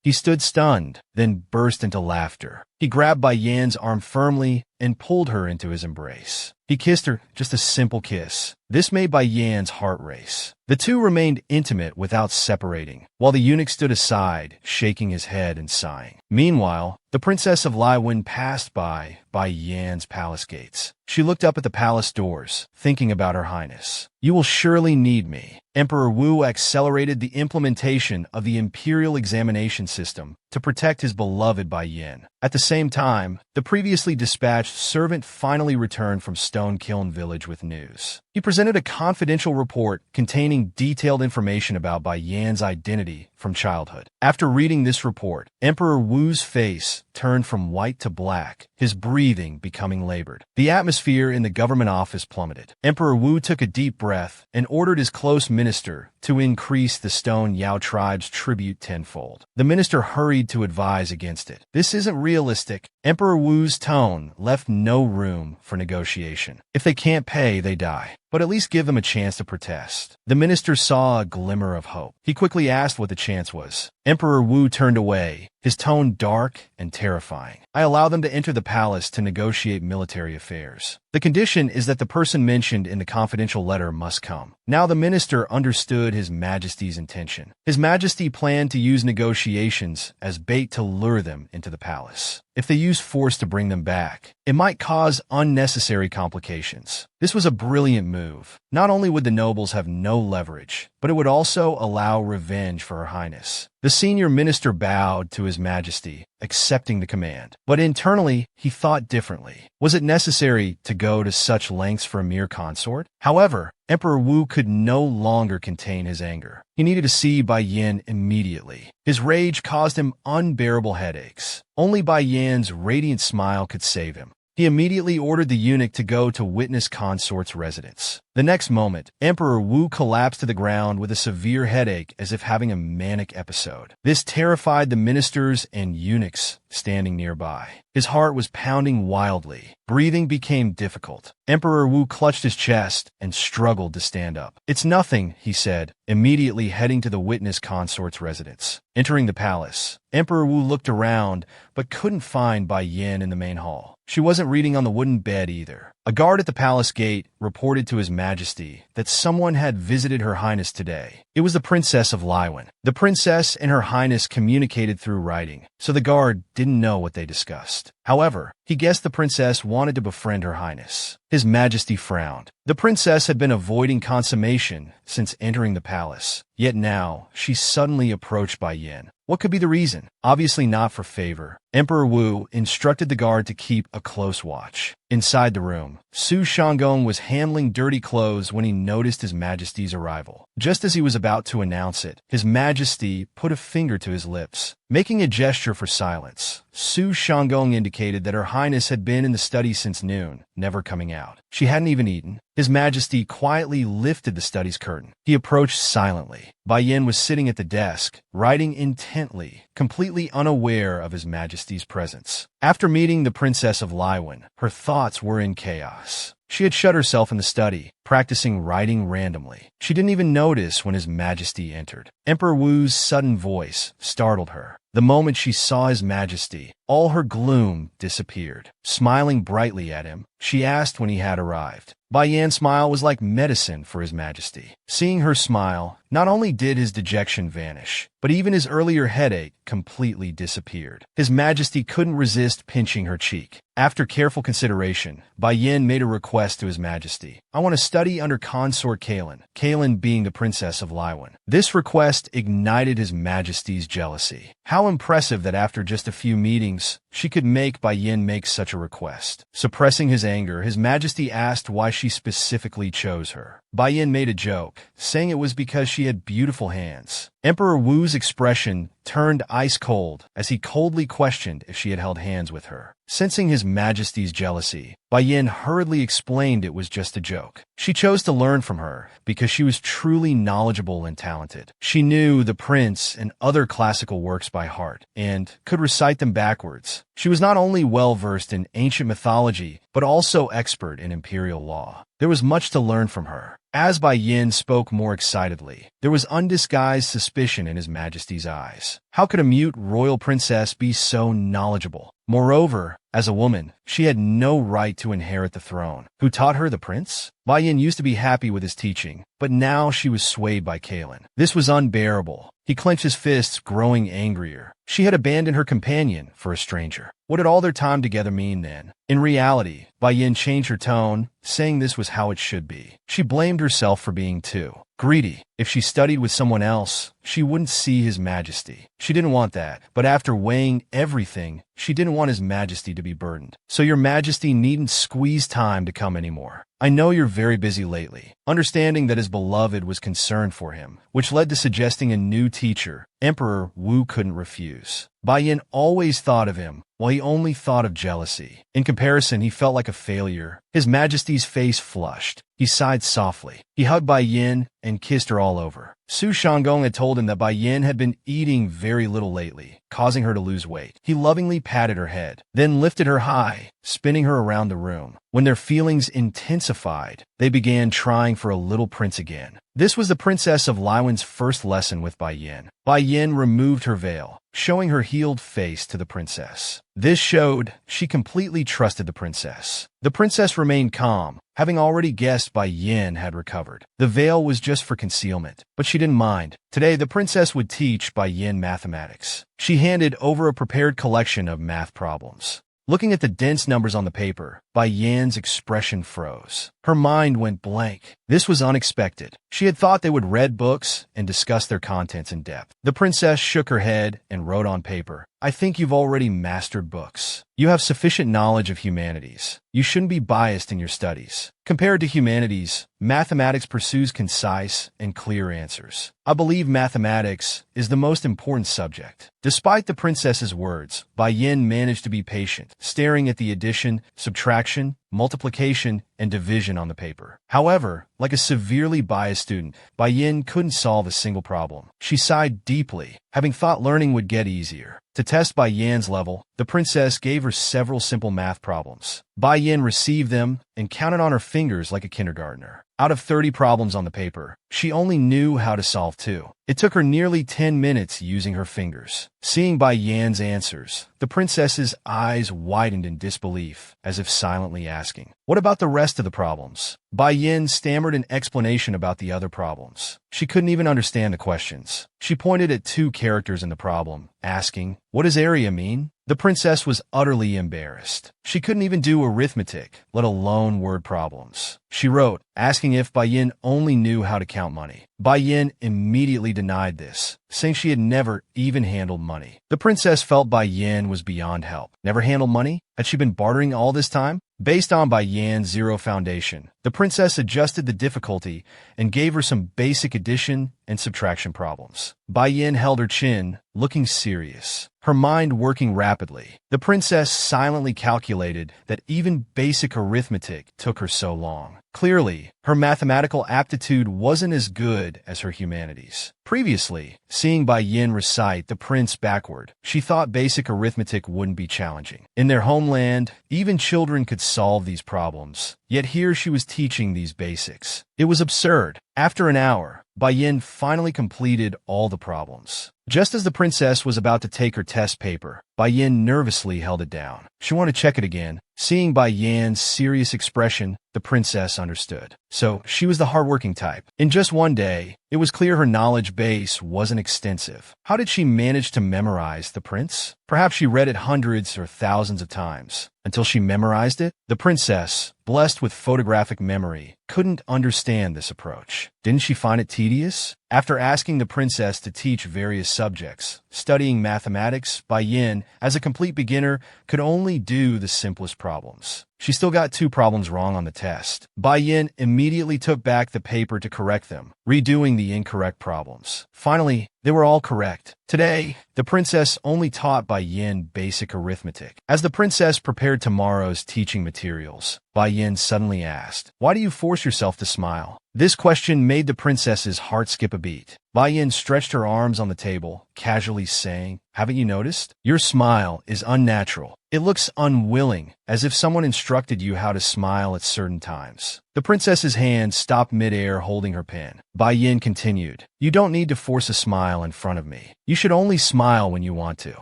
He stood stunned, then burst into laughter. He grabbed Bai Yan's arm firmly and pulled her into his embrace. He kissed her, just a simple kiss. This made Bai Yan's heart race. The two remained intimate without separating, while the eunuch stood aside, shaking his head and sighing. Meanwhile, the Princess of Laiwen passed by Bai Yan's palace gates. She looked up at the palace doors, thinking about Her Highness. You will surely need me. Emperor Wu accelerated the implementation of the imperial examination system to protect his beloved Bai Yin. At the same time, the previously dispatched servant finally returned from Stone Kiln Village with news. He presented a confidential report containing detailed information about Bai Yan's identity from childhood. After reading this report, Emperor Wu's face turned from white to black, his breathing becoming labored. The atmosphere in the government office plummeted. Emperor Wu took a deep breath and ordered his close minister to increase the Stone Yao tribe's tribute tenfold. The minister hurried to advise against it. This isn't realistic. Emperor Wu's tone left no room for negotiation. If they can't pay, they die. But at least give them a chance to protest. The minister saw a glimmer of hope. He quickly asked what the chance was. Emperor Wu turned away, his tone dark and terrifying. I allow them to enter the palace to negotiate military affairs. The condition is that the person mentioned in the confidential letter must come. Now the minister understood His Majesty's intention. His Majesty planned to use negotiations as bait to lure them into the palace. If they used force to bring them back, it might cause unnecessary complications. This was a brilliant move. Not only would the nobles have no leverage, but it would also allow revenge for Her Highness. The senior minister bowed to His Majesty, accepting the command. But internally, he thought differently. Was it necessary to go to such lengths for a mere consort? However, Emperor Wu could no longer contain his anger. He needed to see Bai Yin immediately. His rage caused him unbearable headaches. Only Bai Yan's radiant smile could save him. He immediately ordered the eunuch to go to witness consort's residence. The next moment, Emperor Wu collapsed to the ground with a severe headache as if having a manic episode. This terrified the ministers and eunuchs standing nearby. His heart was pounding wildly. Breathing became difficult. Emperor Wu clutched his chest and struggled to stand up. It's nothing, he said, immediately heading to the witness consort's residence. Entering the palace, Emperor Wu looked around but couldn't find Bai Yin in the main hall. She wasn't reading on the wooden bed either. A guard at the palace gate reported to His Majesty that someone had visited Her Highness today. It was the Princess of Laiwen. The princess and Her Highness communicated through writing, so the guard didn't know what they discussed. However, he guessed the princess wanted to befriend Her Highness. His Majesty frowned. The princess had been avoiding consummation since entering the palace, yet now she suddenly approached Bai Yin. What could be the reason? Obviously not for favor. Emperor Wu instructed the guard to keep a close watch. Inside the room, Su Shanggong was handling dirty clothes when he noticed His Majesty's arrival. Just as he was about to announce it, His Majesty put a finger to his lips. Making a gesture for silence, Su Shanggong indicated that Her Highness had been in the study since noon, never coming out. She hadn't even eaten. His Majesty quietly lifted the study's curtain. He approached silently. Bai Yin was sitting at the desk, writing intently, completely unaware of His Majesty's presence. After meeting the Princess of Laiwen, her thoughts were in chaos. She had shut herself in the study, practicing writing randomly. She didn't even notice when His Majesty entered. Emperor Wu's sudden voice startled her. The moment she saw His Majesty, all her gloom disappeared. Smiling brightly at him, she asked when he had arrived. Bai Yan's smile was like medicine for His Majesty. Seeing her smile, not only did his dejection vanish, but even his earlier headache completely disappeared. His Majesty couldn't resist pinching her cheek. After careful consideration, Bai Yan made a request to His Majesty. "I want to study under Consort Kalen," Kalen being the Princess of Laiwan. This request ignited His Majesty's jealousy. How impressive that after just a few meetings, she could make Bai Yan make such a request. Suppressing his anger, His Majesty asked why she specifically chose her. Bai Yan made a joke, saying it was because she had beautiful hands. Emperor Wu's expression turned ice cold as he coldly questioned if she had held hands with her. Sensing His Majesty's jealousy, Bai Yan hurriedly explained it was just a joke. She chose to learn from her because she was truly knowledgeable and talented. She knew the Prince and other classical works by heart and could recite them backwards. She was not only well-versed in ancient mythology, but also expert in imperial law. There was much to learn from her. As Bai Yan spoke more excitedly, there was undisguised suspicion in His Majesty's eyes. How could a mute royal princess be so knowledgeable? Moreover, as a woman, she had no right to inherit the throne. Who taught her? The prince? Bai Yan used to be happy with his teaching, but now she was swayed by Kalen. This was unbearable. He clenched his fists, growing angrier. She had abandoned her companion for a stranger. What did all their time together mean then? In reality, Bai Yan changed her tone, saying this was how it should be. She blamed herself for being too greedy. If she studied with someone else, she wouldn't see His Majesty. She didn't want that, but after weighing everything, she didn't want His Majesty to be burdened. "So Your Majesty needn't squeeze time to come anymore. I know you're very busy lately." Understanding that his beloved was concerned for him, which led to suggesting a new teacher, Emperor Wu couldn't refuse. Bai Yan always thought of him, while he only thought of jealousy. In comparison, he felt like a failure. His Majesty's face flushed. He sighed softly. He hugged Bai Yan and kissed her all over. Su Shanggong had told him that Bai Yan had been eating very little lately, causing her to lose weight. He lovingly patted her head, then lifted her high, spinning her around the room. When their feelings intensified, they began trying for a little prince again. This was the Princess of Laiwan's first lesson with Bai Yan. Bai Yan removed her veil, showing her healed face to the princess. This showed she completely trusted the princess. The princess remained calm, having already guessed Bai Yan had recovered. The veil was just for concealment, but she didn't mind. Today, the princess would teach Bai Yan mathematics. She handed over a prepared collection of math problems. Looking at the dense numbers on the paper, Bai Yan's expression froze. Her mind went blank. This was unexpected. She had thought they would read books and discuss their contents in depth. The princess shook her head and wrote on paper, "I think you've already mastered books. You have sufficient knowledge of humanities. You shouldn't be biased in your studies. Compared to humanities, mathematics pursues concise and clear answers. I believe mathematics is the most important subject." Despite the princess's words, Bai Yan managed to be patient, staring at the addition, subtraction, multiplication, and division on the paper. However, like a severely biased student, Bai Yan couldn't solve a single problem. She sighed deeply, having thought learning would get easier. To test Bai Yan's level, the princess gave her several simple math problems. Bai Yan received them and counted on her fingers like a kindergartner. Out of 30 problems on the paper, she only knew how to solve 2. It took her nearly 10 minutes using her fingers. Seeing Bai Yan's answers, the princess's eyes widened in disbelief, as if silently asking, "What about the rest of the problems?" Bai Yan stammered an explanation about the other problems. She couldn't even understand the questions. She pointed at 2 characters in the problem, asking, "What does area mean?" The princess was utterly embarrassed. She couldn't even do arithmetic, let alone word problems. She wrote, asking if Bai Yan only knew how to count money. Bai Yan immediately denied this, saying she had never even handled money. The princess felt Bai Yan was beyond help. Never handled money? Had she been bartering all this time? Based on Bai Yan's zero foundation, the princess adjusted the difficulty and gave her some basic addition and subtraction problems. Bai Yan held her chin, looking serious. her mind working rapidly. The princess silently calculated that even basic arithmetic took her so long. Clearly, her mathematical aptitude wasn't as good as her humanities. Previously, seeing Bai Yin recite the prince backward, she thought basic arithmetic wouldn't be challenging. In their homeland, even children could solve these problems. Yet here she was teaching these basics. It was absurd. After an hour, Bai Yin finally completed all the problems. Just as the princess was about to take her test paper, Bai Yin nervously held it down. She wanted to check it again. Seeing Bai Yan's serious expression, the princess understood. So, she was the hardworking type. In just one day, it was clear her knowledge base wasn't extensive. How did she manage to memorize the prince? Perhaps she read it hundreds or thousands of times. Until she memorized it, the princess, blessed with photographic memory, couldn't understand this approach. Didn't she find it tedious? After asking the princess to teach various subjects, studying mathematics, Bai Yin, as a complete beginner, could only do the simplest problems. She still got 2 problems wrong on the test. Bai Yin immediately took back the paper to correct them, redoing the incorrect problems. Finally, they were all correct. Today, the princess only taught Bai Yin basic arithmetic. As the princess prepared tomorrow's teaching materials, Bai Yin suddenly asked, "Why do you force yourself to smile?" This question made the princess's heart skip a beat. Bai Yin stretched her arms on the table, casually saying, "Haven't you noticed? Your smile is unnatural. It looks unwilling, as if someone instructed you how to smile at certain times." The princess's hand stopped midair holding her pen. Bai Yin continued, "You don't need to force a smile in front of me. You should only smile when you want to.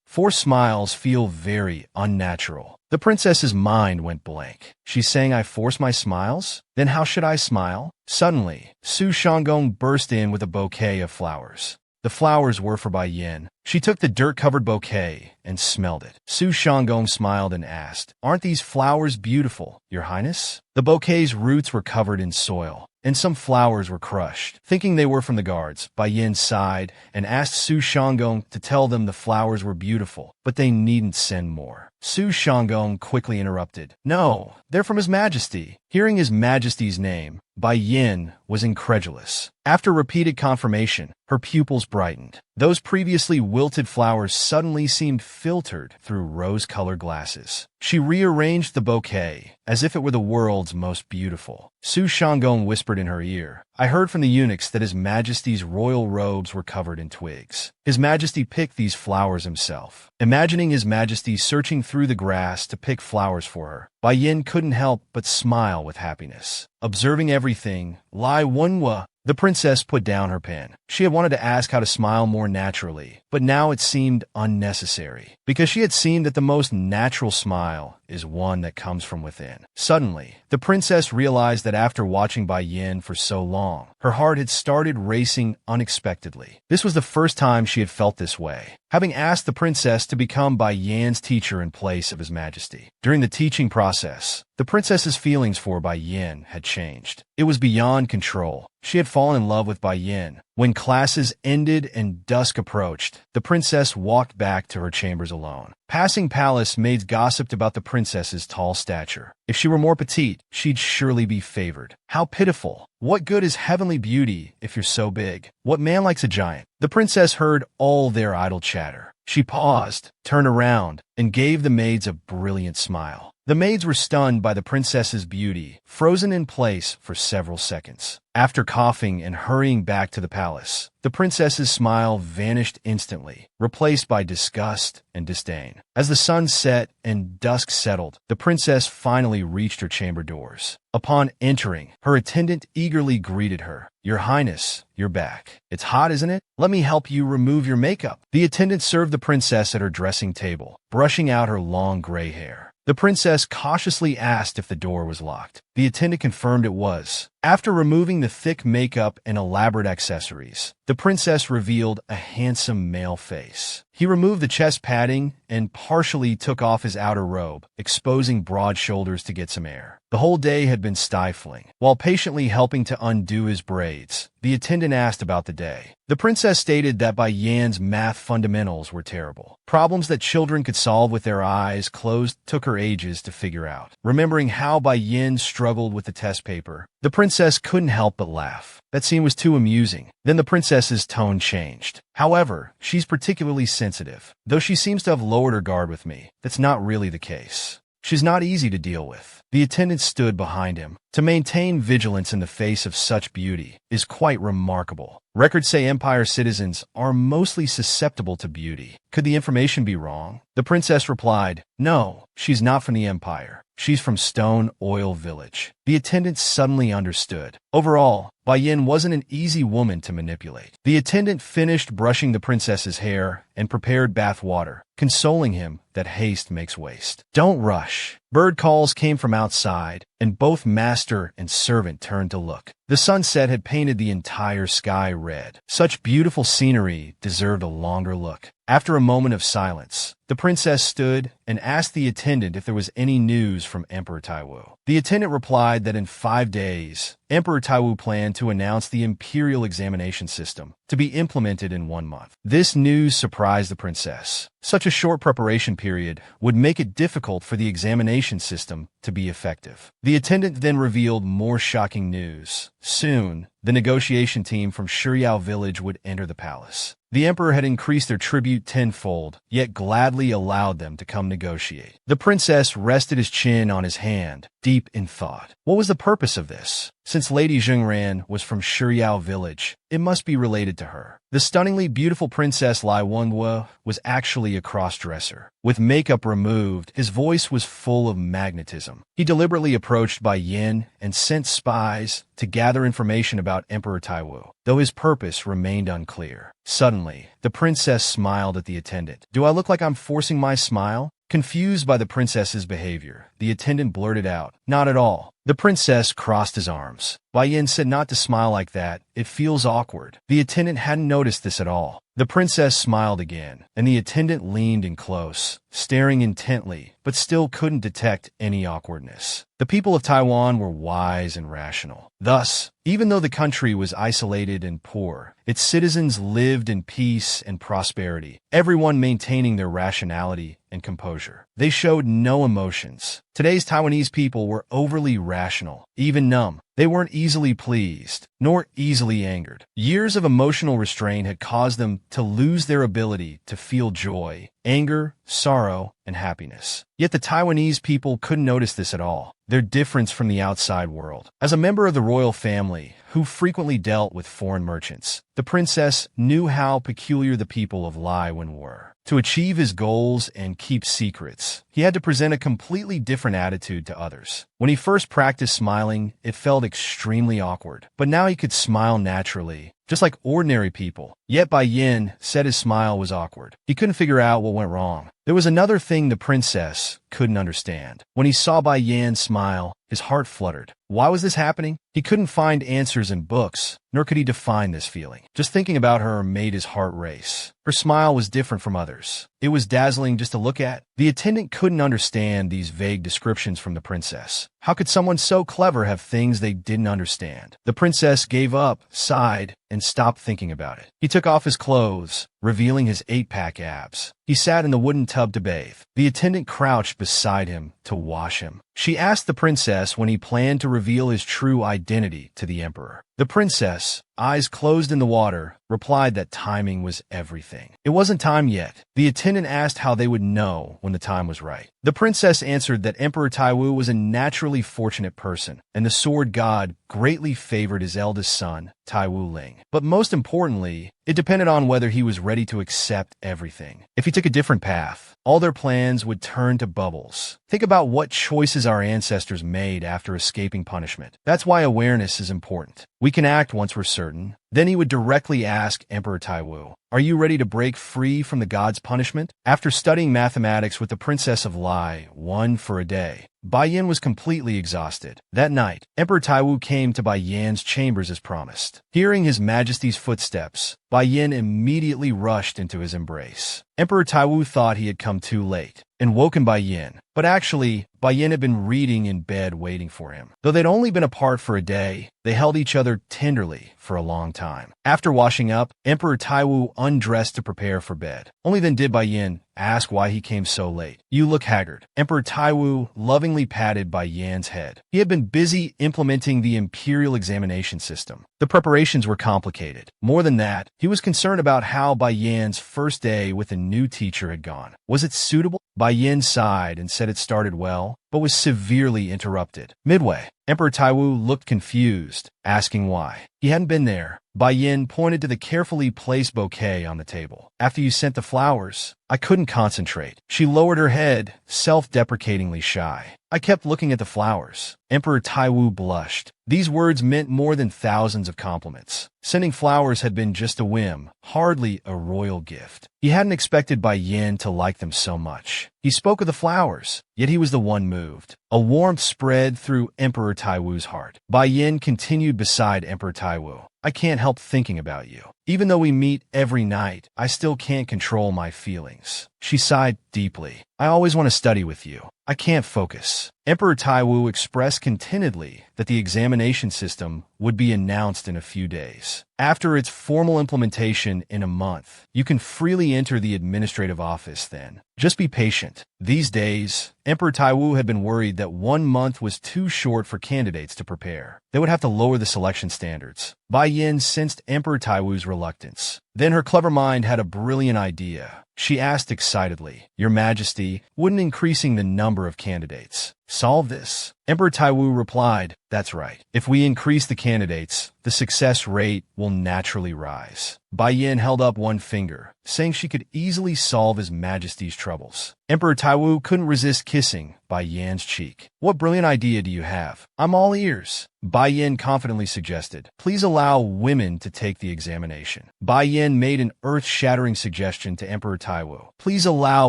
Forced smiles feel very unnatural." The princess's mind went blank. She's saying I force my smiles? Then how should I smile? Suddenly, Su Shanggong burst in with a bouquet of flowers. The flowers were for Bai Yin. She took the dirt-covered bouquet and smelled it. Su Shanggong smiled and asked, "Aren't these flowers beautiful, Your Highness?" The bouquet's roots were covered in soil, and some flowers were crushed. Thinking they were from the guards, Bai Yin sighed and asked Su Shanggong to tell them the flowers were beautiful, but they needn't send more. Su Shanggong quickly interrupted, "No, they're from His Majesty." Hearing His Majesty's name, Bai Yin was incredulous. After repeated confirmation, her pupils brightened. Those previously wilted flowers suddenly seemed filtered through rose-colored glasses. She rearranged the bouquet as if it were the world's most beautiful. Su Shanggong whispered in her ear, "I heard from the eunuchs that His Majesty's royal robes were covered in twigs. His Majesty picked these flowers himself." Imagining His Majesty searching through the grass to pick flowers for her, Bai Yin couldn't help but smile with happiness. Observing everything, Lai Wenhua, the princess put down her pen. She had wanted to ask how to smile more naturally, but now it seemed unnecessary, because she had seen that the most natural smile is one that comes from within. Suddenly, the princess realized that after watching Bai Yin for so long, her heart had started racing unexpectedly. This was the first time she had felt this way, having asked the princess to become Bai Yan's teacher in place of His Majesty. During the teaching process, the princess's feelings for Bai Yin had changed. It was beyond control. She had fallen in love with Bai Yin. When classes ended and dusk approached, the princess walked back to her chambers alone. Passing palace maids gossiped about the princess's tall stature. If she were more petite, she'd surely be favored. How pitiful. What good is heavenly beauty if you're so big? What man likes a giant? The princess heard all their idle chatter. She paused, turned around, and gave the maids a brilliant smile. The maids were stunned by the princess's beauty, frozen in place for several seconds. After coughing and hurrying back to the palace, the princess's smile vanished instantly, replaced by disgust and disdain. As the sun set and dusk settled, the princess finally reached her chamber doors. Upon entering, her attendant eagerly greeted her. "Your Highness, you're back. It's hot, isn't it? Let me help you remove your makeup." The attendant served the princess at her dressing table, brushing out her long gray hair. The princess cautiously asked if the door was locked. The attendant confirmed it was. After removing the thick makeup and elaborate accessories, the princess revealed a handsome male face. He removed the chest padding and partially took off his outer robe, exposing broad shoulders to get some air. The whole day had been stifling. While patiently helping to undo his braids, the attendant asked about the day. The princess stated that Bai Yan's math fundamentals were terrible. Problems that children could solve with their eyes closed took her ages to figure out. Remembering how Bai Yin struggled with the test paper, the princess couldn't help but laugh. That scene was too amusing. Then the princess princess's tone changed. However, she's particularly sensitive. Though she seems to have lowered her guard with me, that's not really the case. She's not easy to deal with. The attendant stood behind him. To maintain vigilance in the face of such beauty is quite remarkable. Records say Empire citizens are mostly susceptible to beauty. Could the information be wrong? The princess replied, "No, she's not from the Empire. She's from Stone Oil Village." The attendant suddenly understood. Overall, Bai Yin wasn't an easy woman to manipulate. The attendant finished brushing the princess's hair and prepared bath water, consoling him that haste makes waste. "Don't rush." Bird calls came from outside, and both master and servant turned to look. The sunset had painted the entire sky red. Such beautiful scenery deserved a longer look. After a moment of silence, the princess stood and asked the attendant if there was any news from Emperor Taiwu. The attendant replied that in 5 days, Emperor Taiwu planned to announce the imperial examination system to be implemented in 1 month. This news surprised the princess. Such a short preparation period would make it difficult for the examination system to be effective. The attendant then revealed more shocking news. Soon, the negotiation team from Shiryao village would enter the palace. The emperor had increased their tribute tenfold, yet gladly allowed them to come negotiate. The princess rested his chin on his hand, deep in thought. What was the purpose of this? Since Lady Zhengran was from Shiryao village, it must be related to her. The stunningly beautiful Princess Lai Wenhua was actually a cross-dresser. With makeup removed, his voice was full of magnetism. He deliberately approached Bai Yin and sent spies to gather information about Emperor Taiwu, though his purpose remained unclear. Suddenly, the princess smiled at the attendant. "Do I look like I'm forcing my smile?" Confused by the princess's behavior, the attendant blurted out, "Not at all." The princess crossed his arms. Bai Yin said not to smile like that. It feels awkward. The attendant hadn't noticed this at all. The princess smiled again, and the attendant leaned in close, staring intently, but still couldn't detect any awkwardness. The people of Taiwan were wise and rational. Thus, even though the country was isolated and poor, its citizens lived in peace and prosperity, everyone maintaining their rationality and composure. They showed no emotions. Today's Taiwanese people were overly rational, even numb. They weren't easily pleased, nor easily angered. Years of emotional restraint had caused them to lose their ability to feel joy, anger, sorrow, and happiness. Yet the Taiwanese people couldn't notice this at all, their difference from the outside world. As a member of the royal family, who frequently dealt with foreign merchants, the princess knew how peculiar the people of Lai Wen were. To achieve his goals and keep secrets, he had to present a completely different attitude to others. When he first practiced smiling, it felt extremely awkward, but now he could smile naturally, just like ordinary people. Yet Bai Yin said his smile was awkward. He couldn't figure out what went wrong. There was another thing the princess couldn't understand. When he saw Bai Yin smile, his heart fluttered. Why was this happening? He couldn't find answers in books, nor could he define this feeling. Just thinking about her made his heart race. Her smile was different from others. It was dazzling just to look at. The attendant couldn't understand these vague descriptions from the princess. How could someone so clever have things they didn't understand? The princess gave up, sighed, and stopped thinking about it. He took off his clothes, revealing his 8-pack abs. He sat in the wooden tub to bathe. The attendant crouched beside him to wash him. She asked the princess when he planned to reveal his true identity to the emperor. The princess, eyes closed in the water, replied that timing was everything. It wasn't time yet. The attendant asked how they would know when the time was right. The princess answered that Emperor Taiwu was a naturally fortunate person, and the sword god greatly favored his eldest son, Taiwu Ling. But most importantly, it depended on whether he was ready to accept everything. If he took a different path, all their plans would turn to bubbles. Think about what choices our ancestors made after escaping punishment. That's why awareness is important. We can act once we're certain. Then he would directly ask Emperor Taiwu, "Are you ready to break free from the god's punishment?" After studying mathematics with the Princess of Lai Wen for a day, Bai Yin was completely exhausted. That night, Emperor Taiwu came to Bai Yin's chambers as promised. Hearing His Majesty's footsteps, Bai Yin immediately rushed into his embrace. Emperor Taiwu thought he had come too late and woken Bai Yin, but actually, Bai Yin had been reading in bed waiting for him. Though they'd only been apart for a day, they held each other tenderly for a long time. After washing up, Emperor Taiwu undressed to prepare for bed. Only then did Bai Yin ask why he came so late. You look haggard. Emperor Taiwu lovingly patted Bai Yan's head. He had been busy implementing the imperial examination system. The preparations were complicated. More than that, he was concerned about how Bai Yan's first day with a new teacher had gone. Was it suitable? Bai Yan sighed and said it started well, but was severely interrupted. Midway, Emperor Taiwu looked confused, asking why. He hadn't been there. Bai Yan pointed to the carefully placed bouquet on the table. After you sent the flowers, I couldn't concentrate. She lowered her head, self-deprecatingly shy. I kept looking at the flowers. Emperor Taiwu blushed. These words meant more than thousands of compliments. Sending flowers had been just a whim, hardly a royal gift. He hadn't expected Bai Yan to like them so much. He spoke of the flowers, yet he was the one moved. A warmth spread through Emperor Taiwu's heart. Bai Yan continued beside Emperor Taiwu. I can't help thinking about you. Even though we meet every night, I still can't control my feelings. She sighed deeply. I always want to study with you. I can't focus. Emperor Taiwu expressed contentedly that the examination system would be announced in a few days. After its formal implementation in a month, you can freely enter the administrative office then. Just be patient. These days, Emperor Taiwu had been worried that 1 month was too short for candidates to prepare. They would have to lower the selection standards. Bai Yan sensed Emperor Taiwu's reluctance. Then her clever mind had a brilliant idea. She asked excitedly, Your Majesty, wouldn't increasing the number of candidates solve this? Emperor Taiwu replied, That's right. If we increase the candidates, the success rate will naturally rise. Bai Yan held up one finger, saying she could easily solve His Majesty's troubles. Emperor Taiwu couldn't resist kissing Bai Yan's cheek. What brilliant idea do you have? I'm all ears. Bai Yan confidently suggested, Please allow women to take the examination. Bai Yan made an earth-shattering suggestion to Emperor Taiwu. Please allow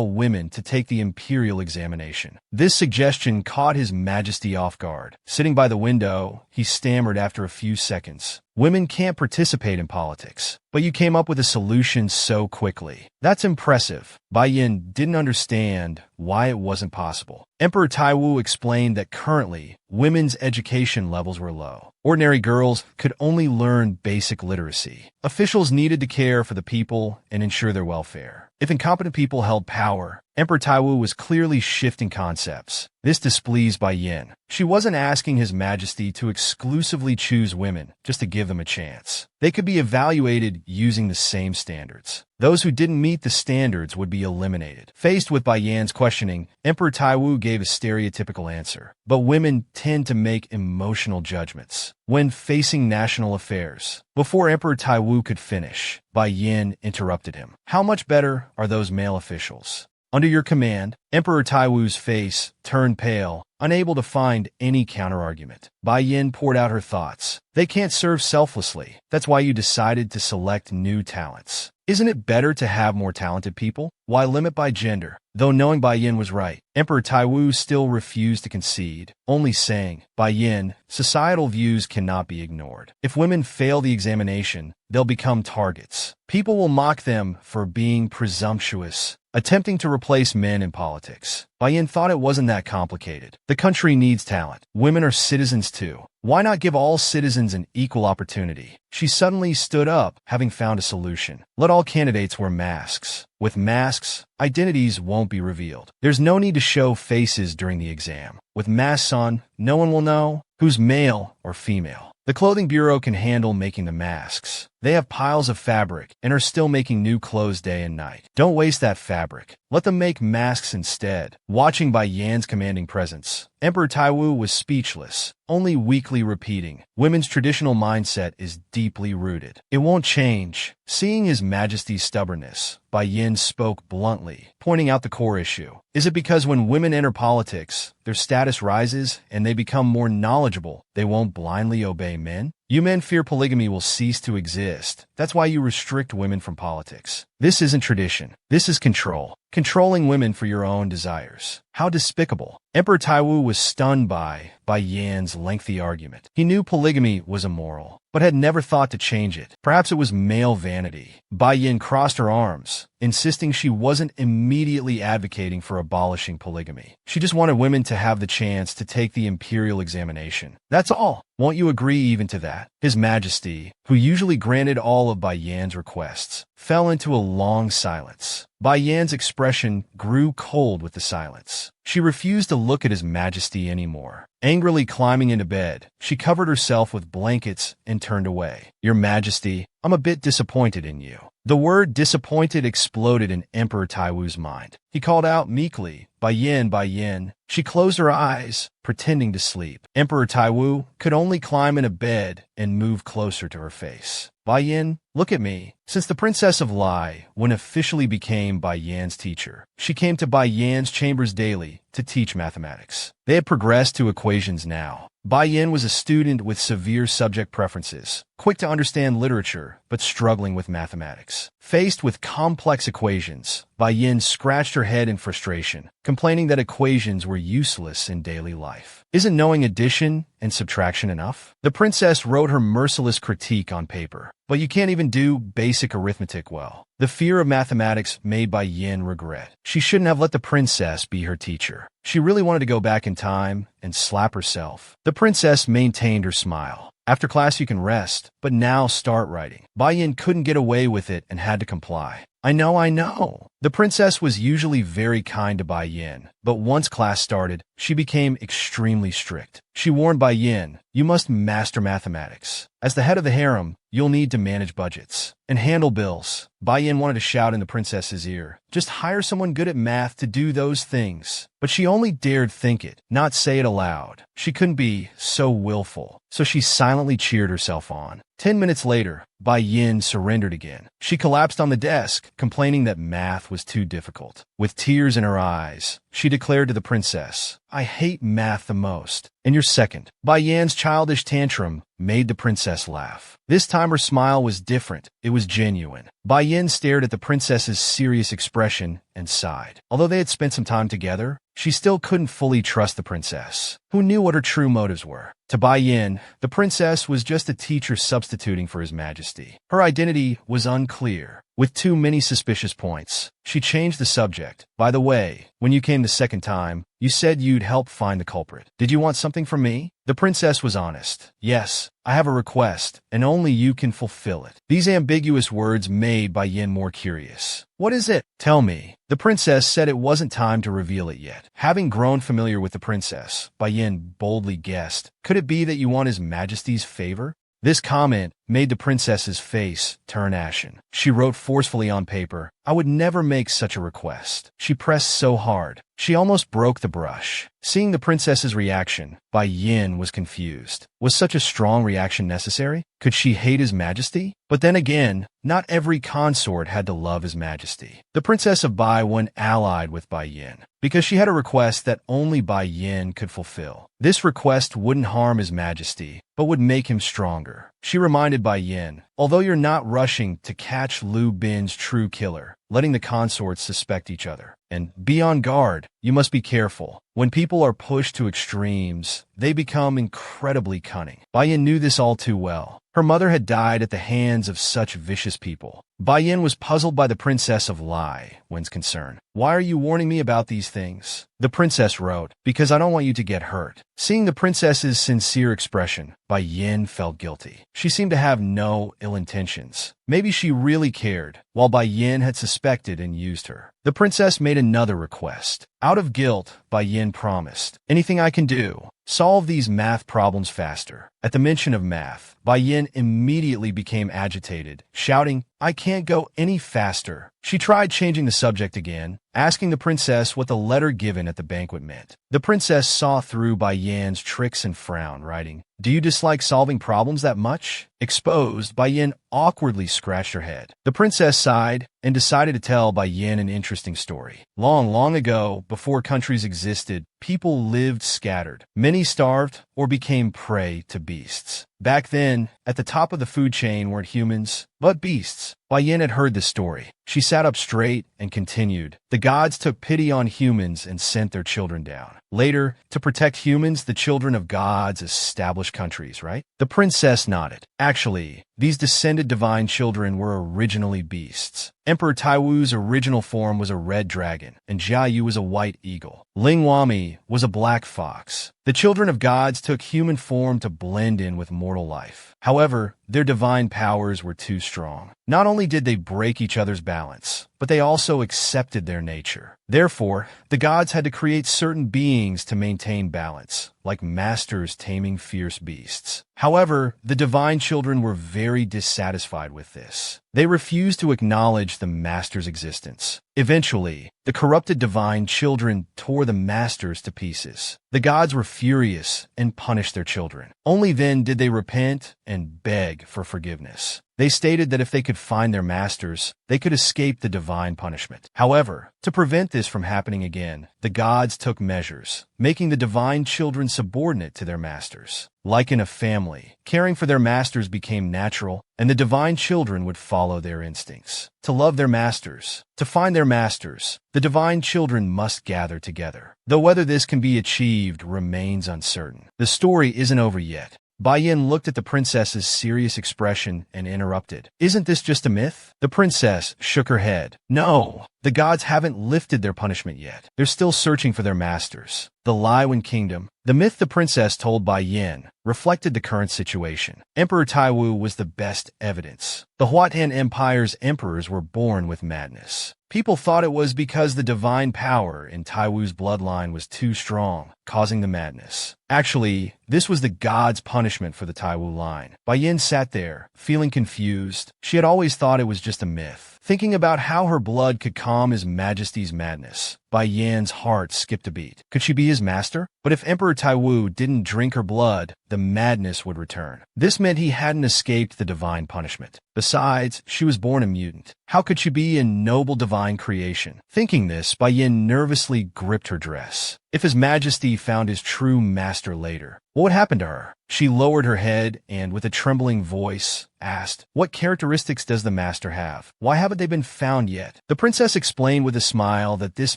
women to take the imperial examination. This suggestion caught His Majesty off guard. Sitting by the window, he stammered after a few seconds. Women can't participate in politics, but you came up with a solution so quickly. That's impressive. Bai Yan didn't understand why it wasn't possible. Emperor Taiwu explained that currently, women's education levels were low. Ordinary girls could only learn basic literacy. Officials needed to care for the people and ensure their welfare. If incompetent people held power, Emperor Taiwu was clearly shifting concepts. This displeased Bai Yan. She wasn't asking His Majesty to exclusively choose women just to give them a chance. They could be evaluated using the same standards. Those who didn't meet the standards would be eliminated. Faced with Bai Yan's questioning, Emperor Taiwu gave a stereotypical answer. But women tend to make emotional judgments when facing national affairs. Before Emperor Taiwu could finish, Bai Yan interrupted him. How much better are those male officials? Under your command, Emperor Taiwu's face turned pale, unable to find any counterargument. Bai Yan poured out her thoughts. They can't serve selflessly. That's why you decided to select new talents. Isn't it better to have more talented people? Why limit by gender? Though knowing Bai Yan was right, Emperor Taiwu still refused to concede, only saying, Bai Yan, societal views cannot be ignored. If women fail the examination, they'll become targets. People will mock them for being presumptuous, attempting to replace men in politics. Bai Yan thought it wasn't that complicated. The country needs talent. Women are citizens too. Why not give all citizens an equal opportunity? She suddenly stood up, having found a solution. Let all candidates wear masks. With masks, identities won't be revealed. There's no need to show faces during the exam. With masks on, no one will know who's male or female. The clothing bureau can handle making the masks. They have piles of fabric and are still making new clothes day and night. Don't waste that fabric. Let them make masks instead. Watching Bai Yan's commanding presence, Emperor Taiwu was speechless, only weakly repeating, Women's traditional mindset is deeply rooted. It won't change. Seeing His Majesty's stubbornness, Bai Yan spoke bluntly, pointing out the core issue. Is it because when women enter politics, their status rises and they become more knowledgeable, they won't blindly obey men? You men fear polygamy will cease to exist. That's why you restrict women from politics. This isn't tradition. This is control. Controlling women for your own desires. How despicable. Emperor Taiwu was stunned by Yan's lengthy argument. He knew polygamy was immoral, but had never thought to change it. Perhaps it was male vanity. Bai Yan crossed her arms, insisting she wasn't immediately advocating for abolishing polygamy. She just wanted women to have the chance to take the imperial examination. That's all. Won't you agree even to that? His Majesty, who usually granted all of Bai Yan's requests, fell into a long silence. Bai Yan's expression grew cold with the silence. She refused to look at His Majesty anymore. Angrily climbing into bed, she covered herself with blankets and turned away. Your Majesty, I'm a bit disappointed in you. The word disappointed exploded in Emperor Taiwu's mind. He called out meekly, Bai Yan, Bai Yan. She closed her eyes, pretending to sleep. Emperor Taiwu could only climb into bed and move closer to her face. Bai Yan, look at me. Since the Princess of Lai, when officially became Bai Yan's teacher, she came to Bai Yan's chambers daily to teach mathematics. They had progressed to equations now. Bai Yan was a student with severe subject preferences, quick to understand literature, but struggling with mathematics. Faced with complex equations, Bai Yan scratched her head in frustration, complaining that equations were useless in daily life. Isn't knowing addition and subtraction enough? The princess wrote her merciless critique on paper. But you can't even do basic arithmetic well. The fear of mathematics made Bai Yan regret. She shouldn't have let the princess be her teacher. She really wanted to go back in time and slap herself. The princess maintained her smile. After class you can rest, but now start writing. Bai Yan couldn't get away with it and had to comply. I know. The princess was usually very kind to Bai Yan, but once class started, she became extremely strict. She warned Bai Yan, you must master mathematics. As the head of the harem, you'll need to manage budgets and handle bills. Bai Yan wanted to shout in the princess's ear, just hire someone good at math to do those things. But she only dared think it, not say it aloud. She couldn't be so willful, so she silently cheered herself on. 10 minutes later, Bai Yan surrendered again. She collapsed on the desk, complaining that math was too difficult. With tears in her eyes, she declared to the princess, I hate math the most. And you're second. Bai Yan's childish tantrum made the princess laugh. This time her smile was different. It was genuine. Bai Yan stared at the princess's serious expression and sighed. Although they had spent some time together, she still couldn't fully trust the princess. Who knew what her true motives were? To Bai Yan, the princess was just a teacher substituting for His Majesty. Her identity was unclear, with too many suspicious points. She changed the subject. By the way, when you came the second time, you said you'd help find the culprit. Did you want something from me? The princess was honest. Yes, I have a request, and only you can fulfill it. These ambiguous words made Bai Yan more curious. What is it? Tell me. The princess said it wasn't time to reveal it yet. Having grown familiar with the princess, Bai Yan boldly guessed, could it be that you want His Majesty's favor? This comment made the princess's face turn ashen. She wrote forcefully on paper, I would never make such a request. She pressed so hard, she almost broke the brush. Seeing the princess's reaction, Bai Yan was confused. Was such a strong reaction necessary? Could she hate His Majesty? But then again, not every consort had to love His Majesty. The Princess of Bai won allied with Bai Yan, because she had a request that only Bai Yan could fulfill. This request wouldn't harm His Majesty, but would make him stronger. She reminded Bai Yan, although you're not rushing to catch Liu Bin's true killer, letting the consorts suspect each other. And be on guard. You must be careful. When people are pushed to extremes, they become incredibly cunning. Bai Yan knew this all too well. Her mother had died at the hands of such vicious people. Bai Yan was puzzled by the Princess of Lai, Wen's concern. Why are you warning me about these things? The princess wrote, because I don't want you to get hurt. Seeing the princess's sincere expression, Bai Yan felt guilty. She seemed to have no ill intentions. Maybe she really cared, while Bai Yan had suspected and used her. The princess made another request. Out of guilt, Bai Yan promised, anything I can do. Solve these math problems faster. At the mention of math, Bai Yan immediately became agitated, shouting, I can't go any faster. She tried changing the subject again, asking the princess what the letter given at the banquet meant. The princess saw through Bai Yan's tricks and frowned, writing, do you dislike solving problems that much? Exposed, Bai Yan awkwardly scratched her head. The princess sighed and decided to tell Bai Yan an interesting story. Long ago, before countries existed, people lived scattered. Many starved or became prey to beasts. Back then, at the top of the food chain weren't humans, but beasts. Bai Yan had heard this story. She sat up straight and continued. The gods took pity on humans and sent their children down. Later, to protect humans, the children of gods established countries, right? The princess nodded. Actually, these descended divine children were originally beasts. Emperor Taiwu's original form was a red dragon, and Jia Yu was a white eagle. Ling Wami was a black fox. The children of gods took human form to blend in with mortal life. However, their divine powers were too strong. Not only did they break each other's balance, but they also accepted their nature. Therefore, the gods had to create certain beings to maintain balance, like masters taming fierce beasts. However, the divine children were very dissatisfied with this. They refused to acknowledge the master's existence. Eventually, the corrupted divine children tore the masters to pieces. The gods were furious and punished their children. Only then did they repent and beg for forgiveness. They stated that if they could find their masters, they could escape the divine punishment. However, to prevent this from happening again, the gods took measures, making the divine children subordinate to their masters. Like in a family, caring for their masters became natural, and the divine children would follow their instincts. To love their masters, to find their masters, the divine children must gather together. Though whether this can be achieved remains uncertain. The story isn't over yet. Bai Yin looked at the princess's serious expression and interrupted. "Isn't this just a myth?" The princess shook her head. "No, the gods haven't lifted their punishment yet. They're still searching for their masters." The Laiwan Kingdom. The myth the princess told Bai Yin reflected the current situation. Emperor Taiwu was the best evidence. The Huatan Empire's emperors were born with madness. People thought it was because the divine power in Taiwu's bloodline was too strong, causing the madness. Actually, this was the god's punishment for the Taiwu line. Bai Yin sat there, feeling confused. She had always thought it was just a myth. Thinking about how her blood could calm His Majesty's madness, Bai Yan's heart skipped a beat. Could she be his master? But if Emperor Taiwu didn't drink her blood, the madness would return. This meant he hadn't escaped the divine punishment. Besides, she was born a mutant. How could she be a noble divine creation? Thinking this, Bai Yin nervously gripped her dress. If His Majesty found his true master later, what would happen to her? She lowered her head and, with a trembling voice, asked, "What characteristics does the master have? Why haven't they been found yet?" The princess explained with a smile that this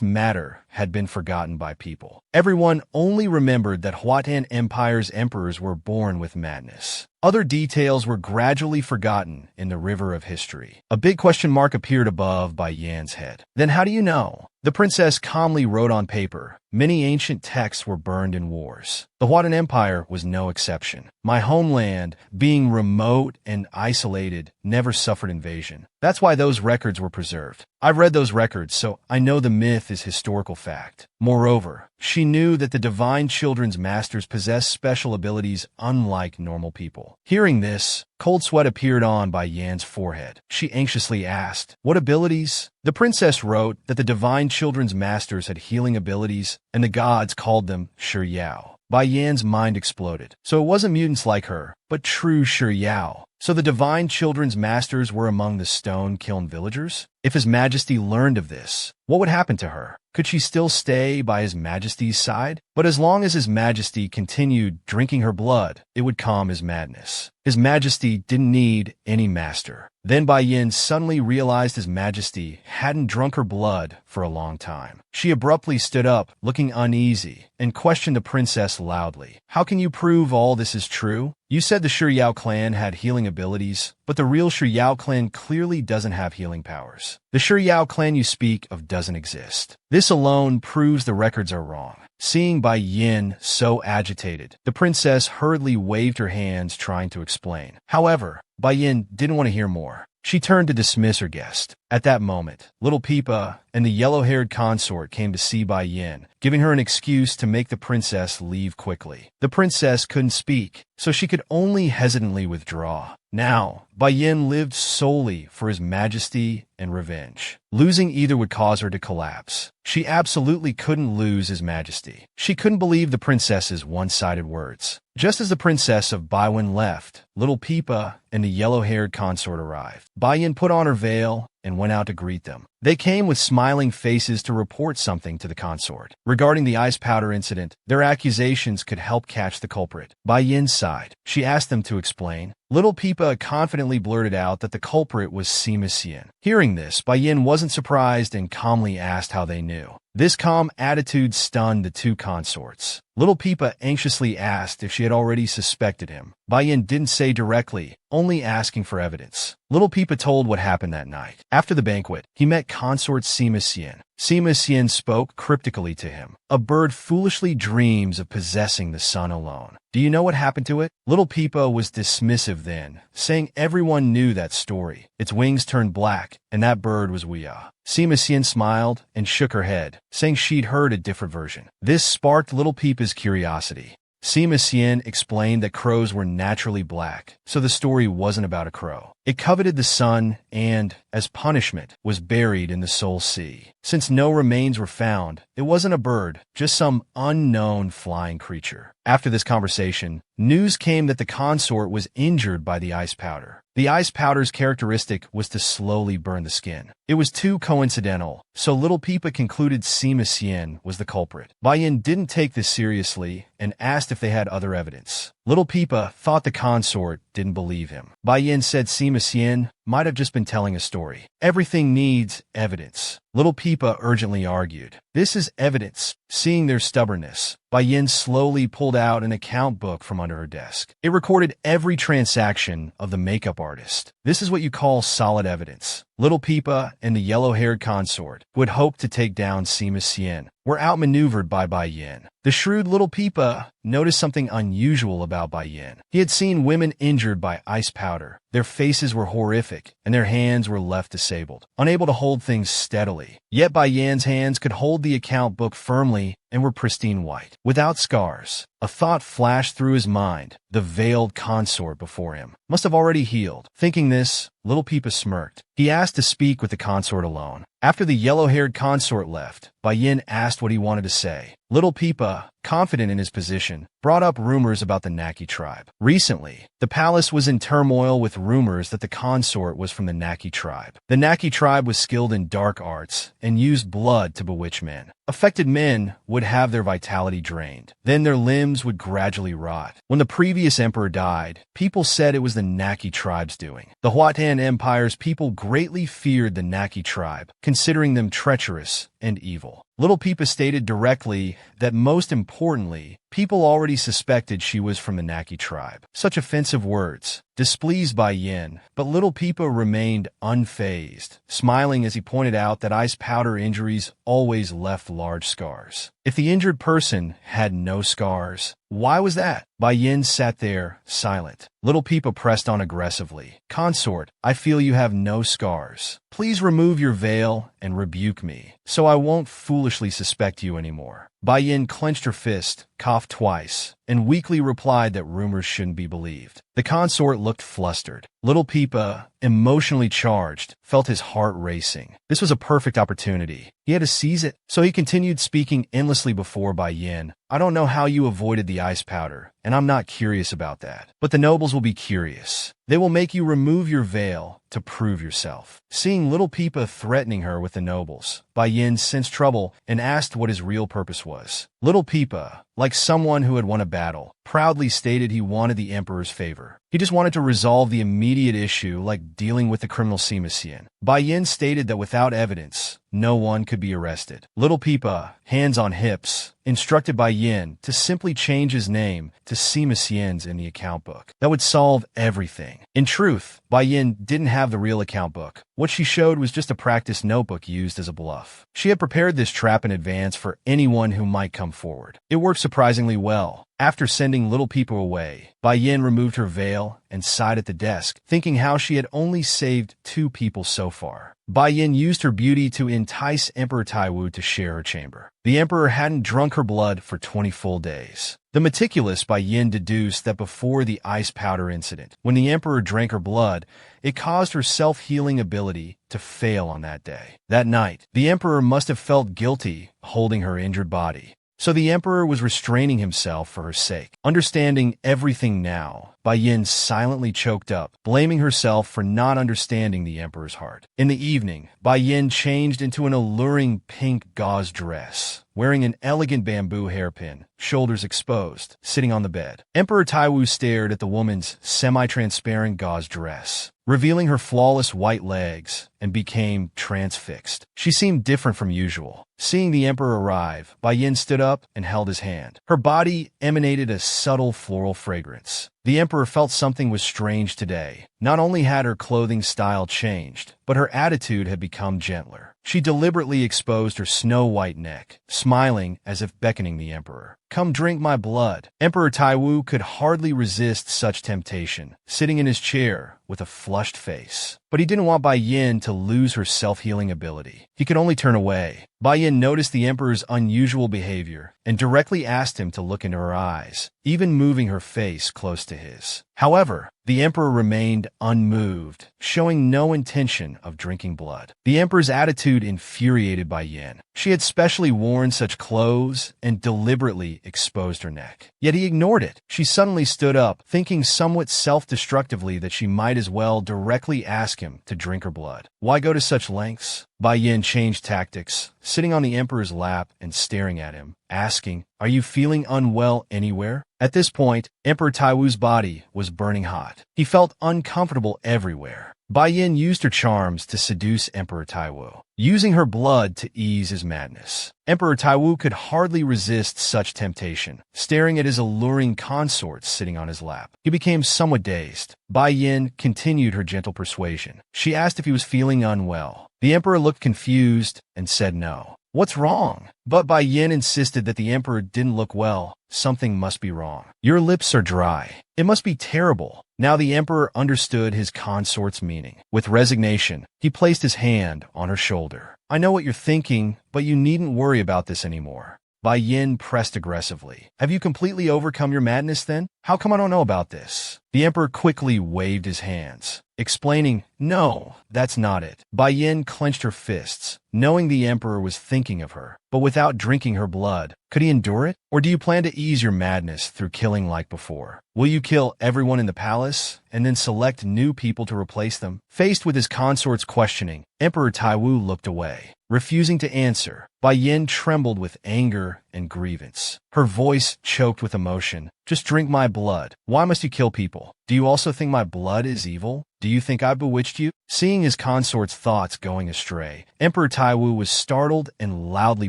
matter had been forgotten by people. Everyone only remembered that Huatan Empire's emperors were born with madness. Other details were gradually forgotten in the river of history. A big question mark appeared above Bai Yan's head. "Then how do you know?" The princess calmly wrote on paper. Many ancient texts were burned in wars. The Huatan Empire was no exception. My homeland, being remote and isolated, never suffered invasion. That's why those records were preserved. I've read those records, so I know the myth is historical fact. Moreover, she knew that the divine children's masters possessed special abilities unlike normal people. Hearing this, cold sweat appeared on Bai Yan's forehead. She anxiously asked, "What abilities?" The princess wrote that the divine children's masters had healing abilities, and the gods called them Shi Yao. Bai Yan's mind exploded. So it wasn't mutants like her, but true Shi Yao. So the divine children's masters were among the stone-kiln villagers? If His Majesty learned of this, what would happen to her? Could she still stay by His Majesty's side? But as long as His Majesty continued drinking her blood, it would calm his madness. His Majesty didn't need any master. Then Bai Yin suddenly realized His Majesty hadn't drunk her blood for a long time. She abruptly stood up, looking uneasy, and questioned the princess loudly. "How can you prove all this is true? You said the Shi Yao clan had healing abilities, but the real Shi Yao clan clearly doesn't have healing powers. The Shi Yao clan you speak of doesn't exist. This alone proves the records are wrong." Seeing Bai Yin so agitated, the princess hurriedly waved her hands trying to explain. However, Bai Yin didn't want to hear more. She turned to dismiss her guest. At that moment, little Peepa and the yellow-haired consort came to see Bai Yin, giving her an excuse to make the princess leave quickly. The princess couldn't speak, so she could only hesitantly withdraw. Now, Bai Yin lived solely for His Majesty and revenge. Losing either would cause her to collapse. She absolutely couldn't lose His Majesty. She couldn't believe the princess's one-sided words. Just as the princess of Baiwan left, little Peepa and the yellow-haired consort arrived. Bai Yin put on her veil and went out to greet them. They came with smiling faces to report something to the consort. Regarding the ice powder incident, their accusations could help catch the culprit. Bai Yin sighed. She asked them to explain. Little Peepa confidently blurted out that the culprit was Sima Xian. Hearing this, Bai Yin wasn't surprised and calmly asked how they knew. This calm attitude stunned the two consorts. Little Peepa anxiously asked if she had already suspected him. Bai Yin didn't say directly, only asking for evidence. Little Peepa told what happened that night. After the banquet, he met consort Sima Xian. Sima Xian spoke cryptically to him. A bird foolishly dreams of possessing the sun alone. Do you know what happened to it? Little Peepa was dismissive then, saying everyone knew that story. Its wings turned black, and that bird was Weya. Sima Xian smiled and shook her head, saying she'd heard a different version. This sparked Little Peepa's curiosity. Sima Xian explained that crows were naturally black, so the story wasn't about a crow. It coveted the sun and, as punishment, was buried in the Soul Sea. Since no remains were found, it wasn't a bird, just some unknown flying creature. After this conversation, news came that the consort was injured by the ice powder. The ice powder's characteristic was to slowly burn the skin. It was too coincidental, so Little Peepa concluded Sima Xian was the culprit. Bai Yin didn't take this seriously and asked if they had other evidence. Little Peepa thought the consort didn't believe him. Bai Yin said Sima Xian might have just been telling a story. Everything needs evidence. Little Peepa urgently argued. This is evidence. Seeing their stubbornness, Bai Yin slowly pulled out an account book from under her desk. It recorded every transaction of the makeup artist. This is what you call solid evidence. Little Peepa and the yellow-haired consort, who had hoped to take down Sima Xian, were outmaneuvered by Bai Yin. The shrewd Little Peepa noticed something unusual about Bai Yin. He had seen women injured by ice powder. Their faces were horrific, and their hands were left disabled, unable to hold things steadily. Yet Bai Yin's hands could hold the account book firmly and were pristine white, without scars. A thought flashed through his mind. The veiled consort before him must have already healed. Thinking this, Little Peepa smirked. He asked to speak with the consort alone. After the yellow-haired consort left, Bai Yin asked what he wanted to say. Little Peepa, confident in his position, brought up rumors about the Naki tribe. Recently, the palace was in turmoil with rumors that the consort was from the Naki tribe. The Naki tribe was skilled in dark arts and used blood to bewitch men. Affected men would have their vitality drained. Then their limbs would gradually rot. When the previous emperor died, people said it was the Naki tribe's doing. The Huatan Empire's people greatly feared the Naki tribe, considering them treacherous and evil. Little Peepa stated directly that, most importantly, people already suspected she was from the Naki tribe. Such offensive words displeased Bai Yin, but Little Peepa remained unfazed, smiling as he pointed out that ice powder injuries always left large scars. If the injured person had no scars, why was that? Bai Yin sat there, silent. Little Peepa pressed on aggressively. Consort, I feel you have no scars. Please remove your veil and rebuke me, so I won't foolishly suspect you anymore. Bai Yin clenched her fist, coughed twice, and weakly replied that rumors shouldn't be believed. The consort looked flustered. Little Peepa, emotionally charged, felt his heart racing. This was a perfect opportunity. He had to seize it, so he continued speaking endlessly before Bai Yin. I don't know how you avoided the ice powder, and I'm not curious about that. But the nobles will be curious. They will make you remove your veil to prove yourself. Seeing Little Peepa threatening her with the nobles, Bai Yin sensed trouble and asked what his real purpose was. Little Peepa, like someone who had won a battle, proudly stated he wanted the emperor's favor. He just wanted to resolve the immediate issue, like dealing with the criminal Sima Xian. Bai Yin stated that without evidence, no one could be arrested. Little Peepa, hands on hips, instructed Bai Yin to simply change his name to Sima Xian's in the account book. That would solve everything. In truth, Bai Yin didn't have the real account book. What she showed was just a practice notebook used as a bluff. She had prepared this trap in advance for anyone who might come forward. It worked surprisingly well. After sending Little Peepa away, Bai Yin removed her veil and sighed at the desk, thinking how she had only saved 2 people so far. Bai Yin used her beauty to entice Emperor Taiwu to share her chamber. The emperor hadn't drunk her blood for 20 full days. The meticulous Bai Yin deduced that before the ice powder incident, when the emperor drank her blood, it caused her self-healing ability to fail on that day. That night, the emperor must have felt guilty holding her injured body. So the emperor was restraining himself for her sake. Understanding everything now, Bai Yin silently choked up, blaming herself for not understanding the emperor's heart. In the evening, Bai Yin changed into an alluring pink gauze dress, wearing an elegant bamboo hairpin, shoulders exposed, sitting on the bed. Emperor Taiwu stared at the woman's semi-transparent gauze dress, revealing her flawless white legs, and became transfixed. She seemed different from usual. Seeing the emperor arrive, Bai Yin stood up and held his hand. Her body emanated a subtle floral fragrance. The emperor felt something was strange today. Not only had her clothing style changed, but her attitude had become gentler. She deliberately exposed her snow-white neck, smiling as if beckoning the emperor. "Come drink my blood." Emperor Taiwu could hardly resist such temptation, sitting in his chair with a flushed face. But he didn't want Bai Yin to lose her self-healing ability. He could only turn away. Bai Yin noticed the emperor's unusual behavior and directly asked him to look into her eyes, even moving her face close to his. However, the emperor remained unmoved, showing no intention of drinking blood. The emperor's attitude infuriated Bai Yin. She had specially worn such clothes and deliberately exposed her neck. Yet he ignored it. She suddenly stood up, thinking somewhat self-destructively that she might as well directly ask him to drink her blood. Why go to such lengths? Bai Yin changed tactics, sitting on the emperor's lap and staring at him, asking, "Are you feeling unwell anywhere?" At this point, Emperor Taiwu's body was burning hot. He felt uncomfortable everywhere. Bai Yin used her charms to seduce Emperor Taiwu, using her blood to ease his madness. Emperor Taiwu could hardly resist such temptation, staring at his alluring consort sitting on his lap. He became somewhat dazed. Bai Yin continued her gentle persuasion. She asked if he was feeling unwell. The emperor looked confused and said no. "What's wrong?" But Bai Yin insisted that the emperor didn't look well. Something must be wrong. "Your lips are dry. It must be terrible." Now the emperor understood his consort's meaning. With resignation, he placed his hand on her shoulder. "I know what you're thinking, but you needn't worry about this anymore." Bai Yin pressed aggressively. "Have you completely overcome your madness then? How come I don't know about this?" The emperor quickly waved his hands, explaining, "No, that's not it." Bai Yin clenched her fists, knowing the emperor was thinking of her. But without drinking her blood, could he endure it? Or do you plan to ease your madness through killing like before? Will you kill everyone in the palace and then select new people to replace them? Faced with his consort's questioning, Emperor Taiwu looked away, refusing to answer. Bai Yin trembled with anger and grievance. Her voice choked with emotion. "Just drink my blood. Why must you kill people? Do you also think my blood is evil? Do you think I bewitched you?" Seeing his consort's thoughts going astray, Emperor Taiwu was startled and loudly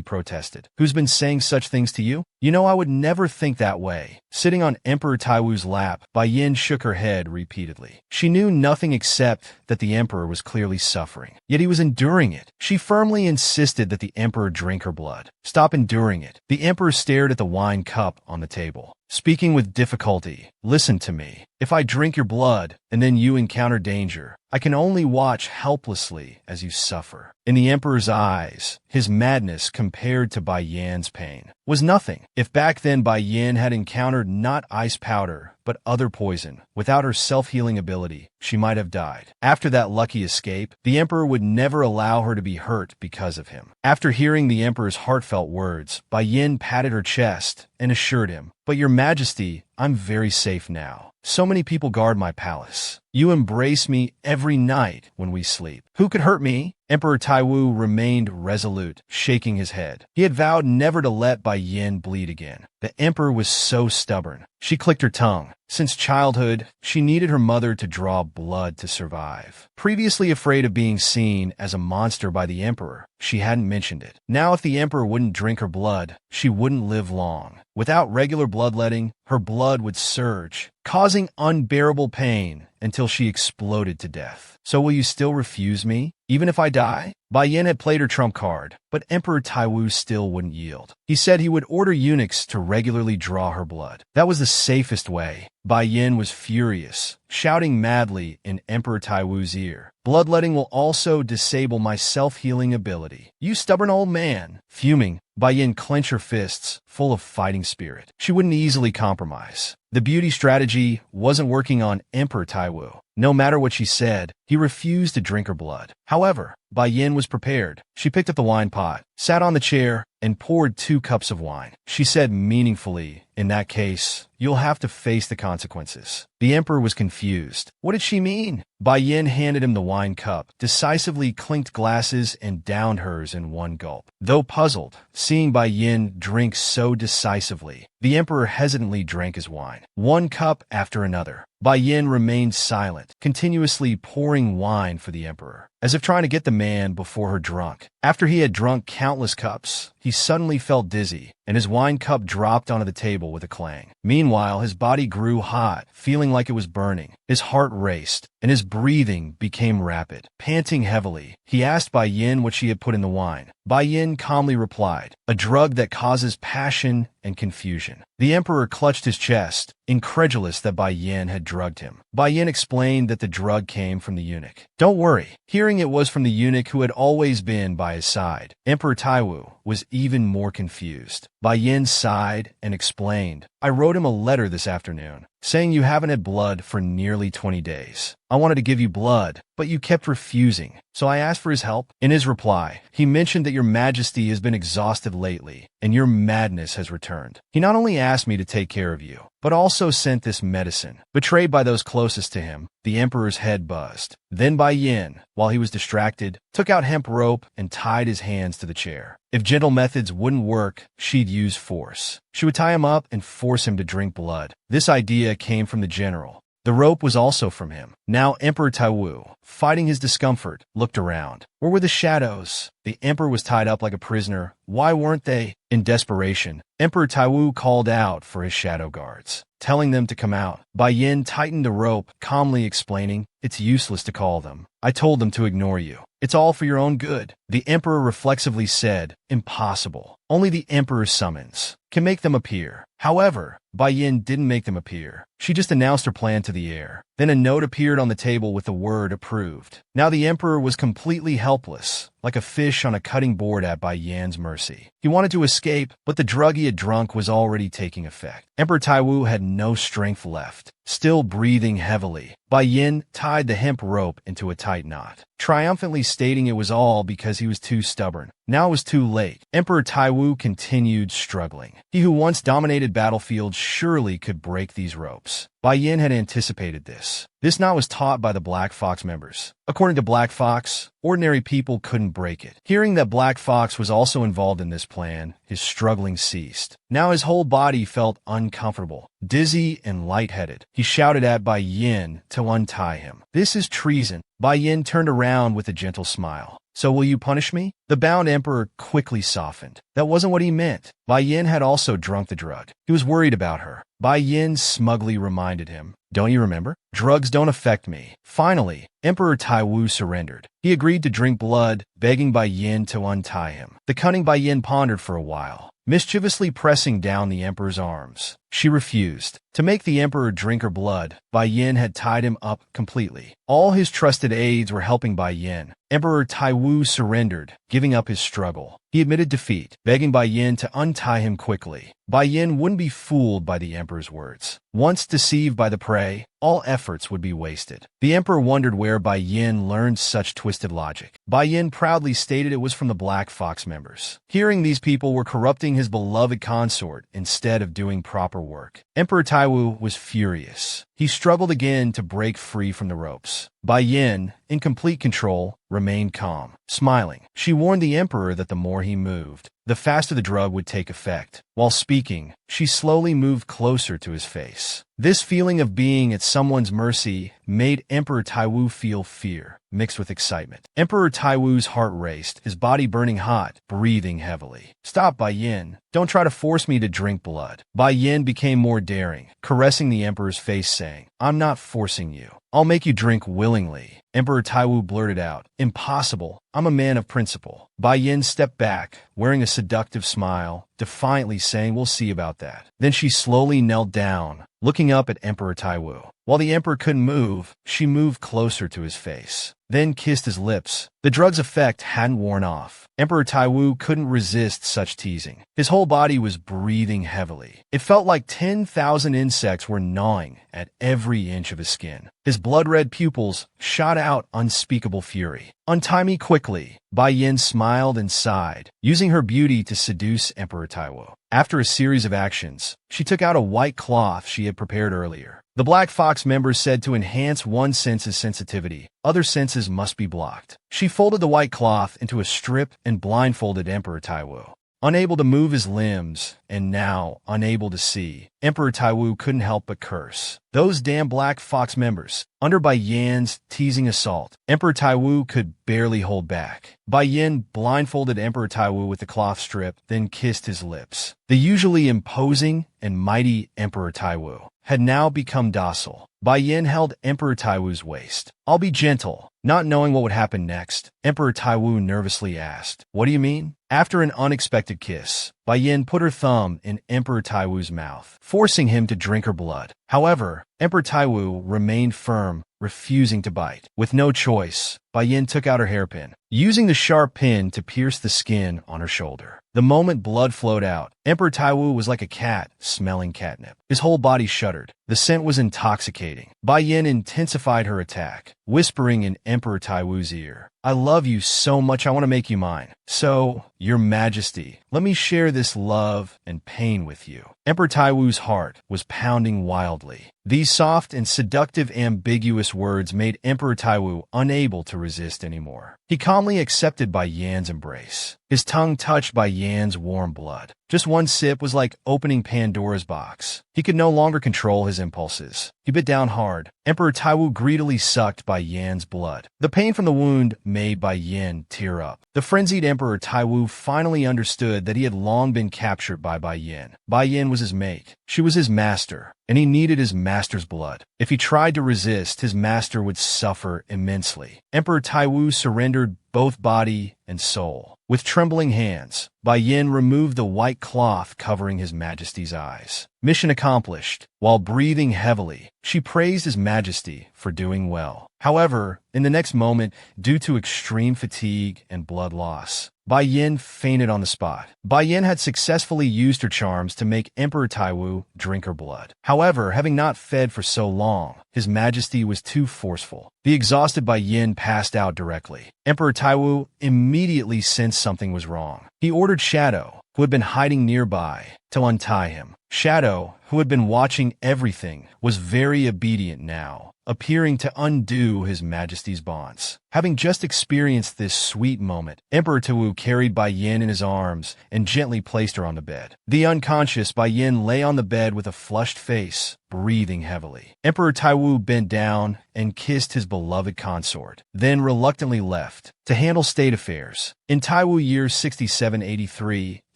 protested. "Who's been saying such things to you? You know I would never think that way." Sitting on Emperor Taiwu's lap, Bai Yin shook her head repeatedly. She knew nothing except that the emperor was clearly suffering, yet he was enduring it. She firmly insisted that the emperor drink her blood. "Stop enduring it." The emperor stared at the wine cup on the table, speaking with difficulty. "Listen to me. If I drink your blood, and then you encounter danger, I can only watch helplessly as you suffer." In the emperor's eyes, his madness compared to Bai Yan's pain was nothing. If back then Bai Yan had encountered not ice powder, but other poison, without her self-healing ability, she might have died. After that lucky escape, the emperor would never allow her to be hurt because of him. After hearing the emperor's heartfelt words, Bai Yin patted her chest and assured him, "But your majesty, I'm very safe now. So many people guard my palace. You embrace me every night when we sleep. Who could hurt me?" Emperor Taiwu remained resolute, shaking his head. He had vowed never to let Bai Yin bleed again. The emperor was so stubborn. She clicked her tongue. Since childhood, she needed her mother to draw blood to survive. Previously afraid of being seen as a monster by the emperor, she hadn't mentioned it. Now if the emperor wouldn't drink her blood, she wouldn't live long. Without regular bloodletting, her blood would surge, causing unbearable pain until she exploded to death. "So will you still refuse me, even if I die?" Bai Yin had played her trump card, but Emperor Taiwu still wouldn't yield. He said he would order eunuchs to regularly draw her blood. That was the safest way. Bai Yin was furious, shouting madly in Emperor Taiwu's ear, "Bloodletting will also disable my self-healing ability. You stubborn old man." Fuming, Bai Yin clenched her fists, full of fighting spirit. She wouldn't easily compromise. The beauty strategy wasn't working on Emperor Taiwu. No matter what she said, he refused to drink her blood. However, Bai Yin was prepared. She picked up the wine pot, sat on the chair, and poured 2 cups of wine. She said meaningfully, "In that case, you'll have to face the consequences." The emperor was confused. What did she mean? Bai Yin handed him the wine cup, decisively clinked glasses, and downed hers in one gulp. Though puzzled, seeing Bai Yin drink so decisively, the emperor hesitantly drank his wine, 1 cup after another. Bai Yin remained silent, continuously pouring wine for the emperor, as if trying to get the man before her drunk. After he had drunk countless cups, he suddenly felt dizzy, and his wine cup dropped onto the table with a clang. Meanwhile, his body grew hot, feeling like it was burning. His heart raced, and his breathing became rapid. Panting heavily, he asked Bai Yin what she had put in the wine. Bai Yin calmly replied, "A drug that causes passion and confusion." The emperor clutched his chest, incredulous that Bai Yin had drugged him. Bai Yin explained that the drug came from the eunuch. "Don't worry." Hearing it was from the eunuch who had always been by his side, Emperor Taiwu was even more confused. Bai Yin sighed and explained, "I wrote him a letter this afternoon, saying you haven't had blood for nearly 20 days. I wanted to give you blood, but you kept refusing, so I asked for his help." In his reply, he mentioned that your majesty has been exhausted lately, and your madness has returned. He not only asked me to take care of you, but also sent this medicine. Betrayed by those closest to him, the emperor's head buzzed. Then Bai Yin, while he was distracted, took out hemp rope and tied his hands to the chair. If gentle methods wouldn't work, she'd use force. She would tie him up and force him to drink blood. This idea came from the general. The rope was also from him. Now Emperor Taiwu, fighting his discomfort, looked around. Where were the shadows? The emperor was tied up like a prisoner. Why weren't they? In desperation, Emperor Taiwu called out for his shadow guards, telling them to come out. Bai Yin tightened the rope, calmly explaining, "It's useless to call them. I told them to ignore you. It's all for your own good." The emperor reflexively said, "Impossible. Only the emperor's summons can make them appear." However, Bai Yin didn't make them appear. She just announced her plan to the air. Then a note appeared on the table with the word approved. Now the emperor was completely helpless, like a fish on a cutting board at Bai Yin's mercy. He wanted to escape, but the drug he had drunk was already taking effect. Emperor Taiwu had no strength left. Still breathing heavily, Bai Yin tied the hemp rope into a tight knot, triumphantly stating it was all because he was too stubborn. Now it was too late. Emperor Taiwu continued struggling. He who once dominated battlefields surely could break these ropes. Bai Yin had anticipated this. This knot was taught by the Black Fox members. According to Black Fox, ordinary people couldn't break it. Hearing that Black Fox was also involved in this plan, his struggling ceased. Now his whole body felt uncomfortable, dizzy and lightheaded. He shouted at Bai Yin to untie him. "This is treason." Bai Yin turned around with a gentle smile. "So will you punish me?" The bound emperor quickly softened. That wasn't what he meant. Bai Yin had also drunk the drug. He was worried about her. Bai Yin smugly reminded him, "Don't you remember? Drugs don't affect me." Finally, Emperor Taiwu surrendered. He agreed to drink blood, begging Bai Yin to untie him. The cunning Bai Yin pondered for a while, mischievously pressing down the emperor's arms. She refused. To make the emperor drink her blood, Bai Yin had tied him up completely. All his trusted aides were helping Bai Yin. Emperor Taiwu surrendered, giving up his struggle. He admitted defeat, begging Bai Yin to untie him quickly. Bai Yin wouldn't be fooled by the emperor's words. Once deceived by the prey, all efforts would be wasted. The emperor wondered where Bai Yin learned such twisted logic. Bai Yin proudly stated it was from the Black Fox members. Hearing these people were corrupting his beloved consort instead of doing proper work, Emperor Taiwu was furious. He struggled again to break free from the ropes. Bai Yin, in complete control, remained calm. Smiling, she warned the emperor that the more he moved, the faster the drug would take effect. While speaking, she slowly moved closer to his face. This feeling of being at someone's mercy made Emperor Taiwu feel fear, mixed with excitement. Emperor Taiwu's heart raced, his body burning hot, breathing heavily. "Stop, Bai Yin. Don't try to force me to drink blood." Bai Yin became more daring, caressing the emperor's face, saying, "I'm not forcing you. I'll make you drink willingly." Emperor Taiwu blurted out, "Impossible. I'm a man of principle." Bai Yin stepped back, wearing a seductive smile, defiantly saying, "We'll see about that." Then she slowly knelt down, looking up at Emperor Taiwu. While the emperor couldn't move, she moved closer to his face, then kissed his lips. The drug's effect hadn't worn off. Emperor Taiwu couldn't resist such teasing. His whole body was breathing heavily. It felt like 10,000 insects were gnawing at every inch of his skin. His blood-red pupils shot out unspeakable fury. "Untie me quickly." Bai Yin smiled and sighed, using her beauty to seduce Emperor Taiwu. After a series of actions, she took out a white cloth she had prepared earlier. The Black Fox members said to enhance one sense's sensitivity, other senses must be blocked. She folded the white cloth into a strip and blindfolded Emperor Taiwu. unable to move his limbs, and now unable to see. Emperor Taiwu couldn't help but curse. Those damn Black Fox members. Under Bai Yan's teasing assault, Emperor Taiwu could barely hold back. Bai Yan blindfolded Emperor Taiwu with the cloth strip, then kissed his lips. The usually imposing and mighty Emperor Taiwu had now become docile. Bai Yan held Emperor Taiwu's waist. "I'll be gentle." Not knowing what would happen next, Emperor Taiwu nervously asked, "What do you mean?" After an unexpected kiss, Bai Yan put her thumb in Emperor Taiwu's mouth, forcing him to drink her blood. However, Emperor Taiwu remained firm, refusing to bite. With no choice, Bai Yan took out her hairpin, using the sharp pin to pierce the skin on her shoulder. The moment blood flowed out, Emperor Taiwu was like a cat smelling catnip. His whole body shuddered. The scent was intoxicating. Bai Yan intensified her attack, whispering in Emperor Taiwu's ear, "I love you so much I want to make you mine. So, Your Majesty, let me share this love and pain with you." Emperor Taiwu's heart was pounding wildly. These soft and seductive ambiguous words made Emperor Taiwu unable to resist anymore. He calmly accepted Bai Yan's embrace. His tongue touched Bai Yan's warm blood. Just one sip was like opening Pandora's box. He could no longer control his impulses. He bit down hard. Emperor Taiwu greedily sucked Bai Yan's blood. The pain from the wound made Bai Yan tear up. The frenzied Emperor Taiwu finally understood that he had long been captured by Bai Yan. Bai Yan was his mate. She was his master, and he needed his master's blood. If he tried to resist, his master would suffer immensely. Emperor Taiwu surrendered both body and soul. With trembling hands, Bai Yan removed the white cloth covering His Majesty's eyes. Mission accomplished. While breathing heavily, she praised His Majesty for doing well. However, in the next moment, due to extreme fatigue and blood loss, Bai Yan fainted on the spot. Bai Yan had successfully used her charms to make Emperor Taiwu drink her blood. However, having not fed for so long, His Majesty was too forceful. The exhausted Bai Yan passed out directly. Emperor Taiwu immediately sensed something was wrong. He ordered Shadow, who had been hiding nearby, to untie him. Shadow, who had been watching everything, was very obedient now, appearing to undo His Majesty's bonds. Having just experienced this sweet moment, Emperor Taiwu carried Bai Yan in his arms and gently placed her on the bed. The unconscious Bai Yan lay on the bed with a flushed face, breathing heavily. Emperor Taiwu bent down and kissed his beloved consort, then reluctantly left to handle state affairs. In Taiwu year 6783,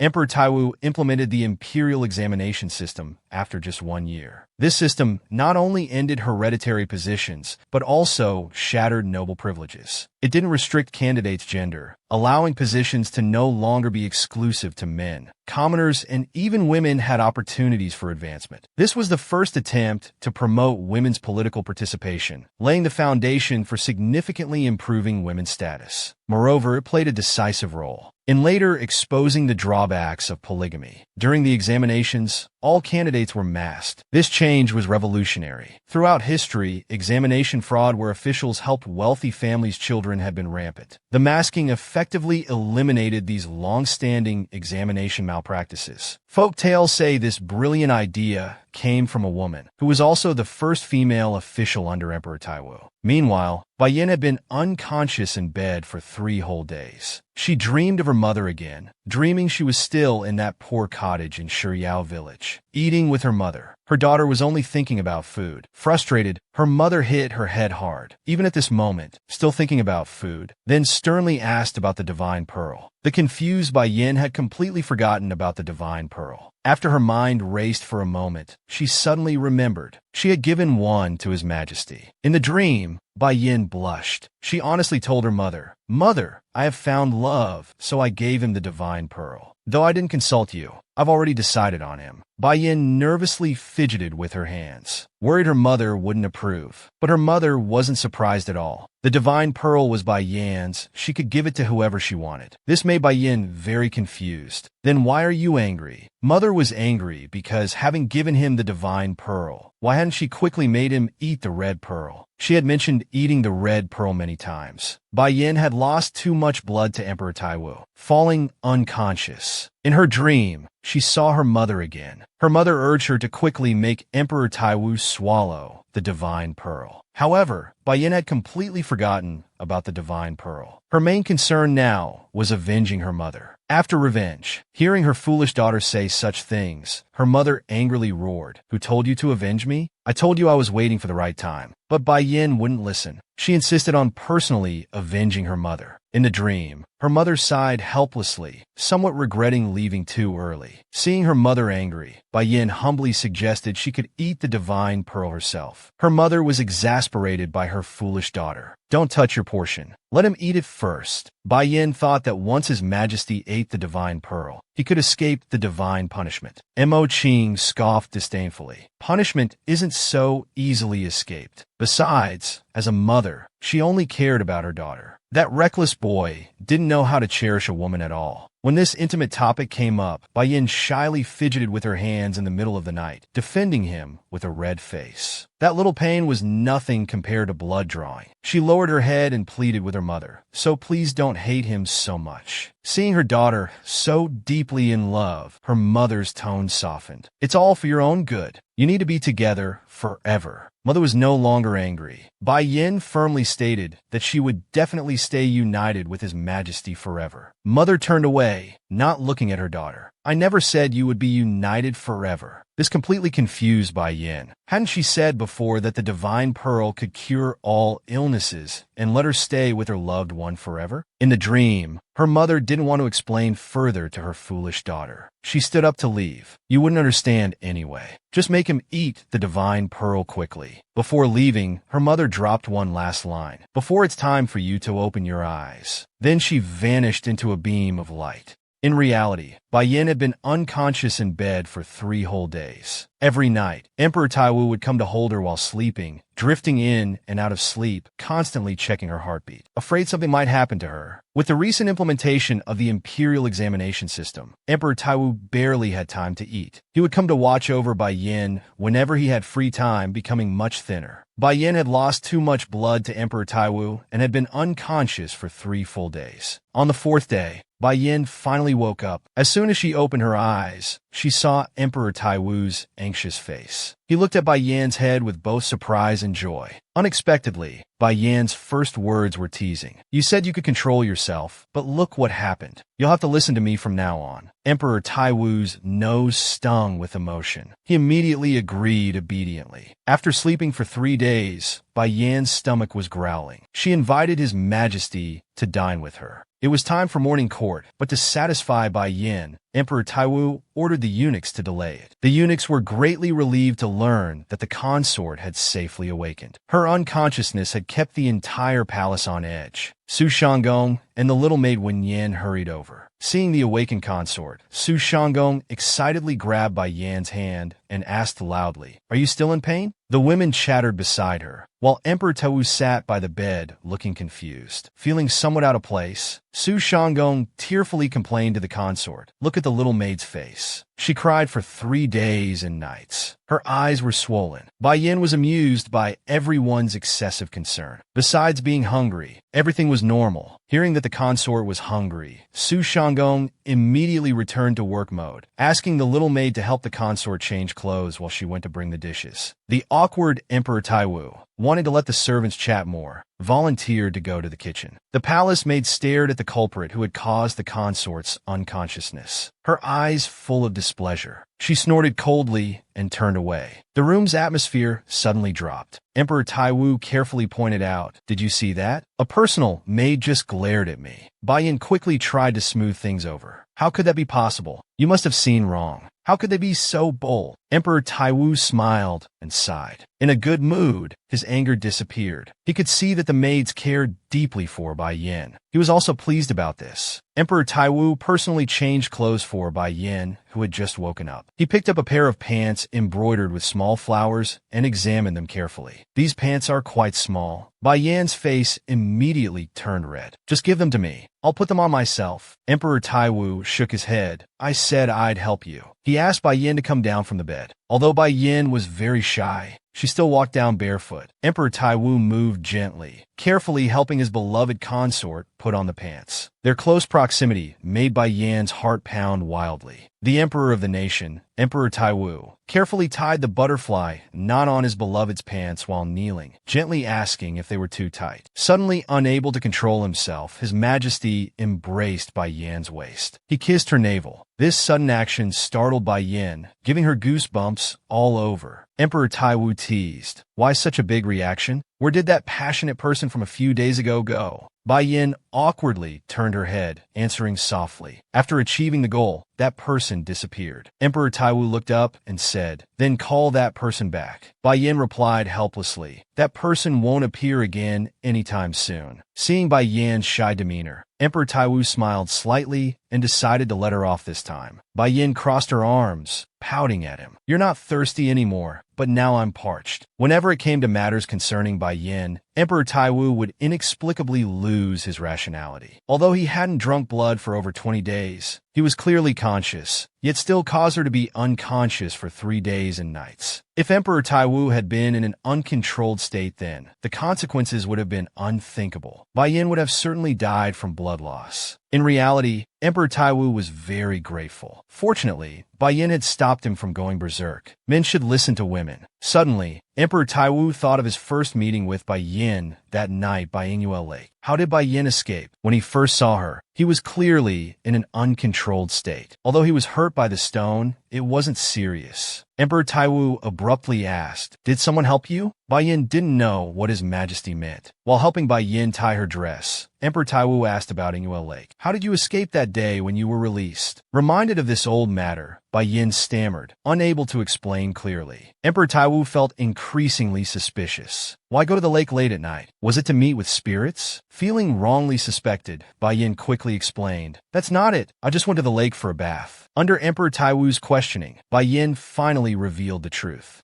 Emperor Taiwu implemented the imperial examination system after just 1 year. This system not only ended hereditary positions, but also shattered noble privileges. It didn't restrict candidates' gender, allowing positions to no longer be exclusive to men. Commoners and even women had opportunities for advancement. This was the first attempt to promote women's political participation, laying the foundation for significantly improving women's status. Moreover, it played a decisive role in later exposing the drawbacks of polygamy. During the examinations, all candidates were masked. This change was revolutionary. Throughout history, examination fraud where officials helped wealthy families' children had been rampant. The masking effectively eliminated these long-standing examination malpractices. Folk tales say this brilliant idea came from a woman, who was also the first female official under Emperor Taiwu. Meanwhile, Bai Yan had been unconscious in bed for 3 whole days. She dreamed of her mother again, dreaming she was still in that poor cottage in Shiryao village, eating with her mother. Her daughter was only thinking about food. Frustrated, her mother hit her head hard. Even at this moment, still thinking about food, then sternly asked about the divine pearl. The confused Bai Yan had completely forgotten about the divine pearl. After her mind raced for a moment, she suddenly remembered. She had given one to His Majesty. In the dream, Bai Yan blushed. She honestly told her mother, "Mother, I have found love, so I gave him the divine pearl. Though I didn't consult you, I've already decided on him." Bai Yan nervously fidgeted with her hands, worried her mother wouldn't approve. But her mother wasn't surprised at all. The divine pearl was Bai Yan's. She could give it to whoever she wanted. This made Bai Yan very confused. "Then why are you angry?" Mother was angry because, having given him the divine pearl, why hadn't she quickly made him eat the red pearl? She had mentioned eating the red pearl many times. Bai Yan had lost too much blood to Emperor Taiwu, falling unconscious. In her dream, she saw her mother again. Her mother urged her to quickly make Emperor Taiwu swallow the divine pearl. However, Bai Yan had completely forgotten about the divine pearl. Her main concern now was avenging her mother. After revenge, hearing her foolish daughter say such things, her mother angrily roared, "Who told you to avenge me? I told you I was waiting for the right time." But Bai Yin wouldn't listen. She insisted on personally avenging her mother. In the dream, her mother sighed helplessly, somewhat regretting leaving too early. Seeing her mother angry, Bai Yin humbly suggested she could eat the divine pearl herself. Her mother was exasperated by her foolish daughter. "Don't touch your portion. Let him eat it first." Bai Yin thought that once His Majesty ate the divine pearl, he could escape the divine punishment. Mo Qing scoffed disdainfully. Punishment isn't so easily escaped. Besides, as a mother, she only cared about her daughter. That reckless boy didn't know how to cherish a woman at all. When this intimate topic came up, Bai Yin shyly fidgeted with her hands in the middle of the night, defending him with a red face. That little pain was nothing compared to blood drawing. She lowered her head and pleaded with her mother, "So please don't hate him so much." Seeing her daughter so deeply in love, her mother's tone softened. "It's all for your own good. You need to be together forever." Mother was no longer angry. Bai Yin firmly stated that she would definitely stay united with His Majesty forever. Mother turned away, not looking at her daughter. "I never said you would be united forever." This completely confused Bai Yin. Hadn't she said before that the divine pearl could cure all illnesses and let her stay with her loved one forever? In the dream, her mother didn't want to explain further to her foolish daughter. She stood up to leave. "You wouldn't understand anyway. Just make him eat the divine pearl quickly." Before leaving, her mother dropped one last line. "Before it's time for you to open your eyes." Then she vanished into a beam of light. In reality, Bai Yin had been unconscious in bed for 3 whole days. Every night, Emperor Taiwu would come to hold her while sleeping, drifting in and out of sleep, constantly checking her heartbeat, afraid something might happen to her. With the recent implementation of the imperial examination system, Emperor Taiwu barely had time to eat. He would come to watch over Bai Yin whenever he had free time, becoming much thinner. Bai Yin had lost too much blood to Emperor Taiwu and had been unconscious for 3 full days. On the 4th day, Bai Yin finally woke up. As soon as she opened her eyes, she saw Emperor Taiwu's anxious face. He looked at Bai Yan's head with both surprise and joy. Unexpectedly, Bai Yan's first words were teasing. "You said you could control yourself, but look what happened. You'll have to listen to me from now on." Emperor Taiwu's nose stung with emotion. He immediately agreed obediently. After sleeping for 3 days, Bai Yan's stomach was growling. She invited His Majesty to dine with her. It was time for morning court, but to satisfy Bai Yin, Emperor Taiwu ordered the eunuchs to delay it. The eunuchs were greatly relieved to learn that the consort had safely awakened. Her unconsciousness had kept the entire palace on edge. Su Shanggong and the little maid Wen Yan hurried over. Seeing the awakened consort, Su Shanggong excitedly grabbed Bai Yan's hand and asked loudly, "Are you still in pain?" The women chattered beside her, while Emperor Taiwu sat by the bed looking confused. Feeling somewhat out of place, Su Shanggong tearfully complained to the consort, "Look at the little maid's face. She cried for 3 days and nights. Her eyes were swollen." Bai Yin was amused by everyone's excessive concern. Besides being hungry, everything was normal. Hearing that the consort was hungry, Su Shanggong immediately returned to work mode, asking the little maid to help the consort change clothes while she went to bring the dishes. The awkward Emperor Taiwu, wanting to let the servants chat more, volunteered to go to the kitchen. The palace maid stared at the culprit who had caused the consort's unconsciousness, her eyes full of displeasure. She snorted coldly and turned away. The room's atmosphere suddenly dropped. Emperor Taiwu carefully pointed out, "Did you see that? A personal maid just glared at me." Bai Yin quickly tried to smooth things over. "How could that be possible? You must have seen wrong. How could they be so bold?" Emperor Taiwu smiled and sighed. In a good mood, his anger disappeared. He could see that the maids cared deeply for Bai Yin. He was also pleased about this. Emperor Taiwu personally changed clothes for Bai Yin, who had just woken up. He picked up a pair of pants embroidered with small flowers and examined them carefully. "These pants are quite small." Bai Yan's face immediately turned red. "Just give them to me. I'll put them on myself." Emperor Taiwu shook his head. "I said I'd help you." He asked Bai Yin to come down from the bed. Although Bai Yin was very shy, she still walked down barefoot. Emperor Taiwu moved gently, carefully helping his beloved consort put on the pants. Their close proximity made Bai Yan's heart pound wildly. The emperor of the nation, Emperor Taiwu, carefully tied the butterfly knot on his beloved's pants while kneeling, gently asking if they were too tight. Suddenly unable to control himself, His Majesty embraced Bai Yan's waist. He kissed her navel. This sudden action startled Bai Yan, giving her goosebumps all over. Emperor Taiwu teased, "Why such a big reaction? Where did that passionate person from a few days ago go?" Bai Yan awkwardly turned her head, answering softly. After achieving the goal, that person disappeared. Emperor Taiwu looked up and said, "Then call that person back." Bai Yan replied helplessly, "That person won't appear again anytime soon." Seeing Bai Yan's shy demeanor, Emperor Taiwu smiled slightly and decided to let her off this time. Bai Yan crossed her arms, pouting at him. "You're not thirsty anymore, but now I'm parched." Whenever it came to matters concerning Bai Yan, Emperor Taiwu would inexplicably lose his rationality. Although he hadn't drunk blood for over 20 days, he was clearly conscious, yet still caused her to be unconscious for 3 days and nights. If Emperor Taiwu had been in an uncontrolled state then, the consequences would have been unthinkable. Bai Yan would have certainly died from blood loss. In reality, Emperor Taiwu was very grateful. Fortunately, Bai Yan had stopped him from going berserk. Men should listen to women. Suddenly, Emperor Taiwu thought of his first meeting with Bai Yan that night by Ingyuel Lake. How did Bai Yan escape? When he first saw her, he was clearly in an uncontrolled state. Although he was hurt by the stone, it wasn't serious. Emperor Taiwu abruptly asked, "Did someone help you?" Bai Yan didn't know what His Majesty meant. While helping Bai Yan tie her dress, Emperor Taiwu asked about Ingyuel Lake. "How did you escape that day when you were released?" Reminded of this old matter, Bai Yan stammered, unable to explain clearly. Emperor Taiwu felt increasingly suspicious. Why go to the lake late at night? Was it to meet with spirits? Feeling wrongly suspected, Bai Yan quickly explained, "That's not it. I just went to the lake for a bath." Under Emperor Taiwu's questioning, Bai Yan finally revealed the truth.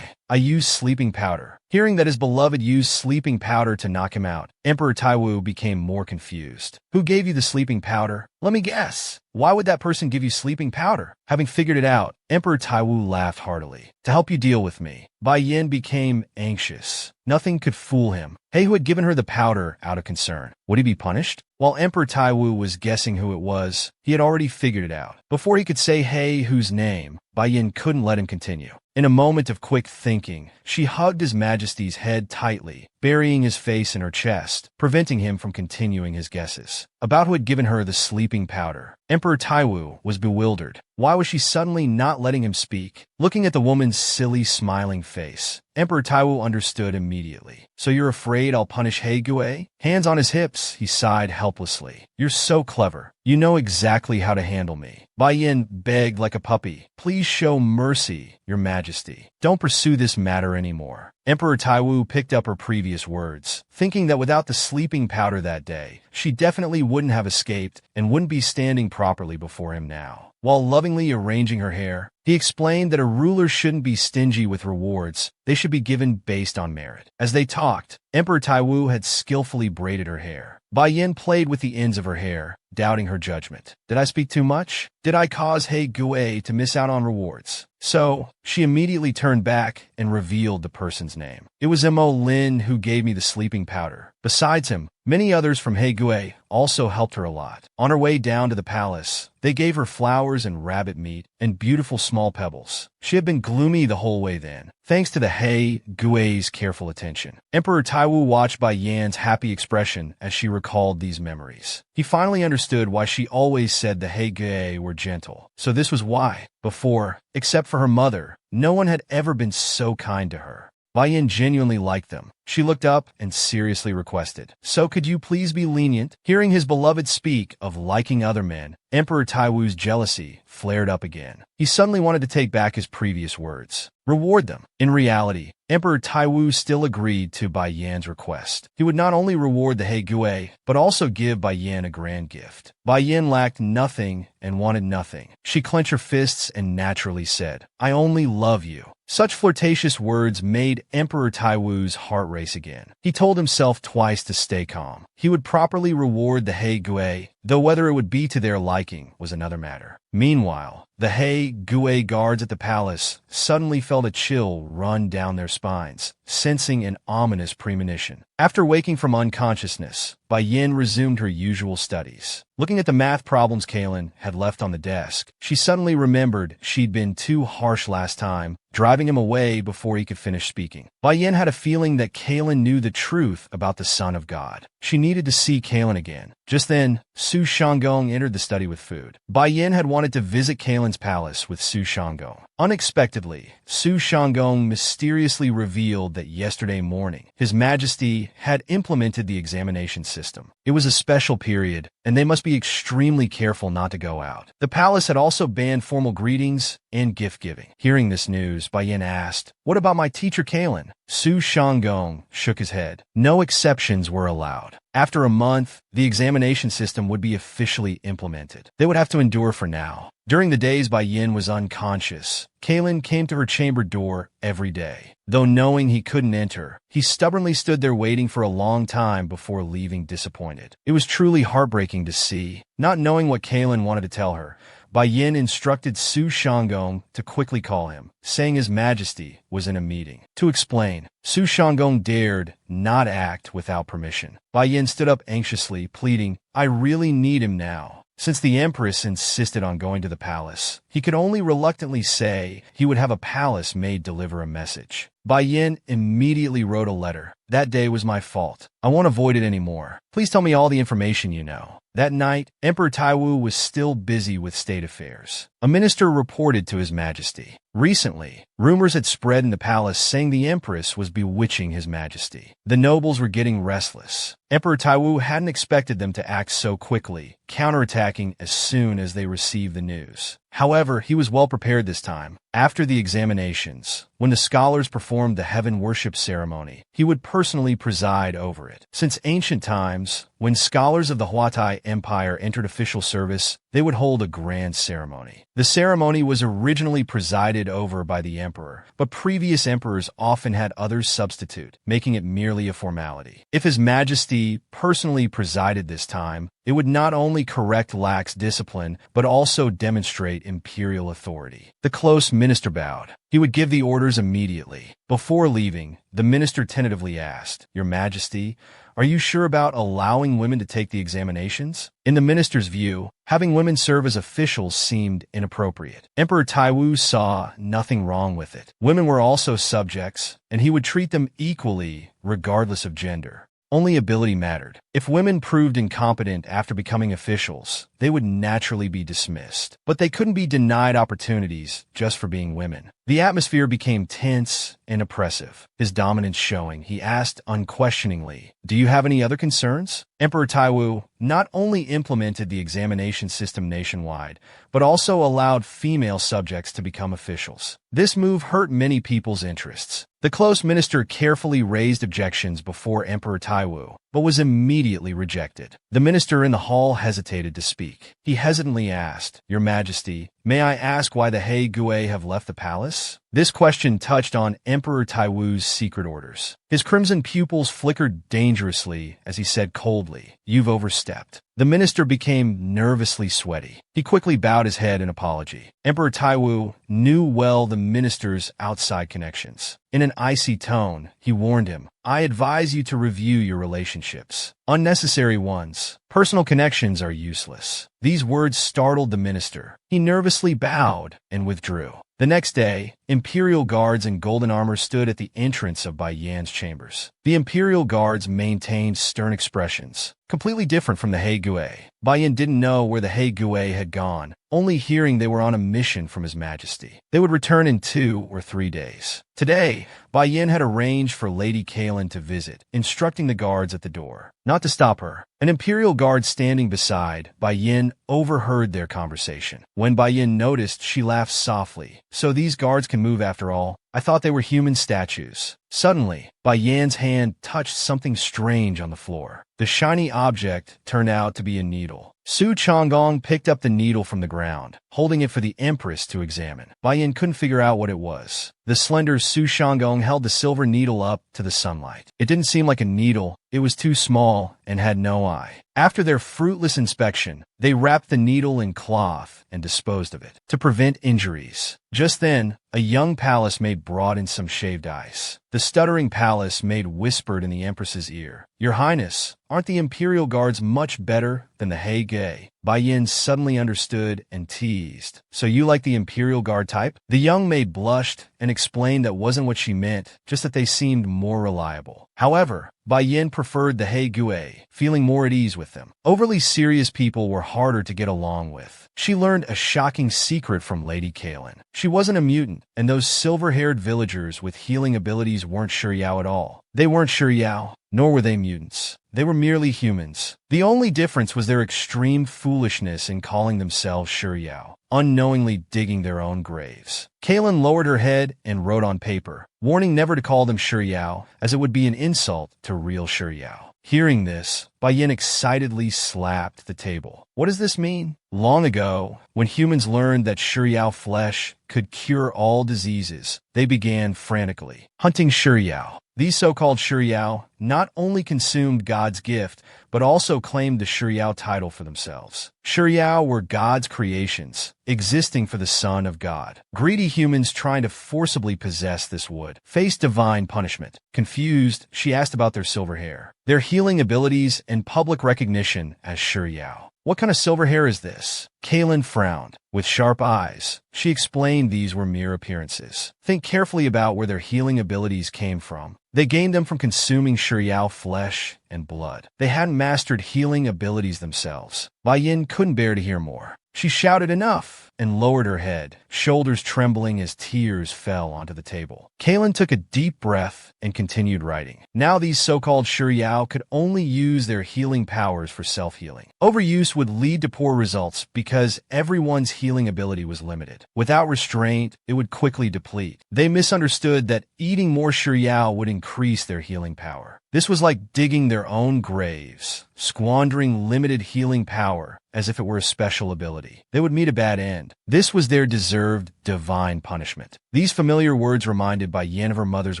I used sleeping powder." Hearing that his beloved used sleeping powder to knock him out, Emperor Taiwu became more confused. "Who gave you the sleeping powder?" "Let me guess. Why would that person give you sleeping powder?" Having figured it out, Emperor Taiwu laughed heartily. "To help you deal with me." Bai Yan became anxious. Nothing could fool him. He who had given her the powder out of concern. Would he be punished? While Emperor Taiwu was guessing who it was, he had already figured it out. Before he could say whose name, Bai Yan couldn't let him continue. In a moment of quick thinking, she hugged His Majesty's head tightly, burying his face in her chest, preventing him from continuing his guesses about who had given her the sleeping powder. Emperor Taiwu was bewildered. Why was she suddenly not letting him speak? Looking at the woman's silly, smiling face, Emperor Taiwu understood immediately. "So you're afraid I'll punish Gue?" Hands on his hips, he sighed helplessly. "You're so clever. You know exactly how to handle me." Bai Yan begged like a puppy, "Please show mercy, Your Majesty. Don't pursue this matter anymore." Emperor Taiwu picked up her previous words, thinking that without the sleeping powder that day, she definitely wouldn't have escaped and wouldn't be standing properly before him now. While lovingly arranging her hair, he explained that a ruler shouldn't be stingy with rewards. They should be given based on merit. As they talked, Emperor Taiwu had skillfully braided her hair. Bai Yan played with the ends of her hair, doubting her judgment. Did I speak too much? Did I cause Gue to miss out on rewards? So, she immediately turned back and revealed the person's name. It was Mo Lin who gave me the sleeping powder. Besides him, many others from Gue also helped her a lot. On her way down to the palace, they gave her flowers and rabbit meat and beautiful small pebbles. She had been gloomy the whole way then, thanks to the Gue's careful attention. Emperor Taiwu watched Bai Yan's happy expression as she recalled these memories. He finally understood why she always said the Gue were gentle. So this was why. Before, except for her mother, no one had ever been so kind to her. Bai Yan genuinely liked them. She looked up and seriously requested, "So could you please be lenient?" Hearing his beloved speak of liking other men, Emperor Taiwu's jealousy flared up again. He suddenly wanted to take back his previous words. Reward them. In reality, Emperor Taiwu still agreed to Bai Yan's request. He would not only reward the Gue, but also give Bai Yan a grand gift. Bai Yan lacked nothing and wanted nothing. She clenched her fists and naturally said, "I only love you." Such flirtatious words made Emperor Taiwu's heart race again. He told himself twice to stay calm. He would properly reward the Gue, though whether it would be to their liking was another matter. Meanwhile, The Hei Gui guards at the palace suddenly felt a chill run down their spines, sensing an ominous premonition. After waking from unconsciousness, Bai Yin resumed her usual studies. Looking at the math problems Kaylin had left on the desk, she suddenly remembered she'd been too harsh last time, driving him away before he could finish speaking. Bai Yin had a feeling that Kaylin knew the truth about the Son of God. She needed to see Kaylin again. Just then, Su Shanggong entered the study with food. Bai Yin had wanted to visit Kaylin's palace with Su Shanggong. Unexpectedly, Su Shanggong mysteriously revealed that yesterday morning, His Majesty had implemented the examination system. It was a special period, and they must be extremely careful not to go out. The palace had also banned formal greetings and gift-giving. Hearing this news, Bai Yin asked, "What about my teacher Kaylin?" Su Shanggong shook his head. No exceptions were allowed. After a month, the examination system would be officially implemented. They would have to endure for now. During the days Bai Yin was unconscious, Kaylin came to her chamber door every day. Though knowing he couldn't enter, he stubbornly stood there waiting for a long time before leaving disappointed. It was truly heartbreaking to see. Not knowing what Kaylin wanted to tell her, Bai Yin instructed Su Shanggong to quickly call him, saying His Majesty was in a meeting. To explain, Su Shanggong dared not act without permission. Bai Yin stood up anxiously, pleading, "I really need him now." Since the Empress insisted on going to the palace, he could only reluctantly say he would have a palace maid deliver a message. Bai Yin immediately wrote a letter. "That day was my fault. I won't avoid it anymore. Please tell me all the information you know." That night, Emperor Taiwu was still busy with state affairs. A minister reported to His Majesty. Recently, rumors had spread in the palace saying the Empress was bewitching His Majesty. The nobles were getting restless. Emperor Taiwu hadn't expected them to act so quickly, counterattacking as soon as they received the news. However, he was well prepared this time. After the examinations, when the scholars performed the heaven worship ceremony, he would personally preside over it. Since ancient times, when scholars of the Huatai Empire entered official service, they would hold a grand ceremony. The ceremony was originally presided over by the emperor, but previous emperors often had others substitute, making it merely a formality. If His Majesty personally presided this time, it would not only correct lax discipline, but also demonstrate imperial authority. The close minister bowed. He would give the orders immediately. Before leaving, the minister tentatively asked, "Your Majesty, are you sure about allowing women to take the examinations?" In the minister's view, having women serve as officials seemed inappropriate. Emperor Taiwu saw nothing wrong with it. Women were also subjects, and he would treat them equally, regardless of gender. Only ability mattered. If women proved incompetent after becoming officials, they would naturally be dismissed. But they couldn't be denied opportunities just for being women. The atmosphere became tense and oppressive. His dominance showing, he asked unquestioningly, "Do you have any other concerns?" Emperor Taiwu not only implemented the examination system nationwide, but also allowed female subjects to become officials. This move hurt many people's interests. The close minister carefully raised objections before Emperor Taiwu, but was immediately rejected. The minister in the hall hesitated to speak. He hesitantly asked, "Your Majesty, may I ask why the Hei Gui have left the palace?" This question touched on Emperor Taiwu's secret orders. His crimson pupils flickered dangerously as he said coldly, "You've overstepped." The minister became nervously sweaty. He quickly bowed his head in apology. Emperor Taiwu knew well the minister's outside connections. In an icy tone, he warned him, "I advise you to review your relationships. Unnecessary ones. Personal connections are useless." These words startled the minister. He nervously bowed and withdrew. The next day, imperial guards in golden armor stood at the entrance of Bai Yan's chambers. The imperial guards maintained stern expressions, completely different from the Hei Gui. Bai Yan didn't know where the Hei Gui had gone, only hearing they were on a mission from His Majesty. They would return in 2 or 3 days. Today, Bai Yan had arranged for Lady Kaylin to visit, instructing the guards at the door not to stop her. An imperial guard standing beside Bai Yan overheard their conversation. When Bai Yan noticed, she laughed softly. "So these guards can move after all?" I thought they were human statues. Suddenly, Bai Yan's hand touched something strange on the floor. The shiny object turned out to be a needle. Su Changong picked up the needle from the ground, holding it for the Empress to examine. Bai Yan couldn't figure out what it was. The slender Su Changong held the silver needle up to the sunlight. It didn't seem like a needle. It was too small and had no eye. After their fruitless inspection, they wrapped the needle in cloth and disposed of it to prevent injuries. Just then, a young palace maid brought in some shaved ice. The stuttering palace maid whispered in the Empress's ear, "Your Highness, aren't the Imperial Guards much better than the He Gay?" Bai Yin suddenly understood and teased. "So you like the Imperial Guard type?" The young maid blushed and explained that wasn't what she meant, just that they seemed more reliable. However, Bai Yin preferred the He Gui, feeling more at ease with them. Overly serious people were harder to get along with. She learned a shocking secret from Lady Kaelin. She wasn't a mutant, and those silver-haired villagers with healing abilities weren't Shiryao at all. They weren't Shiryao, nor were they mutants. They were merely humans. The only difference was their extreme foolishness in calling themselves Shiryao, unknowingly digging their own graves. Kaelin lowered her head and wrote on paper, warning never to call them Shiryao, as it would be an insult to real Shiryao. Hearing this, Bai Yin excitedly slapped the table. What does this mean? Long ago, when humans learned that Shiryao flesh could cure all diseases, they began frantically hunting Shiryao. These so-called Shiryao not only consumed God's gift, but also claimed the Shiryao title for themselves. Shiryao were God's creations, existing for the Son of God. Greedy humans trying to forcibly possess this wood faced divine punishment. Confused, she asked about their silver hair, their healing abilities, and public recognition as Shiryao. What kind of silver hair is this? Kaelin frowned. With sharp eyes, she explained these were mere appearances. Think carefully about where their healing abilities came from. They gained them from consuming Shiryao flesh and blood. They hadn't mastered healing abilities themselves. Bai Yin couldn't bear to hear more. She shouted enough and lowered her head, shoulders trembling as tears fell onto the table. Kaelin took a deep breath and continued writing. Now these so-called Shiryao could only use their healing powers for self-healing. Overuse would lead to poor results because everyone's healing ability was limited. Without restraint, it would quickly deplete. They misunderstood that eating more Shiryao would increase their healing power. This was like digging their own graves, squandering limited healing power as if it were a special ability. They would meet a bad end. This was their deserved divine punishment. These familiar words reminded Bai Yin of her mother's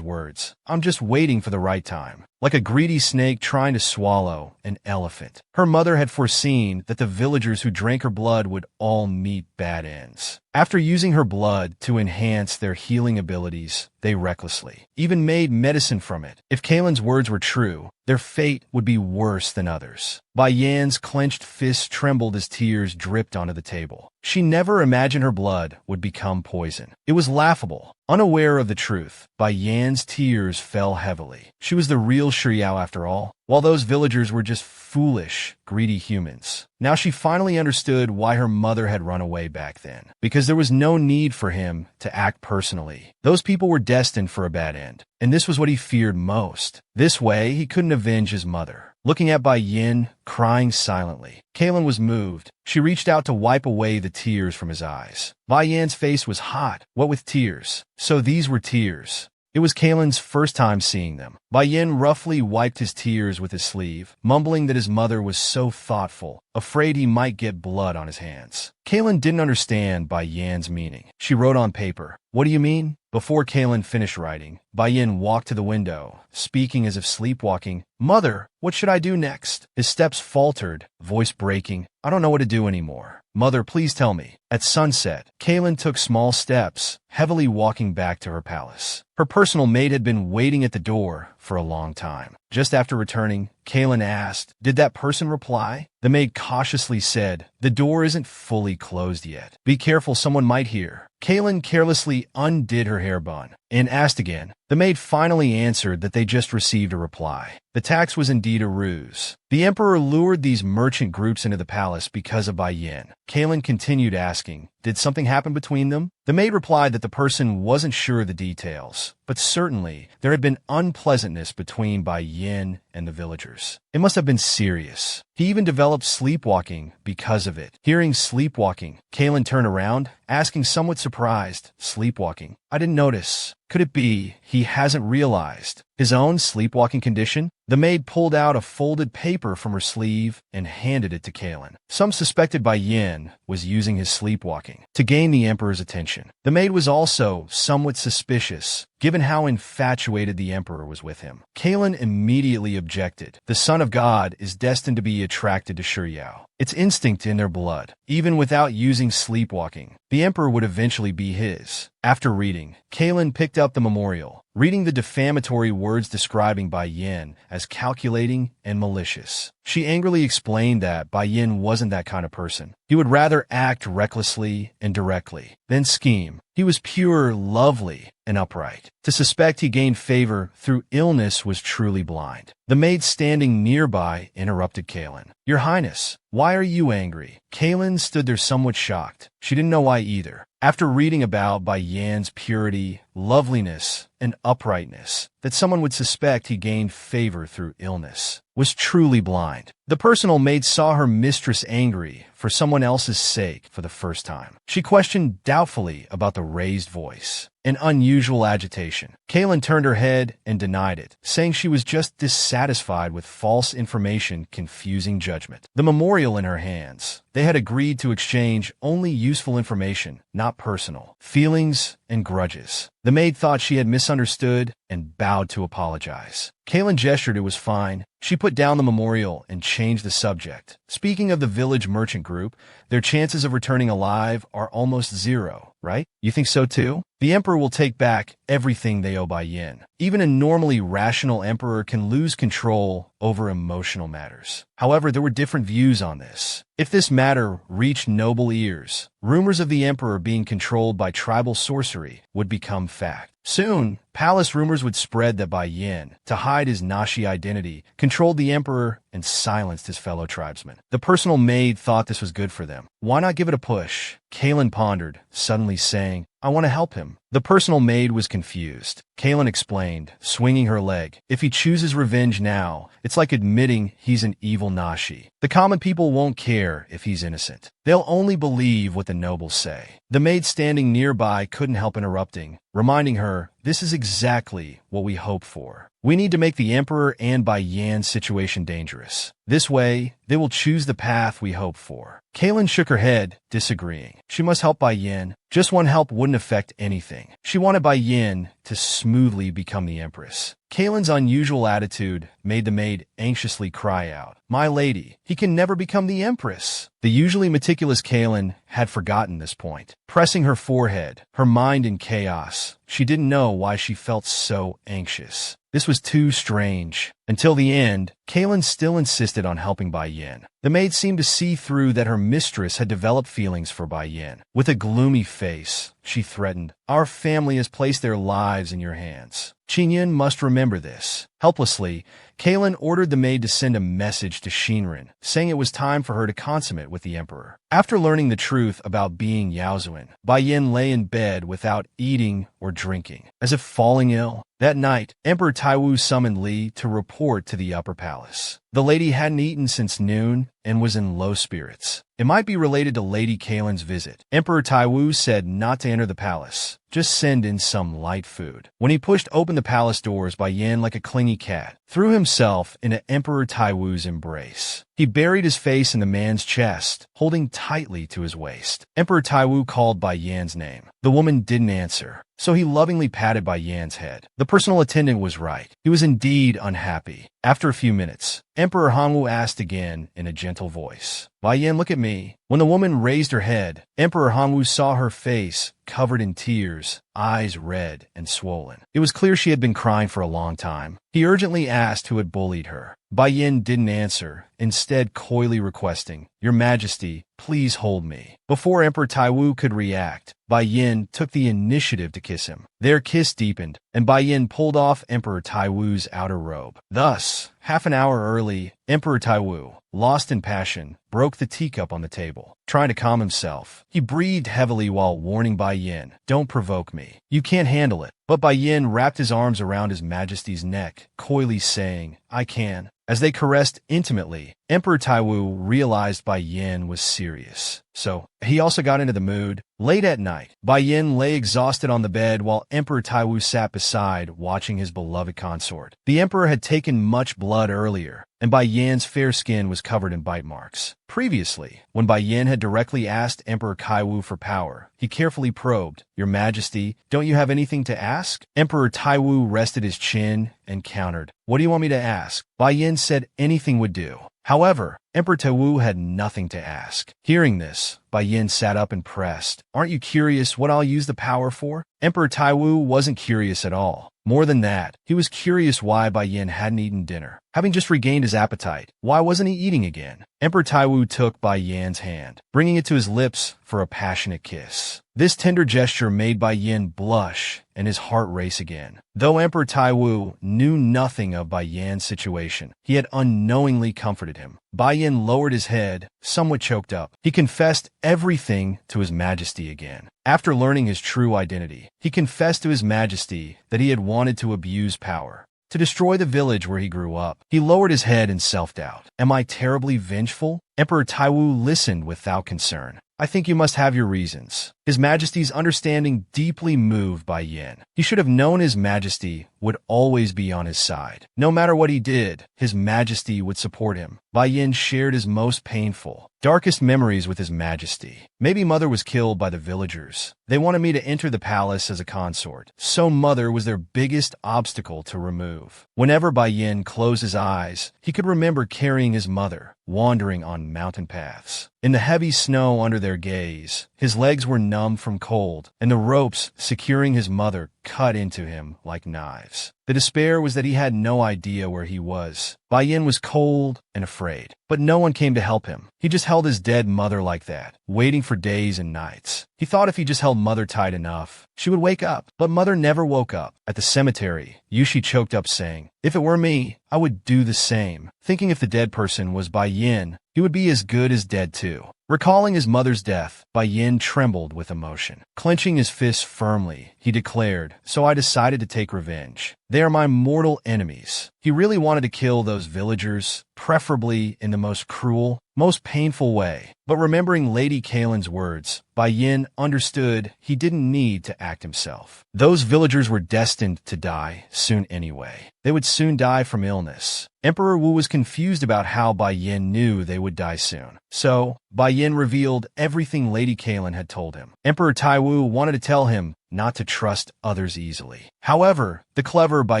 words. "I'm just waiting for the right time." Like a greedy snake trying to swallow an elephant. Her mother had foreseen that the villagers who drank her blood would all meet bad ends. After using her blood to enhance their healing abilities, they recklessly even made medicine from it. If Kaelin's words were true, their fate would be worse than others. Bai Yan's clenched fists trembled as tears dripped onto the table. She never imagined her blood would become poison. It was laughable. Unaware of the truth, Bai Yan's tears fell heavily. She was the real Shiryao after all, while those villagers were just foolish, greedy humans. Now she finally understood why her mother had run away back then. Because there was no need for him to act personally. Those people were destined for a bad end, and this was what he feared most. This way, he couldn't avenge his mother. Looking at Bai Yin, crying silently, Kaelin was moved. She reached out to wipe away the tears from his eyes. Bai Yan's face was hot, wet with tears. So these were tears. It was Kaelin's first time seeing them. Bai Yin roughly wiped his tears with his sleeve, mumbling that his mother was so thoughtful, afraid he might get blood on his hands. Kaelin didn't understand Bai Yan's meaning. She wrote on paper, "What do you mean?" Before Kaelin finished writing, Bai Yin walked to the window, speaking as if sleepwalking. "Mother, what should I do next?" His steps faltered, voice breaking. "I don't know what to do anymore. Mother, please tell me." At sunset, Kaelin took small steps, heavily walking back to her palace. Her personal maid had been waiting at the door for a long time. Just after returning, Kaelin asked, "Did that person reply?" The maid cautiously said, "The door isn't fully closed yet. Be careful, someone might hear." Kaelin carelessly undid her hair bun and asked again. The maid finally answered that they just received a reply. The tax was indeed a ruse. The emperor lured these merchant groups into the palace because of Bai Yin. Kaelin continued asking, Did something happen between them? The maid replied that the person wasn't sure of the details, but certainly there had been unpleasantness between Bai Yin and the villagers. It must have been serious. He even developed sleepwalking because of it. Hearing sleepwalking, Kalen turned around, asking somewhat surprised, "Sleepwalking? I didn't notice. Could it be he hasn't realized his own sleepwalking condition?" The maid pulled out a folded paper from her sleeve and handed it to Kalen. Some suspected Bai Yin was using his sleepwalking to gain the emperor's attention. The maid was also somewhat suspicious, given how infatuated the emperor was with him. Kalen immediately objected. The son of God is destined to be attracted to Shiryao. It's instinct in their blood. Even without using sleepwalking, the emperor would eventually be his. After reading, Kalen picked up the memorial, reading the defamatory words describing Bai Yin as calculating and malicious. She angrily explained that Bai Yin wasn't that kind of person. He would rather act recklessly and directly than scheme. He was pure, lovely, and upright. To suspect he gained favor through illness was truly blind. The maid standing nearby interrupted Kalen. "Your Highness, why are you angry?" Kalen stood there somewhat shocked. She didn't know why either. After reading about Bai Yan's purity, loveliness, and uprightness, that someone would suspect he gained favor through illness was truly blind. The personal maid saw her mistress angry for someone else's sake for the first time. She questioned doubtfully about the raised voice and unusual agitation. Kalen turned her head and denied it, saying she was just dissatisfied with false information confusing judgment. The memorial in her hands. They had agreed to exchange only useful information, not personal feelings and grudges. The maid thought she had misunderstood and bowed to apologize. Kalen gestured it was fine. She put down the memorial and changed the subject. Speaking of the village merchant group, their chances of returning alive are almost zero, right? You think so too? The emperor will take back everything they owe Bai Yin. Even a normally rational emperor can lose control over emotional matters. However, there were different views on this. If this matter reached noble ears, rumors of the emperor being controlled by tribal sorcery would become fact. Soon, palace rumors would spread that Bai Yin, to hide his Nashi identity, controlled the emperor and silenced his fellow tribesmen. The personal maid thought this was good for them. Why not give it a push? Kalen pondered, suddenly saying, "I want to help him." The personal maid was confused. Kalen explained, swinging her leg. If he chooses revenge now, it's like admitting he's an evil Nashi. The common people won't care if he's innocent. They'll only believe what the nobles say. The maid standing nearby couldn't help interrupting, reminding her, "This is exactly what we hope for. We need to make the emperor and Bai Yan's situation dangerous. This way, they will choose the path we hope for." Kalen shook her head, disagreeing. She must help Bai Yin. Just one help wouldn't affect anything. She wanted Bai Yin to smoothly become the empress. Kalen's unusual attitude made the maid anxiously cry out, "My lady, he can never become the empress." The usually meticulous Kalen had forgotten this point. Pressing her forehead, her mind in chaos, she didn't know why she felt so anxious. This was too strange. Until the end, Kalen still insisted on helping Bai Yin. The maid seemed to see through that her mistress had developed feelings for Bai Yin. With a gloomy face, she threatened, "Our family has placed their lives in your hands. Qingyun must remember this." Helplessly, Kalen ordered the maid to send a message to Shinran, saying it was time for her to consummate with the emperor. After learning the truth about being Yaozuan, Bai Yin lay in bed without eating or drinking, as if falling ill. That night, Emperor Taiwu summoned Li to report to the upper palace. The lady hadn't eaten since noon and was in low spirits. It might be related to Lady Kalen's visit. Emperor Taiwu said not to enter the palace, just send in some light food. When he pushed open the palace doors, Bai Yin, like a clingy cat, threw himself into Emperor Taiwu's embrace. He buried his face in the man's chest, holding tightly to his waist. Emperor Taiwu called Bai Yan's name. The woman didn't answer, so he lovingly patted Bai Yan's head. The personal attendant was right. He was indeed unhappy. After a few minutes, Emperor Hongwu asked again in a gentle voice, "Bai Yan, look at me." When the woman raised her head, Emperor Hongwu saw her face covered in tears, eyes red and swollen. It was clear she had been crying for a long time. He urgently asked who had bullied her. Bai Yin didn't answer, instead coyly requesting, "Your Majesty, please hold me." Before Emperor Taiwu could react, Bai Yin took the initiative to kiss him. Their kiss deepened, and Bai Yin pulled off Emperor Taiwu's outer robe. Thus, Half an hour early, Emperor Taiwu, lost in passion, broke the teacup on the table. Trying to calm himself, he breathed heavily while warning Bai Yin, "Don't provoke me. You can't handle it." But Bai Yin wrapped his arms around His Majesty's neck, coyly saying, "I can." As they caressed intimately, Emperor Taiwu realized Bai Yin was serious. So, he also got into the mood. Late at night, Bai Yin lay exhausted on the bed while Emperor Taiwu sat beside, watching his beloved consort. The emperor had taken much blood earlier, and Bai Yin's fair skin was covered in bite marks. Previously, when Bai Yin had directly asked Emperor Kaiwu for power, he carefully probed, "Your Majesty, don't you have anything to ask?" Emperor Taiwu rested his chin and countered, "What do you want me to ask?" Bai Yin said anything would do. However, Emperor Taiwu had nothing to ask. Hearing this, Bai Yin sat up and pressed, "Aren't you curious what I'll use the power for?" Emperor Taiwu wasn't curious at all. More than that, he was curious why Bai Yin hadn't eaten dinner. Having just regained his appetite, why wasn't he eating again? Emperor Taiwu took Bai Yin's hand, bringing it to his lips for a passionate kiss. This tender gesture made Bai Yin blush and his heart race again. Though Emperor Taiwu knew nothing of Bai Yin's situation, he had unknowingly comforted him. Bai Yin lowered his head, somewhat choked up. He confessed everything to His Majesty again. After learning his true identity, he confessed to His Majesty that he had wanted to abuse power, to destroy the village where he grew up. He lowered his head in self-doubt. "Am I terribly vengeful?" Emperor Taiwu listened without concern. "I think you must have your reasons." His Majesty's understanding deeply moved Bai Yin. He should have known His Majesty would always be on his side. No matter what he did, His Majesty would support him. Bai Yin shared his most painful, darkest memories with His Majesty. "Maybe Mother was killed by the villagers. They wanted me to enter the palace as a consort, so Mother was their biggest obstacle to remove." Whenever Bai Yin closed his eyes, he could remember carrying his mother, wandering on mountain paths. In the heavy snow under their gaze, his legs were numb from cold, and the ropes securing his mother cut into him like knives. The despair was that he had no idea where he was. Bai Yin was cold and afraid, but no one came to help him. He just held his dead mother like that, waiting for days and nights. He thought if he just held Mother tight enough, she would wake up. But Mother never woke up. At the cemetery, Yushi choked up saying, "If it were me, I would do the same." Thinking if the dead person was Bai Yin, he would be as good as dead too. Recalling his mother's death, Bai Yin trembled with emotion. Clenching his fists firmly, he declared, "So I decided to take revenge. They are my mortal enemies." He really wanted to kill those villagers, preferably in the most cruel, most painful way. But remembering Lady Kalen's words, Bai Yin understood he didn't need to act himself. Those villagers were destined to die soon anyway. They would soon die from illness. Emperor Wu was confused about how Bai Yin knew they would die soon. So, Bai Yin revealed everything Lady Kalen had told him. Emperor Taiwu wanted to tell him not to trust others easily. However, the clever Bai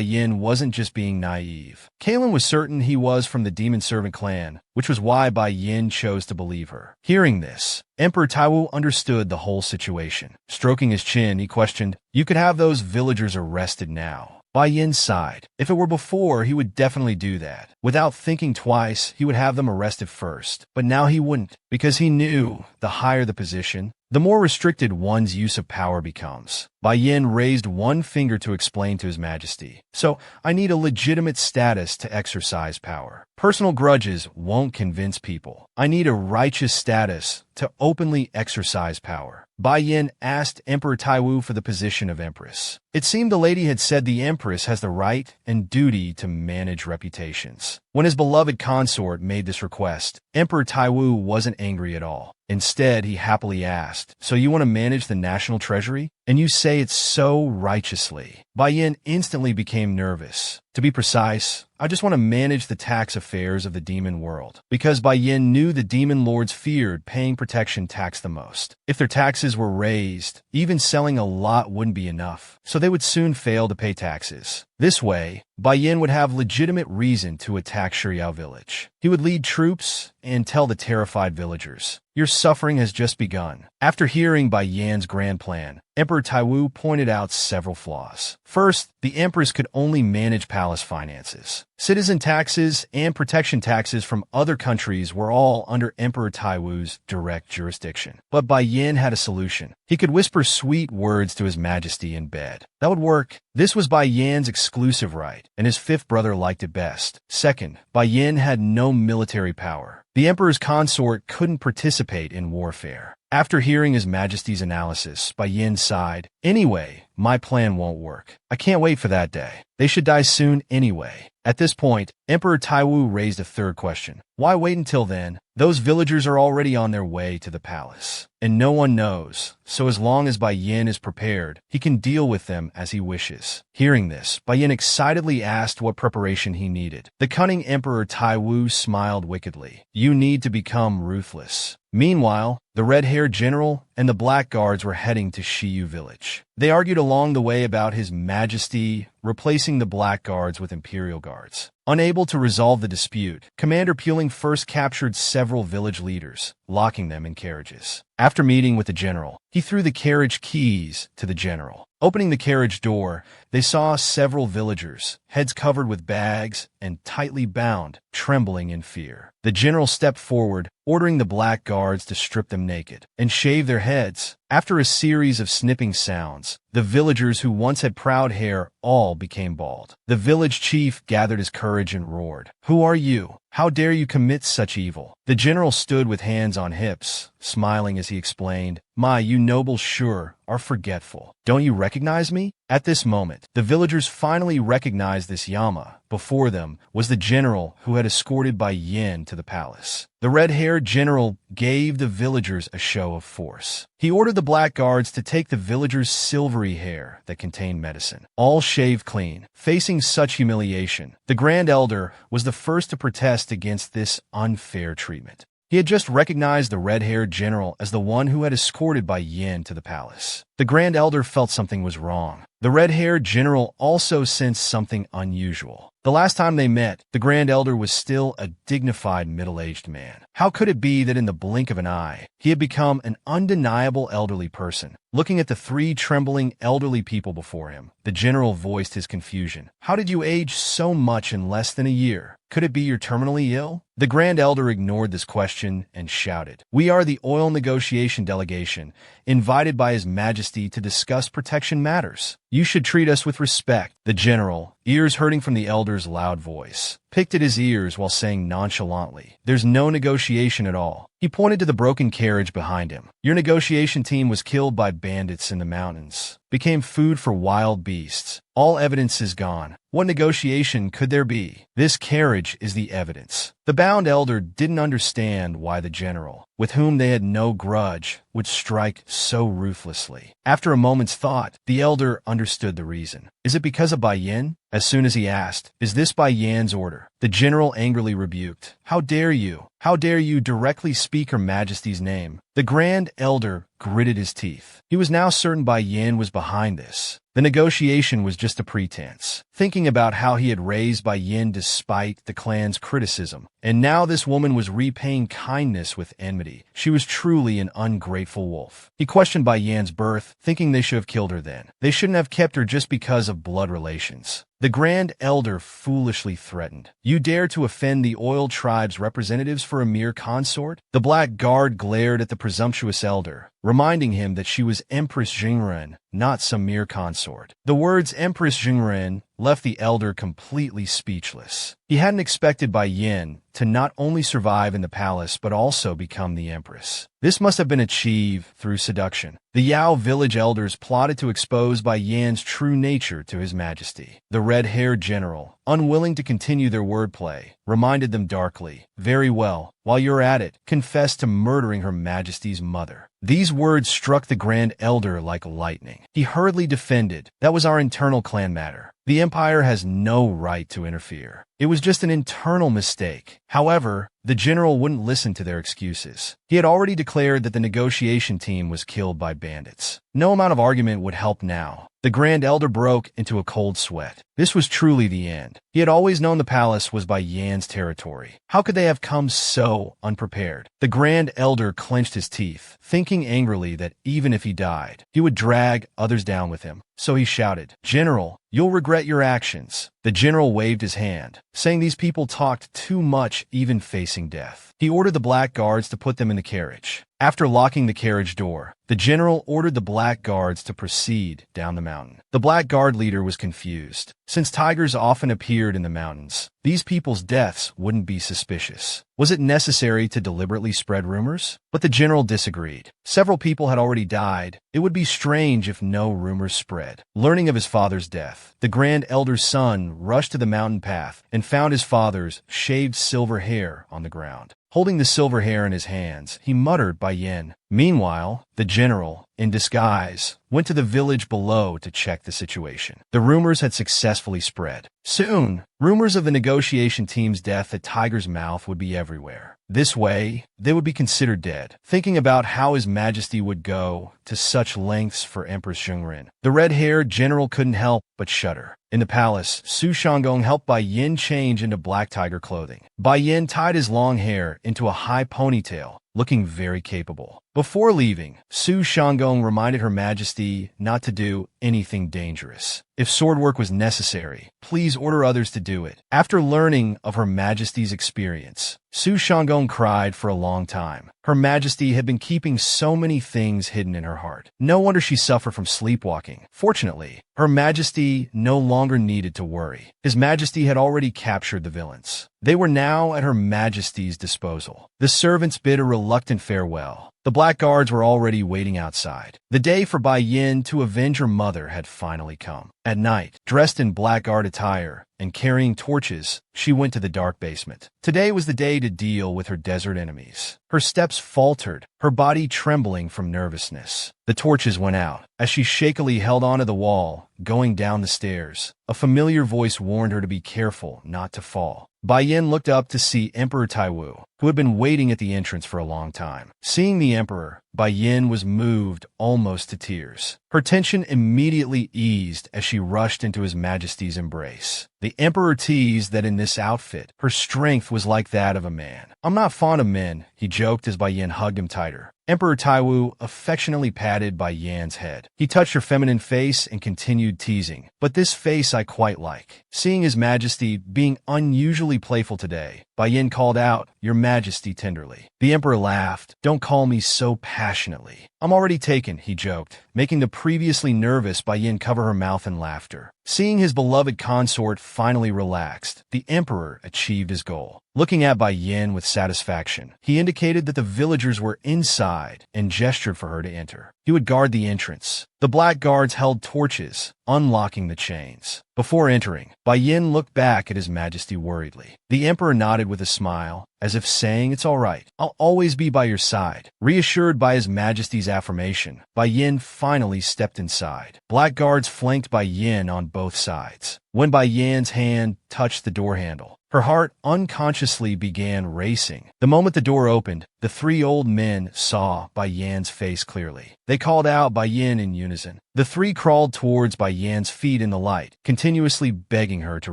Yin wasn't just being naive. Kalen was certain he was from the Demon Servant clan, which was why Bai Yin chose to believe her. Hearing this, Emperor Taiwu understood the whole situation. Stroking his chin, he questioned, "You could have those villagers arrested now." Bai Yin sighed. If it were before, he would definitely do that. Without thinking twice, he would have them arrested first. But now he wouldn't, because he knew the higher the position, the more restricted one's use of power becomes. Bai Yin raised one finger to explain to His Majesty, "So, I need a legitimate status to exercise power. Personal grudges won't convince people. I need a righteous status to openly exercise power." Bai Yin asked Emperor Taiwu for the position of Empress. It seemed the lady had said the Empress has the right and duty to manage reputations. When his beloved consort made this request, Emperor Taiwu wasn't angry at all. Instead, he happily asked, "So you want to manage the national treasury? And you say it so righteously." Bai Yin instantly became nervous. To be precise, "I just want to manage the tax affairs of the demon world." Because Bai Yin knew the demon lords feared paying protection tax the most. If their taxes were raised, even selling a lot wouldn't be enough, so they would soon fail to pay taxes. This way, Bai Yin would have legitimate reason to attack Shiryao village. He would lead troops and tell the terrified villagers, "Your suffering has just begun." After hearing Bai Yin's grand plan, Emperor Taiwu pointed out several flaws. First, the Empress could only manage palace finances. Citizen taxes and protection taxes from other countries were all under Emperor Taiwu's direct jurisdiction. But Bai Yin had a solution. He could whisper sweet words to His Majesty in bed. That would work. This was Bai Yan's exclusive right, and his fifth brother liked it best. Second, Bai Yin had no military power. The emperor's consort couldn't participate in warfare. After hearing His Majesty's analysis, Bai Yin sighed. Anyway, my plan won't work. I can't wait for that day. They should die soon anyway. At this point, Emperor Taiwu raised a third question. Why wait until then? Those villagers are already on their way to the palace, and no one knows, so as long as Bai Yin is prepared, he can deal with them as he wishes. Hearing this, Bai Yin excitedly asked what preparation he needed. The cunning Emperor Taiwu smiled wickedly. You need to become ruthless. Meanwhile, the red-haired general and the black guards were heading to Shiyu village. They argued along the way about His Majesty replacing the black guards with imperial guards. Unable to resolve the dispute, Commander Puling first captured several village leaders, locking them in carriages. After meeting with the general, he threw the carriage keys to the general. Opening the carriage door, they saw several villagers, heads covered with bags and tightly bound, trembling in fear. The general stepped forward, ordering the black guards to strip them naked and shave their heads. After a series of snipping sounds, the villagers who once had proud hair all became bald. The village chief gathered his courage and roared, "Who are you? How dare you commit such evil?" The general stood with hands on hips, smiling as he explained, you noble sure are forgetful. Don't you recognize me?" At this moment, the villagers finally recognized this Yama. Before them was the general who had escorted Bai Yin to the palace. The red-haired general gave the villagers a show of force. He ordered the black guards to take the villagers' silvery hair that contained medicine, all shaved clean. Facing such humiliation, the Grand Elder was the first to protest against this unfair treatment. He had just recognized the red-haired general as the one who had escorted Bai Yin to the palace. The Grand Elder felt something was wrong. The red-haired general also sensed something unusual. The last time they met, the Grand Elder was still a dignified middle-aged man. How could it be that in the blink of an eye, he had become an undeniable elderly person? Looking at the three trembling elderly people before him, the general voiced his confusion. "How did you age so much in less than a year? Could it be you're terminally ill?" The Grand Elder ignored this question and shouted, "We are the oil negotiation delegation, invited by His Majesty to discuss protection matters. You should treat us with respect." The general, ears hurting from the elder's loud voice, picked at his ears while saying nonchalantly, "There's no negotiation at all." He pointed to the broken carriage behind him. "Your negotiation team was killed by bandits in the mountains, became food for wild beasts. All evidence is gone. What negotiation could there be? This carriage is the evidence." The bound elder didn't understand why the general, with whom they had no grudge, would strike so ruthlessly. After a moment's thought, the elder understood the reason. "Is it because of Bai Yin?" As soon as he asked, "Is this Bai Yan's order?" the general angrily rebuked, "How dare you? How dare you directly speak Her Majesty's name?" The Grand Elder gritted his teeth. He was now certain Bai Yin was behind this. The negotiation was just a pretense. Thinking about how he had raised Bai Yin despite the clan's criticism, and now this woman was repaying kindness with enmity. She was truly an ungrateful wolf. He questioned Bai Yan's birth, thinking they should have killed her then. They shouldn't have kept her just because of blood relations. The Grand Elder foolishly threatened, "You dare to offend the Oil Tribe's representatives for a mere consort?" The Black Guard glared at the presumptuous elder, reminding him that she was Empress Jingren, not some mere consort. The words Empress Jingren left the elder completely speechless. He hadn't expected Bai Yin to not only survive in the palace but also become the empress. This must have been achieved through seduction. The Yao village elders plotted to expose Bai Yan's true nature to His Majesty. The red-haired general, unwilling to continue their wordplay, reminded them darkly, "Very well, while you're at it, confess to murdering Her Majesty's mother." These words struck the Grand Elder like lightning. He hurriedly defended, "That was our internal clan matter. The Empire has no right to interfere. It was just an internal mistake." However, the general wouldn't listen to their excuses. He had already declared that the negotiation team was killed by bandits. No amount of argument would help now. The Grand Elder broke into a cold sweat. This was truly the end. He had always known the palace was Bai Yan's territory. How could they have come so unprepared? The Grand Elder clenched his teeth, thinking angrily that even if he died, he would drag others down with him. So he shouted, "General, You'll regret your actions. The general waved his hand, saying these people talked too much even facing death. He ordered the black guards to put them in the carriage. After locking the carriage door, the general ordered the black guards to proceed down the mountain. The black guard leader was confused. Since tigers often appeared in the mountains, these people's deaths wouldn't be suspicious. Was it necessary to deliberately spread rumors? But the general disagreed. Several people had already died. It would be strange if no rumors spread. Learning of his father's death, the Grand Elder's son rushed to the mountain path and found his father's shaved silver hair on the ground. Holding the silver hair in his hands, he muttered Bai Yin. Meanwhile, the general, in disguise, went to the village below to check the situation. The rumors had successfully spread. Soon, rumors of the negotiation team's death at Tiger's Mouth would be everywhere. This way, they would be considered dead. Thinking about how His Majesty would go to such lengths for Empress Zhengren, the red-haired general couldn't help but shudder. In the palace, Su Shanggong helped Bai Yin change into black tiger clothing. Bai Yin tied his long hair into a high ponytail, looking very capable. Before leaving, Su Shanggong reminded Her Majesty not to do anything dangerous. If sword work was necessary, please order others to do it. After learning of Her Majesty's experience, Su Shanggong cried for a long time. Her Majesty had been keeping so many things hidden in her heart. No wonder she suffered from sleepwalking. Fortunately, Her Majesty no longer needed to worry. His Majesty had already captured the villains. They were now at Her Majesty's disposal. The servants bid a reluctant farewell. The black guards were already waiting outside. The day for Bai Yin to avenge her mother had finally come. At night, dressed in black guard attire and carrying torches, she went to the dark basement. Today was the day to deal with her desert enemies. Her steps faltered, her body trembling from nervousness. The torches went out. As she shakily held onto the wall, going down the stairs, a familiar voice warned her to be careful not to fall. Bai Yin looked up to see Emperor Taiwu, who had been waiting at the entrance for a long time. Seeing the emperor, Bai Yin was moved almost to tears. Her tension immediately eased as she rushed into His Majesty's embrace. The emperor teased that in this outfit, her strength was like that of a man. "I'm not fond of men," he joked as Bai Yin hugged him tighter. Emperor Taiwu affectionately patted Bai Yan's head. He touched her feminine face and continued teasing. "But this face I quite like." Seeing His Majesty being unusually playful today, Bai Yin called out, "Your Majesty," tenderly. The emperor laughed. "Don't call me so passionately." "I'm already taken," he joked, making the previously nervous Bai Yin cover her mouth in laughter. Seeing his beloved consort finally relaxed, the emperor achieved his goal. Looking at Bai Yin with satisfaction, he indicated that the villagers were inside and gestured for her to enter. He would guard the entrance. The black guards held torches, unlocking the chains. Before entering, Bai Yin looked back at His Majesty worriedly. The emperor nodded with a smile, as if saying, "It's all right. I'll always be by your side." Reassured by His Majesty's affirmation, Bai Yin finally stepped inside. Black guards flanked Bai Yin on both sides. When Bai Yan's hand touched the door handle, her heart unconsciously began racing. The moment the door opened, the three old men saw Bai Yan's face clearly. They called out Bai Yin in unison. The three crawled towards Bai Yan's feet in the light, continuously begging her to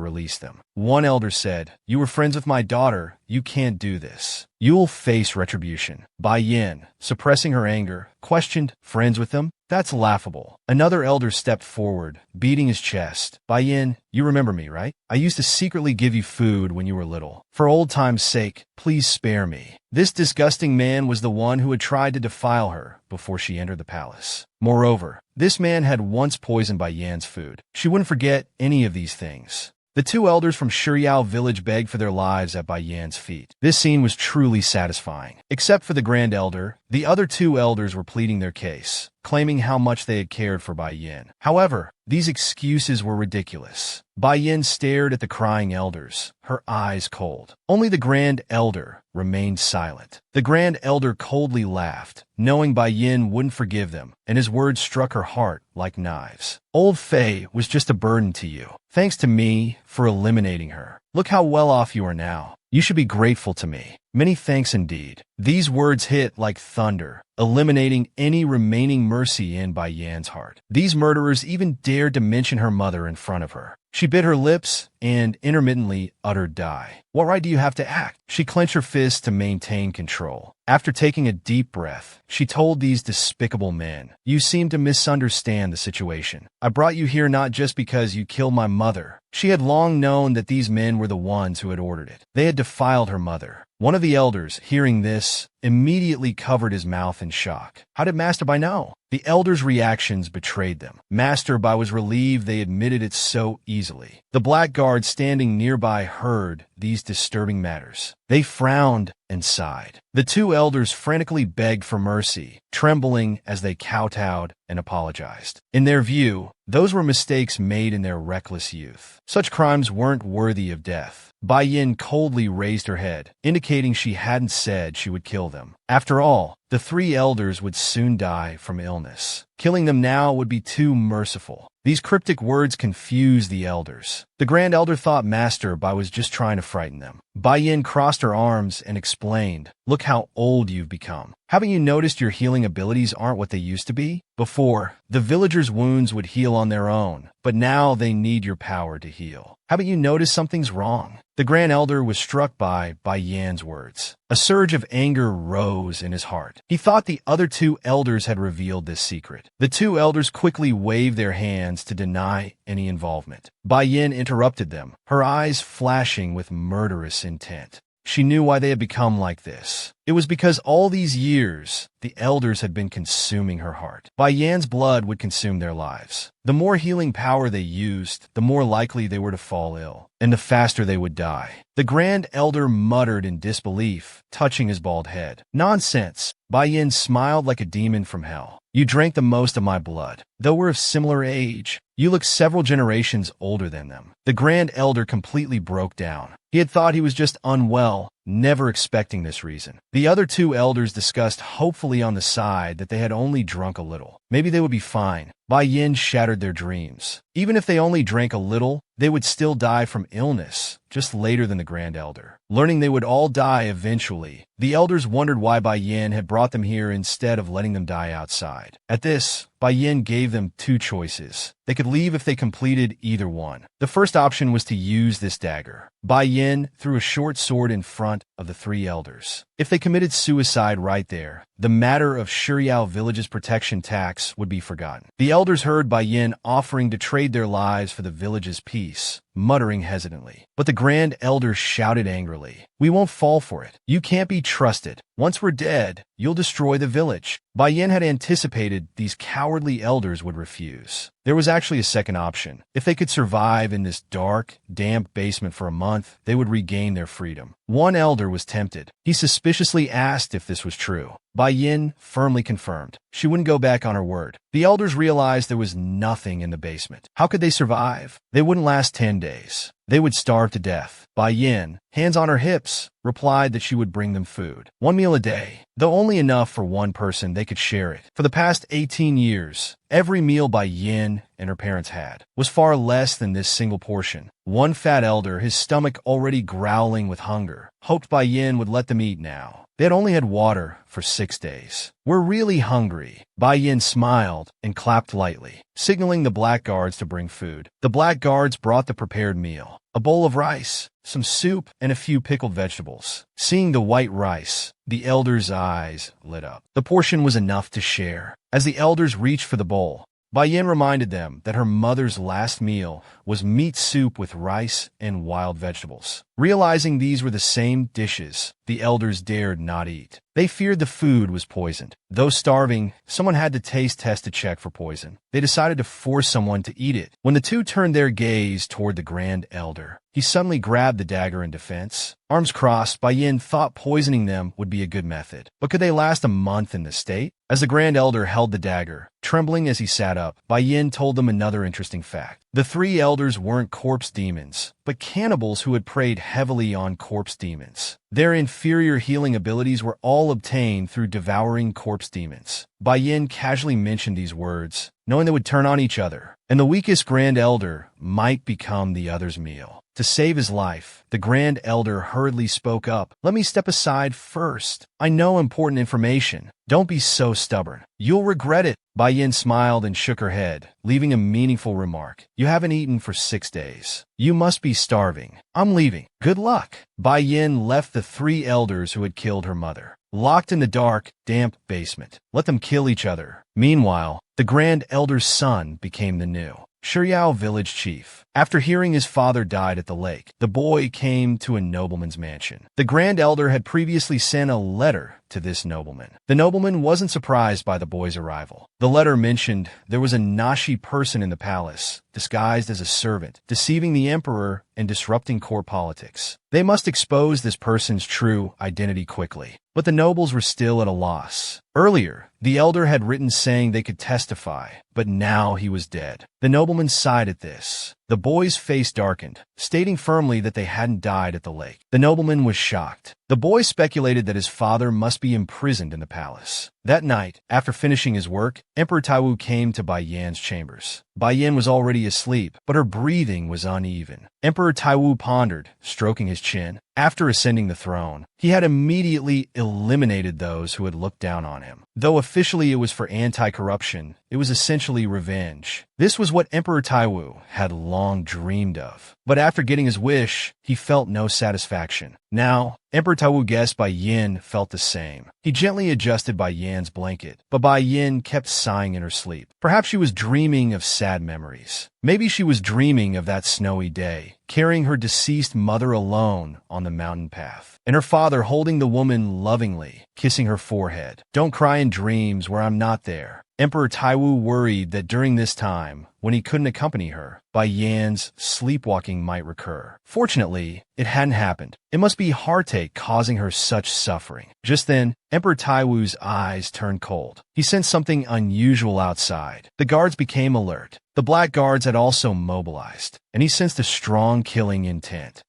release them. One elder said, "You were friends with my daughter. You can't do this. You'll face retribution." Bai Yin, suppressing her anger, questioned, "Friends with them? That's laughable." Another elder stepped forward, beating his chest. "Bai Yin, you remember me, right? I used to secretly give you food when you were little. For old time's sake, please spare me." This disgusting man was the one who had tried to defile her before she entered the palace. Moreover, this man had once poisoned Bai Yan's food. She wouldn't forget any of these things. The two elders from Shiryao village begged for their lives at Bai Yan's feet. This scene was truly satisfying. Except for the Grand Elder, the other two elders were pleading their case, claiming how much they had cared for Bai Yin. However, these excuses were ridiculous. Bai Yin stared at the crying elders, her eyes cold. Only the Grand Elder remained silent. The Grand Elder coldly laughed, knowing Bai Yin wouldn't forgive them, and his words struck her heart like knives. "Old Fei was just a burden to you. Thanks to me for eliminating her. Look how well off you are now. You should be grateful to me." Many thanks indeed. These words hit like thunder, eliminating any remaining mercy in Bai Yan's heart. These murderers even dared to mention her mother in front of her. She bit her lips and intermittently uttered die. What right do you have to act? She clenched her fists to maintain control. After taking a deep breath, she told these despicable men, "You seem to misunderstand the situation. I brought you here not just because you killed my mother." She had long known that these men were the ones who had ordered it. They had defiled her mother. One of the elders, hearing this, immediately covered his mouth in shock. How did Master Bai know? The elders' reactions betrayed them. Master Bai was relieved they admitted it so easily. The black guard standing nearby heard these disturbing matters. They frowned and sighed. The two elders frantically begged for mercy, trembling as they kowtowed and apologized. In their view, those were mistakes made in their reckless youth. Such crimes weren't worthy of death. Bai Yin coldly raised her head, indicating she hadn't said she would kill them. After all, the three elders would soon die from illness. Killing them now would be too merciful. These cryptic words confused the elders. The Grand Elder thought Master Bai was just trying to frighten them. Bai Yin crossed her arms and explained, "Look how old you've become. Haven't you noticed your healing abilities aren't what they used to be? Before, the villagers' wounds would heal on their own, but now they need your power to heal. Haven't you noticed something's wrong?" The Grand Elder was struck by Bai Yan's words. A surge of anger rose in his heart. He thought the other two elders had revealed this secret. The two elders quickly waved their hands to deny any involvement. Bai Yin interrupted them, her eyes flashing with murderous intent. She knew why they had become like this. It was because all these years, the elders had been consuming her heart. Bai Yan's blood would consume their lives. The more healing power they used, the more likely they were to fall ill, and the faster they would die. The Grand Elder muttered in disbelief, touching his bald head. "Nonsense." Bai Yin smiled like a demon from hell. "You drank the most of my blood. Though we're of similar age, you look several generations older than them." The Grand Elder completely broke down. He had thought he was just unwell, never expecting this reason. The other two elders discussed hopefully on the side that they had only drunk a little. Maybe they would be fine. Bai Yin shattered their dreams. Even if they only drank a little, they would still die from illness, just later than the Grand Elder. Learning they would all die eventually, the elders wondered why Bai Yin had brought them here instead of letting them die outside. At this, Bai Yin gave them two choices. They could leave if they completed either one. The first option was to use this dagger. Bai Yin threw a short sword in front of the three elders. If they committed suicide right there, the matter of Shiryao Village's protection tax would be forgotten. The elders heard Bai Yin offering to trade their lives for the village's peace, muttering hesitantly. But the Grand Elder shouted angrily, "We won't fall for it. You can't be trusted. Once we're dead, you'll destroy the village." Bai Yin had anticipated these cowardly elders would refuse. There was actually a second option. If they could survive in this dark, damp basement for a month, they would regain their freedom. One elder was tempted. He suspiciously asked if this was true. Bai Yin firmly confirmed. She wouldn't go back on her word. The elders realized there was nothing in the basement. How could they survive? They wouldn't last 10 days. They would starve to death. Bai Yin, hands on her hips, replied that she would bring them food. 1 meal a day. Though only enough for one person, they could share it. For the past 18 years, every meal Bai Yin and her parents had was far less than this single portion. One fat elder, his stomach already growling with hunger, hoped Bai Yin would let them eat now. They had only had water for 6 days. "We're really hungry." Bai Yin smiled and clapped lightly, signaling the black guards to bring food. The black guards brought the prepared meal. A bowl of rice, some soup, and a few pickled vegetables. Seeing the white rice, the elders' eyes lit up. The portion was enough to share. As the elders reached for the bowl, Bai Yin reminded them that her mother's last meal was meat soup with rice and wild vegetables. Realizing these were the same dishes, the elders dared not eat. They feared the food was poisoned. Though starving, someone had to taste test to check for poison. They decided to force someone to eat it. When the two turned their gaze toward the Grand Elder, he suddenly grabbed the dagger in defense. Arms crossed, Bai Yin thought poisoning them would be a good method. But could they last a month in this state? As the Grand Elder held the dagger, trembling as he sat up, Bai Yin told them another interesting fact. The three elders weren't corpse demons, but cannibals who had preyed heavily on corpse demons. Their inferior healing abilities were all obtained through devouring corpse demons. Bai Yin casually mentioned these words, knowing they would turn on each other, and the weakest Grand Elder might become the other's meal. To save his life, the Grand Elder hurriedly spoke up. "Let me step aside first. I know important information. Don't be so stubborn. You'll regret it." Bai Yin smiled and shook her head, leaving a meaningful remark. "You haven't eaten for 6 days. You must be starving. I'm leaving. Good luck." Bai Yin left the 3 elders who had killed her mother locked in the dark, damp basement. Let them kill each other. Meanwhile, the Grand Elder's son became the new Shiryao village chief. After hearing his father died at the lake, the boy came to a nobleman's mansion. The Grand Elder had previously sent a letter to this nobleman. The nobleman wasn't surprised by the boy's arrival. The letter mentioned there was a Nashi person in the palace, disguised as a servant, deceiving the emperor and disrupting court politics. They must expose this person's true identity quickly. But the nobles were still at a loss. Earlier, the elder had written saying they could testify, but now he was dead. The nobleman sighed at this. The boy's face darkened, stating firmly that they hadn't died at the lake. The nobleman was shocked. The boy speculated that his father must be imprisoned in the palace. That night, after finishing his work, Emperor Taiwu came to Bai Yan's chambers. Bai Yan was already asleep, but her breathing was uneven. Emperor Taiwu pondered, stroking his chin. After ascending the throne, he had immediately eliminated those who had looked down on him. Though officially it was for anti-corruption, it was essentially revenge. This was what Emperor Taiwu had long dreamed of. But after getting his wish, he felt no satisfaction. Now, Emperor Taiwu guessed Bai Yin felt the same. He gently adjusted Bai Yan's blanket, but Bai Yin kept sighing in her sleep. Perhaps she was dreaming of sad memories. Maybe she was dreaming of that snowy day, carrying her deceased mother alone on the mountain path, and her father holding the woman lovingly, kissing her forehead. "Don't cry in dreams where I'm not there." Emperor Taiwu worried that during this time, when he couldn't accompany her, Bai Yan's sleepwalking might recur. Fortunately, it hadn't happened. It must be heartache causing her such suffering. Just then, Emperor Taiwu's eyes turned cold. He sensed something unusual outside. The guards became alert. The black guards had also mobilized, and he sensed a strong killing intent.